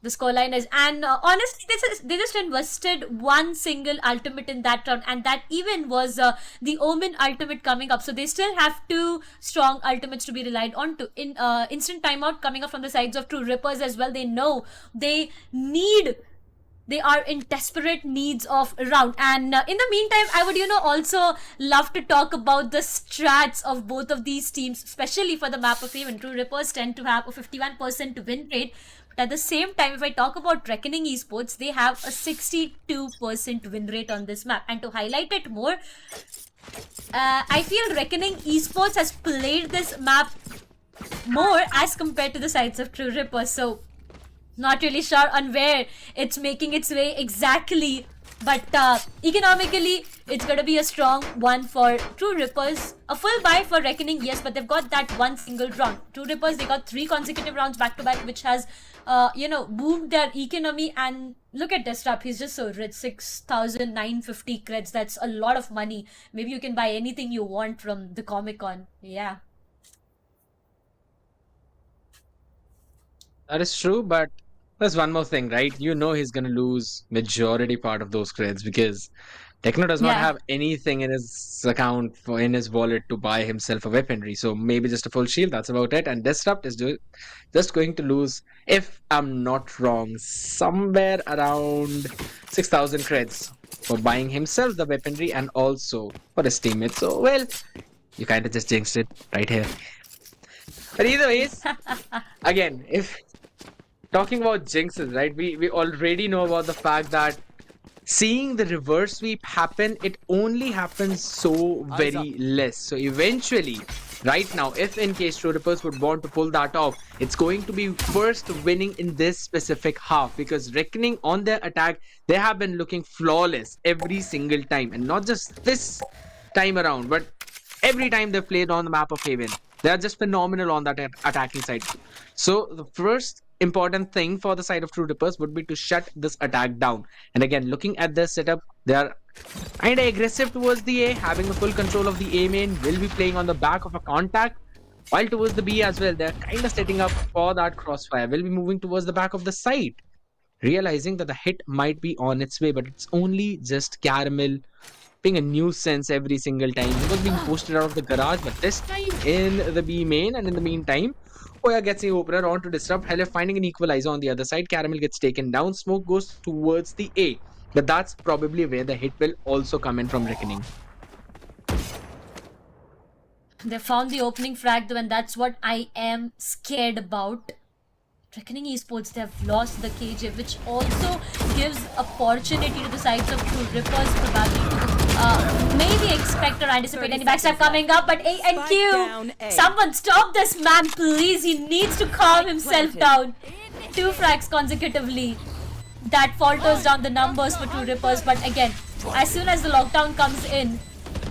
the scoreline is, and honestly, they just invested one single ultimate in that round, and that even was the Omen ultimate coming up. So they still have 2 strong ultimates to be relied on. To in instant timeout coming up from the sides of True Rippers as well. They know they are in desperate needs of round, and in the meantime, I would also love to talk about the strats of both of these teams, especially for the map of Haven. True Rippers tend to have a 51% win rate. At the same time, if I talk about Reckoning Esports, they have a 62% win rate on this map. And to highlight it more, I feel Reckoning Esports has played this map more as compared to the sides of True Rippers. So, not really sure on where it's making its way exactly. But economically, it's going to be a strong one for True Rippers. A full buy for Reckoning, yes, but they've got that one single round. True Rippers, they got 3 consecutive rounds back-to-back, which has, boomed their economy. And look at Disrupt, he's just so rich, 6,950 creds. That's a lot of money. Maybe you can buy anything you want from the Comic-Con. Yeah. That is true, but there's one more thing, right? You know he's gonna lose majority part of those creds, because Techno does not have anything in his account in his wallet to buy himself a weaponry. So maybe just a full shield, that's about it. And Disrupt is just going to lose, if I'm not wrong, somewhere around 6,000 creds for buying himself the weaponry and also for his teammates. So, well, you kind of just jinxed it right here. But either ways, again, if talking about jinxes, right? We already know about the fact that seeing the reverse sweep happen, it only happens so very less. So eventually, right now, if in case True Rippers would want to pull that off, it's going to be first winning in this specific half, because Reckoning on their attack, they have been looking flawless every single time, and not just this time around, but every time they've played on the map of Haven. They are just phenomenal on that attacking side. So the first important thing for the side of True Rippers would be to shut this attack down. And again, looking at their setup, they are kind of aggressive towards the A, having the full control of the A main, will be playing on the back of a contact. While towards the B as well, they're kind of setting up for that crossfire. Will be moving towards the back of the site, realizing that the hit might be on its way, but it's only just Caramel being a nuisance every single time. He was being posted out of the garage, but this time in the B main, and in the meantime, Oya gets the opener on to disrupt. Helef finding an equalizer on the other side. Caramel gets taken down. Smoke goes towards the A. But that's probably where the hit will also come in from Reckoning. They found the opening frag though, and that's what I am scared about. Reckoning Esports, they have lost the KJ, which also gives opportunity to the sides of True Rippers probably to maybe expect or anticipate any backstab coming up, but A and Q, someone stop this man please, he needs to calm himself down. 2 frags consecutively. That falters down the numbers for True Rippers, but again, as soon as the lockdown comes in,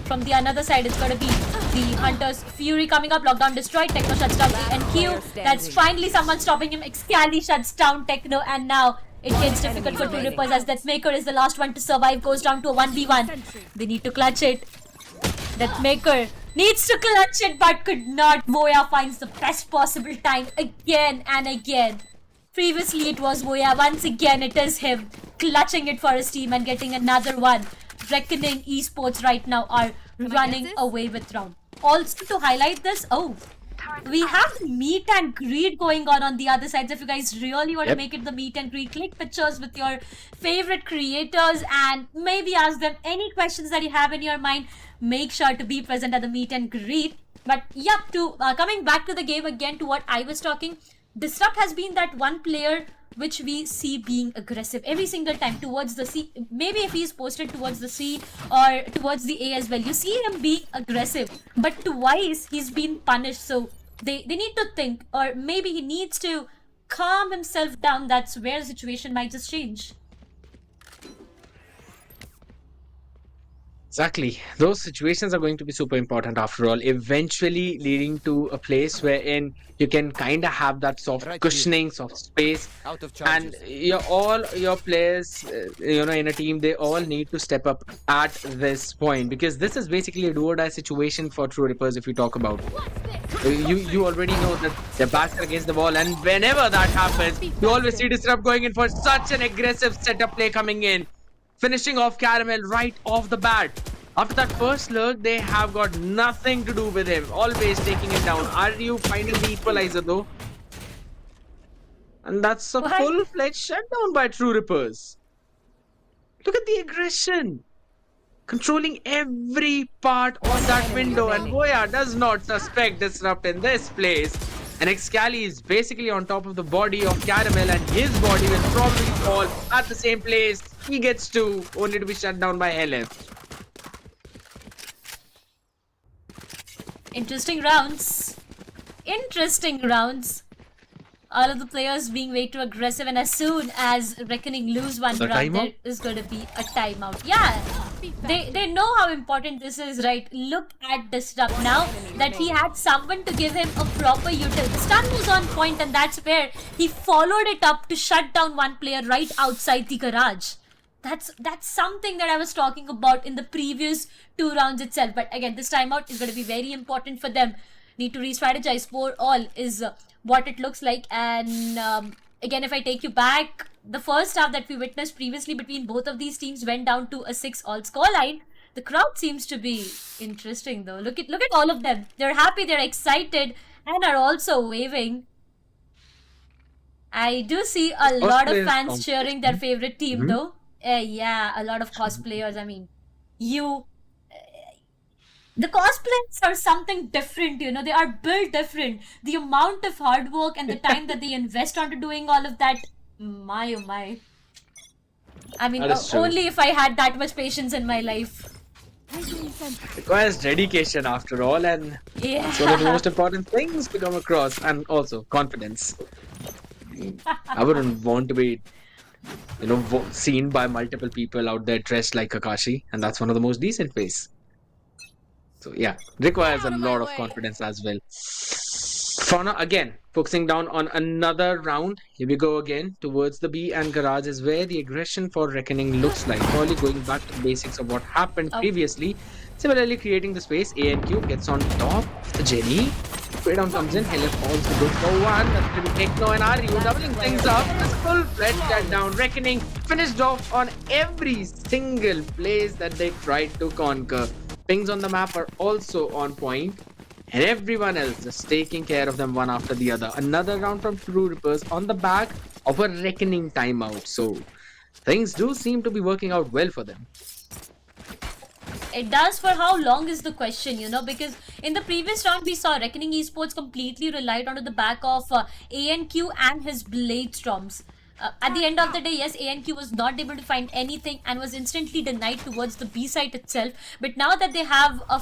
from the another side, it's going to be the Hunter's Fury coming up. Lockdown destroyed. Techno shuts down the NQ. That's finally someone stopping him. Excali shuts down Techno. And now it gets difficult for Two Rippers as Deathmaker is the last one to survive. Goes down to a 1v1. They need to clutch it. Deathmaker needs to clutch it but could not. Voya finds the best possible time again and again. Previously it was Voya. Once again it is him clutching it for his team and getting another one. Reckoning Esports right now are running away with round. Also to highlight this, we have the meet and greet going on the other side. So if you guys really want to make it the meet and greet, click pictures with your favorite creators and maybe ask them any questions that you have in your mind. Make sure to be present at the meet and greet. But yeah, coming back to the game again, to what I was talking, Disrupt has been that one player which we see being aggressive every single time towards the C. Maybe if he's posted towards the C or towards the A as well, you see him being aggressive, but twice he's been punished. So they need to think, or maybe he needs to calm himself down. That's where the situation might just change. Exactly. Those situations are going to be super important after all, eventually leading to a place wherein you can kind of have that soft cushioning, soft space, and all your players, in a team, they all need to step up at this point, because this is basically a do or die situation for True Rippers. If you talk about you already know that their backs are against the wall, and whenever that happens, you always see Disrupt going in for such an aggressive setup play coming in, finishing off Caramel right off the bat. After that first lurk, they have got nothing to do with him. Always taking him down. Are you finding the equalizer though? And that's a full-fledged shutdown by True Rippers. Look at the aggression. Controlling every part of that window. And Voya does not suspect Disrupt in this place. And Excali is basically on top of the body of Caramel, and his body will probably fall at the same place he gets to, only to be shut down by Helef. Interesting rounds. All of the players being way too aggressive, and as soon as Reckoning lose one round, there is going to be a timeout. Yeah, they know how important this is, right? Look at Disrupt now that he had someone to give him a proper util. The stun was on point, and that's where he followed it up to shut down one player right outside the garage. That's something that I was talking about in the previous 2 rounds itself. But again, this timeout is going to be very important for them. Need to re-strategize for all is what it looks like. And again, if I take you back, the first half that we witnessed previously between both of these teams went down to a 6-all scoreline. The crowd seems to be interesting though. Look at all of them. They're happy, they're excited, and are also waving. I do see a lot of fans cheering their favorite team though. Yeah, a lot of cosplayers. I mean, the cosplayers are something different, they are built different. The amount of hard work and the time that they invest onto doing all of that, my oh my. I mean, only if I had that much patience in my life. It requires dedication after all, and it's one of the most important things to come across, and also confidence. I wouldn't want to be seen by multiple people out there dressed like Kakashi, and that's one of the most decent ways. So yeah, requires a lot of confidence as well. Fauna again focusing down on another round. Here we go again towards the B, and garage is where the aggression for Reckoning looks like. Probably going back to the basics of what happened previously. Similarly creating the space. A and Q gets on top of the Jenny. Spray down comes in. Helif also good for one. That's going to be Techno and Aryu doubling things up. It's full-fledged shutdown. Reckoning finished off on every single place that they tried to conquer. Pings on the map are also on point. And everyone else just taking care of them one after the other. Another round from True Rippers on the back of a Reckoning timeout. So things do seem to be working out well for them. It does. For how long is the question, you know, because in the previous round we saw Reckoning Esports completely relied onto the back of ANQ and his Blade Storms. At the end of the day, yes, ANQ was not able to find anything and was instantly denied towards the B site itself. But now that they have a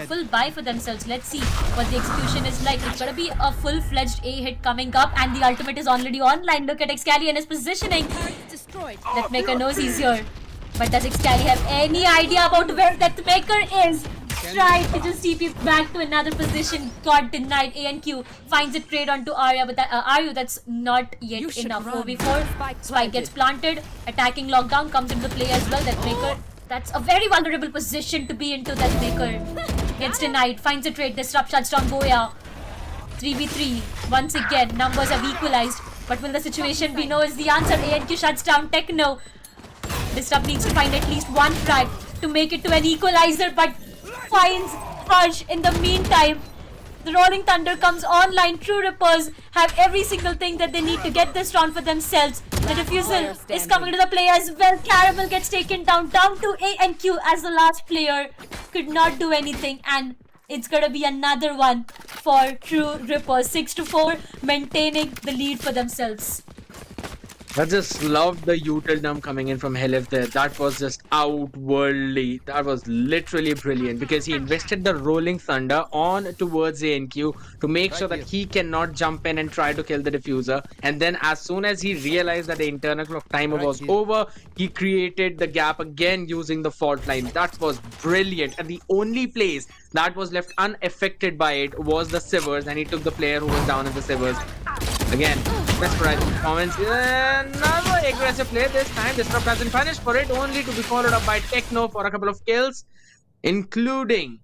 full buy for themselves, let's see what the execution is like. It's gonna be a full-fledged A hit coming up, and the ultimate is already online. Look at Excali and his positioning. Deathmaker knows he's here. But does Excali have any idea about where Deathmaker is? Tried to just TP back to another position, got denied. ANQ finds a trade onto Arya, but Aryu, that's not yet enough. 4v4, Spike gets planted, attacking lockdown comes into play as well. Deathmaker, that's a very vulnerable position to be into. Deathmaker gets denied, finds a trade, disrupt, shuts down Goya. 3v3, once again, numbers have equalized. But will the situation be? No is the answer. ANQ shuts down Techno. Disrupt needs to find at least one frag to make it to an equalizer, but finds Harsh in the meantime. The Rolling Thunder comes online. True Rippers have every single thing that they need to get this round for themselves. The refusal is coming to the play as well. Caramel gets taken down to ANQ as the last player. Could not do anything, and it's gonna be another one for True Rippers. 6-4, maintaining the lead for themselves. I just loved the util coming in from Helif there. That was just outworldly. That was literally brilliant because he invested the Rolling Thunder on towards ANQ to make sure that he cannot jump in and try to kill the diffuser. And then as soon as he realized that the internal clock timer was over, he created the gap again using the fault line. That was brilliant. And the only place that was left unaffected by it was the Sivers, and he took the player who was down in the Sivers. Again, mesmerizing performance. Another aggressive play this time. Disrupt hasn't punished for it, only to be followed up by Techno for a couple of kills, including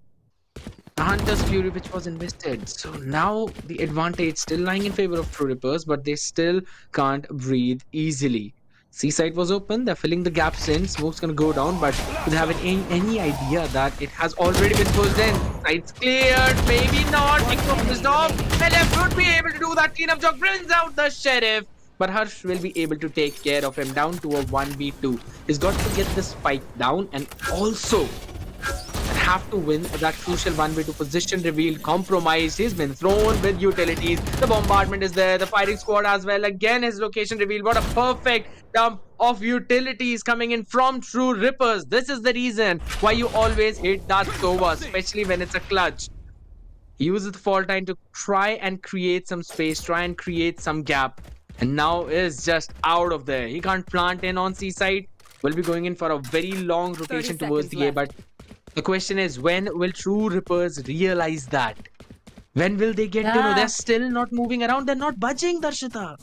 the Hunter's Fury, which was invested. So now the advantage still lying in favor of True Rippers, but they still can't breathe easily. C-side was open, they're filling the gaps in. Smoke's gonna go down, but do they have any idea that it has already been pushed in? Side's cleared, maybe not. Techno pushed off. LF would be able to do that cleanup job, brings out the Sheriff. But Harsh will be able to take care of him down to a 1v2. He's got to get the spike down and also have to win that crucial 1v2 position reveal. Compromised, he's been thrown with utilities. The bombardment is there, the firing squad as well. Again, his location reveal. What a perfect dump of utilities coming in from True Rippers. This is the reason why you always hit that Sova, especially when it's a clutch. He uses the fault line to try and create some space, try and create some gap. And now is just out of there. He can't plant in on C-side. Will be going in for a very long rotation towards the A, but the question is, when will True Rippers realize that? When will they get to know? They're still not moving around. They're not budging, Darshita.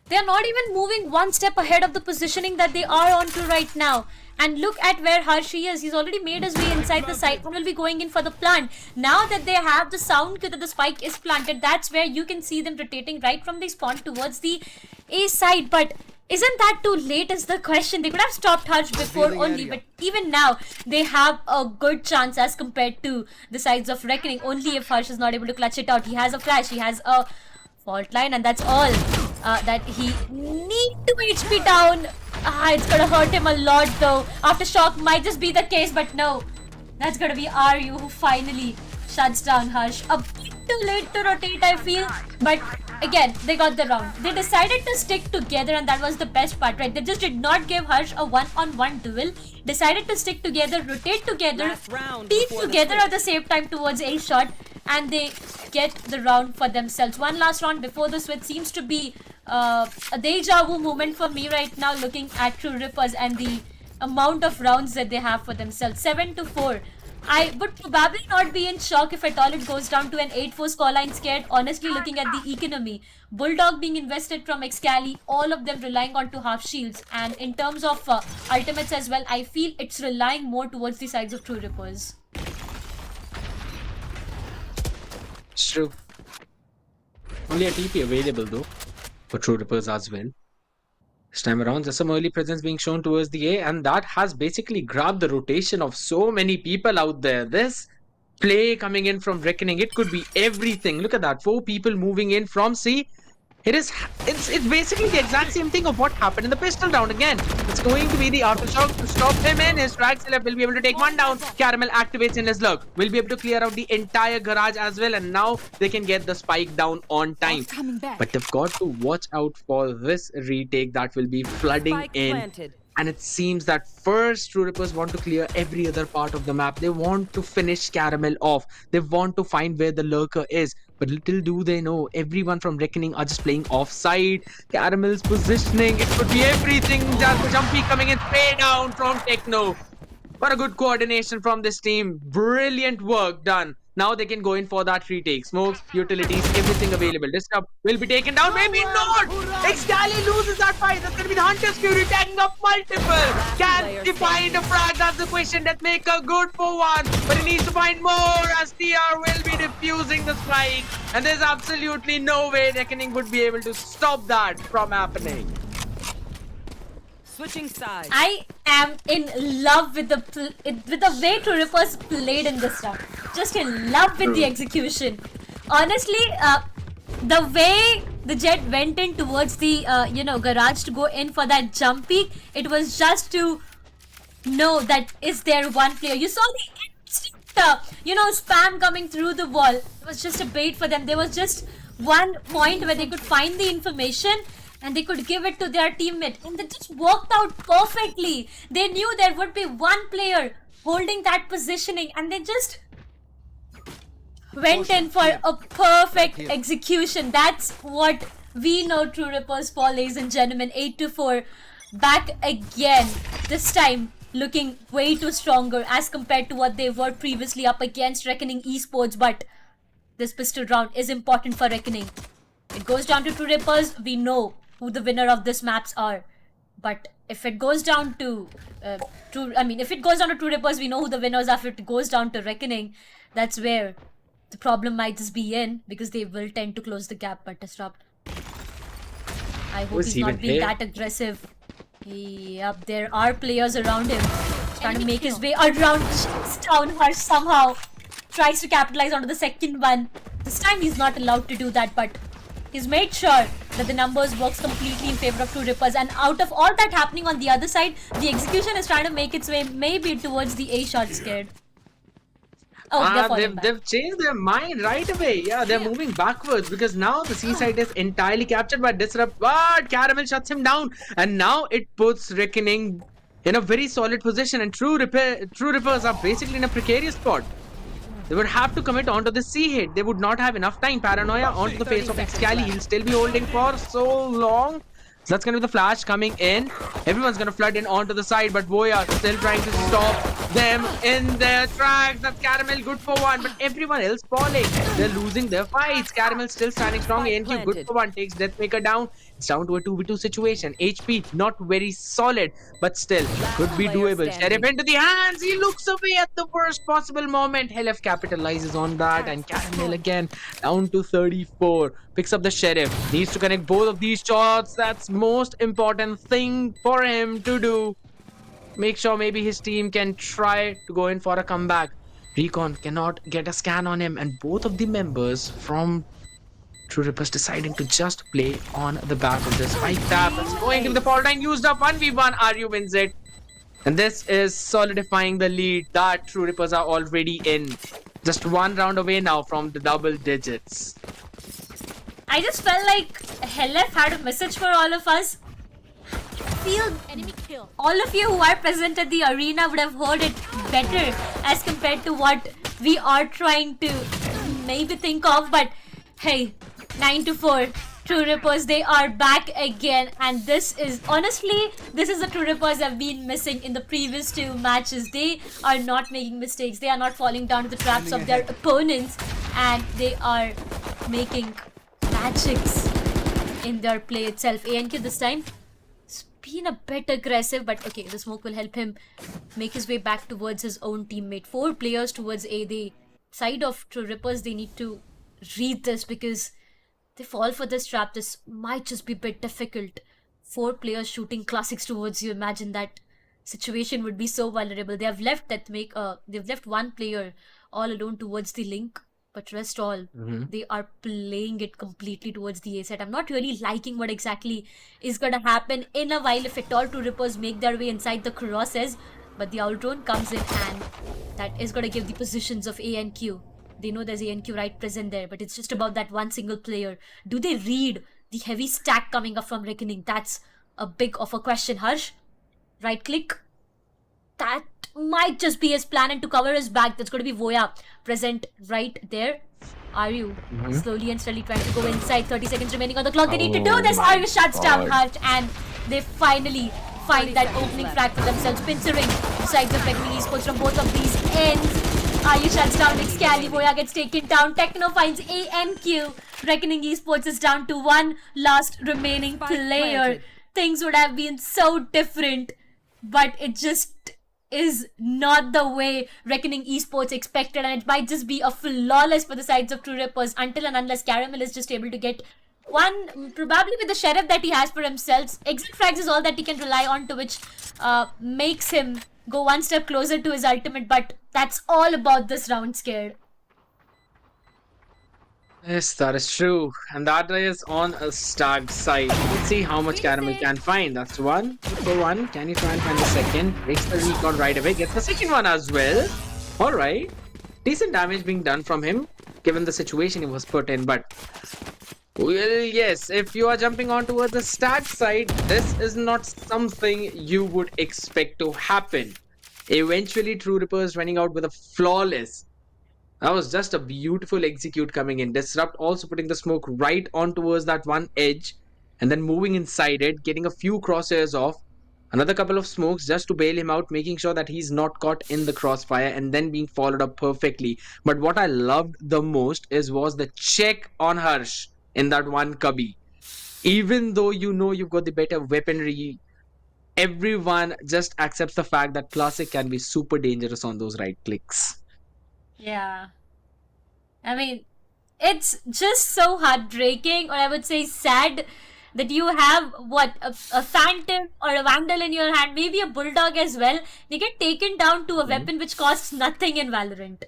They're not even moving one step ahead of the positioning that they are onto right now. And look at where Harshi is. He's already made his way inside the site and will be going in for the plant. Now that they have the sound cue that the spike is planted, that's where you can see them rotating right from the spawn towards the A side. But isn't that too late is the question. They could have stopped Harsh before only, but even now they have a good chance as compared to the sides of Reckoning. Only if Harsh is not able to clutch it out. He has a flash, he has a fault line, and that's all that he need to HP down. It's gonna hurt him a lot though. Aftershock might just be the case, but no. That's gonna be Aryu who finally shuts down Harsh. A bit too late to rotate, I feel, but again, they got the round. They decided to stick together, and that was the best part, right? They just did not give Harsh a one-on-one duel. Decided to stick together, rotate together, team together at the same time towards a shot, and they get the round for themselves. One last round before the switch seems to be a deja vu moment for me right now, looking at True Rippers and the amount of rounds that they have for themselves. 7-4. I would probably not be in shock if at all it goes down to an 8-4 scoreline scared. Honestly, looking at the economy, Bulldog being invested from Excali, all of them relying on to half shields, and in terms of ultimates as well, I feel it's relying more towards the sides of True Rippers. It's true. Only a TP available though for True Rippers as well. This time around, there's some early presence being shown towards the A, and that has basically grabbed the rotation of so many people out there. This play coming in from Reckoning, it could be everything. Look at that, 4 people moving in from C. It's basically the exact same thing of what happened in the pistol round again. It's going to be the aftershock to stop him in. His frag setup will be able to take one down. Caramel activates in his lurk. Will be able to clear out the entire garage as well, and now they can get the spike down on time. But they've got to watch out for this retake that will be flooding in. Planted. And it seems that first True Rippers want to clear every other part of the map. They want to finish Caramel off. They want to find where the lurker is. But little do they know, everyone from Reckoning are just playing offside. Caramel's positioning, it could be everything. Just Jumpy coming in straight down from Techno. What a good coordination from this team. Brilliant work done. Now they can go in for that retake. Smokes, utilities, everything available. Disrupt will be taken down. Maybe not. Excali loses that fight. That's going to be the Hunter's Fury tagging up multiple. Can he find a frag? That's the question. Deathmaker good for one. But he needs to find more as TR will be defusing the strike. And there's absolutely no way Reckoning would be able to stop that from happening. Switching sides. I am in love with the way True Rippers played in this round. Just in love with the execution. Honestly, the way the Jet went in towards the garage to go in for that jump peek, it was just to know that is there one player. You saw the instant, spam coming through the wall. It was just a bait for them. There was just one point where they could find the information and they could give it to their teammate, and that just worked out perfectly. They knew there would be one player holding that positioning, and they just went in for a perfect execution. That's what we know True Rippers for, ladies and gentlemen. 8-4, back again. This time looking way too stronger as compared to what they were previously up against Reckoning Esports. But this pistol round is important for Reckoning. It goes down to True Rippers. We know who the winner of this maps are, but if it goes down to if it goes down to True Rippers, we know who the winners are. If it goes down to Reckoning, that's where the problem might just be in, because they will tend to close the gap. But Disrupt, I hope he's not being that aggressive. Yep, there are players around him. He's trying to make his way around. Shuts down her somehow. Tries to capitalize onto the second one. This time he's not allowed to do that, but he's made sure that the numbers works completely in favor of True Rippers. And out of all that happening on the other side, the execution is trying to make its way maybe towards the A shot. Scared. Oh, they've changed their mind right away. Yeah, they're moving backwards because now the C side is entirely captured by Disrupt. But Caramel shuts him down, and now it puts Reckoning in a very solid position. And True Rippers are basically in a precarious spot. They would have to commit onto the C hit. They would not have enough time. Paranoia onto the face of Excali. He'll still be holding for so long. So that's going to be the flash coming in. Everyone's going to flood in onto the side, but Boya still trying to stop them in their tracks. That's Caramel, good for one, but everyone else falling. They're losing their fights. Caramel still standing strong. ANQ, good for one, takes Deathmaker down. It's down to a 2v2 situation. HP not very solid, but still could be doable. Sheriff into the hands. He looks away at the worst possible moment. LF capitalizes on that, and Caramel again down to 34. Picks up the Sheriff. Needs to connect both of these shots. That's most important thing for him to do. Make sure maybe his team can try to go in for a comeback. Recon cannot get a scan on him, and both of the members from True Rippers deciding to just play on the back of this spike tap. That's going to be the fall line used up. 1v1, RU wins it. And this is solidifying the lead that True Rippers are already in. Just one round away now from the double digits. I just felt like LF had a message for all of us. I feel all of you who are present at the arena would have heard it better as compared to what we are trying to maybe think of. But hey, 9-4, True Rippers, they are back again, and this is honestly, this is the True Rippers have been missing in the previous 2 matches. They are not making mistakes, they are not falling down to the traps of their opponents, and they are making magics in their play itself. ANQ this time has been a bit aggressive, but okay, the smoke will help him make his way back towards his own teammate. 4 players towards A. The side of True Rippers, they need to read this because they fall for this trap. This might just be a bit difficult. 4 players shooting classics towards you. Imagine that situation would be so vulnerable. They have left they've left 1 player all alone towards the link, but rest all they are playing it completely towards the A side. I'm not really liking what exactly is gonna happen in a while if at all 2 Rippers make their way inside the crosses, but the Outrone comes in and that is gonna give the positions of A and Q. They know there's A and Q right present there, but it's just about that one single player. Do they read the heavy stack coming up from Reckoning? That's a big of a question. Harsh, right click. That might just be his plan, and to cover his back, that's going to be Voya present right there. Aryu slowly and steadily trying to go inside. 30 seconds remaining on the clock. They need to do this. Aryu shuts down Harsh, and they finally find that opening frag for themselves. Pincering sides of Reckoning Esports from both of these ends. Aryu shuts down Excali. Voya gets taken down. Techno finds A and Q. Reckoning Esports is down to 1 last remaining player. Things would have been so different, but it just is not the way Reckoning Esports expected, and it might just be a flawless for the sides of True Rippers until and unless Caramel is just able to get one, probably with the sheriff that he has for himself. Exit frags is all that he can rely on, to which makes him go 1 step closer to his ultimate, but that's all about this round, Scared. Yes, that is true. And that is on a stag side. Let's see how much Caramel can find. That's 1. For 1. Can you try and find the second? Breaks the recon right away. Gets the second one as well. Alright. Decent damage being done from him, given the situation he was put in. But, well, yes, if you are jumping on towards the stag side, this is not something you would expect to happen. Eventually, True Rippers running out with a flawless. That was just a beautiful execute coming in. Disrupt also putting the smoke right on towards that one edge and then moving inside it, getting a few crosshairs off. Another couple of smokes just to bail him out, making sure that he's not caught in the crossfire and then being followed up perfectly. But what I loved the most was the check on Harsh in that one cubby. Even though you know you've got the better weaponry, everyone just accepts the fact that Classic can be super dangerous on those right clicks. Yeah. I mean, it's just so heartbreaking, or I would say sad, that you have, a Phantom or a Vandal in your hand, maybe a Bulldog as well. They get taken down to a weapon which costs nothing in Valorant.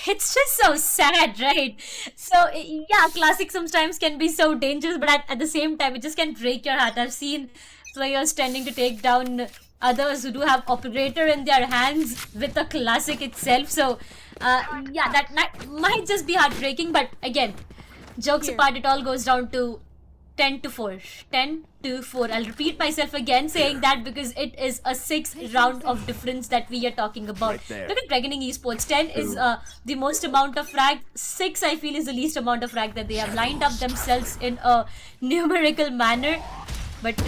It's just so sad, right? So, yeah, Classic sometimes can be so dangerous, but at the same time, it just can break your heart. I've seen players tending to take down others who do have Operator in their hands with a Classic itself. So, yeah, that might just be heartbreaking, but again, jokes apart, it all goes down to 10 to 4. 10 to 4. I'll repeat myself again saying that because it is a 6 round of difference that we are talking about. Look at Reckoning Esports. 10 is the most amount of frag. 6 I feel is the least amount of frag that they have lined up themselves in a numerical manner. But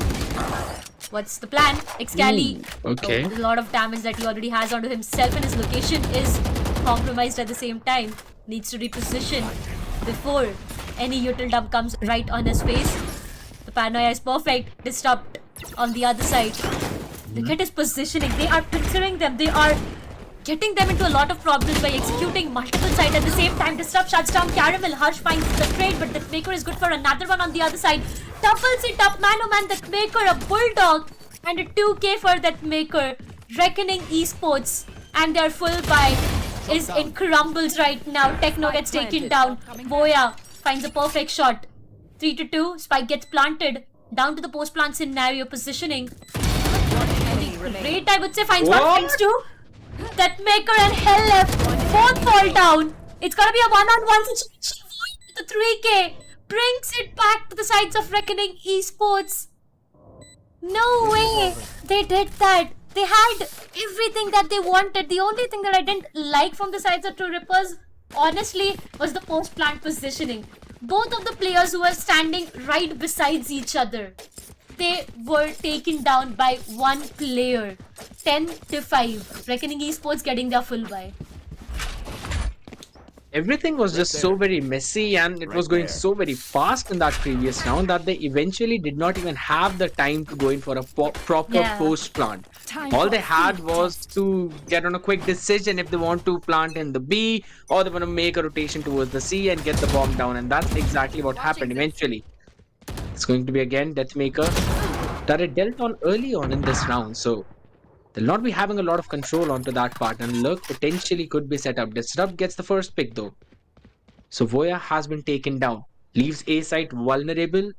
what's the plan? Excali, okay. A lot of damage that he already has onto himself, and his location is compromised at the same time. Needs to reposition before any util dump comes right on his face. The paranoia is perfect. Disrupt on the other side. Look at his positioning. They are considering them. They are getting them into a lot of problems by executing multiple sides at the same time. Disrupt shuts down Caramel. Harsh finds the trade, but the Maker is good for another one on the other side. Doubles it up. Man oh man, that Maker, a Bulldog and a 2k for that Maker. Reckoning Esports and their full buy is in crumbles right now. Techno gets taken down. Voya finds a perfect shot. 3 to 2. Spike gets planted. Down to the post-plant scenario positioning. Great, I would say. Finds one, finds two. That Maker and Hell left. Both fall down. It's gonna be a one-on-one situation. The 3k brings it back to the sides of Reckoning Esports. No way they did that. They had everything that they wanted. The only thing that I didn't like from the sides of True Rippers, honestly, was the post-plant positioning. Both of the players who were standing right besides each other, they were taken down by one player. 10 to 5. Reckoning Esports getting their full buy. everything was just so very messy and it was going so very fast in that previous round that they eventually did not even have the time to go in for a proper post plant. All they had was to get on a quick decision if they want to plant in the B or they want to make a rotation towards the C and get the bomb down, and that's exactly what happened eventually. It's going to be again Deathmaker that it dealt on early on in this round, so they'll not be having a lot of control onto that part, and Lurk potentially could be set up. Disrupt gets the first pick though. So Voya has been taken down. Leaves A site vulnerable.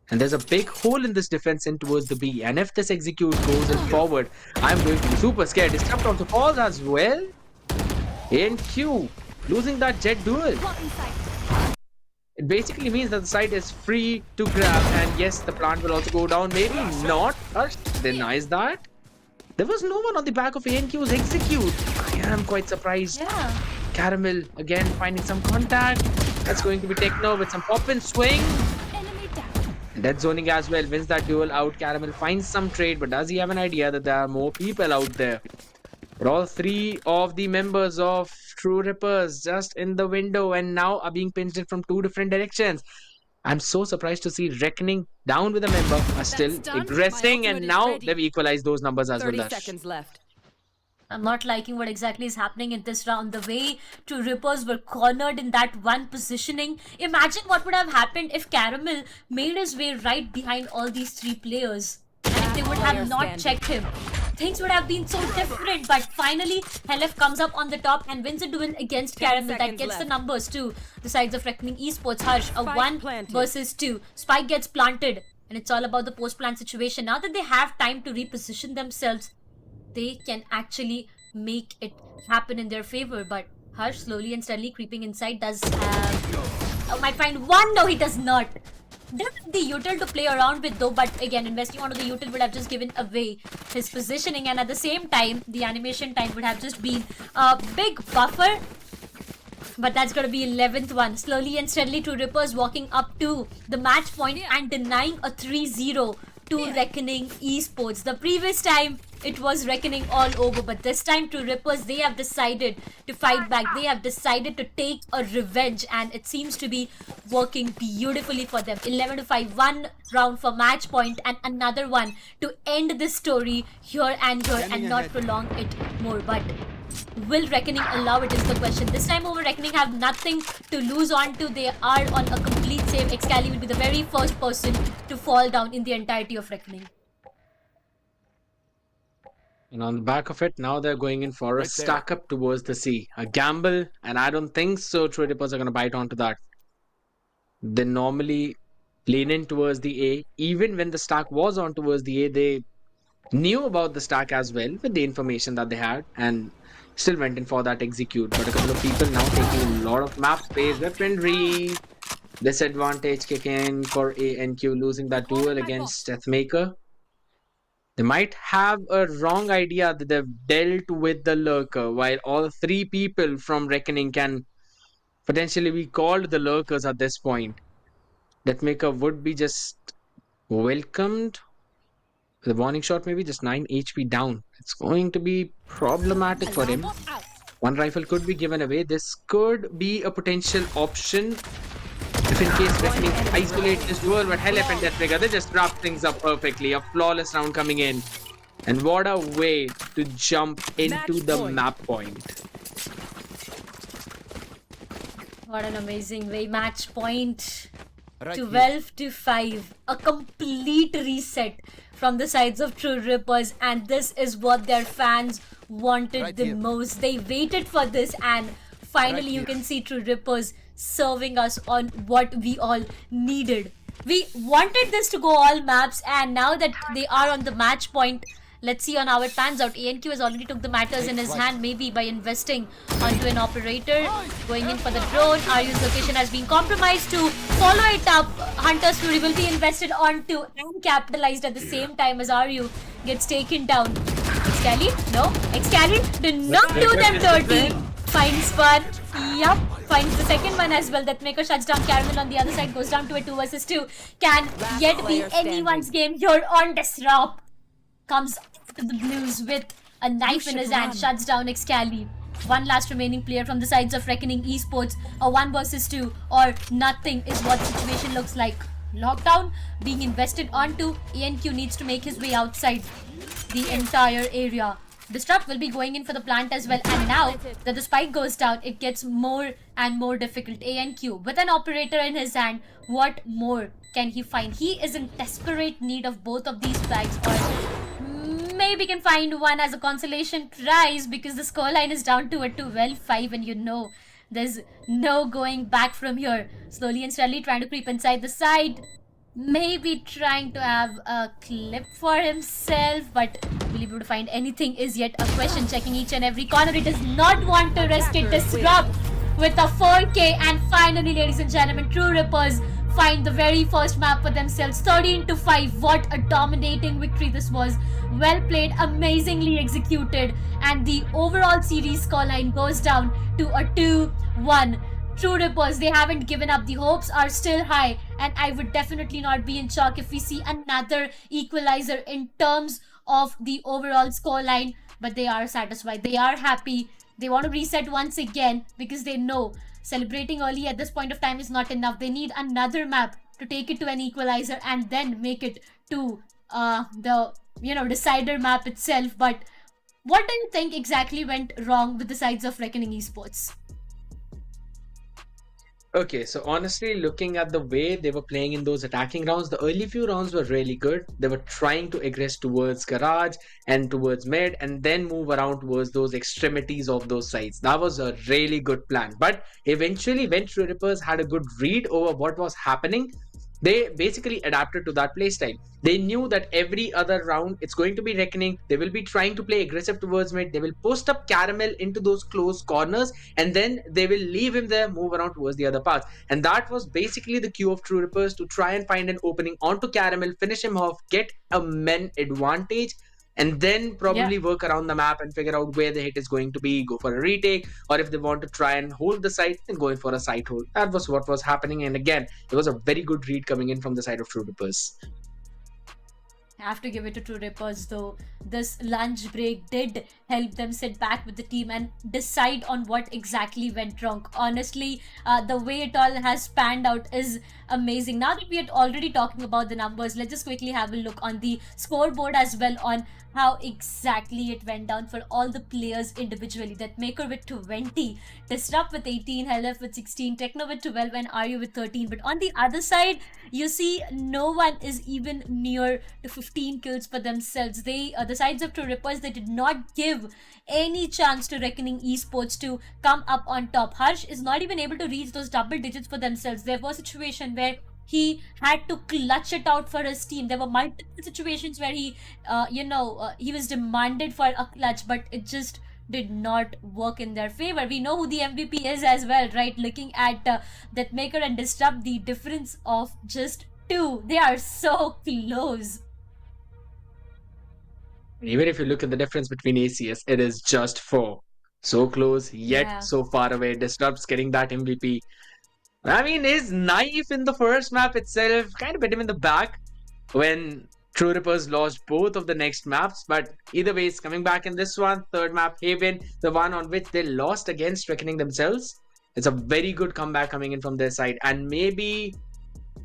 And there's a big hole in this defense in towards the B. And if this execute goes in forward, I'm going to be super scared. Disrupt also falls as well. ANQ losing that jet duel. It basically means that the site is free to grab. And yes, the plant will also go down. Maybe not. Harsh denies that. There was no one on the back of ANQ's execute. I am quite surprised. Yeah. Caramel again finding some contact. That's going to be Techno with some pop and swing. Dead zoning as well. Wins that duel out. Caramel finds some trade, but does he have an idea that there are more people out there? But all three of the members of True Rippers just in the window and now are being pinched in from two different directions. I'm so surprised to see Reckoning down with a member are still aggressing, and now they've equalized those numbers as well. 30 seconds left. I'm not liking what exactly is happening in this round. The way True Rippers were cornered in that one positioning. Imagine what would have happened if Caramel made his way right behind all these three players. And if they would have not checked him. Things would have been so different. But finally, Helef comes up on the top and wins a duel against Caramel. That gets the numbers to the sides of Reckoning Esports. Harsh, a 1 versus 2. Spike gets planted. And it's all about the post-plant situation. Now that they have time to reposition themselves, they can actually make it happen in their favor. But Harsh slowly and steadily creeping inside does might find one. No, he does not. Doesn't have the util to play around with though, but again, investing onto the util would have just given away his positioning, and at the same time, the animation time would have just been a big buffer. But that's going to be 11th one. Slowly and steadily, True Rippers walking up to the match point and denying a 3-0 to Reckoning Esports. The previous time, it was Reckoning all over, but this time True Rippers, they have decided to fight back. They have decided to take a revenge, and it seems to be working beautifully for them. 11-5, one round for match point and another one to end this story here and not prolong it more. But will Reckoning allow it is the question. This time over, Reckoning have nothing to lose on to. They are on a complete save. Excali will be the very first person to fall down in the entirety of Reckoning. And on the back of it, now they're going in for a stack up towards the C. A gamble, and I don't think so True Rippers are going to bite onto that. They normally lean in towards the A. Even when the stack was on towards the A, they knew about the stack as well with the information that they had and still went in for that execute. But a couple of people now taking a lot of map space. Weaponry disadvantage kick in for ANQ, losing that duel against Deathmaker. They might have a wrong idea that they've dealt with the lurker, while all three people from Reckoning can potentially be called the lurkers at this point. Deathmaker would be just welcomed with a warning shot, maybe just 9 HP down. It's going to be problematic for him. One rifle could be given away. This could be a potential option if in case Reckoning isolate this duel, but Helef and Deathmaker, they just wrap things up perfectly. A flawless round coming in. And what a way to jump into the map point. What an amazing way. Match point. 12-5. A complete reset from the sides of True Rippers, and this is what their fans wanted the most. They waited for this, and finally you can see True Rippers serving us on what we all needed. We wanted this to go all maps, and now that they are on the match point, let's see on how it pans out. ANQ has already took the matters in his hand, maybe by investing onto an operator. Going in for the drone. Aryu's location has been compromised. To follow it up, Hunter's Fury will be invested onto and capitalized at the same time as Aryu gets taken down. Excali? No. Excali did not do them dirty. Finds one. Yup. Finds the second one as well. Deathmaker shuts down Caramel on the other side. Goes down to a 2 versus 2. Can yet be anyone's game here on Disrupt. Comes to the blues with a knife in his hand. Shuts down Excali. one last remaining player from the sides of Reckoning Esports. A 1 versus 2 or nothing is what the situation looks like. Lockdown being invested onto. ANQ needs to make his way outside the entire area. Disrupt will be going in for the plant as well, and now that the spike goes down, it gets more and more difficult. ANQ with an operator in his hand, what more can he find? He is in desperate need of both of these bags, or maybe can find one as a consolation prize, because the scoreline is down to a 12-5, and you know there's no going back from here. Slowly and steadily trying to creep inside the side. Maybe trying to have a clip for himself, but will he be able to find anything is yet a question. Checking each and every corner. He does not want to risk it. Disrupt with a 4K, and finally, ladies and gentlemen, True Rippers find the very first map for themselves. 13-5. What a dominating victory this was. Well played, amazingly executed, and the overall series scoreline goes down to a 2-1. True Rippers, they haven't given up. The hopes are still high, and I would definitely not be in shock if we see another equalizer in terms of the overall scoreline. But they are satisfied. They are happy. They want to reset once again, because they know celebrating early at this point of time is not enough. They need another map to take it to an equalizer and then make it to the decider map itself. But what do you think exactly went wrong with the sides of Reckoning Esports? Okay, so honestly, looking at the way they were playing in those attacking rounds, the early few rounds were really good. They were trying to aggress towards garage and towards mid, and then move around towards those extremities of those sites. That was a really good plan. But eventually, when True Rippers had a good read over what was happening, they basically adapted to that playstyle. They knew that every other round it's going to be Reckoning. They will be trying to play aggressive towards mid. They will post up Caramel into those close corners, and then they will leave him there, move around towards the other paths. And that was basically the cue of True Rippers, to try and find an opening onto Caramel, finish him off, get a men advantage, and then probably work around the map and figure out where the hit is going to be, go for a retake, or if they want to try and hold the site, then going for a site hold. That was what was happening, and again, it was a very good read coming in from the side of True Rippers. I have to give it to True Rippers though. This lunch break did help them sit back with the team and decide on what exactly went wrong. Honestly, the way it all has panned out is amazing. Now that we are already talking about the numbers, let's just quickly have a look on the scoreboard as well, on how exactly it went down for all the players individually. That Maker with 20, Disrupt with 18, Helef with 16, Techno with 12, and Aryu with 13. But on the other side, you see no one is even near to 15 kills for themselves. They, the sides of True Rippers, they did not give any chance to Reckoning Esports to come up on top. Harsh is not even able to reach those double digits for themselves. There was a situation where he had to clutch it out for his team. There were multiple situations where he, he was demanded for a clutch, but it just did not work in their favor. We know who the MVP is as well, right? Looking at Deathmaker and Disrupt, the difference of just 2. They are so close. Even if you look at the difference between ACS, it is just 4. So close, yet so far away. Disrupt's getting that MVP. I mean, his knife in the first map itself kind of bit him in the back when True Rippers lost both of the next maps. But either way, he's coming back in this one. Third map, Haven, the one on which they lost against Reckoning themselves. It's a very good comeback coming in from their side, and maybe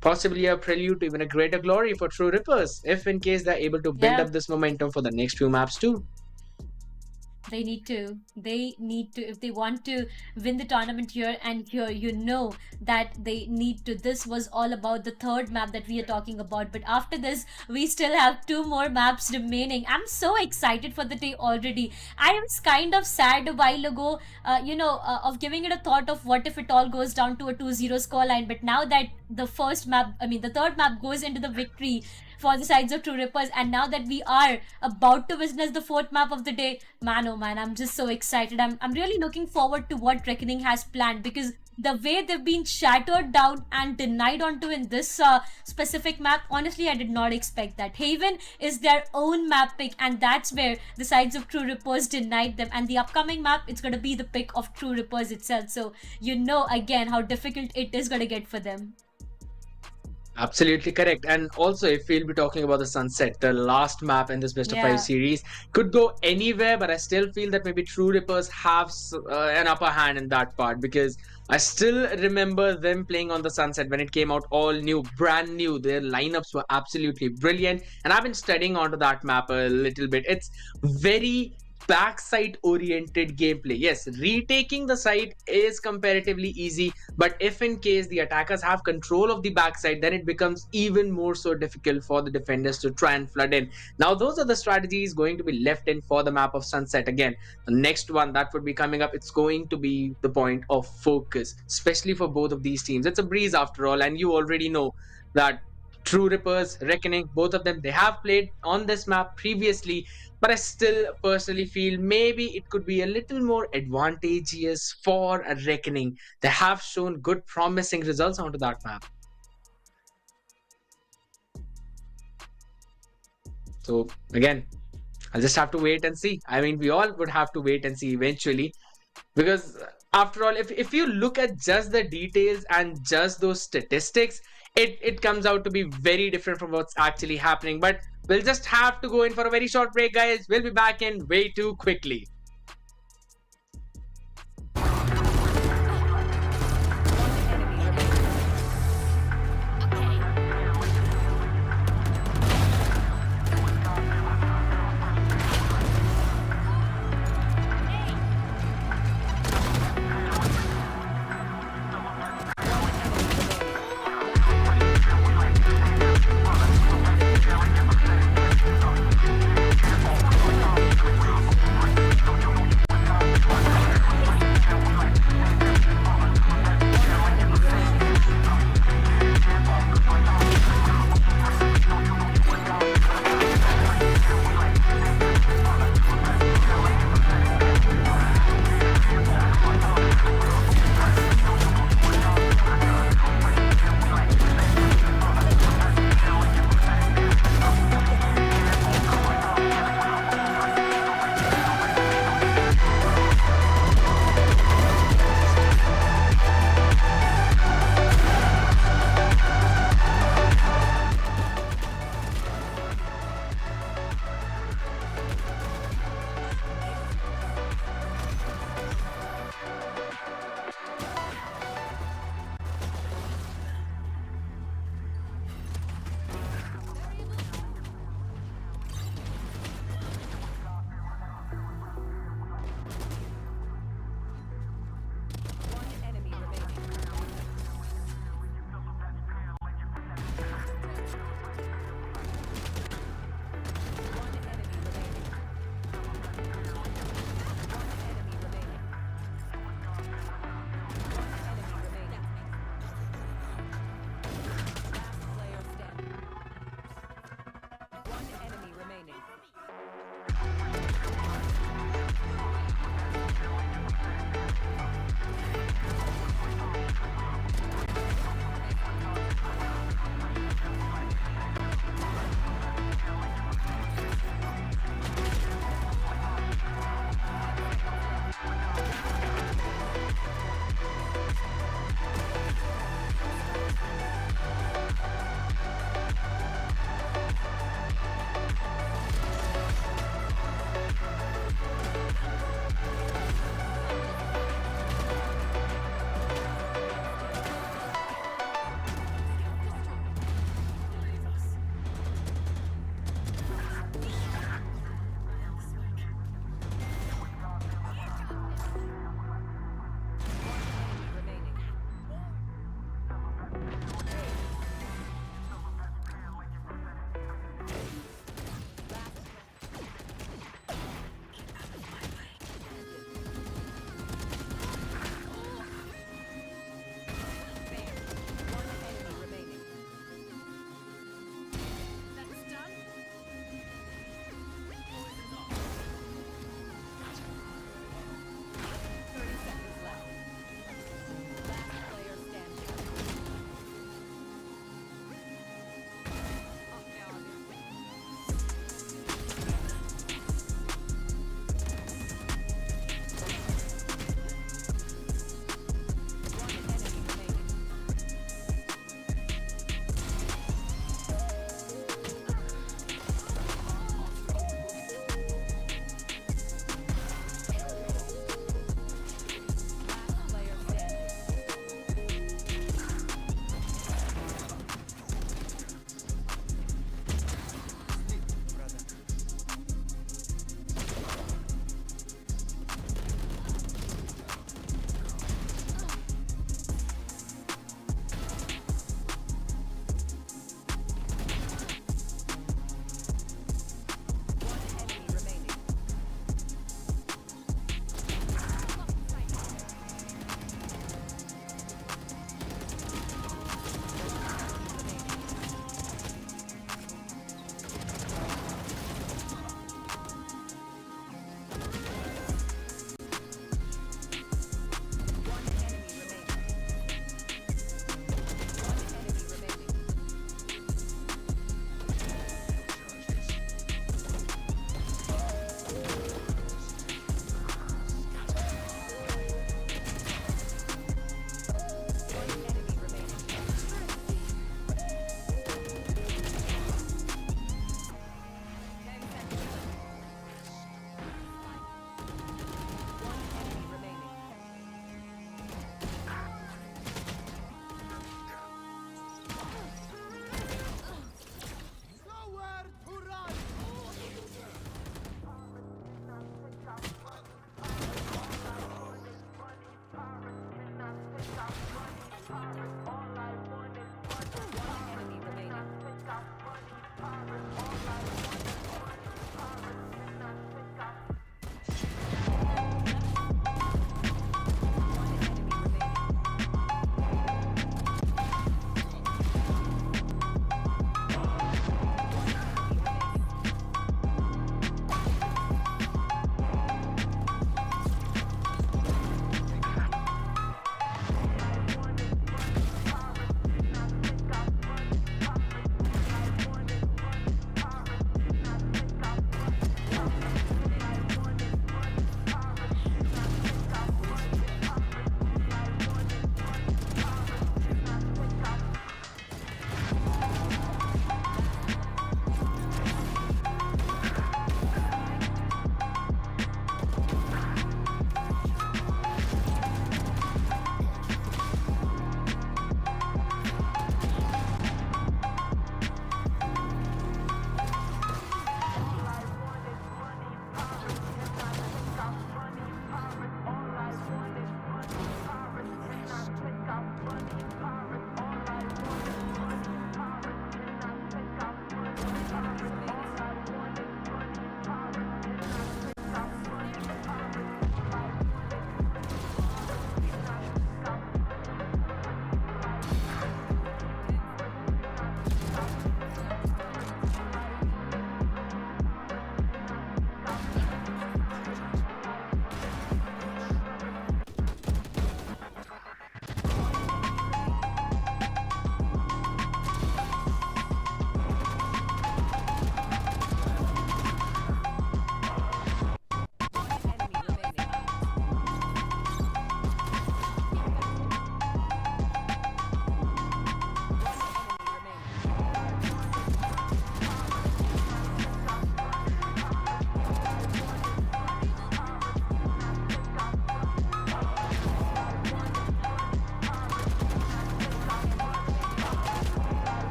possibly a prelude to even a greater glory for True Rippers, if in case they're able to build up this momentum for the next few maps too. They need to. If they want to win the tournament here and here, you know that they need to. This was all about the third map that we are talking about. But after this, we still have 2 more maps remaining. I'm so excited for the day already. I was kind of sad a while ago, of giving it a thought of what if it all goes down to a 2-0 scoreline. But now that the third map goes into the victory for the sides of True Rippers, and now that we are about to witness the 4th map of the day, man oh man, I'm just so excited. I'm really looking forward to what Reckoning has planned, because the way they've been shattered down and denied onto in this specific map, honestly, I did not expect that. Haven is their own map pick, and that's where the sides of True Rippers denied them, and the upcoming map, it's going to be the pick of True Rippers itself. So you know again how difficult it is going to get for them. Absolutely correct. And also, if we'll be talking about the Sunset, the last map in this best of Yeah. 5 series could go anywhere, but I still feel that maybe True Rippers have an upper hand in that part, because I still remember them playing on the Sunset when it came out all new, brand new. Their lineups were absolutely brilliant, and I've been studying onto that map a little bit. It's very backside oriented gameplay. Yes, retaking the site is comparatively easy, but if in case the attackers have control of the backside, then it becomes even more so difficult for the defenders to try and flood in. Now those are the strategies going to be left in for the map of Sunset. Again, the next one that would be coming up, it's going to be the point of focus, especially for both of these teams. It's a breeze after all, and you already know that True Rippers, Reckoning, both of them, they have played on this map previously, but I still personally feel maybe it could be a little more advantageous for a Reckoning. They have shown good promising results onto that map. So again, I'll just have to wait and see. I mean, we all would have to wait and see eventually, because after all, if you look at just the details and just those statistics, it comes out to be very different from what's actually happening. But we'll just have to go in for a very short break, guys. We'll be back in way too quickly.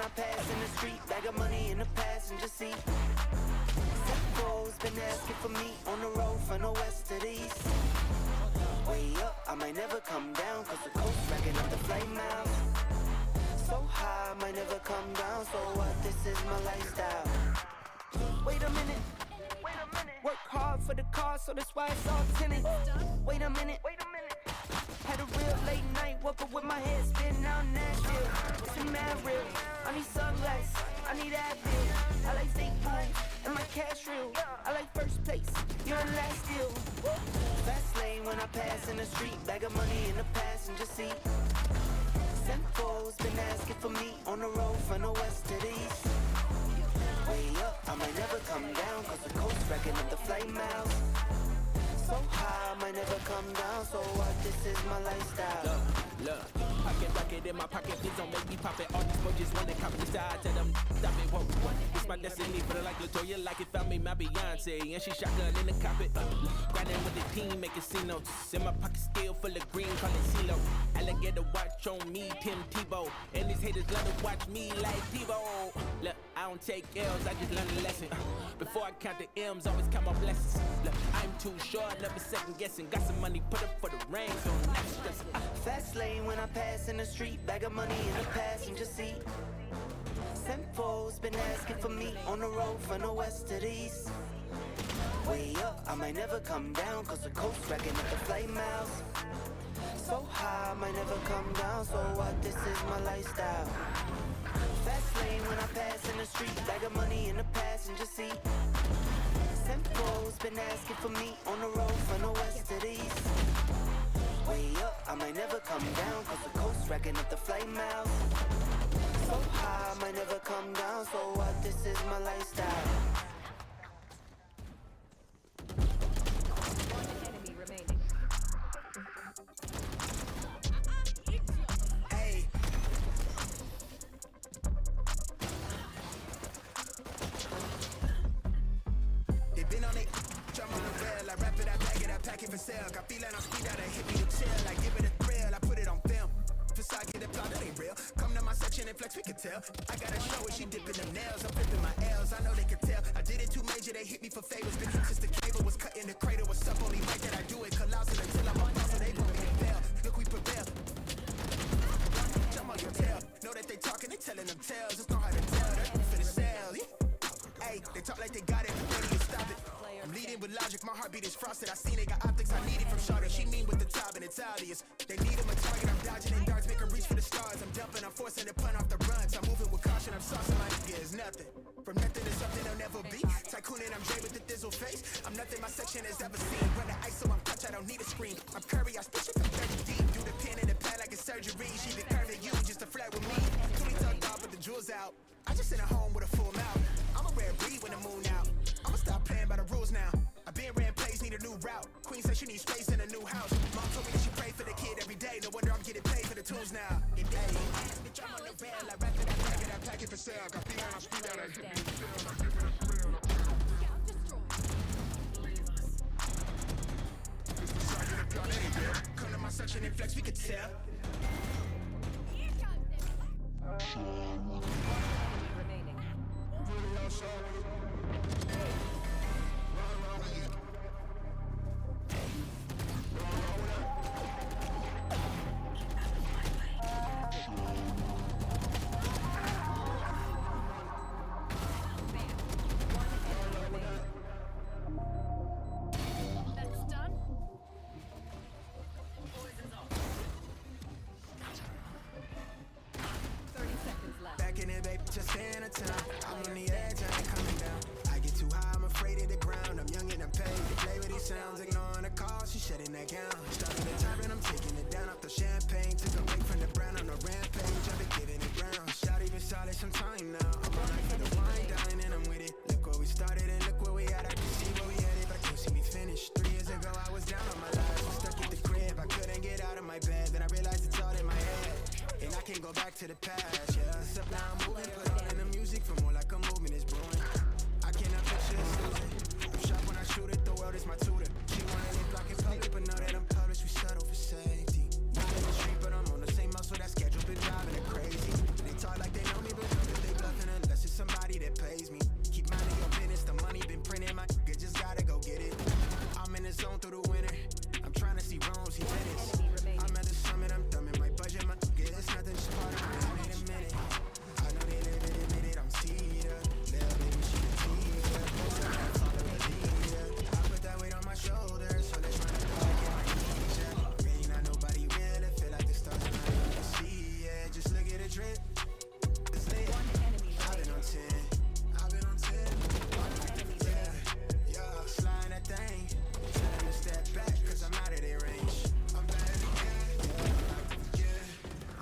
when I pass in the street. Bag of money in the passenger seat. Simcoe's been asking for me on the road from the west to the east. Way up, I might never come down, cause the coast racking up the flight miles. So high, I might never come down, so what, this is my lifestyle. Wait a minute, work hard for the car, so that's why it's all tinted. Wait a minute, had a real late night, woke up with my head spinning out Nashville. It's a mad real, I need sunglasses, I need Advil. I like fake moves, and my cash real. I like first place, you're in last deal. Fast lane when I pass in the street, bag of money in the passenger seat. Central's been asking for me on the road from the west to the east. Way up, I might never come down, cause the coast racking up the flight miles. So high, I might never come down, so what, this is my lifestyle. Look, pocket rocket in my pocket, please don't make me pop it. All these boys want to copy the style, tell them stop it, whoa. It's my destiny, but like Latoya, like it found me my Beyonce, and she shotgun in the cockpit. Grinding with the team, making C notes. In my pocket still full of green, call it CeeLo. Alligator watch on me, Tim Tebow, and these haters love to watch me like Tebow. Look, I don't take L's, I just learn a lesson. Before I count the M's, always count my blessings. Look, I'm too short, never second guessing. Got some money, put up for the rain, so never stressing. Fast lane when I pass in the street, bag of money in the passenger seat. Central's been asking for me on the road from the west to the east. Way up, I might never come down, cause the coast racking up the flight miles. So high, I might never come down, so what, this is my lifestyle. Fast lane when I pass in the street, bag of money in the passenger seat. Central's been asking for me on the road from the west to the east. Way up, I might never come down, cause the coast racking up the flight miles. So high, I might never come down, so what, this is my lifestyle. Enemy remaining. Hey. They been on it, drum on the rail. I wrap it, I bag it, I pack it for sale. Got feeling on speed out, I hit me to chill. I give it a thrill, I put it on film. Facade get applaud, that ain't real. Come to my section and flex, we can tell. I got a show and she dipping them nails. I'm flipping my L's, I know they can tell. I did it too major, they hit me for favors. Been since the cable was cut in the cradle. What's up, only right that I do it. Colossal until I'm on so they want me to fail. Look, we prevail. Jump on your tail. Know that they talking, they telling them tales. Just know how to tell, that's for the sale. Hey, they talk like they got it, but they stop it. I'm leading with logic, my heartbeat is frosted. I seen they got optics, I need it from Charlotte. She mean with the top and it's obvious. They need him a target, I'm dodging in darts, make her reach for the stars. I'm dumping, I'm forcing the punt off the runs. I'm moving with caution, I'm saucing, my nigga is nothing. From nothing to something I'll never be. Tycooning, I'm Jay with the thizzle face. I'm nothing my section has ever seen. Run the ice so I'm touch, I don't need a screen. I'm Curry, I spit you from 30 deep. Do the pin in the pad like it's surgery. She be curving you just to flirt with me. 20 tucked off with the jewels out. I just sent her home with a full mouth. I'm a rare breed when the moon out. I'ma stop playing by the rules now. I been ran plays, need a new route. Queen said she needs space in a new house. Mom told me that she pray for the kid every day. No wonder I'm getting paid for the tunes now. Hey, bitch, I'm on the rail. I wrap it, I pack it, I pack it for sale. Got feet on, I speed out, I hit me to chill. I give it a thrill. This is how you applaud, that ain't real. Come to my section and flex, we can tell. Remaining. Just stand a time. I'm on the edge, I ain't coming down. I get too high, I'm afraid of the ground. I'm young and I'm paid to play with these sounds. Ignoring the call, she shutting that gown. Starting the top and I'm taking it down off the champagne. Took a break from the brown on the rampage. I've been giving it ground. Shot even solid some time now. I'm on night for the wine, dying and I'm with it. Look where we started and look where we at. I can see where we headed, but I can't see me finish. 3 years ago, I was down on my life. I'm stuck at the crib, I couldn't get out of my bed. Then I realized it's all in my head. And I can't go back to the past, yeah. Except now I'm moving, put all in the music for more like a movement is brewing. I cannot picture us losing. I'm sharp when I shoot it, the world is my tutor. She wanted it block in public, but now that I'm published, we settle for safety. Not in the street, but I'm on the same muscle that schedule been driving it crazy. They talk like they know me, but drip. It's lit. I've been on 10. I've been on 10. Yeah, slide that thing. Tell them to step back, cause I'm out of their range. I'm bad again.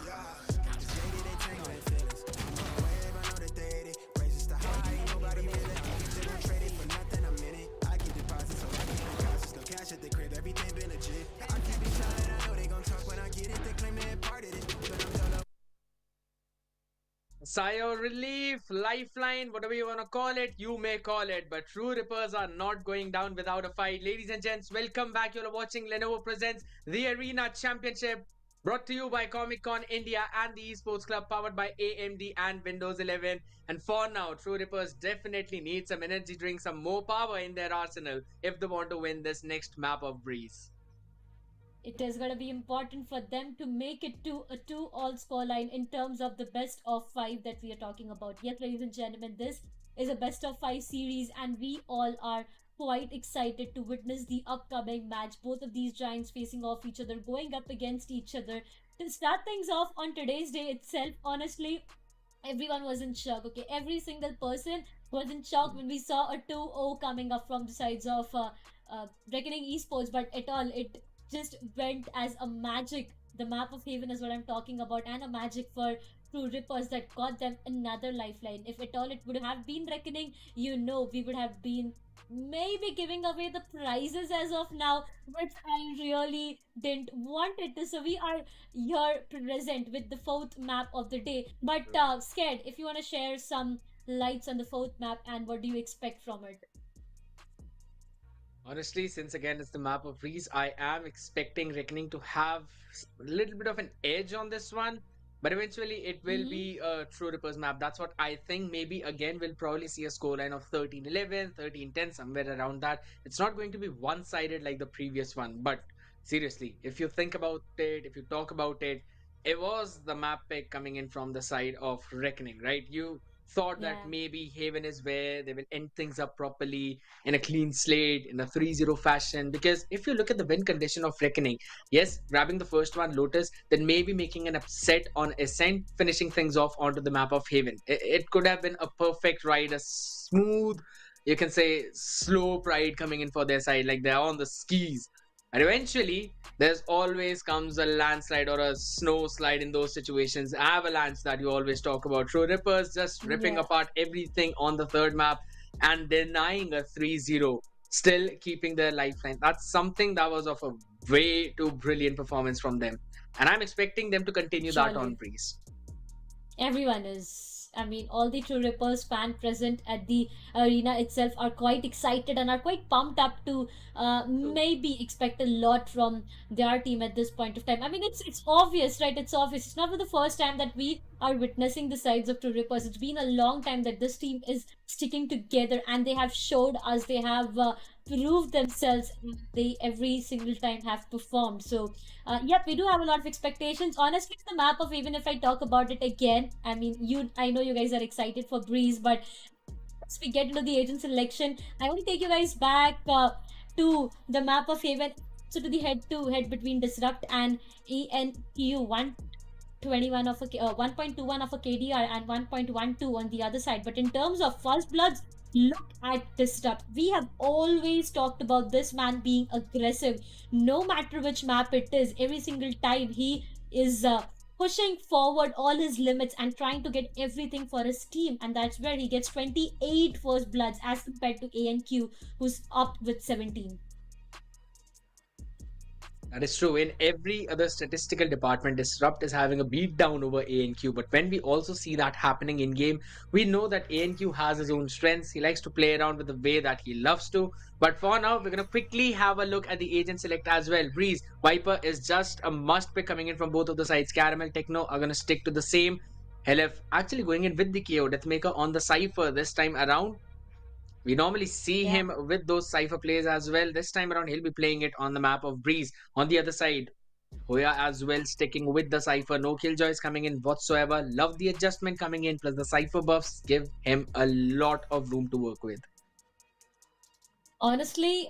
Yeah. The JD, they tangling feelings. I'm on the wave, I know that they hate it. Raises the high, ain't nobody really. They don't trade it for nothing, I'm in it. I keep deposits, so I keep the costs. No cash at the crib, everything been legit. I keep it shining, I know they gon' talk when I get it. They claim they imparted it, but I'm done up. Sigh of relief, lifeline, whatever you want to call it, you may call it. But True Rippers are not going down without a fight. Ladies and gents, welcome back. You're watching Lenovo Presents the Arena Championship, brought to you by Comic Con India and the Esports Club, powered by AMD and Windows 11. And for now, True Rippers definitely need some energy drink, some more power in their arsenal if they want to win this next map of Breeze. It is going to be important for them to make it to a 2-all scoreline in terms of the best of 5 that we are talking about. Yes, ladies and gentlemen, this is a best of 5 series, and we all are quite excited to witness the upcoming match. Both of these giants facing off each other, going up against each other. To start things off on today's day itself, honestly, everyone was in shock. Okay, every single person was in shock when we saw a 2-0 coming up from the sides of Reckoning Esports, but it just went as a magic. The map of Haven is what I'm talking about, and a magic for True Rippers that got them another lifeline. If at all it would have been Reckoning, we would have been maybe giving away the prizes as of now, which I really didn't want it to. So we are here present with the 4th map of the day. But Scared, if you want to share some lights on the 4th map and what do you expect from it? Honestly, since again it's the map of Breeze, I am expecting Reckoning to have a little bit of an edge on this one. But eventually it will be a True Rippers map. That's what I think. Maybe again we'll probably see a scoreline of 13-11, 13-10, somewhere around that. It's not going to be one-sided like the previous one. But seriously, if you think about it, if you talk about it, it was the map pick coming in from the side of Reckoning, right? You thought that maybe Haven is where they will end things up properly in a clean slate, in a 3-0 fashion. Because if you look at the win condition of Reckoning, yes, grabbing the first one, Lotus, then maybe making an upset on Ascent, finishing things off onto the map of Haven. It could have been a perfect ride, a smooth, you can say, slow ride coming in for their side, like they're on the skis. And eventually, there's always comes a landslide or a snow slide in those situations. Avalanche that you always talk about. True Rippers just ripping apart everything on the 3rd map and denying a 3-0. Still keeping their lifeline. That's something that was of a way too brilliant performance from them. And I'm expecting them to continue that on Breeze. Everyone is. I mean, all the True Rippers fan present at the arena itself are quite excited and are quite pumped up to maybe expect a lot from their team at this point of time. I mean, it's obvious, right? It's obvious. It's not for the first time that we are witnessing the sides of True Rippers. It's been a long time that this team is sticking together, and they have showed us, they have proved themselves. They every single time have performed. So yep, we do have a lot of expectations. Honestly, the map of, even if I talk about it again, I mean, I know you guys are excited for Breeze, but as we get into the agent selection, I want to take you guys back to the map of Haven, so to the head-to-head between Disrupt and ENQ. 1.21 of a 1.21 of a KDR and 1.12 on the other side. But in terms of First Bloods, look at Disrupt. We have always talked about this man being aggressive, no matter which map it is. Every single time he is pushing forward all his limits and trying to get everything for his team, and that's where he gets 28 First Bloods as compared to ANQ, who's up with 17. That is true. In every other statistical department, Disrupt is having a beatdown over ANQ. But when we also see that happening in game, we know that ANQ has his own strengths. He likes to play around with the way that he loves to. But for now, we're going to quickly have a look at the agent select as well. Breeze, Viper is just a must pick coming in from both of the sides. Caramel, Techno are going to stick to the same. LF actually going in with the KO Deathmaker on the Cypher this time around. We normally see him with those Cypher plays as well. This time around, he'll be playing it on the map of Breeze. On the other side, Hoya as well sticking with the Cypher. No Killjoys coming in whatsoever. Love the adjustment coming in. Plus the Cypher buffs give him a lot of room to work with. Honestly,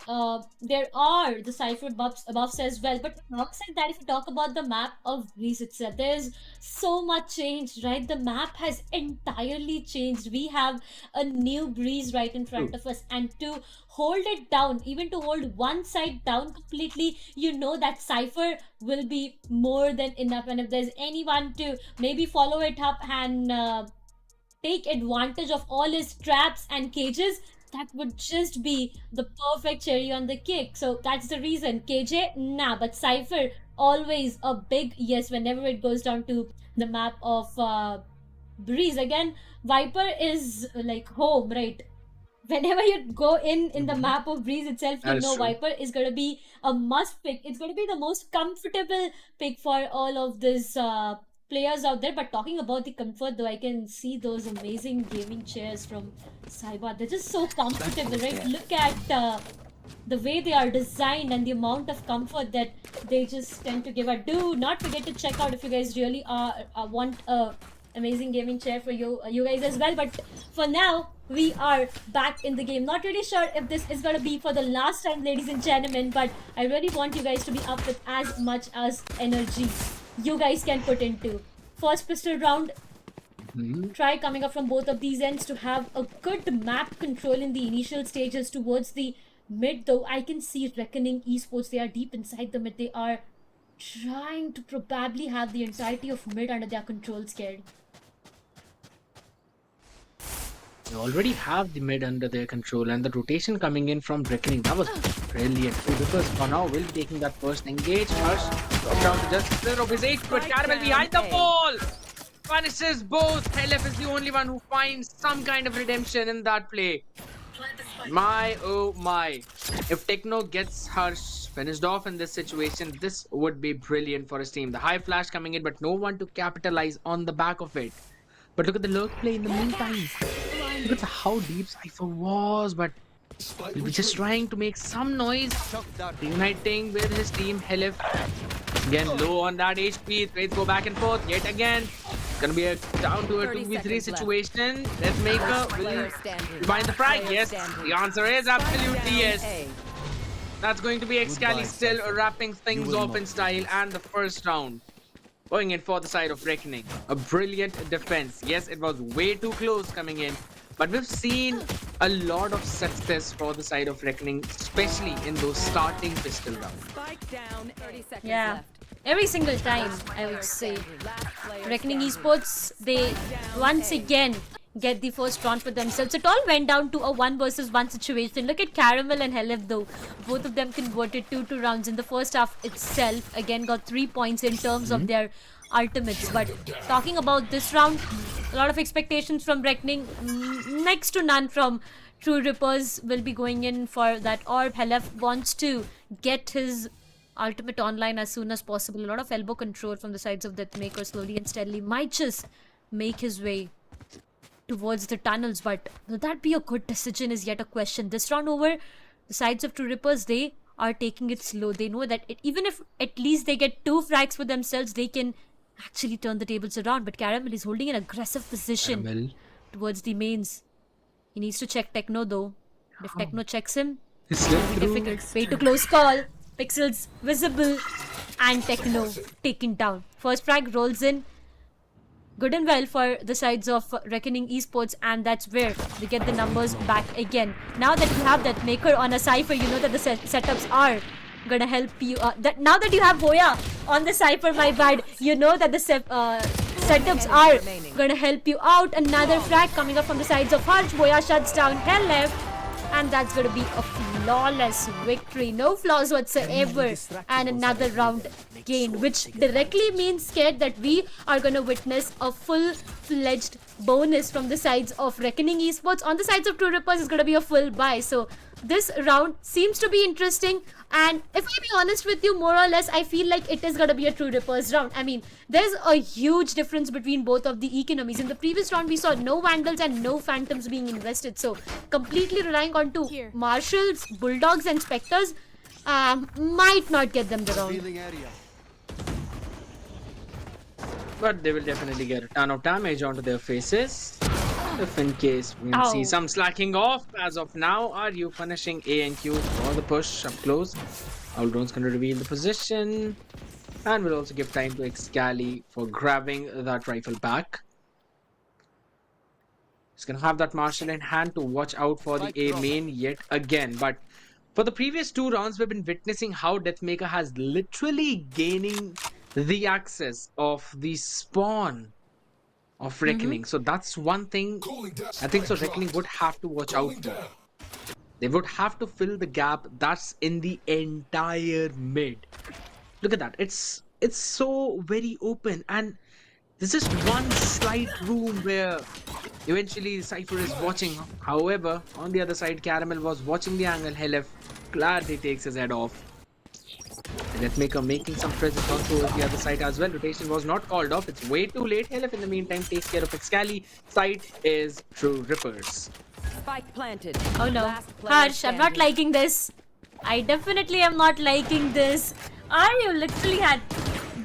there are the cipher buffs as well. But alongside that, if you talk about the map of Greece itself, there's so much change, right? The map has entirely changed. We have a new breeze right in front of us, and to hold it down, even to hold one side down completely, you know that cipher will be more than enough. And if there's anyone to maybe follow it up and take advantage of all his traps and cages, that would just be the perfect cherry on the cake. So that's the reason. KJ, nah, but Cypher, always a big yes whenever it goes down to the map of Breeze. Again, Viper is like home, right? Whenever you go in the map of Breeze itself, you That is know true. Viper is gonna be a must pick. It's gonna be the most comfortable pick for all of these players out there. But talking about the comfort, though, I can see those amazing gaming chairs from Saiba. They're just so comfortable, right? Look at the way they are designed and the amount of comfort that they just tend to give out. Do not forget to check out if you guys really want a amazing gaming chair for you guys as well. But for now, we are back in the game. Not really sure if this is gonna be for the last time, ladies and gentlemen, but I really want you guys to be up with as much as energy you guys can put into. First pistol round, try coming up from both of these ends to have a good map control in the initial stages. Towards the mid, though, I can see Reckoning Esports. They are deep inside the mid. They are trying to probably have the entirety of mid under their control, Scared. They already have the mid under their control, and the rotation coming in from Reckoning, that was brilliant too, because for now will be taking that first engage. Harsh drops down to just center of his HP, but Caramel behind the ball punishes both. LF is the only one who finds some kind of redemption in that play. My oh my. If Techno gets Harsh finished off in this situation, this would be brilliant for his team. The high flash coming in, but no one to capitalize on the back of it. But look at the lurk play in the meantime. Look at how deep Cypher was, but he'll be just trying to make some noise. Reuniting with his team. Helif again low on that HP. Trades go back and forth yet again. It's gonna be a down to a 2v3 situation. Let's make will find the frag. Yes, the answer is absolutely yes. That's going to be Excali still wrapping things off in style, and the first round going in for the side of Reckoning. A brilliant defense. Yes, it was way too close coming in, but we've seen a lot of success for the side of Reckoning, especially in those starting pistol rounds. Yeah, every single time, I would say. Reckoning Esports, they once again get the first round for themselves. It all went down to a 1 versus 1 situation. Look at Caramel and Helef, though. Both of them converted 2 rounds in the first half itself. Again, got 3 points in terms of their ultimates. But talking about this round, a lot of expectations from Reckoning. Next to none from True Rippers will be going in for that orb. Helef wants to get his ultimate online as soon as possible. A lot of elbow control from the sides of Deathmaker. Slowly and steadily might just make his way towards the tunnels, but will that be a good decision is yet a question. This round over, the sides of True Rippers, they are taking it slow. They know that even if at least they get 2 frags for themselves, they can actually turn the tables around. But Caramel is holding an aggressive position towards the mains. He needs to check Techno, though. If Techno checks him, it will be difficult. Way to close call. Pixels visible, and Techno taken down. First frag rolls in. Good and well for the sides of Reckoning Esports, and that's where they get the numbers back again. Now that you have that Maker on a Cypher, you know that the setups are gonna help you. Now that you have Boya on the Cypher, my bad, you know that the setups are gonna help you out. Another frag coming up from the sides of Harsh. Boya shuts down Hell left. And that's going to be a flawless victory. No flaws whatsoever. And another round gained, which directly means, Scared, that we are going to witness a full-fledged bonus from the sides of Reckoning Esports. On the sides of True Rippers, it's going to be a full buy. So this round seems to be interesting. And if I be honest with you, more or less, I feel like it is going to be a True Rippers round. I mean, there's a huge difference between both of the economies. In the previous round, we saw no Vandals and no Phantoms being invested. So, completely relying on to Marshals, Bulldogs and Spectres might not get them the round. But they will definitely get a ton of damage onto their faces. If in case we Ow. see some slacking off as of now, are you punishing A and Q for the push up close? Aldron's going to reveal the position and will also give time to Excali for grabbing that rifle back. He's going to have that Marshal in hand to watch out for the A main yet again. But for the previous 2 rounds, we've been witnessing how Deathmaker has literally gaining the access of the spawn of Reckoning. So that's one thing I think so Reckoning would have to watch out for. They would have to fill the gap that's in the entire mid. Look at that. It's so very open, and there's just one slight room where eventually Cypher is watching. However, on the other side, Caramel was watching the angle. Helef gladly takes his head off. Deathmaker making some presence on towards the other side as well. Rotation was not called off. It's way too late. Helef in the meantime takes care of Excali. Side is True Rippers. Spike planted. Oh no. Harsh, I'm not liking this. I definitely am not liking this. You literally had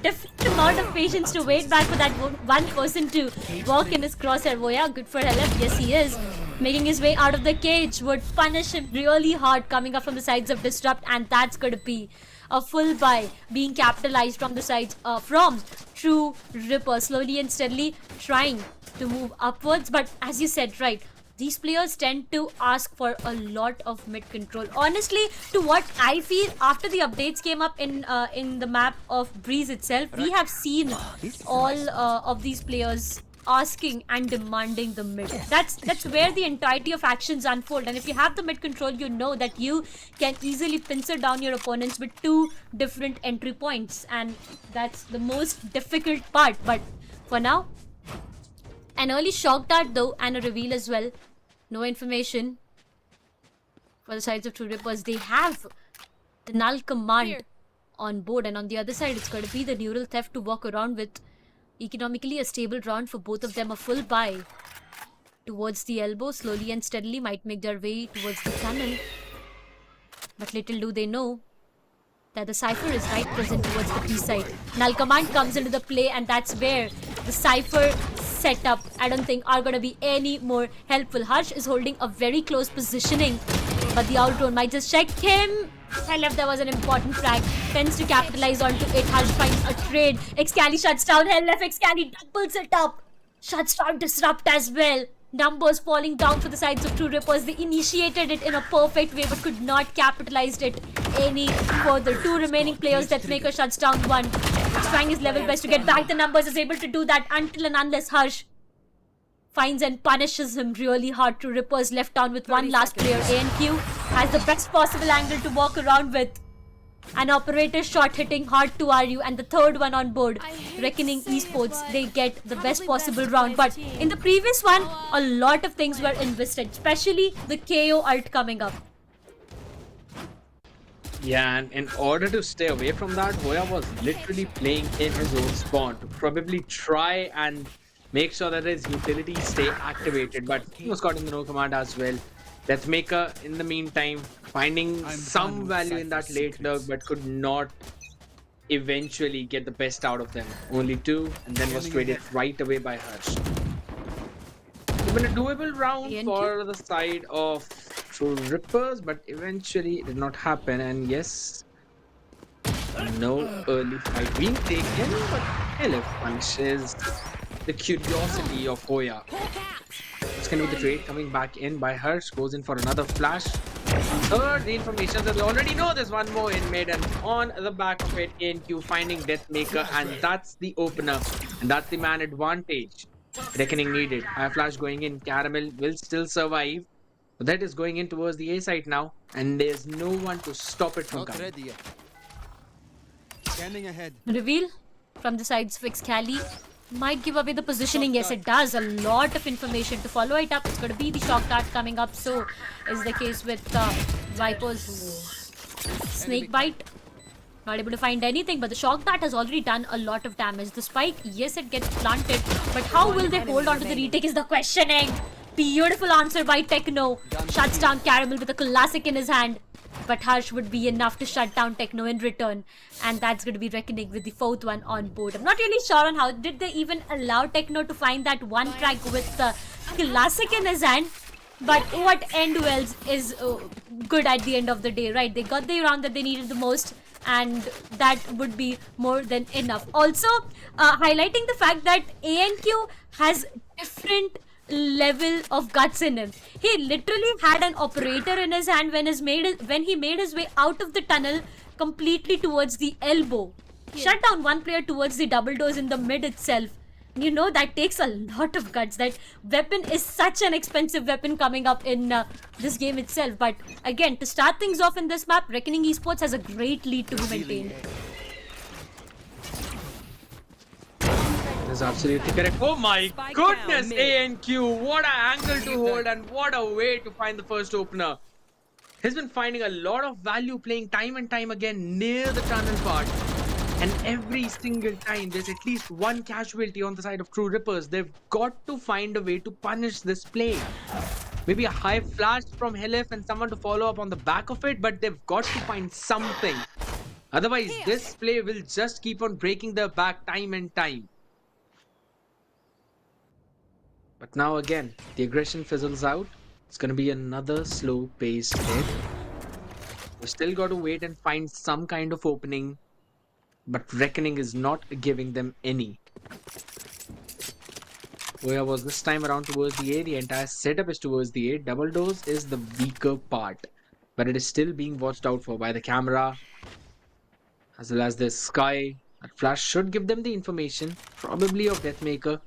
different amount of patience to wait back for that one person to walk in his crosshair. Oh yeah, good for Helef. Yes, he is. Making his way out of the cage would punish him really hard coming up from the sides of Disrupt, and that's going to be a full buy being capitalized from the sides from True Ripper, slowly and steadily trying to move upwards. But as you said, right, these players tend to ask for a lot of mid control. Honestly, to what I feel, after the updates came up in the map of Breeze itself, we have seen all of these players asking and demanding the mid. That's where the entirety of actions unfold, and if you have the mid control, you know that you can easily pincer down your opponents with 2 different entry points, and that's the most difficult part. But for now, an early shock dart though, and a reveal as well. No information for the sides of True Rippers. They have the null command on board, and on the other side it's going to be the neural theft to walk around with. Economically a stable round for both of them. A full buy towards the elbow, slowly and steadily might make their way towards the tunnel. But little do they know that the Cypher is right present towards the B side. Null command comes into the play, and that's where the Cypher setup, I don't think, are going to be any more helpful. Harsh is holding a very close positioning, but the out-drone might just check him. Helef, there was an important frag. Tends to capitalize onto it. Harsh finds a trade. Excali shuts down Helef. Excali doubles it up. Shuts down Disrupt as well. Numbers falling down for the sides of True Rippers. They initiated it in a perfect way but could not capitalize it any further. 2 remaining players. Deathmaker shuts down 1. Trying his level best to get back the numbers. Is able to do that until and unless Harsh finds and punishes him really hard. True Rippers left down with 1 last player. ANQ has the best possible angle to walk around with. An operator shot hitting hard to RU, and the third one on board. Reckoning Esports, they get the best possible round. But in the previous one, a lot of things were invested, especially the KO ult coming up. Yeah, and in order to stay away from that, Hoya was literally playing in his own spawn to probably try and make sure that his utilities stay activated. But he was caught in the no command as well. Deathmaker, in the meantime, finding some value in that late lurk, but could not eventually get the best out of them. Only 2, and then was traded right away by Harsh. It's been a doable round for the side of True Rippers, but eventually it did not happen. And yes, no early fight being taken, but Helef punishes the curiosity of Hoya. It's going to be the trade coming back in by Harsh. Goes in for another flash. Third, the information that we already know there's one more in mid, and on the back of it, ANQ finding Deathmaker, and that's the opener. And that's the man advantage. Reckoning needed. High flash going in. Caramel will still survive. But that is going in towards the A side now, and there's no one to stop it from coming. Scanning ahead. Reveal from the sides of Excali. Might give away the positioning. Yes, it does. A lot of information to follow it up. It's going to be the shock dart coming up. So is the case with Viper's snake bite. Not able to find anything, but the shock dart has already done a lot of damage. The spike, yes, it gets planted, but how will they hold on to the retake is the questioning. Beautiful answer by Techno. Shuts down Caramel with a classic in his hand. But Harsh would be enough to shut down Techno in return. And that's going to be Reckoning with the 4th one on board. I'm not really sure on how did they even allow Techno to find that one frag with classic in his hand. But what end wells is good at the end of the day, right? They got the round that they needed the most, and that would be more than enough. Also, highlighting the fact that ANQ has different level of guts in him. He literally had an operator in his hand when he made his way out of the tunnel completely towards the elbow. Shut down one player towards the double doors in the mid itself. You know, that takes a lot of guts. That weapon is such an expensive weapon coming up in this game itself. But again, to start things off in this map, Reckoning Esports has a great lead to be maintained. That's absolutely correct. Oh my goodness, ANQ. What an angle to hold and what a way to find the first opener. He's been finding a lot of value playing time and time again near the tunnel part. And every single time there's at least one casualty on the side of True Rippers. They've got to find a way to punish this play. Maybe a high flash from Helif and someone to follow up on the back of it, but they've got to find something. Otherwise, this play will just keep on breaking their back time and time. But now again, the aggression fizzles out. It's going to be another slow-paced hit. We've still got to wait and find some kind of opening. But Reckoning is not giving them any. Oya was this time around towards the A. The entire setup is towards the A. Double doors is the weaker part. But it is still being watched out for by the camera. As well as the sky. That flash should give them the information. Probably of Deathmaker.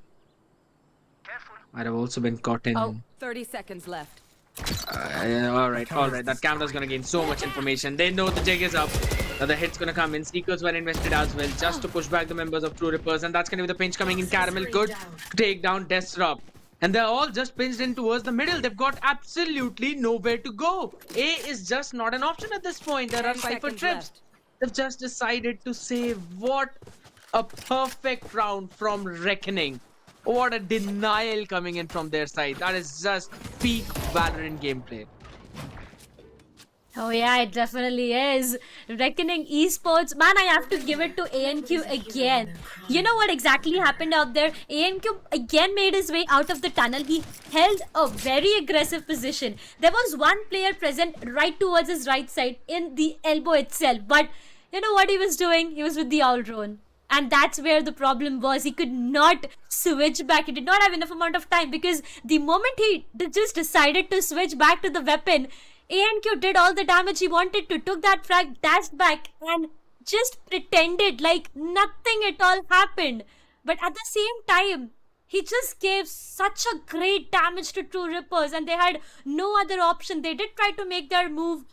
Might have also been caught in... 30 seconds left. Alright. That camera's gonna gain so much information. They know the jig is up. The hit's gonna come in. Seekers were invested as well, just to push back the members of True Rippers. And that's gonna be the pinch coming in. Caramel good to take down Disrupt. And they're all just pinched in towards the middle. They've got absolutely nowhere to go. A is just not an option at this point. There are Cypher trips. They've just decided to save. What a perfect round from Reckoning. What a denial coming in from their side. That is just peak Valorant gameplay. Oh yeah, it definitely is. Reckoning Esports. Man, I have to give it to ANQ again. You know what exactly happened out there? ANQ again made his way out of the tunnel. He held a very aggressive position. There was one player present right towards his right side in the elbow itself. But you know what he was doing? He was with the all drone. And that's where the problem was. He could not switch back. He did not have enough amount of time because the moment he just decided to switch back to the weapon, ANQ did all the damage he wanted to, took that frag, dashed back and just pretended like nothing at all happened. But at the same time, he just gave such a great damage to True Rippers and they had no other option. They did try to make their move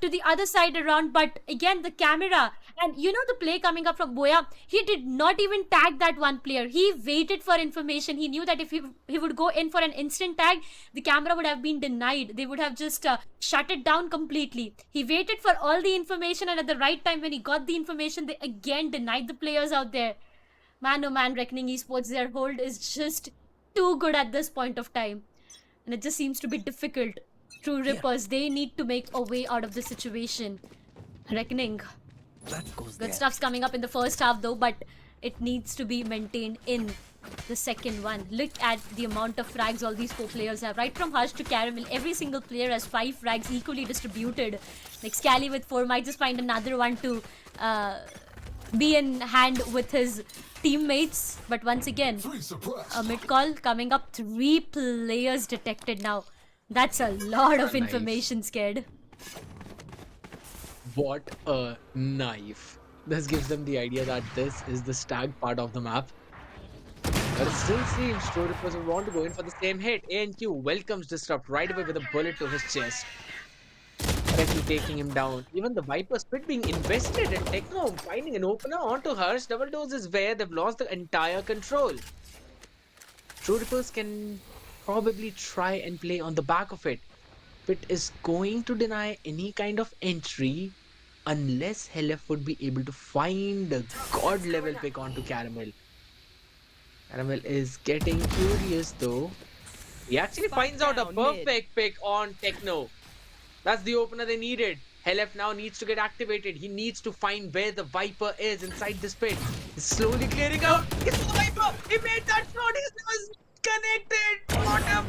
to the other side around, but again the camera and you know the play coming up from Boya, he did not even tag that one player. He waited for information. He knew that if he would go in for an instant tag, the camera would have been denied. They would have just shut it down completely. He waited for all the information and at the right time when he got the information, they again denied the players out there. Man, oh man, Reckoning Esports, their hold is just too good at this point of time. And it just seems to be difficult. True Rippers, they need to make a way out of the situation. Reckoning. Good stuff's coming up in the first half though, but it needs to be maintained in the second one. Look at the amount of frags all these 4 players have. Right from Hush to Caramel, every single player has 5 frags equally distributed. Like Scally with 4 might just find another one to be in hand with his teammates. But once again, a mid call coming up. 3 players detected now. That's a lot of information, Scared. What a knife. This gives them the idea that this is the stag part of the map. But it still seems True Rippers will want to go in for the same hit. ANQ welcomes Disrupt right away with a bullet to his chest. Directly taking him down. Even the Viper Spit being invested in Techno, finding an opener onto Harsh. Double Dose is where they've lost the entire control. True Rippers can probably try and play on the back of it. But is going to deny any kind of entry unless Helef would be able to find a god level pick onto Caramel. Caramel is getting curious though. He actually finds out a perfect pick on Techno. That's the opener they needed. Helef now needs to get activated. He needs to find where the Viper is inside this pit. He's slowly clearing out. It's the Viper! He made that shot! He was connected! What a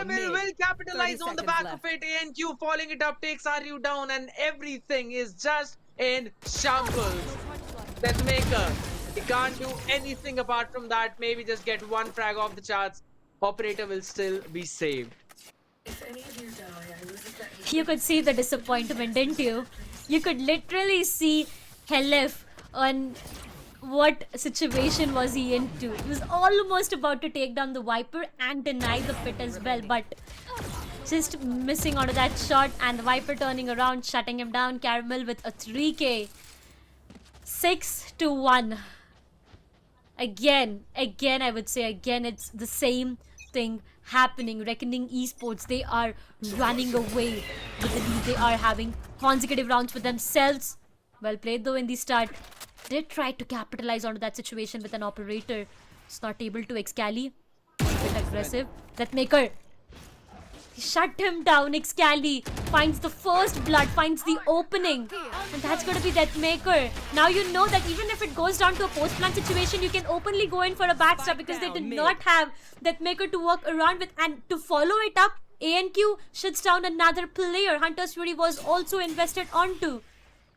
Caramel will capitalize on the 30 back seconds of it. ANQ following it up takes RU down, and everything is just in shambles. Deathmaker, he can't do anything apart from that. Maybe just get one frag off the charts. Operator will still be saved. You could see the disappointment, didn't you? You could literally see Helif on what situation was he into. He was almost about to take down the Viper and deny the pit as well, but just missing onto that shot, and the Viper turning around, shutting him down. Caramel with a 3k. 6-1. Again, I would say again, it's the same thing happening. Reckoning Esports, they are running away with the lead. They are having consecutive rounds for themselves. Well played though in the start. Did try to capitalize onto that situation with an operator. It's not able to. Excali, a bit aggressive. Deathmaker, he shut him down. Excali finds the first blood, finds the opening, and that's going to be Deathmaker. Now you know that even if it goes down to a post-plant situation, you can openly go in for a backstab because they did not have Deathmaker to work around with. And to follow it up, ANQ shuts down another player. Hunter's Fury was also invested onto.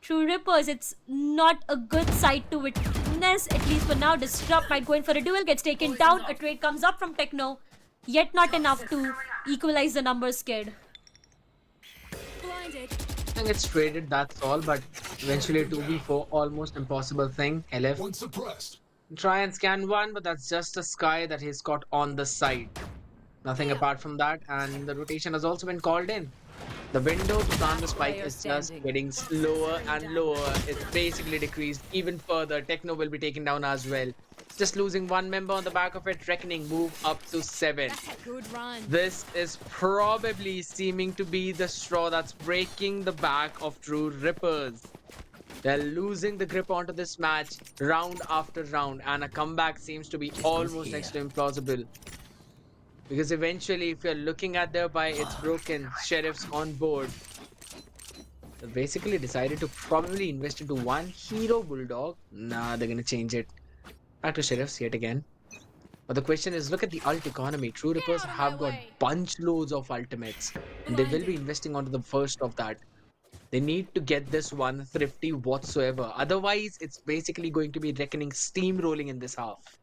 True Rippers, it's not a good sight to witness, at least for now. Disrupt might go in for a duel, gets taken down. A trade comes up from Techno, yet not enough to equalize the numbers, kid. I think it's traded, that's all, but eventually a 2v4, almost impossible thing. LF try and scan one, but that's just a Sky that he's got on the side. Nothing apart from that, and the rotation has also been called in. The window to plant the spike is just getting slower and lower. It's basically decreased even further. Techno will be taken down as well. Just losing one member on the back of it. Reckoning move up to 7. Good run. This is probably seeming to be the straw that's breaking the back of True Rippers. They're losing the grip onto this match round after round, and a comeback seems to be almost next to implausible. Because eventually, if you're looking at their buy, it's broken. Sheriff's on board. They basically decided to probably invest into one hero bulldog. Nah, they're gonna change it. Back to Sheriffs yet again. But the question is, look at the ult economy. True Rippers have got bunch loads of ultimates. And they will be investing onto the first of that. They need to get this one thrifty whatsoever. Otherwise, it's basically going to be Reckoning steamrolling in this half.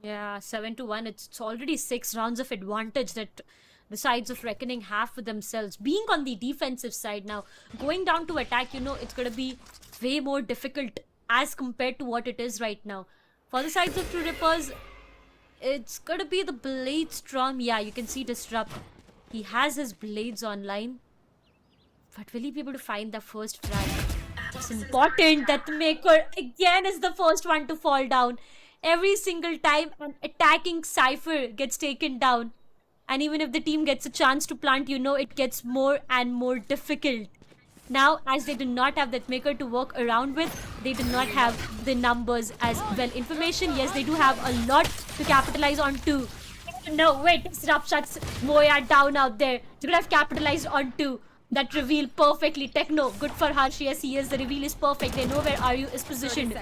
Yeah, 7-1. It's already 6 rounds of advantage that the sides of Reckoning have for themselves. Being on the defensive side now, going down to attack, you know, it's going to be way more difficult as compared to what it is right now. For the sides of True Rippers, it's going to be the Blade Storm. Yeah, you can see Disrupt. He has his blades online. But will he be able to find the first frag? It's important. Deathmaker again is the first one to fall down. Every single time an attacking Cypher gets taken down, and even if the team gets a chance to plant, you know, it gets more and more difficult. Now, as they do not have that maker to work around with, they do not have the numbers as well. Information, yes, they do have a lot to capitalize on too. No, wait, Disrupt shuts Moya down out there. They could have capitalized on too. That reveal perfectly. Techno, good for her. Yes, he is. The reveal is perfect. They know where RU is positioned.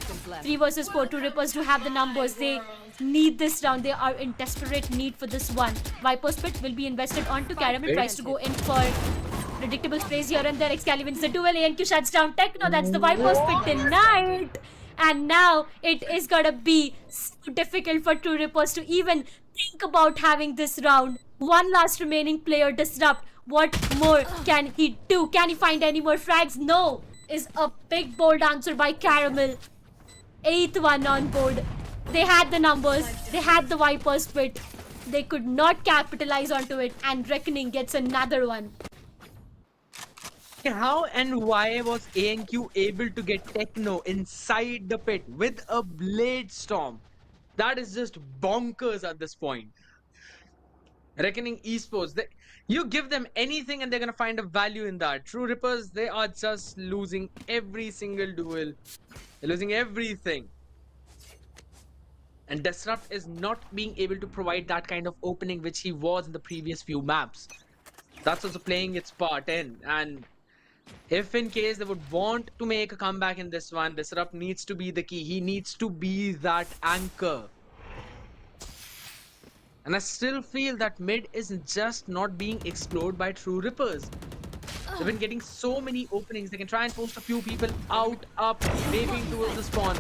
3 versus 4. True Rippers do have the numbers. They need this round. They are in desperate need for this one. Viper's Pit will be invested onto Caramel. Tries to go in for predictable sprays here and there. Excalibur wins the duel. ANQ shuts down Techno. That's the Viper's Pit denied. And now it is gonna be so difficult for True Rippers to even think about having this round. One last remaining player, Disrupt. What more can he do? Can he find any more frags? No, is a big bold answer by Caramel. 8th one on board. They had the numbers. They had the Viper's Pit. They could not capitalize onto it, and Reckoning gets another one. How and why was ANQ able to get Techno inside the pit with a Blade Storm? That is just bonkers at this point. Reckoning Esports, you give them anything and they're gonna find a value in that. True Rippers, they are just losing every single duel. They're losing everything. And Disrupt is not being able to provide that kind of opening which he was in the previous few maps. That's also playing its part in. And if in case they would want to make a comeback in this one, Disrupt needs to be the key. He needs to be that anchor. And I still feel that mid is just not being explored by True Rippers. They've been getting so many openings. They can try and post a few people out, up, waving towards the spawn.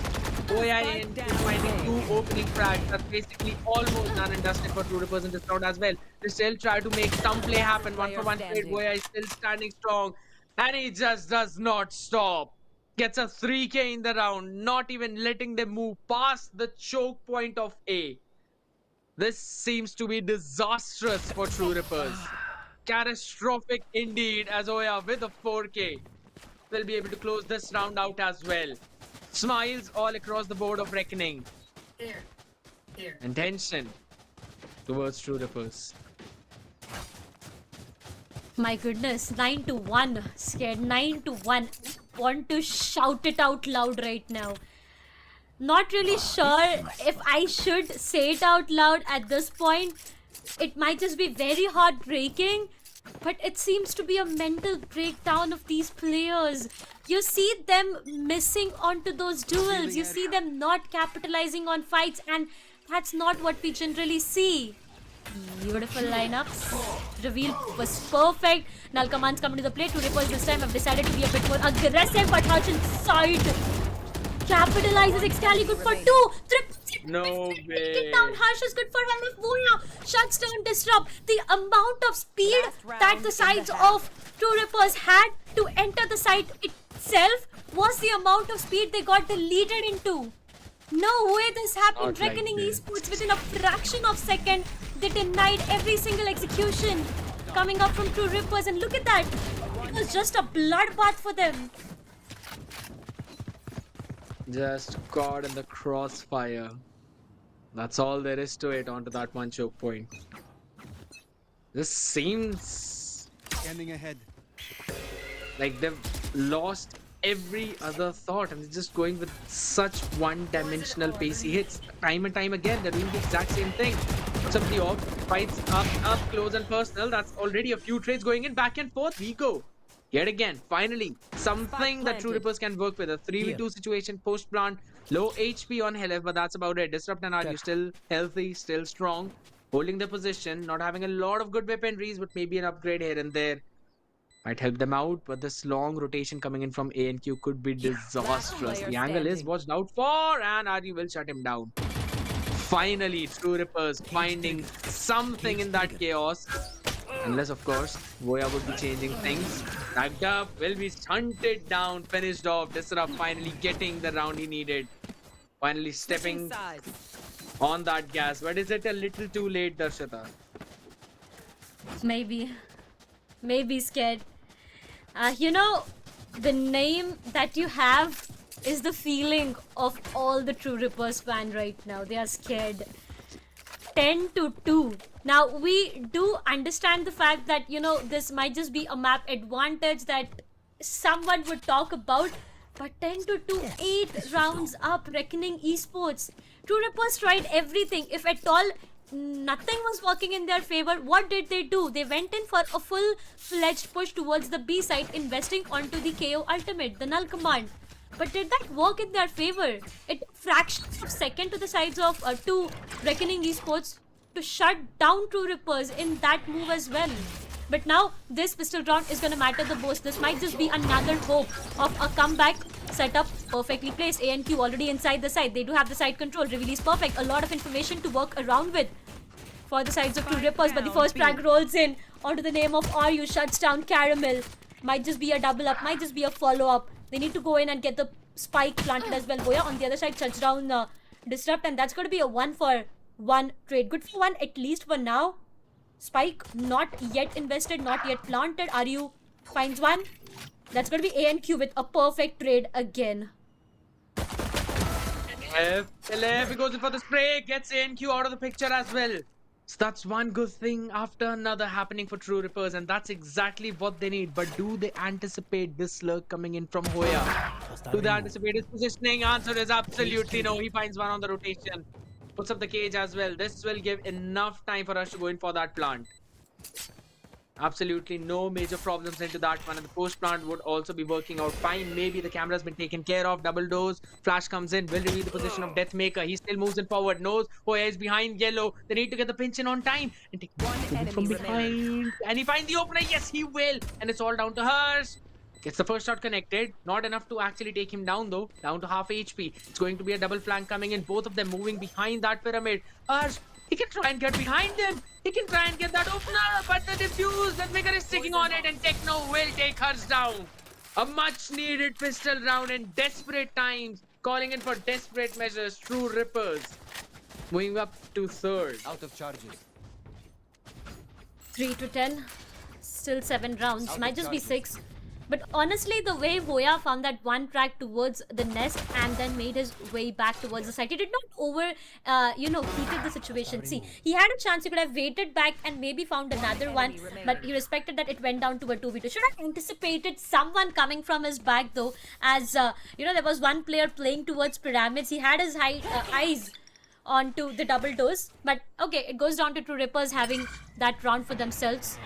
OIN is finding 2 opening frags. That's basically almost done and dusted for True Rippers in this round as well. They still try to make some play happen. 1-for-1 trade. Boya is still standing strong. And he just does not stop. Gets a 3K in the round, not even letting them move past the choke point of A. This seems to be disastrous for True Rippers. Catastrophic indeed, as Oya with a 4K will be able to close this round out as well. Smiles all across the board of Reckoning. And tension towards True Rippers. My goodness, 9-1. Scared 9-1. Want to shout it out loud right now. Not really sure if I should say it out loud at this point. It might just be very heartbreaking, but it seems to be a mental breakdown of these players. You see them missing onto those duels. You see them not capitalizing on fights, and that's not what we generally see. Beautiful lineups. Reveal was perfect. Nalkaman's coming to the play. True Rippers this time have decided to be a bit more aggressive, but Hutch inside capitalizes. Excali good for 2. No way. It down. Harsh is good for him. If Voya shuts down Disrupt, the amount of speed that the sides of True Rippers had to enter the site itself was the amount of speed they got deleted into. No way this happened. Not Reckoning like this. Esports within a fraction of second, they denied every single execution coming up from True Rippers, and look at that. It was just a bloodbath for them. Just caught in the crossfire. That's all there is to it onto that one choke point. This seems Scanning ahead. like they've lost every other thought and they're just going with such one-dimensional pacey hits. Time and time again, they're doing the exact same thing. Some of the off fights up, close and personal. That's already a few trades going in back and forth. We go. Yet again, finally, something that True Rippers can work with. A 3v2 situation, post-plant, low HP on Helef, but that's about it. Disrupt and Are still healthy, still strong, holding the position, not having a lot of good weaponries, but maybe an upgrade here and there might help them out. But this long rotation coming in from ANQ could be disastrous. The angle is watched out for, and Ari will shut him down. Finally, True Rippers finding something in that chaos. Unless, of course, Voya would be changing things. Tagged up, will be hunted down, finished off. Disrupt finally getting the round he needed. Finally stepping on that gas. But is it a little too late, Darshita? Maybe scared. You know, the name that you have is the feeling of all the True Rippers fan right now. They are scared. 10-2. Now, we do understand the fact that, you know, this might just be a map advantage that someone would talk about, but 10-2, 8 rounds up, Reckoning Esports. True Rippers tried everything. If at all nothing was working in their favor, what did they do? They went in for a full-fledged push towards the B side, investing onto the KO ultimate, the null command. But did that work in their favor? It took fractions of a second to the sides of to Reckoning Esports to shut down True Rippers in that move as well. But now this pistol round is going to matter the most. This might just be another hope of a comeback. Setup perfectly placed. ANQ already inside the side. They do have the side control. Reveal is perfect. A lot of information to work around with for the sides of True Rippers. But the first frag rolls in onto the name of RU. Shuts down Caramel. Might just be a double up. Might just be a follow up. They need to go in and get the spike planted as well. Voya on the other side shuts down Disrupt, and that's going to be a 1-for-1 trade. Good for one, at least for now. Spike not yet invested, not yet planted. RU finds one. That's going to be ANQ with a perfect trade again. LF goes in for the spray, gets ANQ out of the picture as well. So that's one good thing after another happening for True Rippers, and that's exactly what they need. But do they anticipate this lurk coming in from Hoya? Do they anticipate his positioning? Answer is absolutely no. He finds one on the rotation. Puts up the cage as well. This will give enough time for us to go in for that plant. Absolutely no major problems into that one, and the post plant would also be working out fine. Maybe the camera's been taken care of. Double doors. Flash comes in, will reveal the position of Deathmaker. He still moves in forward, knows is behind yellow. They need to get the pinch in on time and take one from behind. And he finds the opener. Yes, he will. And it's all down to hers. Gets the first shot connected. Not enough to actually take him down though. Down to half HP. It's going to be a double flank coming in. Both of them moving behind that pyramid. Hers. He can try and get behind him. He can try and get that opener, but the defuse, that Vigor is sticking on it, and Techno will take hers down. A much needed pistol round in desperate times, calling in for desperate measures. True Rippers moving up to third. Out of charges. 3 to 10. Still 7 rounds. Might just be 6. But honestly, the way Voya found that one track towards the nest and then made his way back towards the site, he did not heated the situation. See, he had a chance, he could have waited back and maybe found another one, but he respected that it went down to a 2v2. Should have anticipated someone coming from his back though, as there was one player playing towards pyramids. He had his eyes onto the double doors, but okay, it goes down to True Rippers having that round for themselves.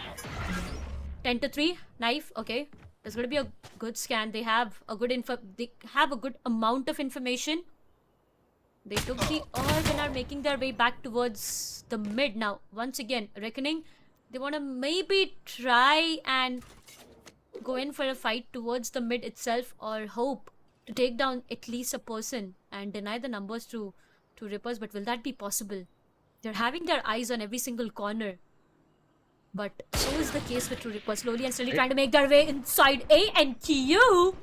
10 to 3, knife, okay. There's going to be a good scan. They have a good amount of information. They took the orb and are making their way back towards the mid now. Once again, Reckoning, they want to maybe try and go in for a fight towards the mid itself, or hope to take down at least a person and deny the numbers to Rippers. But will that be possible? They're having their eyes on every single corner. But so is the case with True Rippers, slowly and steadily trying to make their way inside A and Q.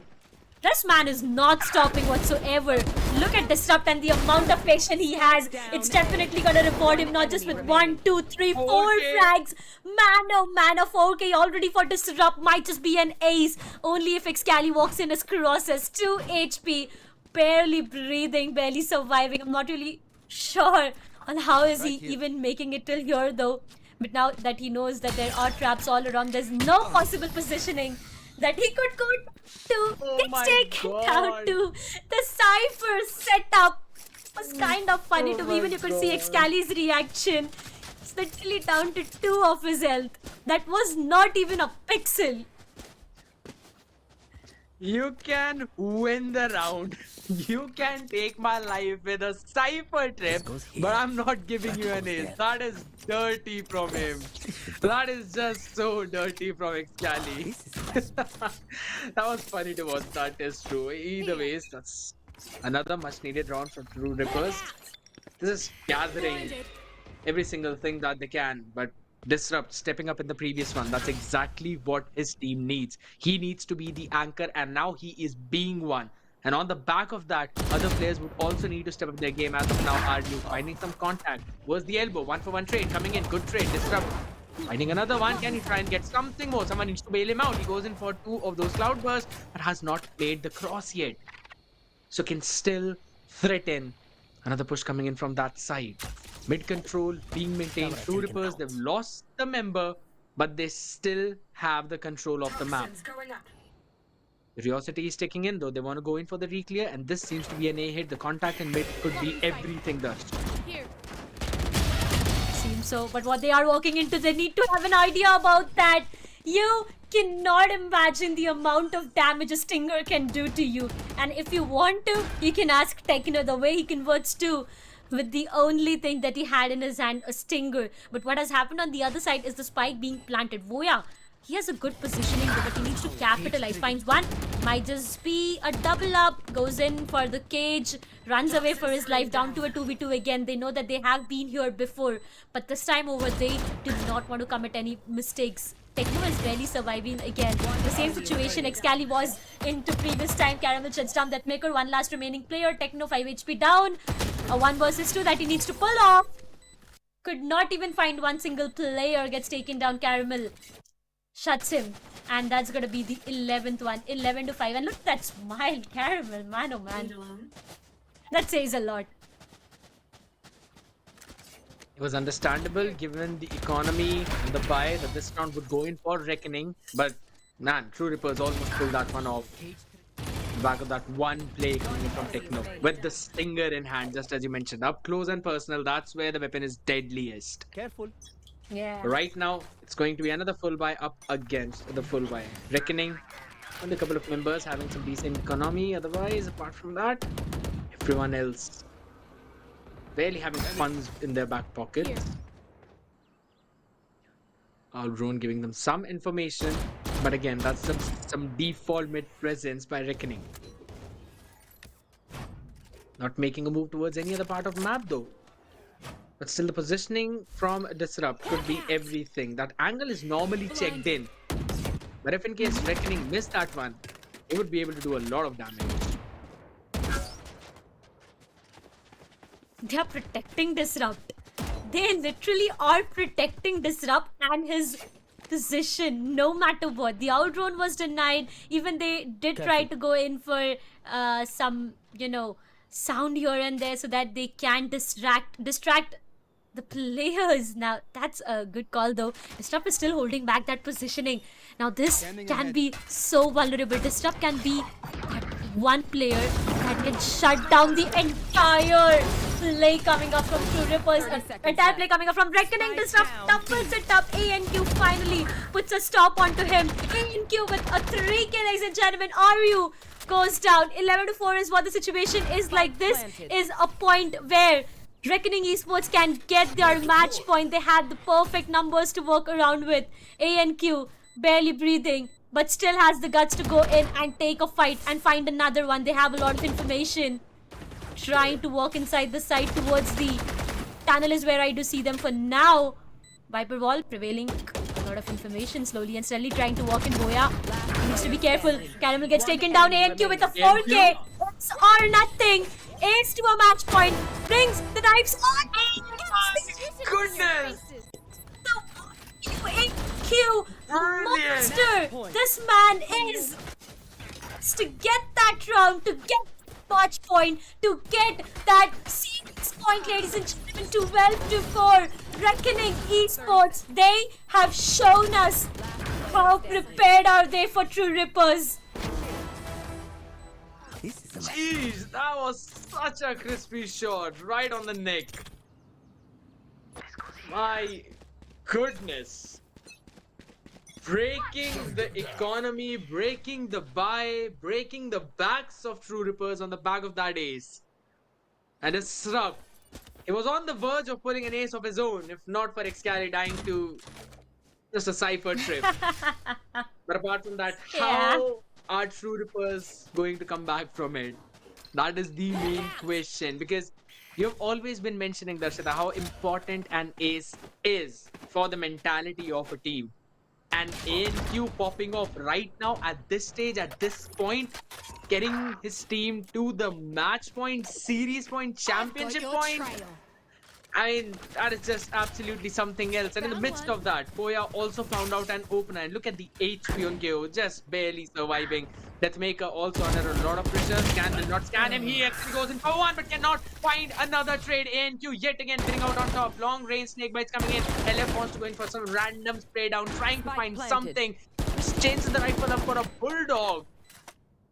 This man is not stopping whatsoever. Look at Disrupt and the amount of patience he has. It's definitely gonna reward him, not just with 1, 2, 3, 4 frags. Man, oh man, a 4K already for Disrupt might just be an ace. Only if Excali walks in as crosses. 2 HP, barely breathing, barely surviving. I'm not really sure on how is he even making it till here though. But now that he knows that there are traps all around, there's no possible positioning that he could go to. It's taken down to the Cypher setup. It was kind of funny to me when you could see Excali's reaction. It's literally down to 2 of his health. That was not even a pixel. You can win the round. You can take my life with a Cypher trip, but I'm not giving you an ace. That is dirty from him. That is just so dirty from Excali. That was funny to watch, that is true. Either ways, that's another much needed round for True Rippers. This is gathering every single thing that they can, but Disrupt stepping up in the previous one, that's exactly what his team needs. He needs to be the anchor, and now he is being one. And on the back of that, other players would also need to step up their game as of now. Are you finding some contact? Where's the elbow? 1-for-1 trade coming in. Good trade. Disrupt. Finding another one. Can he try and get something more? Someone needs to bail him out. He goes in for 2 of those cloud bursts, but has not played the cross yet. So can still threaten. Another push coming in from that side. Mid control being maintained. True Rippers, they've lost the member, but they still have the control of the map. Curiosity is ticking in though. They want to go in for the re-clear, and this seems to be an A hit. The contact in mid could be everything thus. Seems so, but what they are walking into, they need to have an idea about that. You cannot imagine the amount of damage a Stinger can do to you. And if you want to, you can ask Techno the way he converts to, with the only thing that he had in his hand, a Stinger. But what has happened on the other side is the spike being planted. Voya, he has a good positioning, but he needs to capitalize. Finds one, might just be a double up, goes in for the cage, runs away for his life, down to a 2v2 again. They know that they have been here before, but this time over, they do not want to commit any mistakes. Techno is barely surviving again. The same situation Excali was into previous time. Caramel shuts down that maker. One last remaining player. Techno 5 HP down. A 1 versus 2 that he needs to pull off. Could not even find one single player. Gets taken down. Caramel shuts him. And that's going to be the 11th one. 11 to 5. And look at that smile. Caramel, man oh man. That says a lot. It was understandable given the economy and the buy that this round would go in for Reckoning, but man, True Rippers almost pulled that one off. Back of that one play coming from Techno with the Stinger in hand, just as you mentioned. Up close and personal, that's where the weapon is deadliest. Careful. Yeah. Right now, it's going to be another full buy up against the full buy. Reckoning, and a couple of members having some decent economy. Otherwise, apart from that, everyone else barely having funds in their back pockets. Drone giving them some information, but again, that's some default mid presence by Reckoning. Not making a move towards any other part of map though. But still the positioning from Disrupt could be everything. That angle is normally checked in. But if in case Reckoning missed that one, it would be able to do a lot of damage. They are protecting Disrupt. They literally are protecting Disrupt and his position no matter what. The outdrawn was denied. Even they did try to go in for some, sound here and there so that they can distract the players. Now that's a good call though. Disrupt is still holding back that positioning. Now this can be so vulnerable. Disrupt can be that one player that can shut down the entire play coming up from True Rippers. Entire play coming up from Reckoning. Disrupt doubles it up. ANQ finally puts a stop onto him. ANQ with a 3K, ladies and gentlemen. RU goes down. 11-4 is what the situation is like. This is a point where Reckoning Esports can get their match point. They had the perfect numbers to work around with. ANQ barely breathing, but still has the guts to go in and take a fight and find another one. They have a lot of information. Trying to walk inside the site towards the tunnel is where I do see them for now. Viper Wall prevailing. A lot of information, slowly and steadily trying to walk in. Boya needs to be careful. Caramel gets taken down. ANQ with a 4K. It's or nothing. Ace to a match point. Brings the knives on. Goodness! ANQ monster. This man is to get that round, to get match point, to get that series point, ladies and gentlemen. 12-4. Reckoning Esports, they have shown us how prepared are they for True Rippers. Jeez, that was such a crispy shot right on the neck. My goodness. Breaking the economy, breaking the buy, breaking the backs of True Rippers on the back of that ace. And Disrupt, he was on the verge of pulling an ace of his own, if not for Excali dying to just a cypher trip. But apart from that, how are True Rippers going to come back from it? That is the main question, because you've always been mentioning, Darshita, how important an ace is for the mentality of a team. And ANQ popping off right now at this stage, at this point, getting his team to the match point, series point, championship point. I mean, that is just absolutely something else. And in the midst of that, Poya also found out an opener. And look at the HP on KO, just barely surviving. Deathmaker also under a lot of pressure. Scan will not scan him. He actually goes in for one, but cannot find another trade. ANQ yet again winning out on top. Long range snake bites coming in. LF wants to go in for some random spray down, trying to find something. Just changes the rifle up for a bulldog.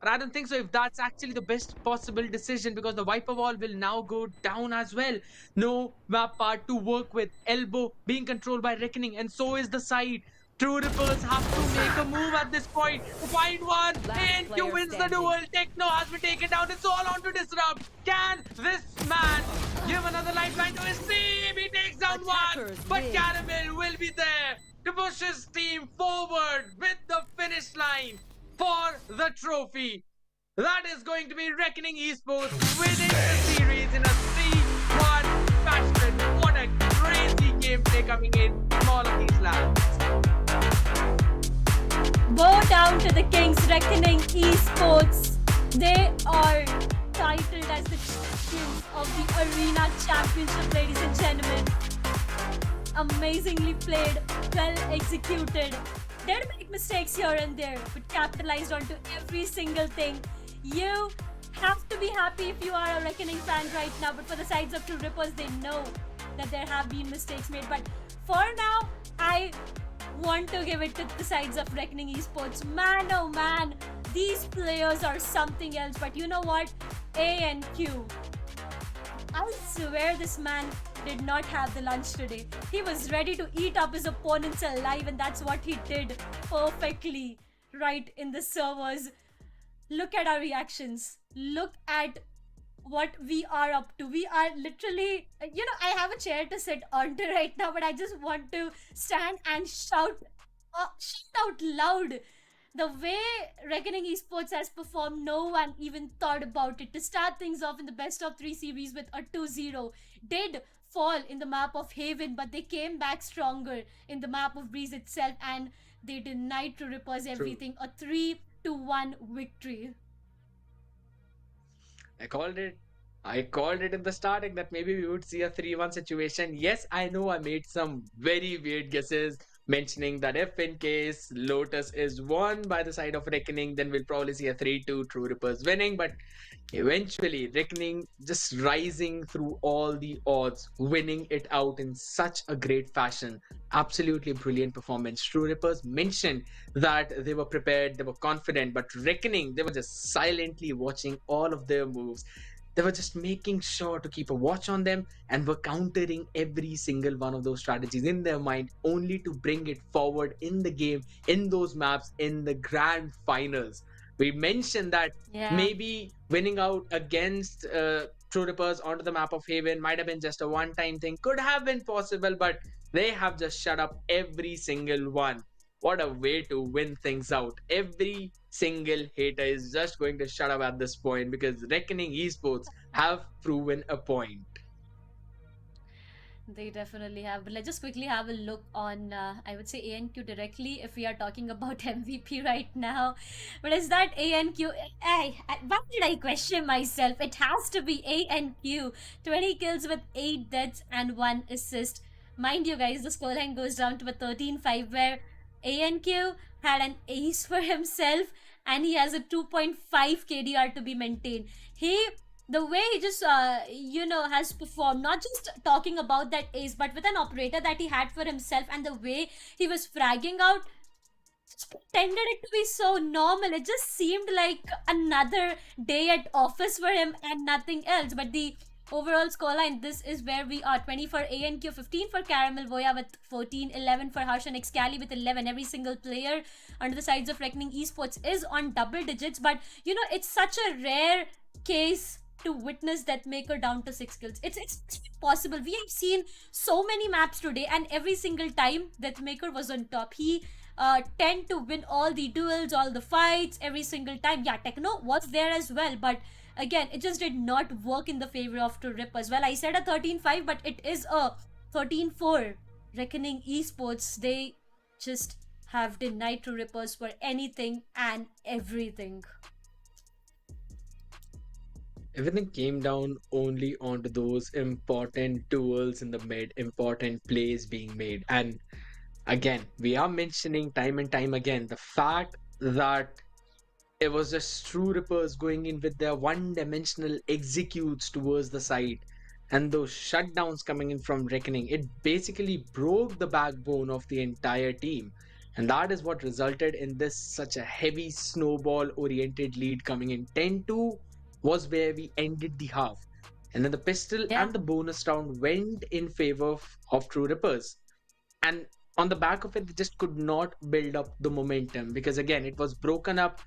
But I don't think so if that's actually the best possible decision, because the Viper Wall will now go down as well. No map part to work with. Elbow being controlled by Reckoning, and so is the side. True Rippers have to make a move at this point to find one. ANQ wins the duel. Techno has been taken down. It's all on to Disrupt. Can this man give another lifeline to his team? He takes down one, but Caramel will be there to push his team forward with the finish line for the trophy. That is going to be Reckoning Esports winning the series in a 3-1 fashion. What a crazy gameplay coming in from all of these lads. Bow down to the Kings. Reckoning Esports, they are titled as the champions of the Arena Championship, ladies and gentlemen. Amazingly played, well executed. Did make mistakes here and there, but capitalized onto every single thing. You have to be happy if you are a Reckoning fan right now, but for the sides of True Rippers, they know that there have been mistakes made. But for now, I want to give it to the sides of Reckoning Esports. Man, oh man, these players are something else. But you know what? ANQ, I swear this man did not have the lunch today. He was ready to eat up his opponents alive, and that's what he did perfectly right in the servers. Look at our reactions. Look at what we are up to. We are literally, I have a chair to sit onto right now, but I just want to stand and shout out loud. The way Reckoning Esports has performed, no one even thought about it. To start things off in the best of 3 series with a 2-0, did fall in the map of Haven, but they came back stronger in the map of Breeze itself, and they denied True Rippers everything. A 3-1 victory. I called it. I called it in the starting that maybe we would see a 3-1 situation. Yes, I know I made some very weird guesses, mentioning that if in case Lotus is won by the side of Reckoning, then we'll probably see a 3-2 True Rippers winning. But eventually, Reckoning just rising through all the odds, winning it out in such a great fashion. Absolutely brilliant performance. True Rippers mentioned that they were prepared, they were confident, but Reckoning, they were just silently watching all of their moves. They were just making sure to keep a watch on them and were countering every single one of those strategies in their mind, only to bring it forward in the game, in those maps, in the grand finals. We mentioned that maybe winning out against True Rippers onto the map of Haven might have been just a one-time thing, could have been possible, but they have just shut up every single one. What a way to win things out. Every single hater is just going to shut up at this point because Reckoning Esports have proven a point. They definitely have. But let's just quickly have a look on, I would say, ANQ directly if we are talking about MVP right now. But is that ANQ? Why did I question myself? It has to be ANQ. 20 kills with 8 deaths and 1 assist. Mind you guys, the scoreline goes down to a 13-5 where ANQ had an ace for himself and he has a 2.5 KDR to be maintained. The way he just, has performed, not just talking about that ace, but with an operator that he had for himself and the way he was fragging out, just pretended it to be so normal. It just seemed like another day at office for him and nothing else. But the overall scoreline, this is where we are. 20 for ANQ, 15 for Caramel Voya with 14, 11 for Harsh and Excali with 11. Every single player under the sides of Reckoning Esports is on double digits. But, it's such a rare case to witness Deathmaker down to 6 kills. It's possible. We have seen so many maps today, and every single time Deathmaker was on top. He tend to win all the duels, all the fights, every single time. Yeah, Techno was there as well, but again, it just did not work in the favor of True Rippers. Well, I said a 13-5, but it is a 13-4. Reckoning Esports, they just have denied True Rippers for anything and everything. Everything came down only onto those important duels in the mid, important plays being made. And again, we are mentioning time and time again the fact that it was just True Rippers going in with their one-dimensional executes towards the side, and those shutdowns coming in from Reckoning. It basically broke the backbone of the entire team, and that is what resulted in this such a heavy snowball-oriented lead coming in. 10-2 was where we ended the half, and then the pistol and the bonus round went in favor of True Rippers, and on the back of it, they just could not build up the momentum because again, it was broken up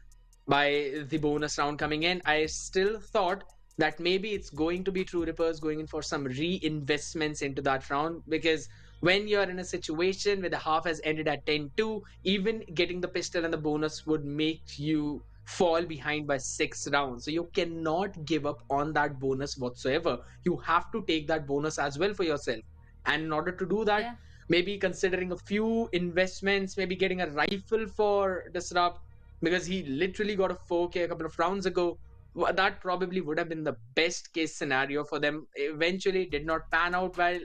by the bonus round coming in. I still thought that maybe it's going to be True Rippers going in for some reinvestments into that round, because when you're in a situation where the half has ended at 10-2, even getting the pistol and the bonus would make you fall behind by 6 rounds. So you cannot give up on that bonus whatsoever. You have to take that bonus as well for yourself. And in order to do that, maybe considering a few investments, maybe getting a rifle for Disrupt, because he literally got a 4K a couple of rounds ago. That probably would have been the best case scenario for them. Eventually did not pan out well,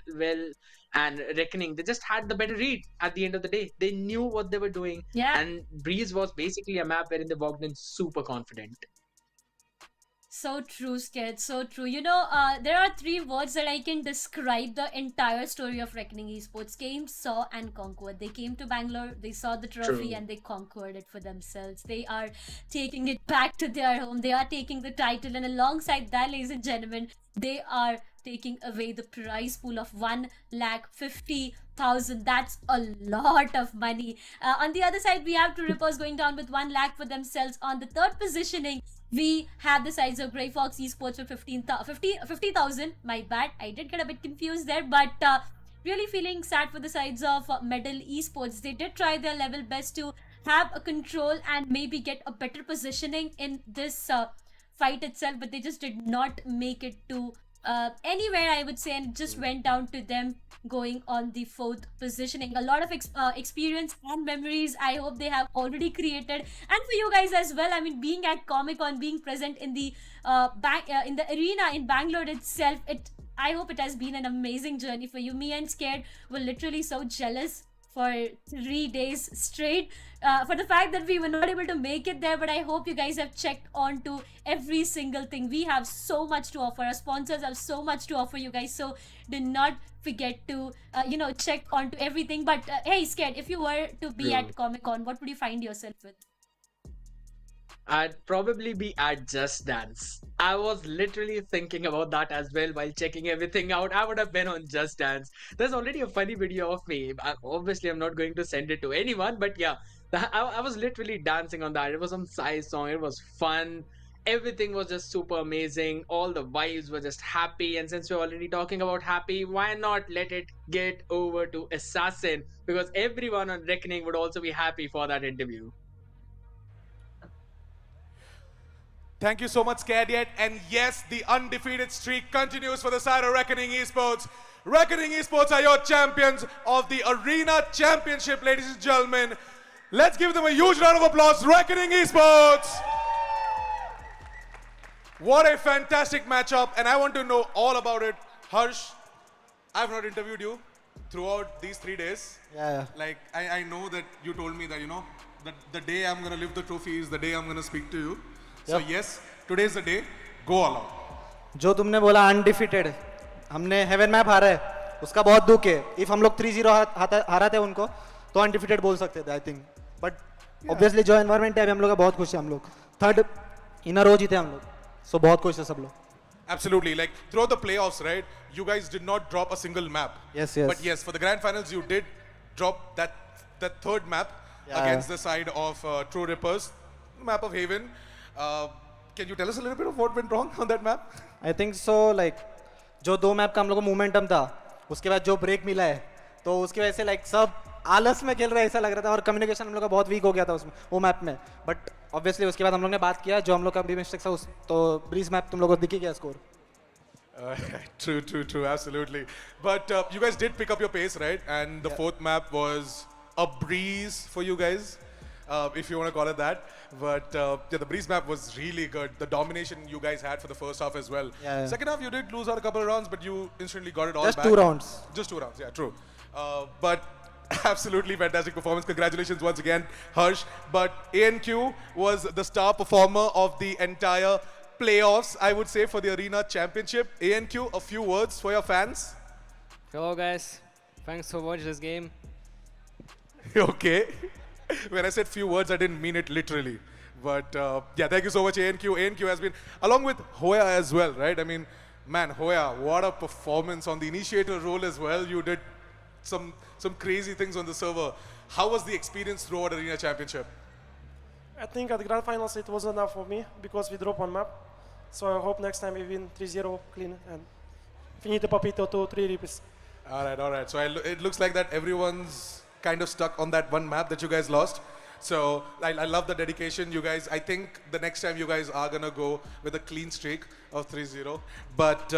and Reckoning, they just had the better read at the end of the day. They knew what they were doing, and Breeze was basically a map wherein they walked in super confident. So true, Sked, so true. There are 3 words that I can describe the entire story of Reckoning Esports. Came, saw, and conquered. They came to Bangalore, they saw the trophy, and they conquered it for themselves. They are taking it back to their home. They are taking the title, and alongside that, ladies and gentlemen, they are taking away the prize pool of 1,50,000. That's a lot of money. On the other side, we have two Rippers going down with 1 lakh for themselves. On the third positioning, we have the sides of Grey Fox Esports with 50,000. My bad, I did get a bit confused there, but really feeling sad for the sides of Medal Esports. They did try their level best to have a control and maybe get a better positioning in this fight itself, but they just did not make it to anywhere, I would say, and it just went down to them going on the 4th positioning. A lot of experience and memories I hope they have already created, and for you guys as well. I mean, being at Comic-Con, being present in the in the arena in Bangalore itself, I hope it has been an amazing journey for you. Me and Scared were literally so jealous for 3 days straight for the fact that we were not able to make it there, but I hope you guys have checked on to every single thing. We have so much to offer. Our sponsors have so much to offer you guys, so do not forget to check on to everything. But hey, Scared, if you were to be at Comic-Con, what would you find yourself with? I'd probably be at Just Dance. I was literally thinking about that as well while checking everything out. I would have been on Just Dance. There's already a funny video of me. Obviously, I'm not going to send it to anyone, but yeah, I was literally dancing on that. It was some Psy song. It was fun. Everything was just super amazing. All the vibes were just happy. And since we're already talking about happy, why not let it get over to Assassin? Because everyone on Reckoning would also be happy for that interview. Thank you so much, Scared Yet. And yes, the undefeated streak continues for the side of Reckoning Esports. Reckoning Esports are your champions of the Arena Championship, ladies and gentlemen. Let's give them a huge round of applause. Reckoning Esports! What a fantastic matchup, and I want to know all about it. Harsh, I've not interviewed you throughout these 3 days. Yeah. Like, I know that you told me that, that the day I'm going to lift the trophy is the day I'm going to speak to you. So yes, today is the day. Go all out. जो तुमने बोला undefeated, हमने haven map हारा है, उसका बहुत दुख है. इफ हम लोग 3-0 हारा थे उनको, तो अनडिफिटेड बोल सकते थे, आई थिंक. बट ऑब्वियसली जो एनवायरनमेंट है, अभी हम लोग का बहुत खुश है. हम लोग 3rd इन अ रो जीते हम लोग, सो बहुत खुश है सब लोग. Absolutely. Like throughout the playoffs, right? You guys did not drop a single map. Yes. But yes, for the grand finals, you did drop that 3rd map against the side of True Rippers, map of Haven. Can you tell us a little bit of what went wrong on that map? I think so. Like जो 2 map का हम लोग को momentum था, उसके बाद जो break मिला है, तो उसकी वजह से लाइक सब आलस में खेल रहे ऐसा लग रहा था, और कम्युनिकेशन हम लोग का बहुत वीक हो गया था उसमें, वो मैप में. बट ऑब्वियसली उसके बाद हम लोग ने बात किया, जो हम लोग का भी मिस्टेक था उस, तो ब्रीज मैप तुम लोगों को दिख गया score. True, absolutely. But you guys did pick up your pace, right? And the 4th map was a breeze for you guys, if you want to call it that. But yeah, the breeze map was really good. The domination you guys had for the first half as well. Yeah. Second half, you did lose out a couple of rounds, but you instantly got it all Just back. 2 rounds. Just 2 rounds, yeah, true. But absolutely fantastic performance. Congratulations once again, Harsh. But ANQ was the star performer of the entire playoffs, I would say, for the Arena Championship. ANQ, a few words for your fans. Hello guys, thanks for watching this game. Okay. When I said few words, I didn't mean it literally. But yeah, thank you so much, ANQ. ANQ has been, along with Hoya as well, right? I mean, man, Hoya, what a performance on the initiator role as well. You did some crazy things on the server. How was the experience throughout Arena Championship? I think at the grand finals it was enough for me because we dropped 1 map. So I hope next time we win 3-0 clean and finite papito to 3 reps. All right. So it looks like that everyone's kind of stuck on that 1 map that you guys lost. So I love the dedication, you guys. I think the next time you guys are going to go with a clean streak of 3-0. But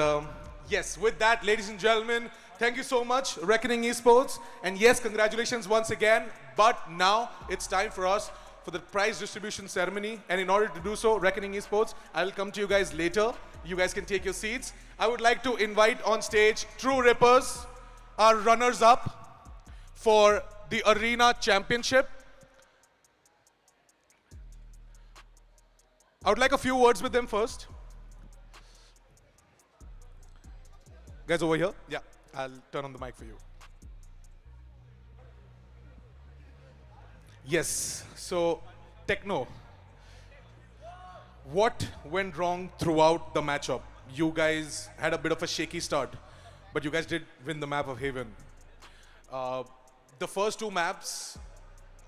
yes, with that, ladies and gentlemen, thank you so much, Reckoning Esports. And yes, congratulations once again. But now it's time for us for the prize distribution ceremony. And in order to do so, Reckoning Esports, I'll come to you guys later. You guys can take your seats. I would like to invite on stage True Rippers, our runners-up for the Arena Championship. I would like a few words with them first. Guys over here? Yeah, I'll turn on the mic for you. Yes, so Techno, what went wrong throughout the matchup? you guys had a bit of a shaky start, but you guys did win the map of Haven. The first two maps,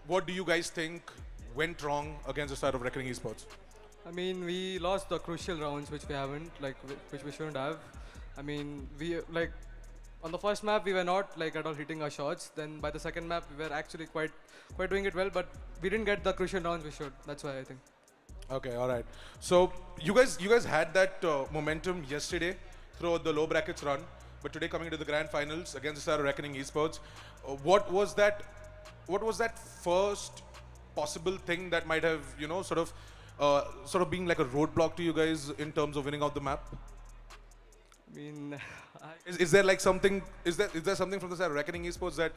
what do you guys think went wrong against the side of Reckoning Esports? I mean, we lost the crucial rounds, which we haven't, which we shouldn't have. I mean, on the first map, we were not at all hitting our shots. Then by the second map, we were actually quite doing it well, but we didn't get the crucial rounds we should. That's why I think. Okay, all right. So you guys had that momentum yesterday throughout the low brackets run, but today coming into the grand finals against the side of Reckoning Esports, what was that first possible thing that might have sort of being like a roadblock to you guys in terms of winning out the map? I mean, is there like something? Is there something from the side of Reckoning Esports that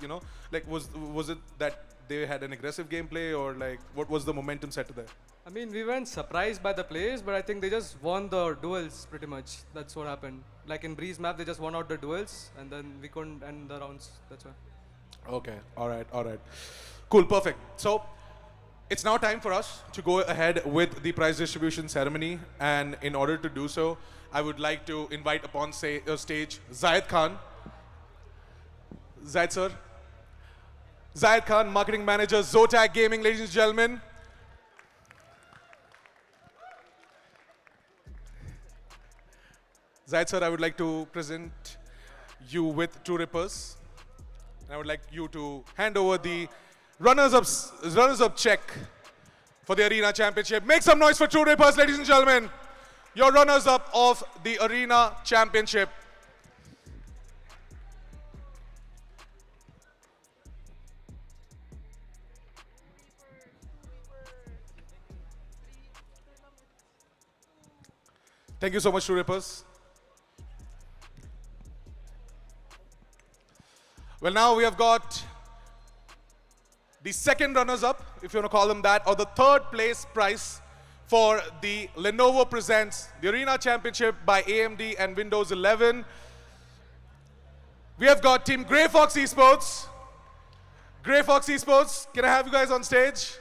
was it that they had an aggressive gameplay, or like what was the momentum set to there? I mean, we weren't surprised by the players, but I think they just won the duels pretty much. That's what happened. Like in Breeze map, they just won out the duels, and then we couldn't end the rounds. That's why. Okay, all right. Cool, perfect. So it's now time for us to go ahead with the prize distribution ceremony, and in order to do so, I would like to invite upon stage Zayed Khan. Zayed sir. Zayed Khan, Marketing Manager, Zotac Gaming, ladies and gentlemen. Zayed sir, I would like to present you with two rippers. And I would like you to hand over the runners-up check for the Arena Championship. Make some noise for True Rippers, ladies and gentlemen. Your runners-up of the Arena Championship. Thank you so much, True Rippers. Well, now we have got the second runners-up, if you want to call them that, or the third place prize for the Lenovo Presents the Arena Championship by AMD and Windows 11. We have got Team Grey Fox Esports. Grey Fox Esports, can I have you guys on stage?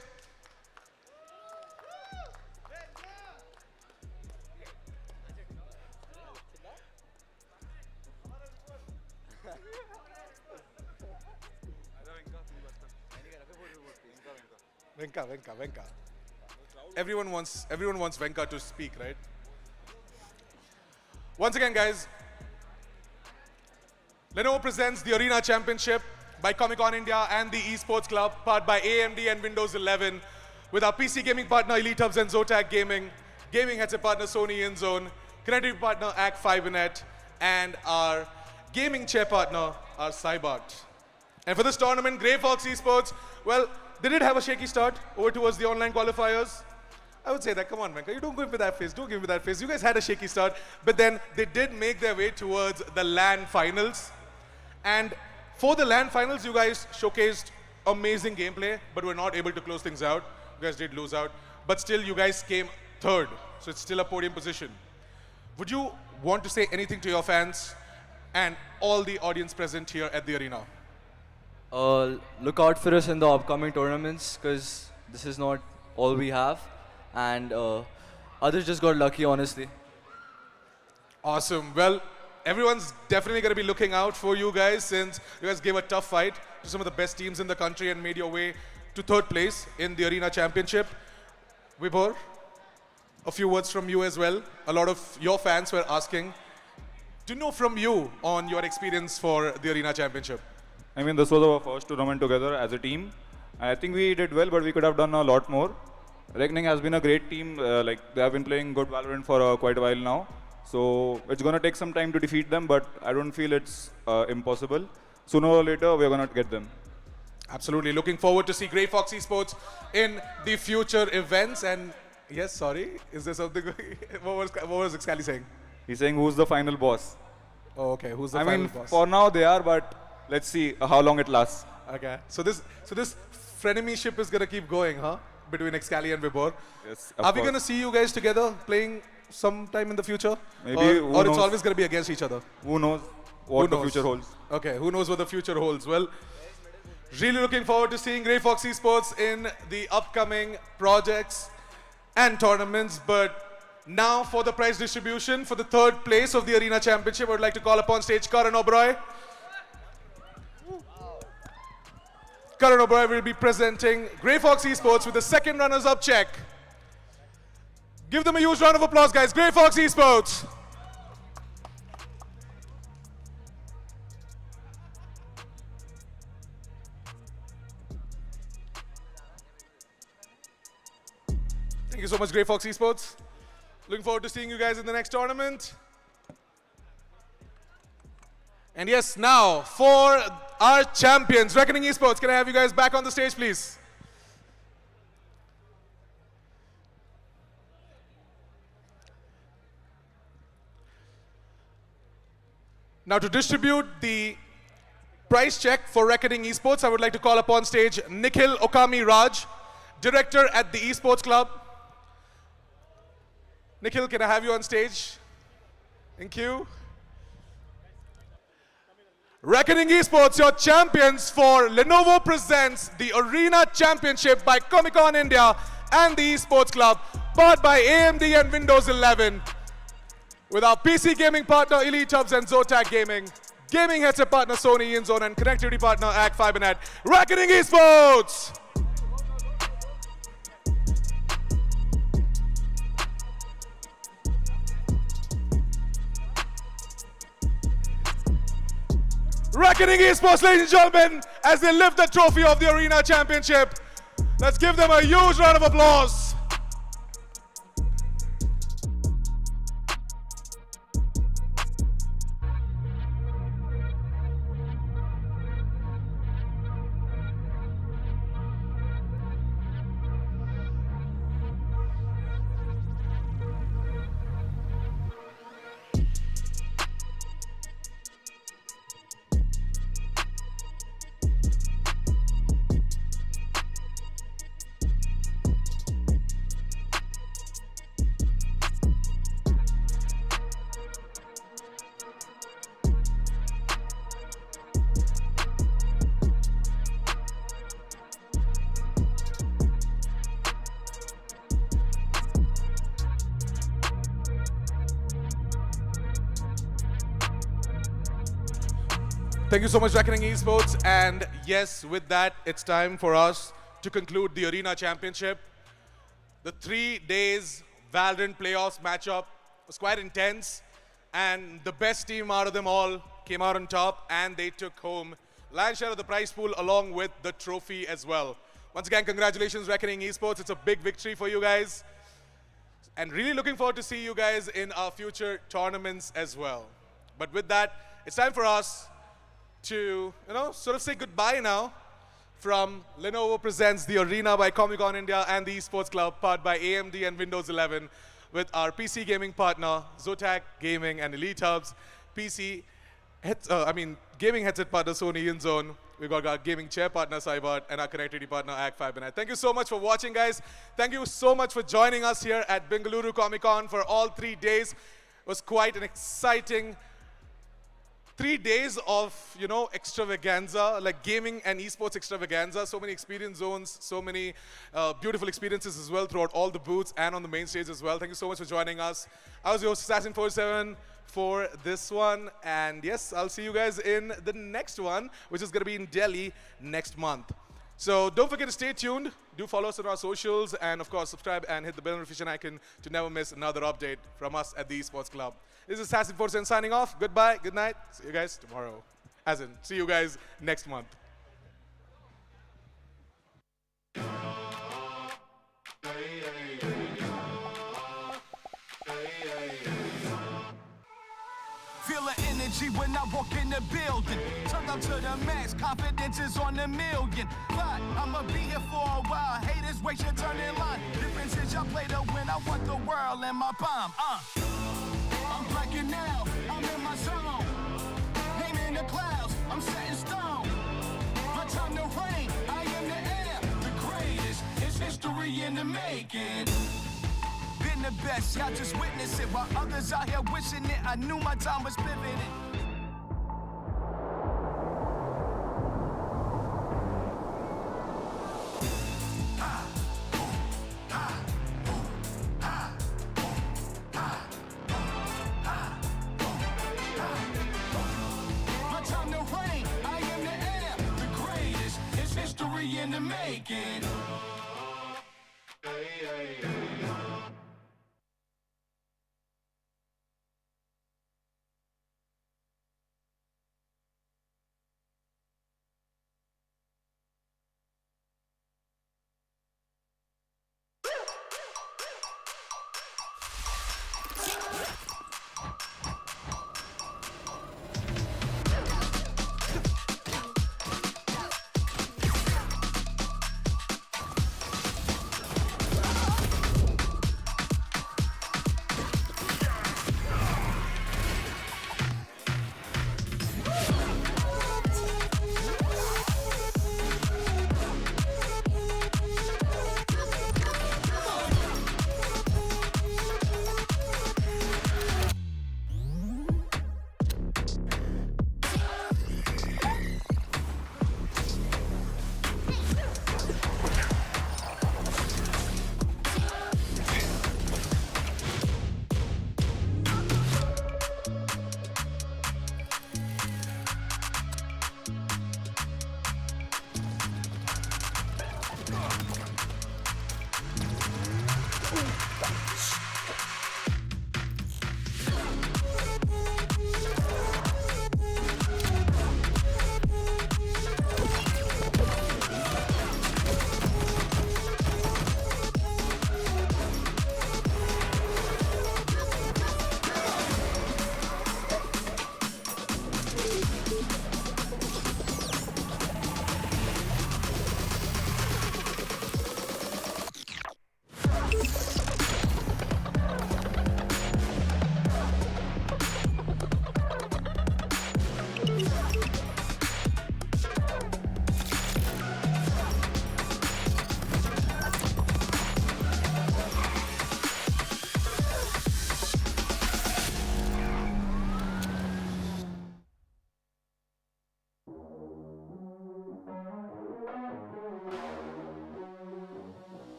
Venka. Everyone wants Venka to speak, right? Once again, guys, Lenovo presents the Arena Championship by Comic-Con India and the Esports Club, powered by AMD and Windows 11, with our PC gaming partner Elite Hubs and Zotac gaming headset partner Sony InZone, connectivity partner Act5inet, and our gaming chair partner, our Cybot. And for this tournament, Grey Fox Esports, well, they did have a shaky start over towards the online qualifiers. I would say that, come on, Venka, you don't give me that face, don't give me that face. You guys had a shaky start, but then they did make their way towards the LAN finals. And for the LAN finals, you guys showcased amazing gameplay, but were not able to close things out. You guys did lose out, but still you guys came third, so it's still a podium position. Would you want to say anything to your fans and all the audience present here at the arena? Look out for us in the upcoming tournaments, because this is not all we have, and others just got lucky, honestly. Awesome. Well, everyone's definitely going to be looking out for you guys, since you guys gave a tough fight to some of the best teams in the country and made your way to third place in the Arena Championship. Vibhor, a few words from you as well. A lot of your fans were asking to know from you on your experience for the Arena Championship. I mean, this was our first tournament together as a team. I think we did well, but we could have done a lot more. Reckoning has been a great team. They have been playing good Valorant for quite a while now. So it's going to take some time to defeat them, but I don't feel it's impossible. Sooner or later, we're going to get them. Absolutely. Looking forward to see Grey Fox Esports in the future events. And yes, sorry, is there something? what was Excali saying? He's saying who's the final boss. Oh, okay. Who's the final boss? I mean, for now they are, but let's see how long it lasts. Okay. So this frenemyship is going to keep going, huh? Between Excali and Vibhor. Yes, are we going to see you guys together playing sometime in the future? Maybe. Or it's always going to be against each other? Who knows what the future holds? Okay, who knows what the future holds? Well, really looking forward to seeing Grey Fox Esports in the upcoming projects and tournaments. But Now for the prize distribution for the third place of the Arena Championship, I would like to call upon stage Karan Oberoi. Karan Oberoi will be presenting Grey Fox Esports with the second runners-up check. Give them a huge round of applause, guys. Grey Fox Esports. Thank you so much, Grey Fox Esports. Looking forward to seeing you guys in the next tournament. And yes, now for our champions, Reckoning Esports, can I have you guys back on the stage, please? Now to distribute the prize check for Reckoning Esports, I would like to call upon stage Nikhil Okami Raj, Director at the Esports Club. Nikhil, can I have you on stage? Thank you. Reckoning Esports, your champions for Lenovo presents the Arena Championship by Comic-Con India and the Esports Club, powered by AMD and Windows 11. With our PC gaming partner Elite Hubs and Zotac Gaming, gaming headset partner Sony InZone, and connectivity partner AG FiberNet. Reckoning Esports! Reckoning Esports, ladies and gentlemen, as they lift the trophy of the Arena Championship. Let's give them a huge round of applause. Thank you so much, Reckoning Esports. And yes, with that, it's time for us to conclude the Arena Championship. The 3 days Valorant playoffs matchup was quite intense, and the best team out of them all came out on top, and they took home lion's share of the prize pool along with the trophy as well. Once again, congratulations, Reckoning Esports. It's a big victory for you guys, and really looking forward to see you guys in our future tournaments as well. But with that, it's time for us to, sort of say goodbye now from Lenovo presents the Arena by Comic-Con India and the Esports Club, powered by AMD and Windows 11, with our PC gaming partner, Zotac Gaming and Elite Hubs, gaming headset partner, Sony InZone. We've got our gaming chair partner, Cybert, and our connectivity partner, AG FiberNet. Thank you so much for watching, guys. Thank you so much for joining us here at Bengaluru Comic-Con for all 3 days. It was quite an exciting 3 days of, extravaganza, like gaming and esports extravaganza. So many experience zones, so many beautiful experiences as well throughout all the booths and on the main stage as well. Thank you so much for joining us. I was your host, Assassin47, for this one. And yes, I'll see you guys in the next one, which is going to be in Delhi next month. So don't forget to stay tuned. Do follow us on our socials. And of course, subscribe and hit the bell notification icon to never miss another update from us at the Esports Club. This is Assassin47 signing off. Goodbye, good night. See you guys tomorrow. See you guys next month. Feel the energy when I walk in the building. Turn up to the max, confidence is on a million. But I'ma be here for a while. Haters wait your turn in line. Difference is y'all play to win. I want the world in my palm. I'm breaking now, I'm in my zone. Name in the clouds, I'm setting stone. My time to reign, I am the air. The greatest, it's history in the making. Been the best, y'all just witness it. While others out here wishing it, I knew my time was pivoting. awaken.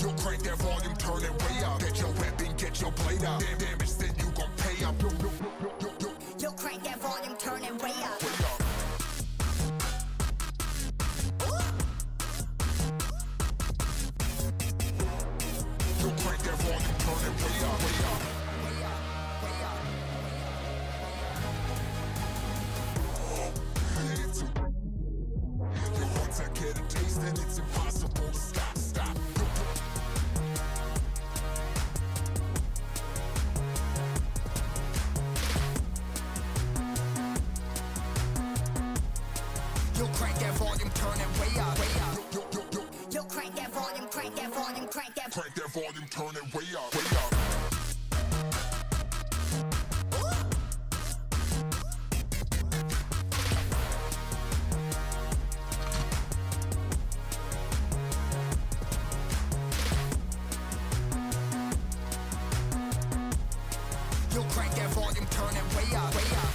Yo, crank that volume, turn it way up. Get your weapon, get your blade up. Damage, then you gon' pay up. Yo, crank that volume, turn it way up. Yo, crank that volume, turn it way up, way up. Yo, once I get a taste, then it's impossible to stop, stop. Yo, crank that volume, turn it way up, way up. Yo, crank that volume, crank that volume, crank that. Crank that volume, turn it way up, way up. Yo, crank that volume, turn it way up, way up.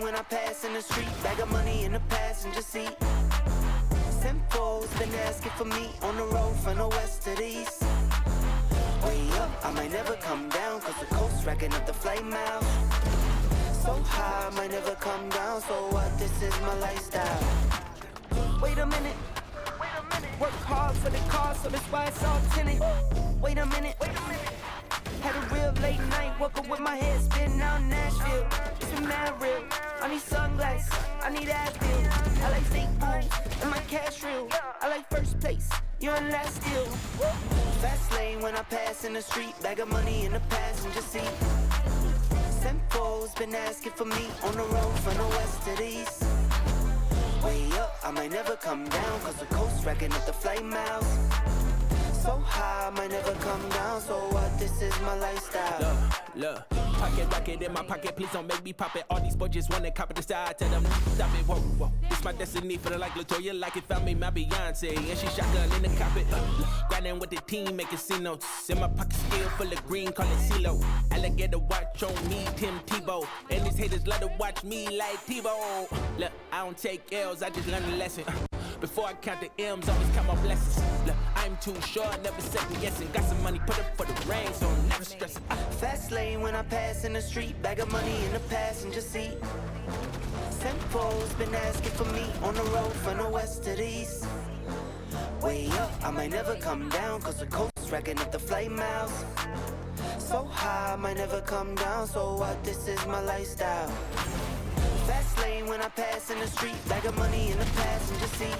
lane when I pass in the street. Bag of money in the passenger seat. Simcoe's been asking for me on the road from the west to the east. Way up, I might never come down, cause the coast racking up the flight miles. So high, I might never come down, so what, this is my lifestyle. Wait a minute, work hard for the car, so that's why it's all tinted. Wait a minute, had a real late night, woke up with my head spinning out in Nashville. It's been mad real, I need sunglasses, I need Advil. I like fake boobs, and my cash real. I like first place, you're in last deal. Fast lane when I pass in the street, bag of money in the passenger seat. Simcoe's been asking for me on the road from the west to the east. Way up, I might never come down, cause the coast racking up the flight miles. So high, I might never come down, so what, this is my lifestyle. Look, pocket rocket in my pocket, please don't make me pop it. All these boys just wanna copy the style, tell them stop it, whoa. It's my destiny, feeling like Latoya, like it found me my Beyonce, and she shotgun in the cockpit. Grinding with the team, making C notes. In my pocket still full of green, call it CeeLo. Alligator watch on me, Tim Tebow. And these haters love to watch me like Tebow. Look, I don't take L's, I just learn a lesson. Before I count the M's, always count my blessings. Look, I'm too short, never second guessing. Got some money, put up for the rain, so I'm never stressing. Fast lane when I pass in the street, bag of money in the passenger seat. Simcoe's been asking for me on the road from the west to the east. Way up, I might never come down, cause the coast racking up the flight miles. So high, I might never come down, so what, this is my lifestyle. Fast lane when I pass in the street, bag of money in the passenger seat.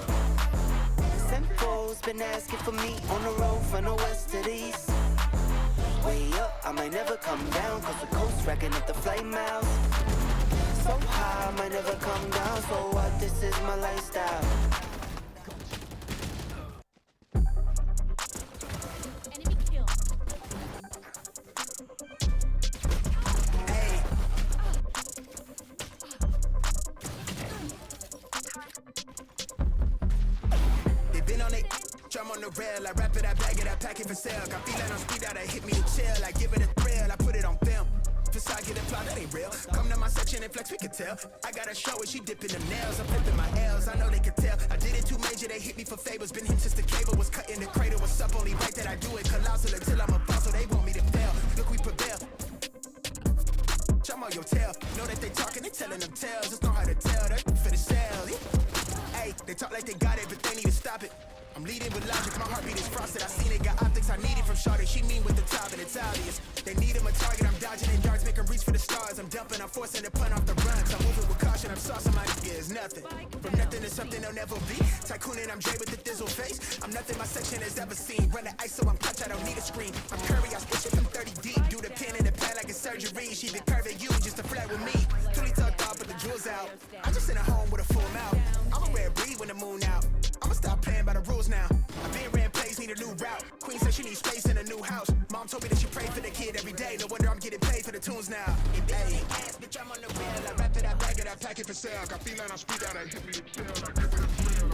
Simcoe's been asking for me on the road from the west to the east. Way up, I might never come down, cause the coast racking up the flight miles. So high, I might never come down, so what, this is my lifestyle. Enemy kill. Been on it, drum on the rail. I wrap it, I bag it, I pack it for sale. Got feeling on speed out, I hit me to chill. I give it a thrill, I put it on film. Facade get applaud, that ain't real. Come to my section and flex, we can tell. I got a show and she dipping them nails. I'm flipping my L's, I know they can tell. I did it too major, they hit me for favors. Been him since the cable was cut in the cradle. What's up, only right that I do it. Colossal until I'm a boss, so they want me to fail. Look, we prevail. Jump on your tail. Know that they talking, they telling them tales. Just know how to tell, that for the sale. Hey, they talk like they got it, but they need to stop it. I'm leading with logic, my heartbeat is frosted. I seen it, got optics, I need it from Shawty. She mean with the top and it's obvious. They need him a target, I'm dodging in darts, make him reach for the stars. I'm dumping, I'm forcing the punt off the runs. I'm moving with caution, I'm saucing my niggas, nothing. From nothing to something they'll never be. Tycooning, I'm Jay with the thizzle face. I'm nothing my section has ever seen. Run the ice so I'm punch, I don't need a screen. I'm Curry, I switch it from 30 deep. Do the pin in the pad like it's surgery. She been curving you just to flirt with me. Toolie tucked off, but the jewels out. I just in a home with a full mouth. I'm a rare breed when the moon out. I'ma stop playing by the rules now. I've been ran plays, need a new route. Queen said she needs space in a new house. Mom told me that she prayed for the kid every day. No wonder I'm getting paid for the tunes now. Hey, ass, bitch, I'm on the rail. I wrap it, I bag it, I pack it for sale. Got feeling on speed out, I hit me to chill. I give it a thrill.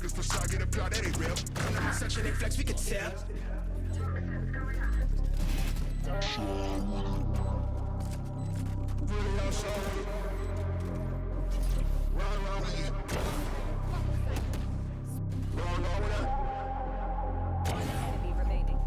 This facade get applaud, that ain't real. Come to my section, they flex, we can tell. Enemy remaining.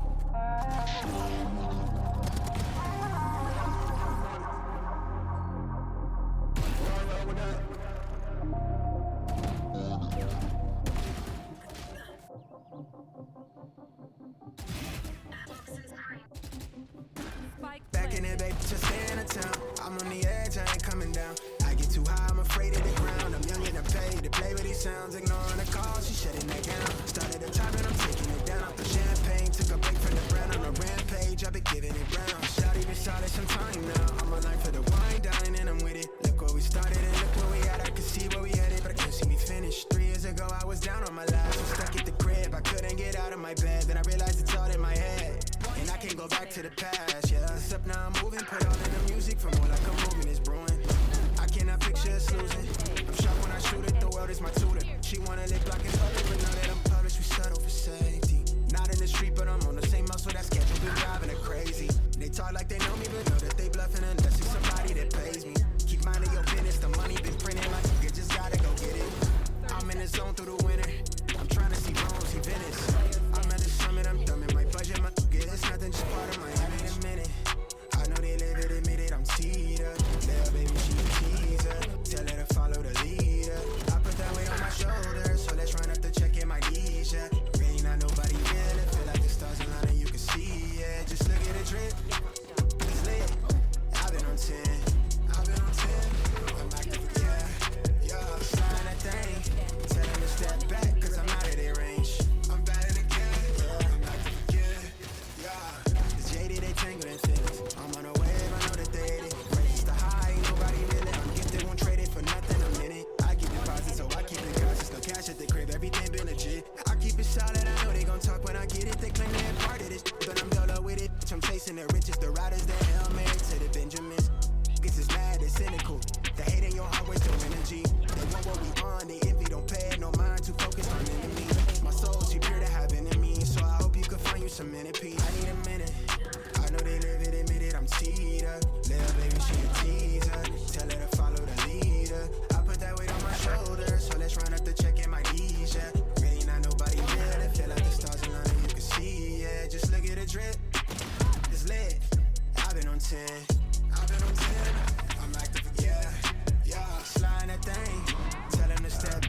Back in it, baby, just in a town. I'm on the edge, I ain't coming down. I get too high, I'm afraid of the ground. I'm young and I paid to play with these sounds. Ignoring the call, she shutting that down. Started a time and I'm taking it down. Off the champagne, took a break from the brand. On a rampage, I've been giving it round. Shawty been solid some time now. I'm alive for the wine, dine, and I'm with it. Look where we started and look where we at. I can see where we headed, but I can't see me finish. 3 years ago, I was down on my life. I'm stuck at the crib, I couldn't get out of my bed. Then I realized it's all in my head. And I can't go back to the past, yeah. Except now I'm moving, put all in the music for more like a movement is brewing. I cannot picture us losing. I'm shocked when I shoot it, the world is my tutor. She wanna live black and public, but now that I'm published, we settle for safety. Not in the street, but I'm on the same muscle that schedule. Been driving her crazy. They talk like they know me, but no, cash at the crib, everything been legit. I keep it solid, I know they gon' talk when I get it. They claim they're part of this, but I'm dolo with it. I'm chasing the riches, the riders, the Hail Mary to the Benjamins. Niggas is mad, they cynical. The hate in your heart waste your energy. They want what we on, they envy, don't pay no mind, too focused on enemy. My soul, she pure to have enemies, so I hope you can find you some inner peace. I need a minute. I know they live it, admit it, I'm teed up. Little baby, she a teaser. Tell her to follow the leader. I put that weight on my shoulders, so let's run up the check in my knees, yeah. Really not nobody real, it feel like the stars align and you can see, yeah. Just look at the drip, it's lit. I've been on 10, I'm active, yeah. Sliding that thing, tell him to step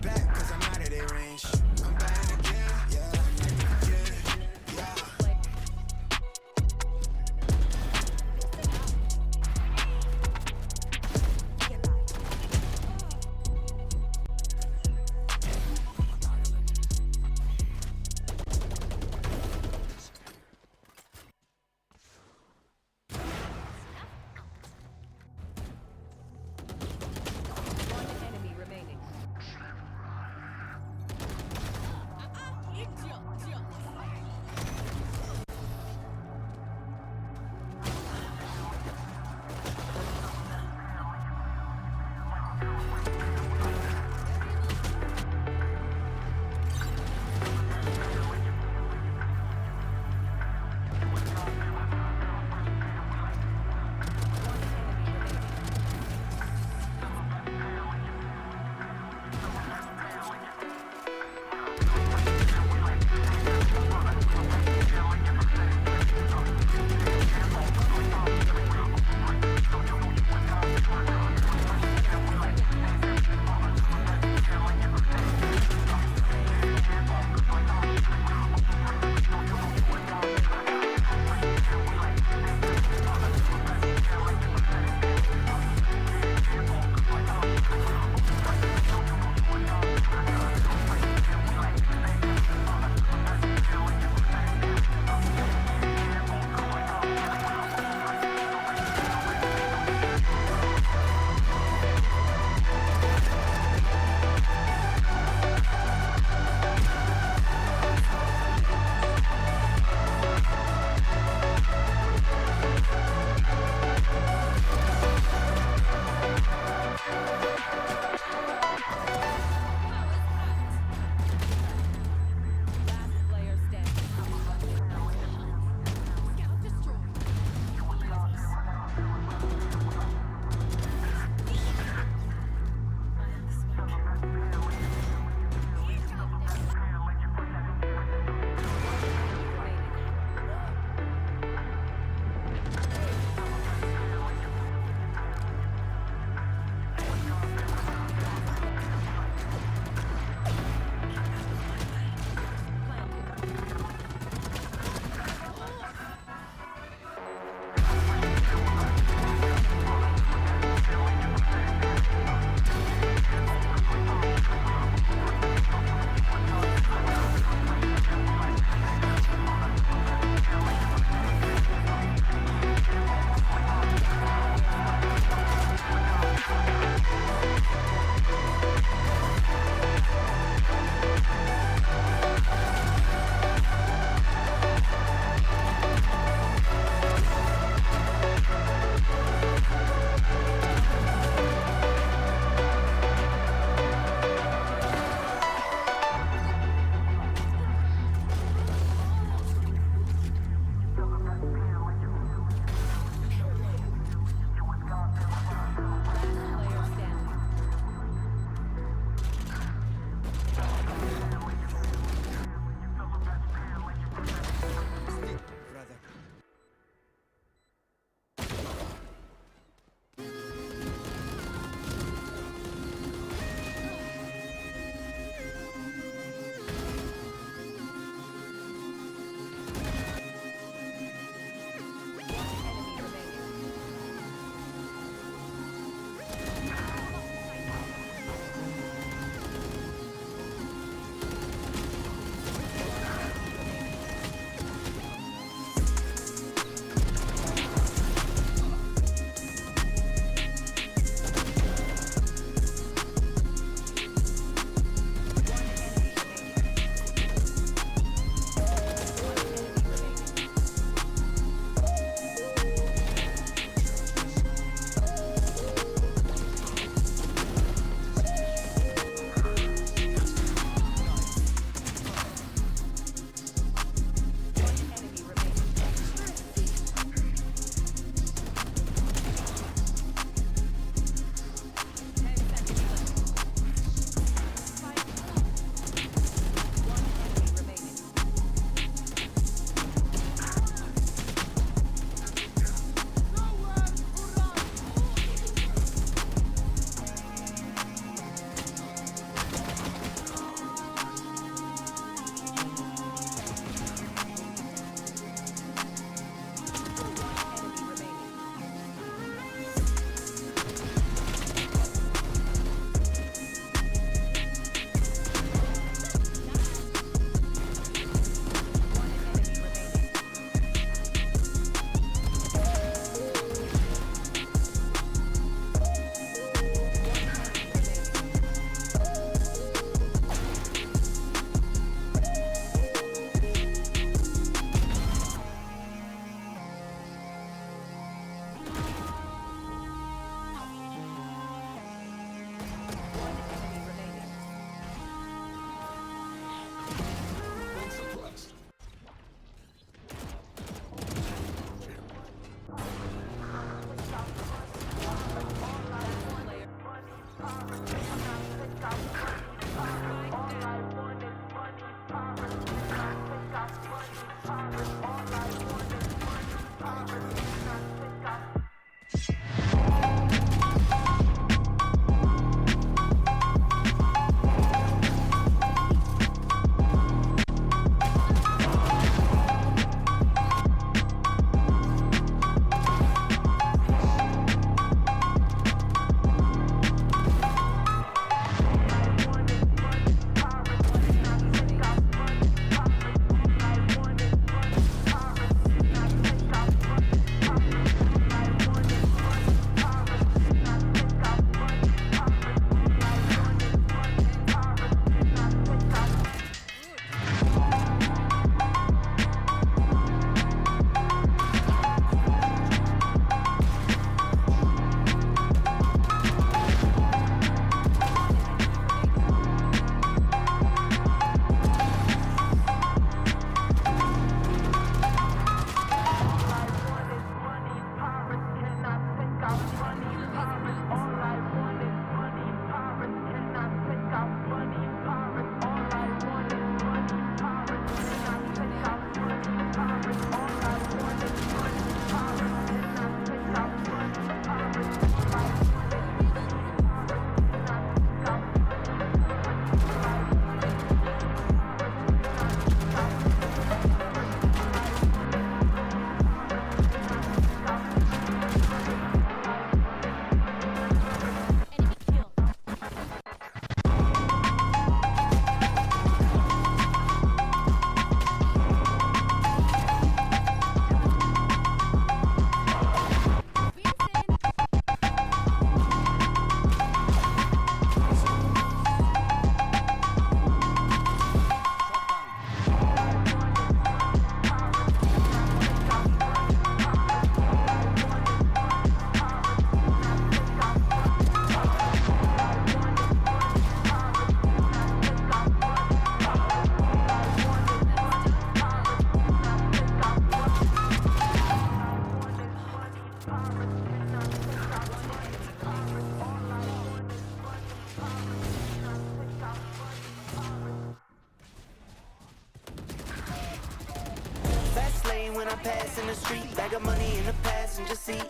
lane when I pass in the street. Bag of money in the passenger seat.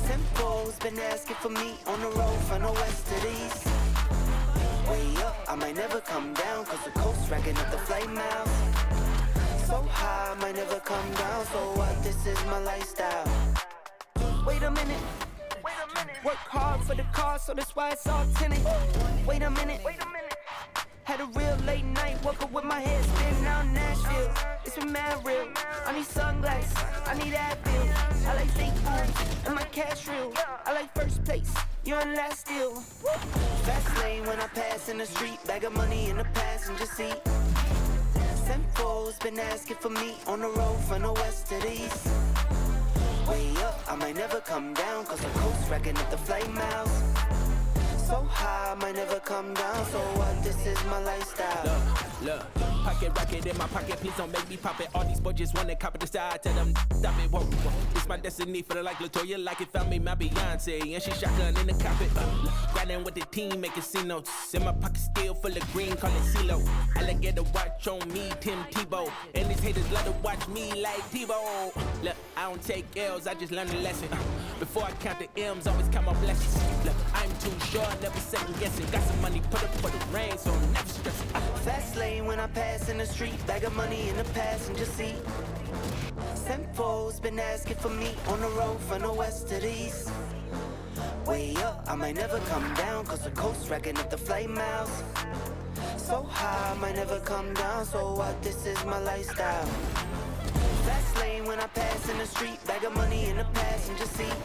Simcoe's been asking for me on the road from the west to the east. Way up, I might never come down, cause the coast racking up the flight miles. So high, I might never come down, so what, this is my lifestyle. Wait a minute. Work hard for the car, so that's why it's all tinted. Wait a minute. Had a real late night, woke up with my head spinning out in Nashville. It's been mad real. I need sunglasses, I need Advil. I like fake boobs and my cash real. I like first place, you're in last deal. Fast lane when I pass in the street. Bag of money in the passenger seat. Simcoe's been asking for me on the road from the west to the east. Way up, I might never come down, cause the coast racking up the flight miles. So high, I might never come down, so what, this is my lifestyle. Look, pocket rocket in my pocket, please don't make me pop it. All these boys just wanna copy the style, tell them stop it, whoa. It's my destiny, feel like Latoya, like it found me my Beyonce, and she shotgun in the cockpit. Riding with the team, making C notes. In my pocket still full of green, call it CeeLo. Alligator watch on me, Tim Tebow. And these haters love to watch me like Tebow. Look, I don't take L's, I just learn a lesson. Before I count the M's, always count my blessings. Look, I'm too short, never second guessing. Got some money, put up for the rain, so I'm never stressing. Fast lane when I pass in the street. Bag of money in the passenger seat. Simcoe's been asking for me on the road from the west to the east. Way up, I might never come down, cause the coast racking up the flight miles. So high, I might never come down, so what, this is my lifestyle. Fast lane when I pass in the street. Bag of money in the passenger seat.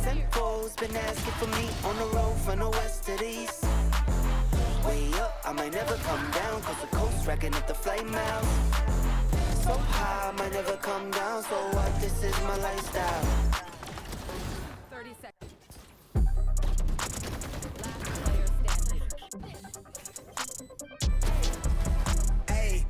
Simcoe's been asking for me on the road from the west to the east. Way up, I might never come down, cause the coast racking up the flight miles. So high, I might never come down, so what, this is my lifestyle. 30 seconds. Last player standing. Hey.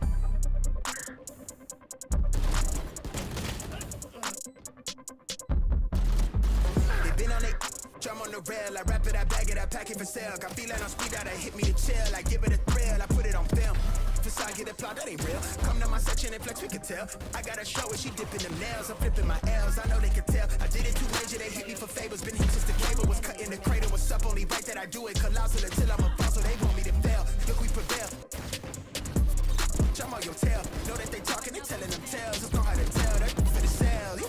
They been on it. Drum on the rail, I wrap it, I bag it, I pack it for sale. Got feeling on speed out, I hit me to chill. I give it a thrill, I put it on film. Facade get applaud, that ain't real. Come to my section and flex, we can tell. I got a show where she dipping them nails. I'm flipping my L's, I know they can tell. I did it too major, they hit me for favors. Been hit since the cable was cut in the cradle. What's up, only right that I do it. Colossal until I'm a boss, so they want me to fail. Look, we prevail. Jump on your tail. Know that they talking, they telling them tales. Don't know how to tell, that for the sale.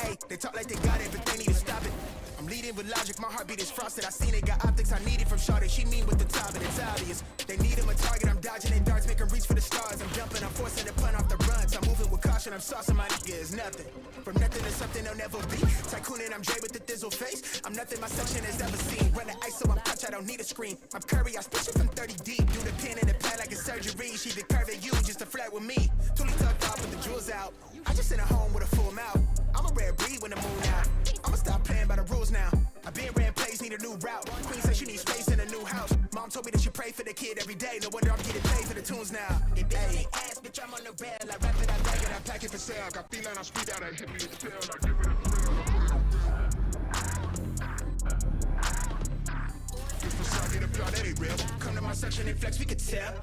Hey, they talk like they got it, but they need to stop it. I'm leading with logic, my heartbeat is frosted. I seen it, got optics I needed from Shawty. She mean with the top, and it's obvious. They need him a target, I'm dodging their darts, making reach for the stars. I'm jumping, I'm forcing the punt off the runs. I'm moving with caution, I'm saucing my niggas. Nothing. From nothing to something they'll never be. Tycooning, I'm Jay with the thizzle face. I'm nothing my section has ever seen. Run the ice so I'm touch, I don't need a screen. I'm Curry, I spit you from 30 deep. Do the pin in the pad like it's surgery. She the curve at you just to flirt with me. Toolie tucked off with the jewels out. I just in a home with a full mouth. I'm a rare breed when the moon out. I'ma stop playing by the rules now. I been ran plays, need a new route. Queen said she needs space in a new house. Mom told me that she pray for the kid every day. No wonder I'm getting paid for the tunes now. It been on they ass, bitch, I'm on the rail. I wrap it, I bag it, I pack it for sale. Got feeling on speed out, I hit me to chill. I give it a thrill, I put it on film. If facade get applaud, that ain't real. Come to my section and flex, we could tell.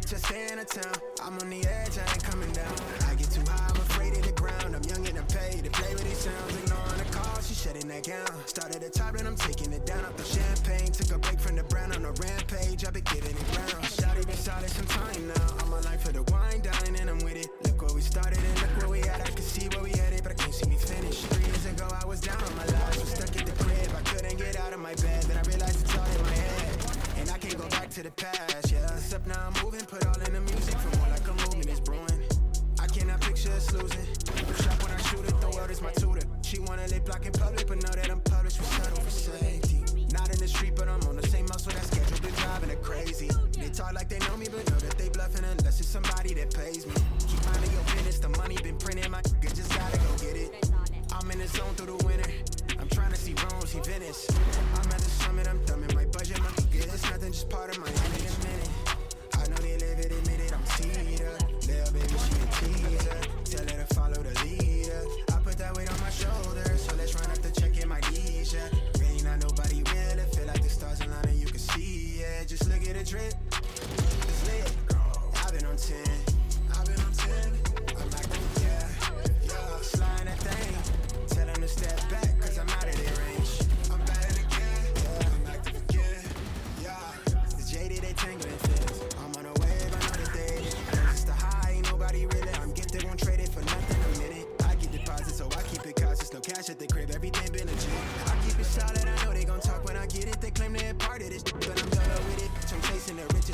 Just staying in town. I'm on the edge, I ain't coming down. I get too high, I'm afraid of the ground. I'm young and I'm paid to play with these sounds. Ignoring the call, she shutting that gown. Started at the top and I'm taking it down off the champagne. Took a break from the brown on a rampage. I've been giving it ground. Shawty been solid some time now. I'm a life for the wine, dine, and I'm with it. Look where we started and look where we at. I can see where we headed, but I can't see me finish. 3 years ago, I was down on my life. Was stuck at the crib, I couldn't get out of my bed. Then I realized it's all in my head. And I can't go back to the past, yeah. Except now I'm moving, put all in the music. From more like a movement is brewing. I cannot picture us losing. The shop when I shoot it, the world is my tutor. She wanna lay block in public, but know that I'm published. We settle for safety. Not in the street, but I'm on the same muscle. That schedule been driving her crazy. They talk like they know me, but I'm at the summit, I'm thumbing my budget, monkey good. It's nothing, just part of my end in a minute. I know they live it, admit it, I'm Cedar. Little baby, she a teaser. Tell her to follow the leader. I put that weight on my shoulders, so let's run up the check in my D's, yeah. Really not nobody real, it feel like the stars align and you can see, yeah. Just look at the drip, it's lit. I've been on 10, I've been on 10. I'm acting, yeah. Sliding that thing, tell them to step back, cause I'm out of their range. I'm bad again, yeah. I'm active again, yeah. The jaded, they tangling fins. I'm on a wave, I know that they just a high, ain't nobody really. I'm gifted, won't trade it for nothing a minute. I keep deposits, so I keep it cautious. No cash at the crib, everything been legit. I keep it solid, I know they gon' talk when I get it. They claim they're part of this, but I'm done with it. I'm chasing the riches.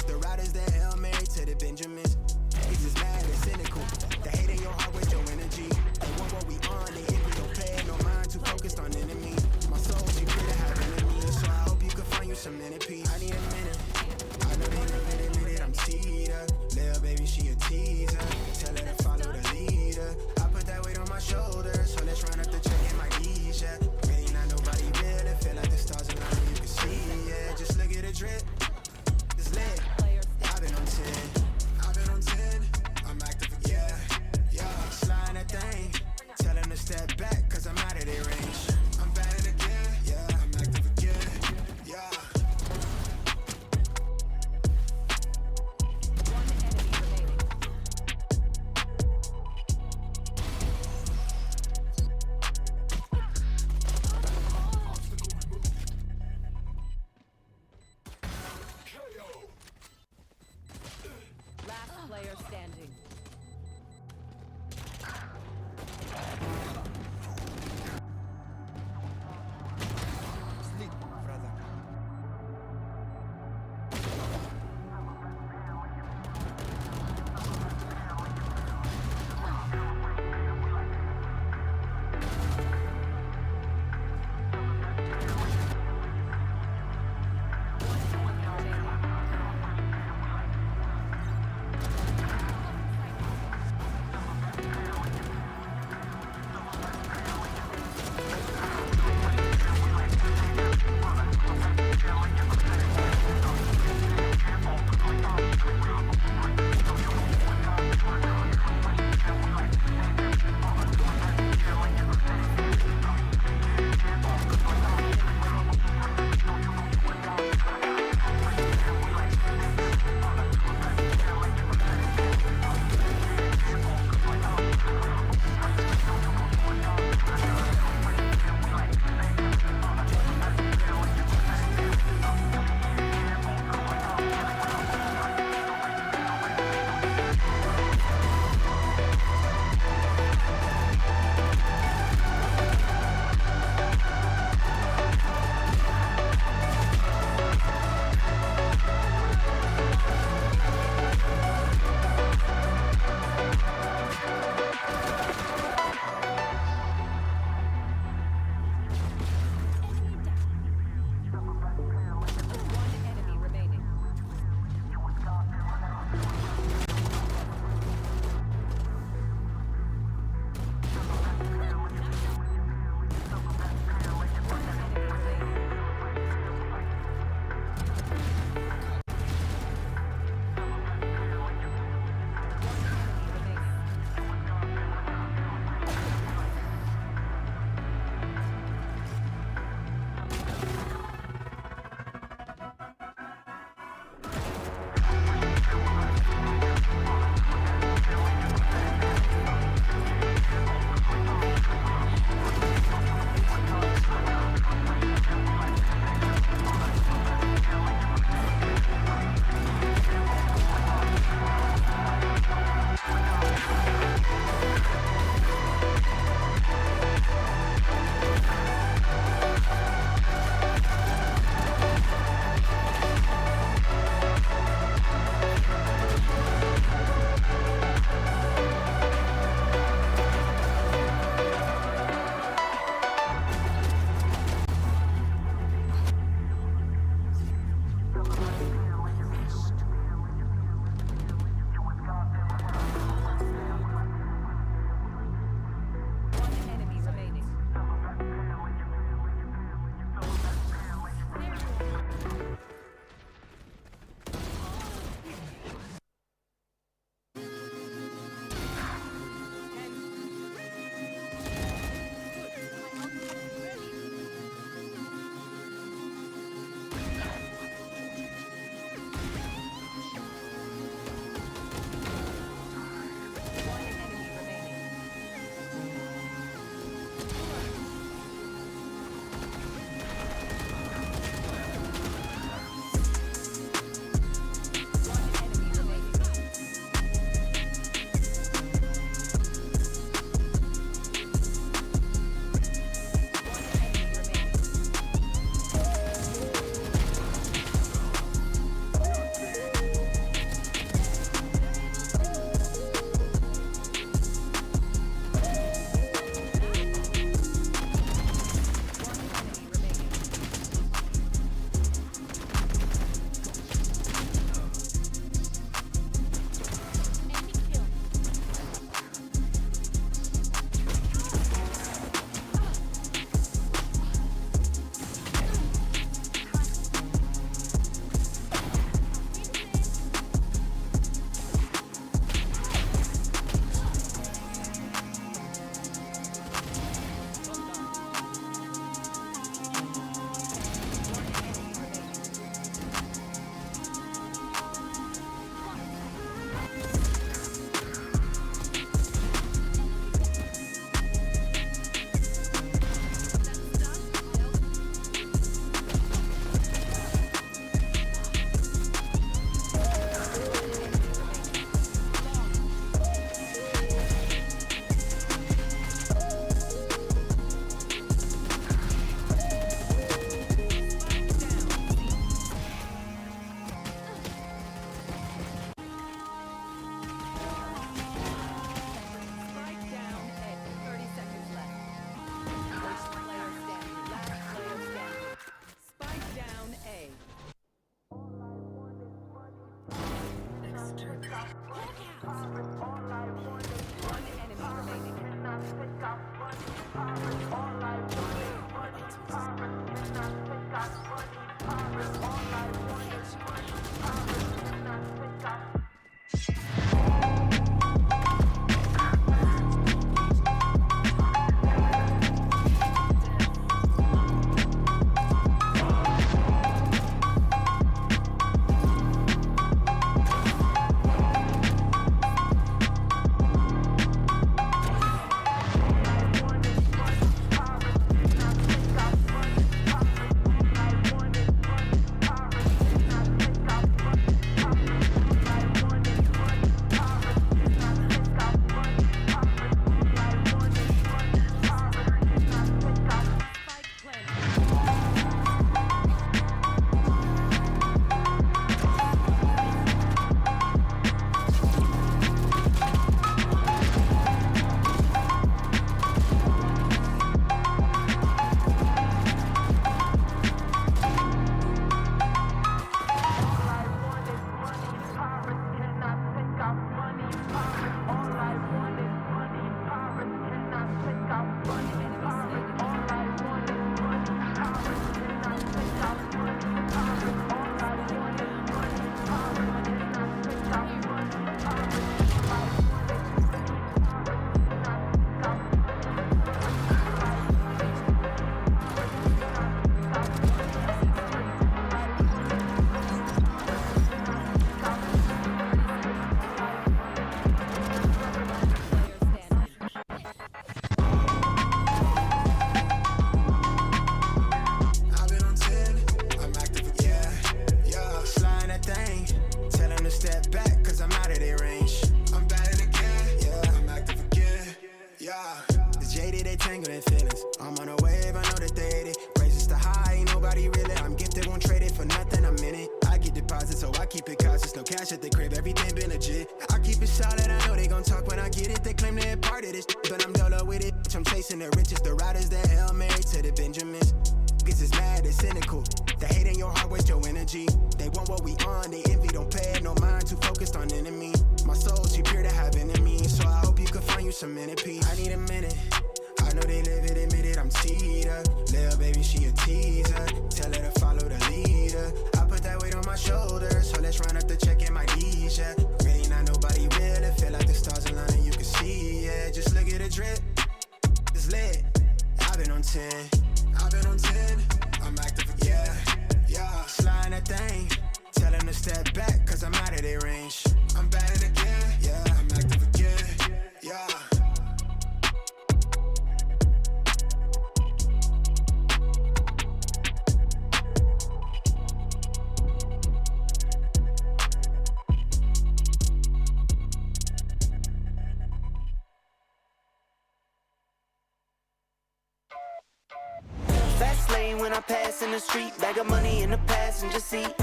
Fast lane when I pass in the street, bag of money in the passenger seat.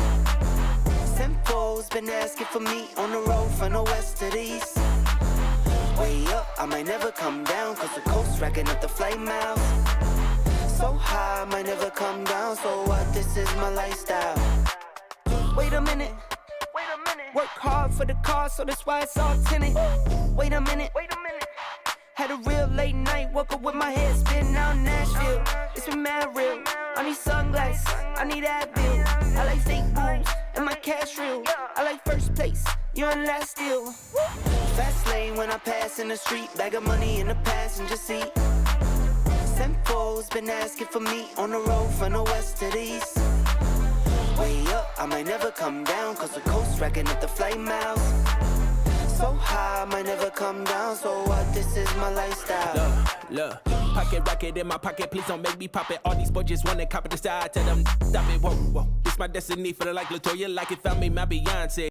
Simcoe's been asking for me on the road from the west to the east. Way up, I might never come down, cause the coast racking up the flight miles. So high, I might never come down, so what, this is my lifestyle. Wait a minute, work hard for the car, so that's why it's all tinted. Wait a minute, had a real late night, woke up with my head spinning out in Nashville. It's been mad real, I need sunglasses, I need Advil. I like fake boobs, and my cash real. I like first place, you're in last still. Fast lane when I pass in the street, bag of money in the passenger seat. Simcoe's been asking for me on the road from the west to the east. Way up, I might never come down, cause the coast racking up the flight miles. So high, I might never come down, so what, this is my lifestyle. Look, pocket rocket in my pocket, please don't make me pop it. All these boys just wanna copy the style, tell them stop it, whoa, whoa. It's my destiny, feeling like Latoya, like it found me, my Beyonce.